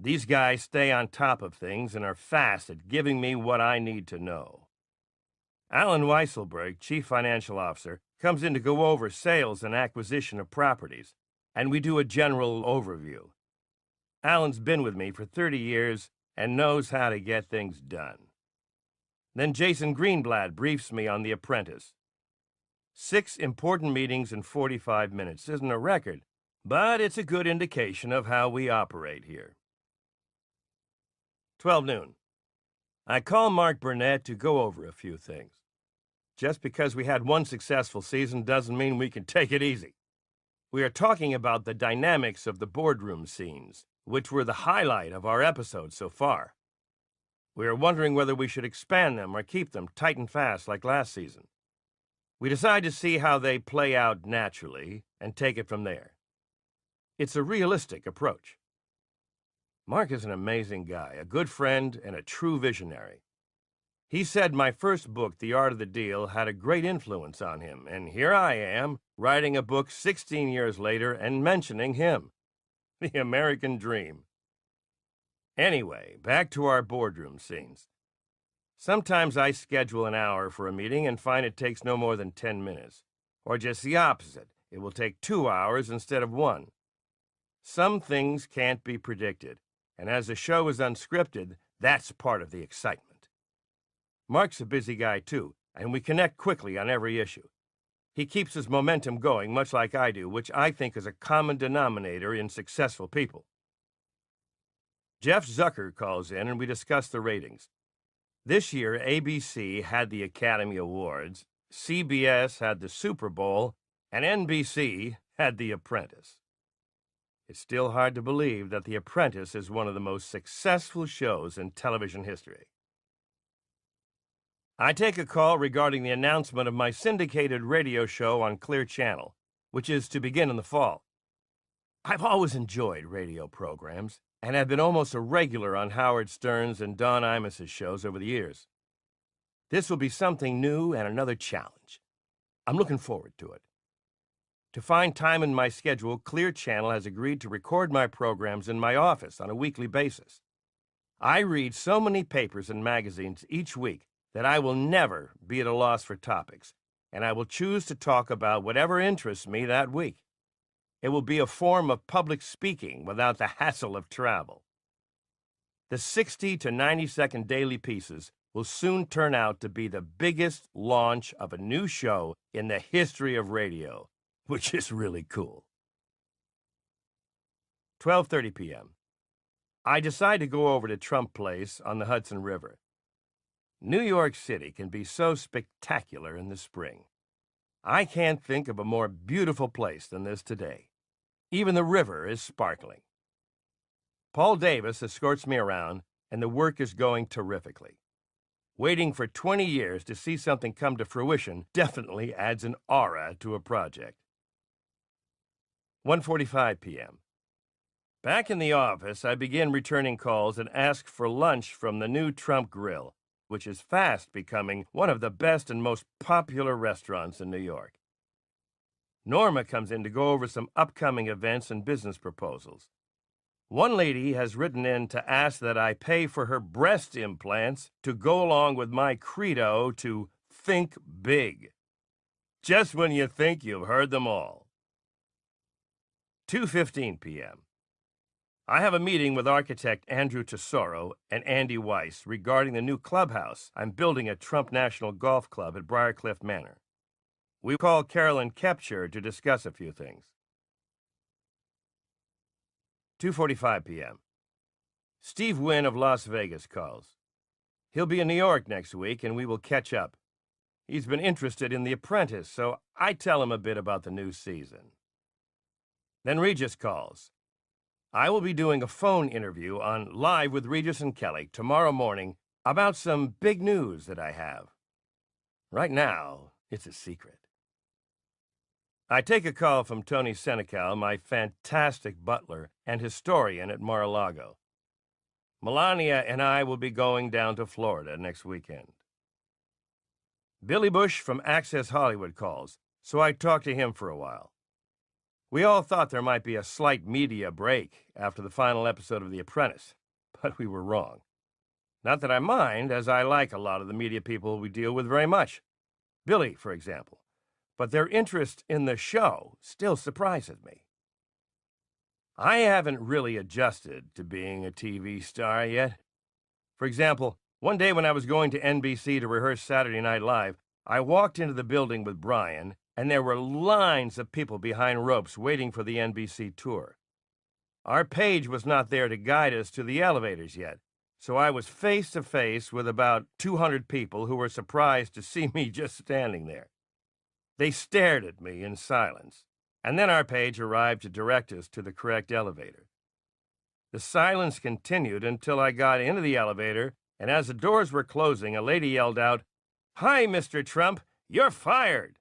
[SPEAKER 3] These guys stay on top of things and are fast at giving me what I need to know. Alan Weisselberg, Chief Financial Officer, comes in to go over sales and acquisition of properties, and we do a general overview. Alan's been with me for 30 years and knows how to get things done. Then Jason Greenblatt briefs me on The Apprentice. 6 important meetings in 45 minutes isn't a record, but it's a good indication of how we operate here. 12 noon. I call Mark Burnett to go over a few things. Just because we had one successful season doesn't mean we can take it easy. We are talking about the dynamics of the boardroom scenes, which were the highlight of our episodes so far. We are wondering whether we should expand them or keep them tight and fast like last season. We decide to see how they play out naturally and take it from there. It's a realistic approach. Mark is an amazing guy, a good friend, and a true visionary. He said my first book, The Art of the Deal, had a great influence on him, and here I am, writing a book 16 years later and mentioning him. The American dream. Anyway, back to our boardroom scenes. Sometimes I schedule an hour for a meeting and find it takes no more than 10 minutes. Or just the opposite. It will take 2 hours instead of 1. Some things can't be predicted, and as the show is unscripted, that's part of the excitement. Mark's a busy guy too, and we connect quickly on every issue. He keeps his momentum going much like I do, which I think is a common denominator in successful people. Jeff Zucker calls in and we discuss the ratings. This year, ABC had the Academy Awards, CBS had the Super Bowl, and NBC had The Apprentice. It's still hard to believe that The Apprentice is one of the most successful shows in television history. I take a call regarding the announcement of my syndicated radio show on Clear Channel, which is to begin in the fall. I've always enjoyed radio programs, and have been almost a regular on Howard Stern's and Don Imus's shows over the years. This will be something new and another challenge. I'm looking forward to it. To find time in my schedule, Clear Channel has agreed to record my programs in my office on a weekly basis. I read so many papers and magazines each week that I will never be at a loss for topics, and I will choose to talk about whatever interests me that week. It will be a form of public speaking without the hassle of travel. The 60 to 90-second daily pieces will soon turn out to be the biggest launch of a new show in the history of radio, which is really cool. 12:30 p.m. I decide to go over to Trump Place on the Hudson River. New York City can be so spectacular in the spring. I can't think of a more beautiful place than this today. Even the river is sparkling. Paul Davis escorts me around, and the work is going terrifically. Waiting for 20 years to see something come to fruition definitely adds an aura to a project. 1:45 p.m. Back in the office, I begin returning calls and ask for lunch from the new Trump Grill, which is fast becoming one of the best and most popular restaurants in New York. Norma comes in to go over some upcoming events and business proposals. One lady has written in to ask that I pay for her breast implants to go along with my credo to think big. Just when you think you've heard them all. 2:15 p.m. I have a meeting with architect Andrew Tesoro and Andy Weiss regarding the new clubhouse I'm building at Trump National Golf Club at Briarcliff Manor. We call Carolyn Kepcher to discuss a few things. 2:45 p.m. Steve Wynn of Las Vegas calls. He'll be in New York next week, and we will catch up. He's been interested in The Apprentice, so I tell him a bit about the new season. Then Regis calls. I will be doing a phone interview on Live with Regis and Kelly tomorrow morning about some big news that I have. Right now, it's a secret. I take a call from Tony Senecal, my fantastic butler and historian at Mar-a-Lago. Melania and I will be going down to Florida next weekend. Billy Bush from Access Hollywood calls, so I talk to him for a while. We all thought there might be a slight media break after the final episode of The Apprentice, but we were wrong. Not that I mind, as I like a lot of the media people we deal with very much. Billy, for example. But their interest in the show still surprises me. I haven't really adjusted to being a TV star yet. For example, one day when I was going to NBC to rehearse Saturday Night Live, I walked into the building with Brian, and there were lines of people behind ropes waiting for the NBC tour. Our page was not there to guide us to the elevators yet, so I was face to face with about 200 people who were surprised to see me just standing there. They stared at me in silence, and then our page arrived to direct us to the correct elevator. The silence continued until I got into the elevator, and as the doors were closing, a lady yelled out, "Hi, Mr. Trump, you're fired!"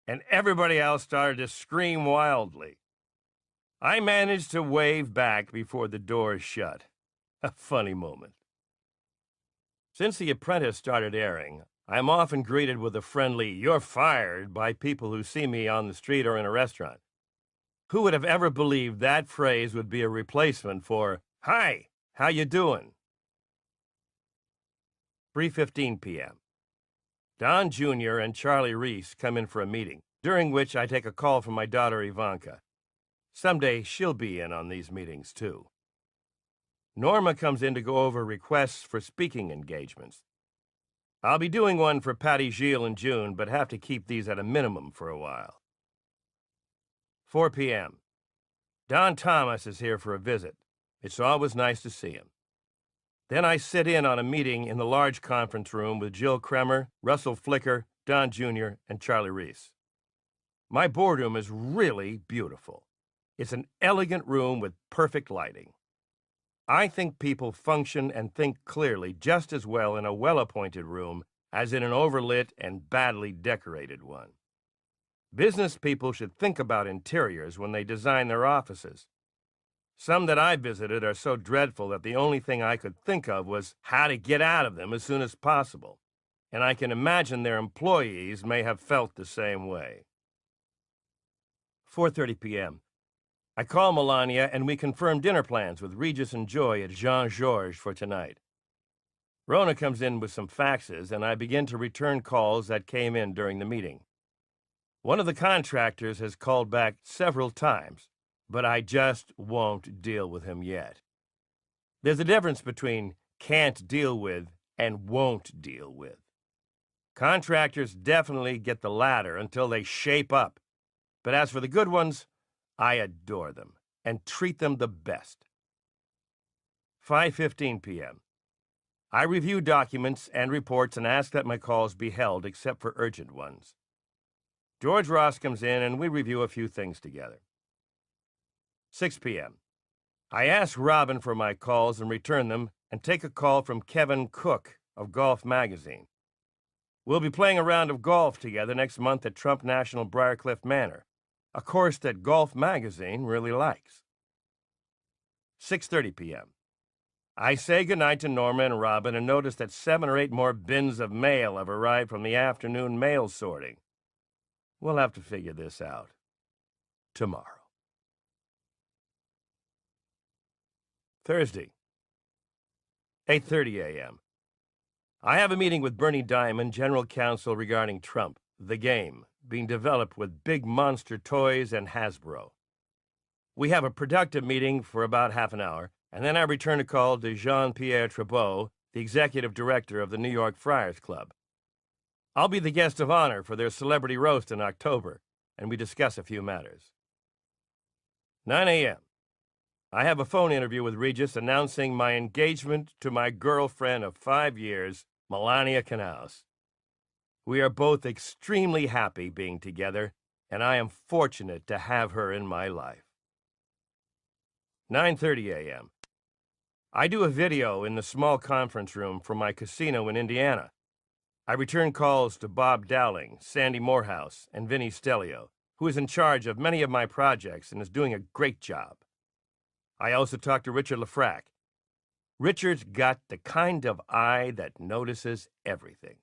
[SPEAKER 3] And everybody else started to scream wildly. I managed to wave back before the doors shut. A funny moment. Since The Apprentice started airing, I'm often greeted with a friendly, "You're fired," by people who see me on the street or in a restaurant. Who would have ever believed that phrase would be a replacement for, "Hi, how you doing?" 3:15 p.m. Don Jr. and Charlie Reese come in for a meeting, during which I take a call from my daughter Ivanka. Someday she'll be in on these meetings, too. Norma comes in to go over requests for speaking engagements. I'll be doing one for Patty Gilles in June, but have to keep these at a minimum for a while. 4 p.m. Don Thomas is here for a visit. It's always nice to see him. Then I sit in on a meeting in the large conference room with Jill Kremer, Russell Flicker, Don Jr., and Charlie Reese. My boardroom is really beautiful. It's an elegant room with perfect lighting. I think people function and think clearly just as well in a well-appointed room as in an overlit and badly decorated one. Business people should think about interiors when they design their offices. Some that I visited are so dreadful that the only thing I could think of was how to get out of them as soon as possible, and I can imagine their employees may have felt the same way. 4:30 p.m. I call Melania, and we confirm dinner plans with Regis and Joy at Jean-Georges for tonight. Rona comes in with some faxes, and I begin to return calls that came in during the meeting. One of the contractors has called back several times, but I just won't deal with him yet. There's a difference between can't deal with and won't deal with. Contractors definitely get the latter until they shape up, but as for the good ones, I adore them and treat them the best. 5:15 p.m. I review documents and reports and ask that my calls be held except for urgent ones. George Ross comes in and we review a few things together. 6 p.m. I ask Robin for my calls and return them and take a call from Kevin Cook of Golf Magazine. We'll be playing a round of golf together next month at Trump National Briarcliff Manor, a course that Golf Magazine really likes. 6:30 p.m. I say goodnight to Norma and Robin and notice that 7 or 8 more bins of mail have arrived from the afternoon mail sorting. We'll have to figure this out tomorrow. Thursday, 8:30 a.m. I have a meeting with Bernie Diamond, General Counsel regarding Trump, the game, being developed with Big Monster Toys and Hasbro. We have a productive meeting for about half an hour, and then I return a call to Jean-Pierre Trabeau, the executive director of the New York Friars Club. I'll be the guest of honor for their celebrity roast in October, and we discuss a few matters. 9 a.m. I have a phone interview with Regis announcing my engagement to my girlfriend of 5 years, Melania Canals. We are both extremely happy being together, and I am fortunate to have her in my life. 9:30 a.m. I do a video in the small conference room from my casino in Indiana. I return calls to Bob Dowling, Sandy Morehouse, and Vinny Stelio, who is in charge of many of my projects and is doing a great job. I also talk to Richard Lafrac. Richard's got the kind of eye that notices everything.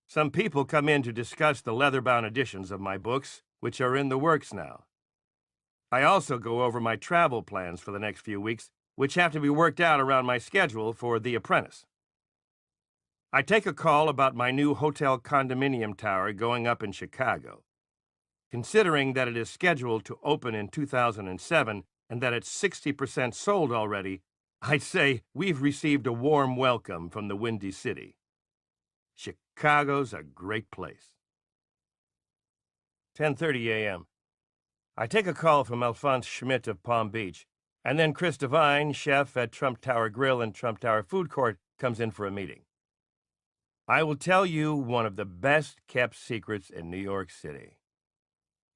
[SPEAKER 3] Some people come in to discuss the leather-bound editions of my books, which are in the works now. I also go over my travel plans for the next few weeks, which have to be worked out around my schedule for The Apprentice. I take a call about my new hotel condominium tower going up in Chicago. Considering that it is scheduled to open in 2007 and that it's 60% sold already, I'd say we've received a warm welcome from the Windy City. Chicago's a great place. 10:30 a.m. I take a call from Alphonse Schmidt of Palm Beach, and then Chris Devine, chef at Trump Tower Grill and Trump Tower Food Court, comes in for a meeting. I will tell you one of the best-kept secrets in New York City.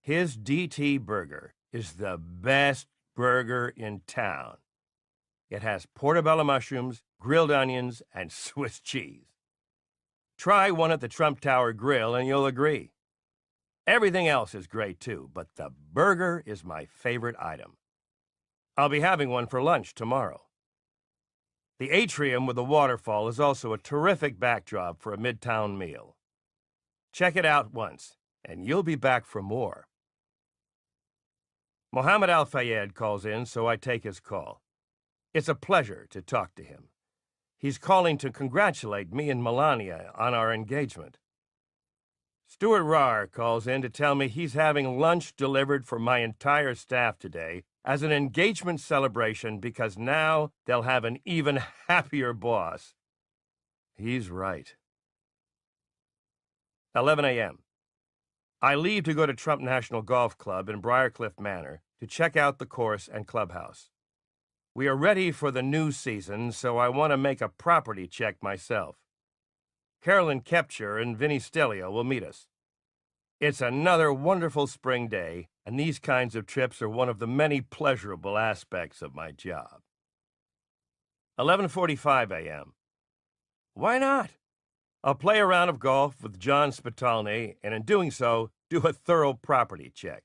[SPEAKER 3] His DT burger is the best burger in town. It has portobello mushrooms, grilled onions, and Swiss cheese. Try one at the Trump Tower Grill and you'll agree. Everything else is great too, but the burger is my favorite item. I'll be having one for lunch tomorrow. The atrium with the waterfall is also a terrific backdrop for a midtown meal. Check it out once, and you'll be back for more. Mohammed Al-Fayed calls in, so I take his call. It's a pleasure to talk to him. He's calling to congratulate me and Melania on our engagement. Stuart Rahr calls in to tell me he's having lunch delivered for my entire staff today as an engagement celebration because now they'll have an even happier boss. He's right. 11 a.m. I leave to go to Trump National Golf Club in Briarcliff Manor to check out the course and clubhouse. We are ready for the new season, so I want to make a property check myself. Carolyn Kepcher and Vinny Stelio will meet us. It's another wonderful spring day, and these kinds of trips are one of the many pleasurable aspects of my job. 11:45 a.m. Why not? I'll play a round of golf with John Spitalny, and in doing so, do a thorough property check.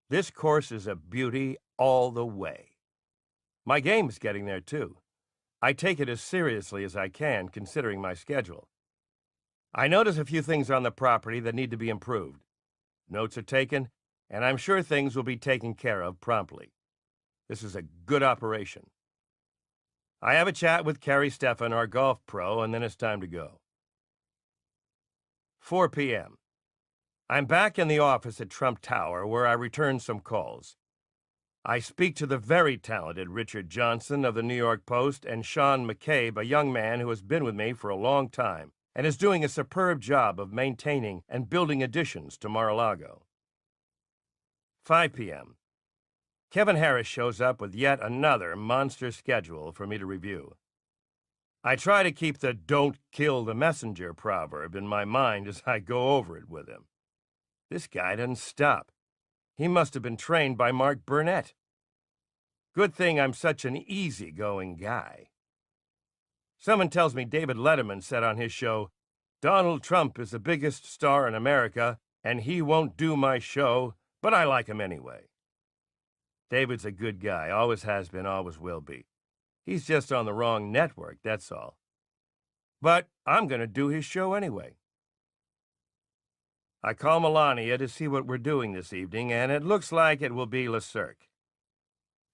[SPEAKER 3] This course is a beauty all the way. My game is getting there, too. I take it as seriously as I can, considering my schedule. I notice a few things on the property that need to be improved. Notes are taken, and I'm sure things will be taken care of promptly. This is a good operation. I have a chat with Carrie Stephan, our golf pro, and then it's time to go. 4 p.m. I'm back in the office at Trump Tower, where I return some calls. I speak to the very talented Richard Johnson of the New York Post and Sean McCabe, a young man who has been with me for a long time and is doing a superb job of maintaining and building additions to Mar-a-Lago. 5 p.m. Kevin Harris shows up with yet another monster schedule for me to review. I try to keep the "don't kill the messenger" proverb in my mind as I go over it with him. This guy doesn't stop. He must have been trained by Mark Burnett. Good thing I'm such an easygoing guy. Someone tells me David Letterman said on his show, "Donald Trump is the biggest star in America, and he won't do my show, but I like him anyway." David's a good guy, always has been, always will be. He's just on the wrong network, that's all. But I'm going to do his show anyway. I call Melania to see what we're doing this evening, and it looks like it will be Le Cirque.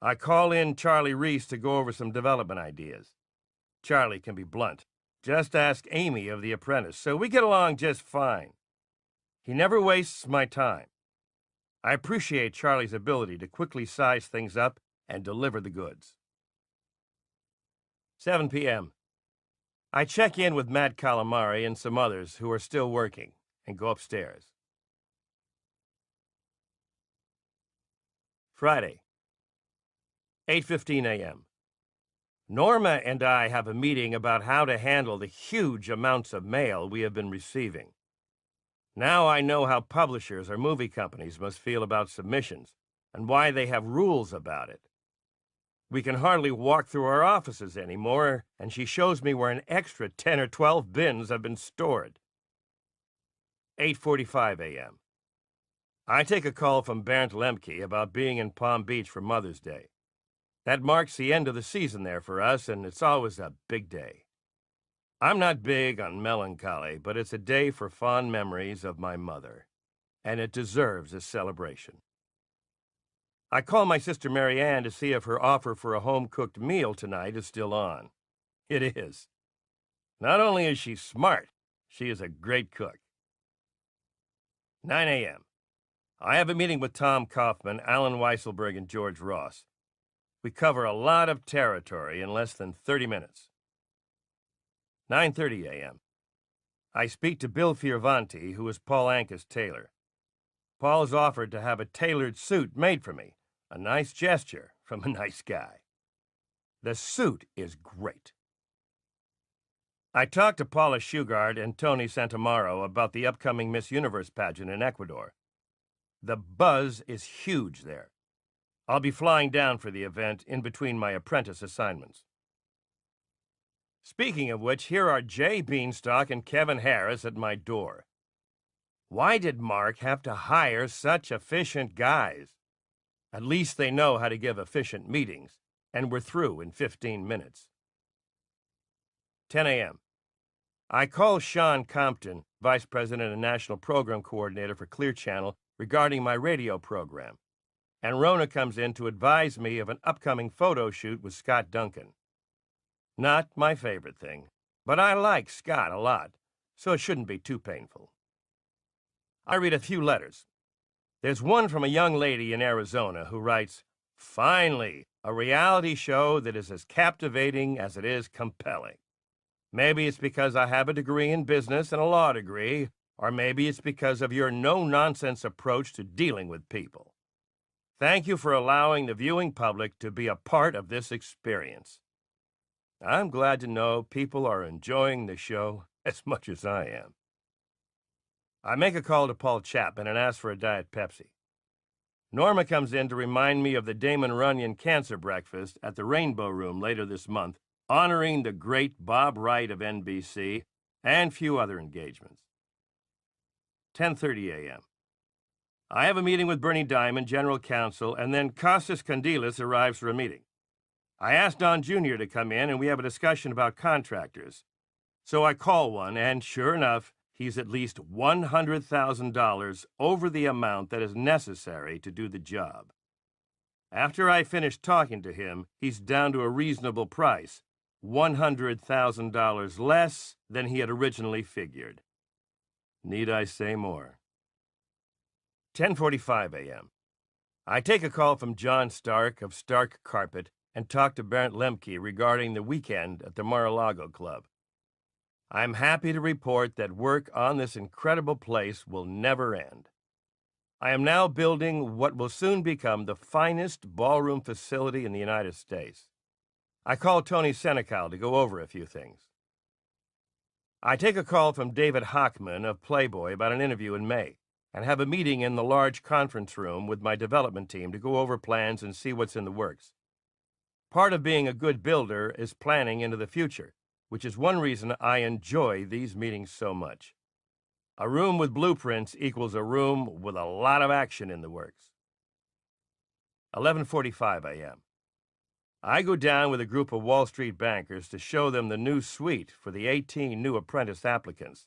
[SPEAKER 3] I call in Charlie Reese to go over some development ideas. Charlie can be blunt. Just ask Amy of The Apprentice, so we get along just fine. He never wastes my time. I appreciate Charlie's ability to quickly size things up and deliver the goods. 7 p.m. I check in with Matt Calamari and some others who are still working and go upstairs. Friday. 8:15 a.m. Norma and I have a meeting about how to handle the huge amounts of mail we have been receiving. Now I know how publishers or movie companies must feel about submissions and why they have rules about it. We can hardly walk through our offices anymore, and she shows me where an extra 10 or 12 bins have been stored. 8:45 a.m. I take a call from Bernd Lemke about being in Palm Beach for Mother's Day. That marks the end of the season there for us, and it's always a big day. I'm not big on melancholy, but it's a day for fond memories of my mother, and it deserves a celebration. I call my sister Mary Ann to see if her offer for a home-cooked meal tonight is still on. It is. Not only is she smart, she is a great cook. 9 a.m. I have a meeting with Tom Kaufman, Alan Weisselberg, and George Ross. We cover a lot of territory in less than 30 minutes. 9:30 a.m. I speak to Bill Fioravanti, who is Paul Anka's tailor. Paul has offered to have a tailored suit made for me, a nice gesture from a nice guy. The suit is great. I talked to Paula Shugart and Tony Santamaro about the upcoming Miss Universe pageant in Ecuador. The buzz is huge there. I'll be flying down for the event in between my apprentice assignments. Speaking of which, here are Jay Beanstalk and Kevin Harris at my door. Why did Mark have to hire such efficient guys? At least they know how to give efficient meetings, and we're through in 15 minutes. 10 a.m. I call Sean Compton, Vice President and National Program Coordinator for Clear Channel, regarding my radio program, and Rona comes in to advise me of an upcoming photo shoot with Scott Duncan. Not my favorite thing, but I like Scott a lot, so it shouldn't be too painful. I read a few letters. There's one from a young lady in Arizona who writes, "Finally, a reality show that is as captivating as it is compelling. Maybe it's because I have a degree in business and a law degree, or maybe it's because of your no-nonsense approach to dealing with people. Thank you for allowing the viewing public to be a part of this experience." I'm glad to know people are enjoying the show as much as I am. I make a call to Paul Chapman and ask for a Diet Pepsi. Norma comes in to remind me of the Damon Runyon Cancer Breakfast at the Rainbow Room later this month, honoring the great Bob Wright of NBC and few other engagements. 10:30 a.m. I have a meeting with Bernie Diamond, General Counsel, and then Kostas Kondylis arrives for a meeting. I asked Don Jr. to come in, and we have a discussion about contractors. So I call one, and sure enough, he's at least $100,000 over the amount that is necessary to do the job. After I finish talking to him, he's down to a reasonable price, $100,000 less than he had originally figured. Need I say more? 10:45 a.m. I take a call from John Stark of Stark Carpet and talk to Bernd Lemke regarding the weekend at the Mar-a-Lago Club. I'm happy to report that work on this incredible place will never end. I am now building what will soon become the finest ballroom facility in the United States. I call Tony Senecal to go over a few things. I take a call from David Hockman of Playboy about an interview in May, and have a meeting in the large conference room with my development team to go over plans and see what's in the works. Part of being a good builder is planning into the future, which is one reason I enjoy these meetings so much. A room with blueprints equals a room with a lot of action in the works. 11:45 a.m. I go down with a group of Wall Street bankers to show them the new suite for the 18 new apprentice applicants.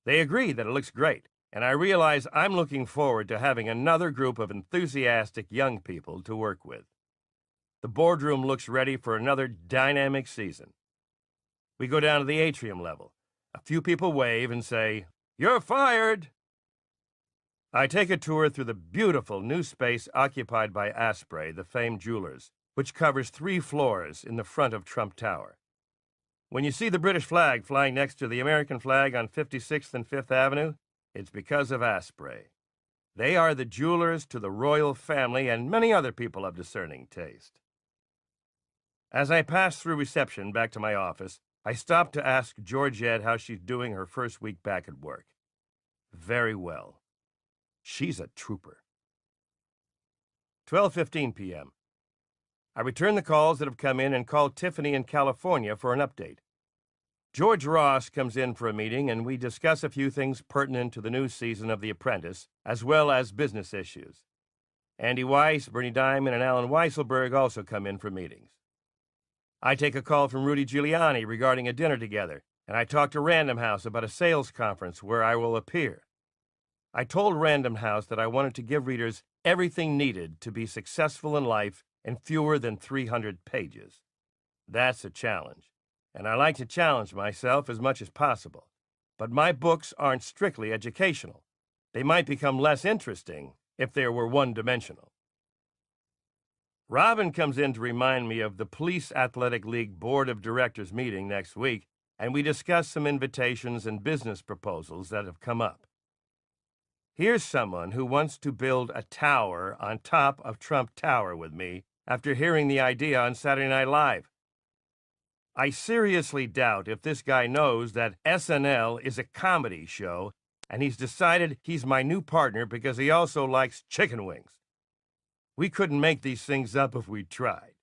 [SPEAKER 3] They agree that it looks great, and I realize I'm looking forward to having another group of enthusiastic young people to work with. The boardroom looks ready for another dynamic season. We go down to the atrium level. A few people wave and say, "You're fired!" I take a tour through the beautiful new space occupied by Asprey, the famed jewelers, which covers 3 floors in the front of Trump Tower. When you see the British flag flying next to the American flag on 56th and 5th Avenue, it's because of Asprey. They are the jewelers to the royal family and many other people of discerning taste. As I pass through reception back to my office, I stop to ask Georgette how she's doing her first week back at work. Very well. She's a trooper. 12:15 p.m. I return the calls that have come in and call Tiffany in California for an update. George Ross comes in for a meeting, and we discuss a few things pertinent to the new season of The Apprentice, as well as business issues. Andy Weiss, Bernie Diamond, and Alan Weisselberg also come in for meetings. I take a call from Rudy Giuliani regarding a dinner together, and I talk to Random House about a sales conference where I will appear. I told Random House that I wanted to give readers everything needed to be successful in life in fewer than 300 pages. That's a challenge, and I like to challenge myself as much as possible. But my books aren't strictly educational. They might become less interesting if they were one-dimensional. Robin comes in to remind me of the Police Athletic League Board of Directors meeting next week, and we discuss some invitations and business proposals that have come up. Here's someone who wants to build a tower on top of Trump Tower with me after hearing the idea on Saturday Night Live. I seriously doubt if this guy knows that SNL is a comedy show, and he's decided he's my new partner because he also likes chicken wings. We couldn't make these things up if we tried.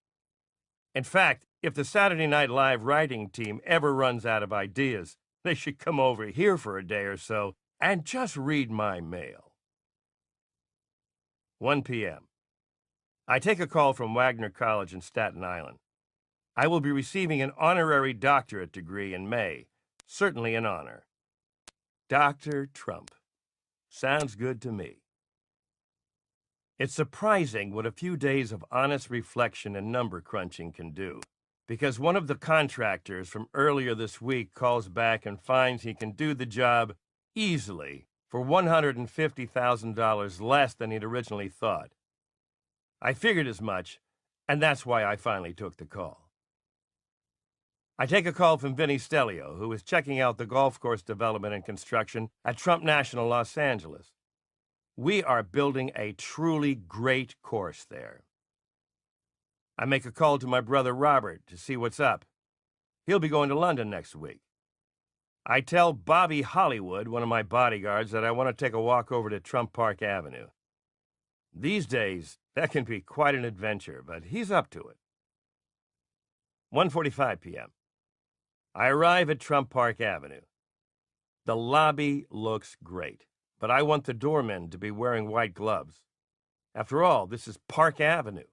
[SPEAKER 3] In fact, if the Saturday Night Live writing team ever runs out of ideas, they should come over here for a day or so and just read my mail. 1 p.m. I take a call from Wagner College in Staten Island. I will be receiving an honorary doctorate degree in May, certainly an honor. Dr. Trump. Sounds good to me. It's surprising what a few days of honest reflection and number crunching can do, because one of the contractors from earlier this week calls back and finds he can do the job easily for $150,000 less than he'd originally thought. I figured as much, and that's why I finally took the call. I take a call from Vinny Stelio, who is checking out the golf course development and construction at Trump National Los Angeles. We are building a truly great course there. I make a call to my brother Robert to see what's up. He'll be going to London next week. I tell Bobby Hollywood, one of my bodyguards, that I want to take a walk over to Trump Park Avenue. These days, that can be quite an adventure, but he's up to it. 1:45 p.m. I arrive at Trump Park Avenue. The lobby looks great, but I want the doormen to be wearing white gloves. After all, this is Park Avenue.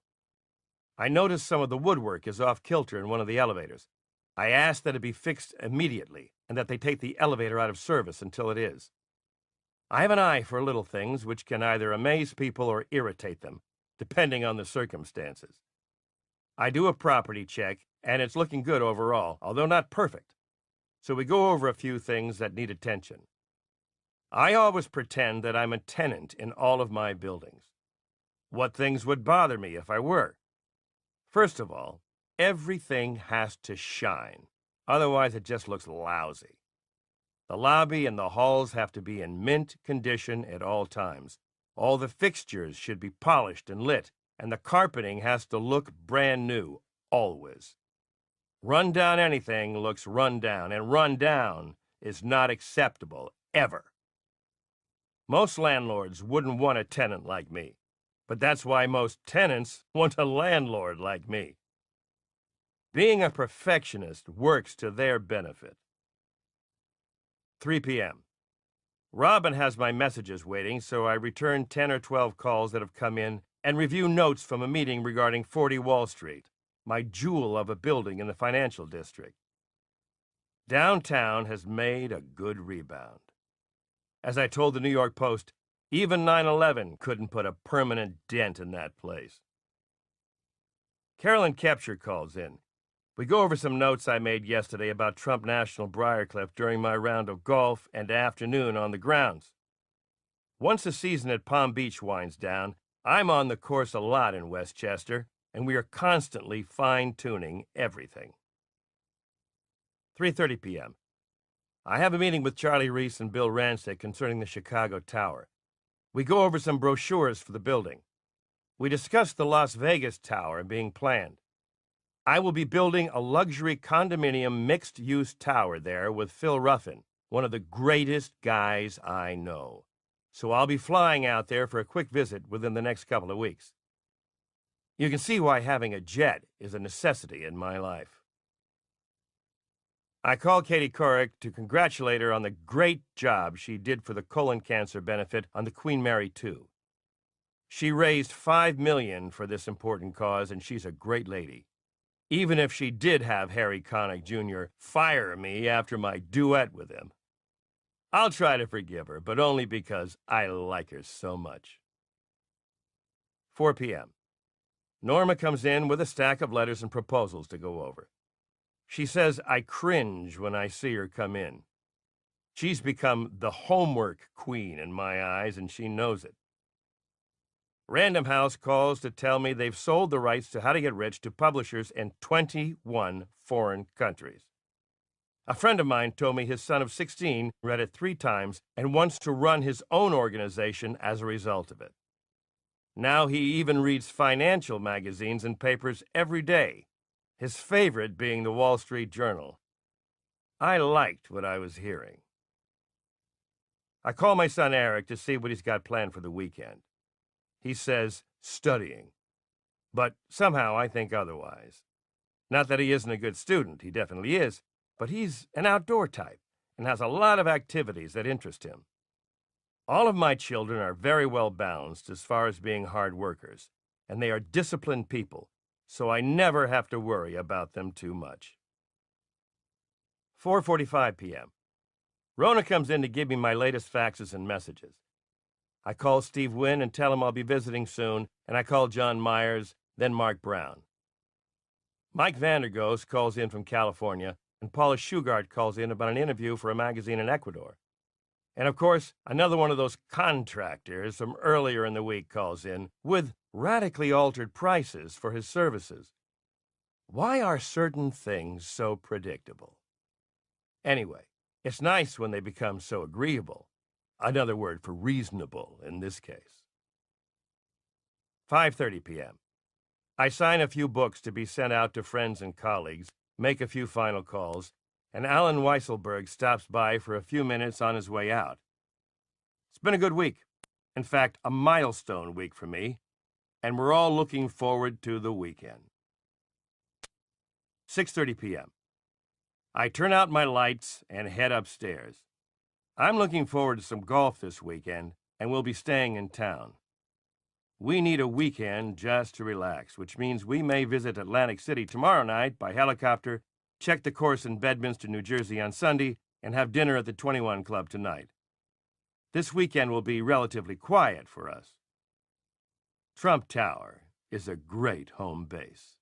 [SPEAKER 3] I notice some of the woodwork is off-kilter in one of the elevators. I ask that it be fixed immediately and that they take the elevator out of service until it is. I have an eye for little things which can either amaze people or irritate them, depending on the circumstances. I do a property check, and it's looking good overall, although not perfect. So we go over a few things that need attention. I always pretend that I'm a tenant in all of my buildings. What things would bother me if I were? First of all, everything has to shine. Otherwise, it just looks lousy. The lobby and the halls have to be in mint condition at all times. All the fixtures should be polished and lit, and the carpeting has to look brand new, always. Run down anything looks run down, and run down is not acceptable, ever. Most landlords wouldn't want a tenant like me, but that's why most tenants want a landlord like me. Being a perfectionist works to their benefit. 3 p.m. Robin has my messages waiting, so I return 10 or 12 calls that have come in and review notes from a meeting regarding 40 Wall Street, my jewel of a building in the financial district. Downtown has made a good rebound. As I told the New York Post, even 9/11 couldn't put a permanent dent in that place. Carolyn Kepcher calls in. We go over some notes I made yesterday about Trump National Briarcliff during my round of golf and afternoon on the grounds. Once the season at Palm Beach winds down, I'm on the course a lot in Westchester, and we are constantly fine-tuning everything. 3:30 p.m. I have a meeting with Charlie Reese and Bill Rancic concerning the Chicago Tower. We go over some brochures for the building. We discuss the Las Vegas Tower being planned. I will be building a luxury condominium mixed-use tower there with Phil Ruffin, one of the greatest guys I know. So I'll be flying out there for a quick visit within the next couple of weeks. You can see why having a jet is a necessity in my life. I called Katie Couric to congratulate her on the great job she did for the colon cancer benefit on the Queen Mary II. She raised $5 million for this important cause, and she's a great lady. Even if she did have Harry Connick Jr. fire me after my duet with him. I'll try to forgive her, but only because I like her so much. 4 p.m. Norma comes in with a stack of letters and proposals to go over. She says I cringe when I see her come in. She's become the homework queen in my eyes, and she knows it. Random House calls to tell me they've sold the rights to How to Get Rich to publishers in 21 foreign countries. A friend of mine told me his son of 16 read it 3 times and wants to run his own organization as a result of it. Now he even reads financial magazines and papers every day, his favorite being the Wall Street Journal. I liked what I was hearing. I call my son Eric to see what he's got planned for the weekend. He says studying, but somehow I think otherwise. Not that he isn't a good student, he definitely is, but he's an outdoor type and has a lot of activities that interest him. All of my children are very well balanced as far as being hard workers, and they are disciplined people, so I never have to worry about them too much. 4:45 p.m. Rona comes in to give me my latest faxes and messages. I call Steve Wynn and tell him I'll be visiting soon, and I call John Myers, then Mark Brown. Mike Vandergoes calls in from California, and Paula Shugart calls in about an interview for a magazine in Ecuador. And of course, another one of those contractors from earlier in the week calls in with radically altered prices for his services. Why are certain things so predictable? Anyway, it's nice when they become so agreeable. Another word for reasonable in this case. 5:30 p.m. I sign a few books to be sent out to friends and colleagues, make a few final calls, and Alan Weisselberg stops by for a few minutes on his way out. It's been a good week. In fact, a milestone week for me, and we're all looking forward to the weekend. 6:30 p.m. I turn out my lights and head upstairs. I'm looking forward to some golf this weekend, and we'll be staying in town. We need a weekend just to relax, which means we may visit Atlantic City tomorrow night by helicopter, check the course in Bedminster, New Jersey on Sunday, and have dinner at the 21 Club tonight. This weekend will be relatively quiet for us. Trump Tower is a great home base.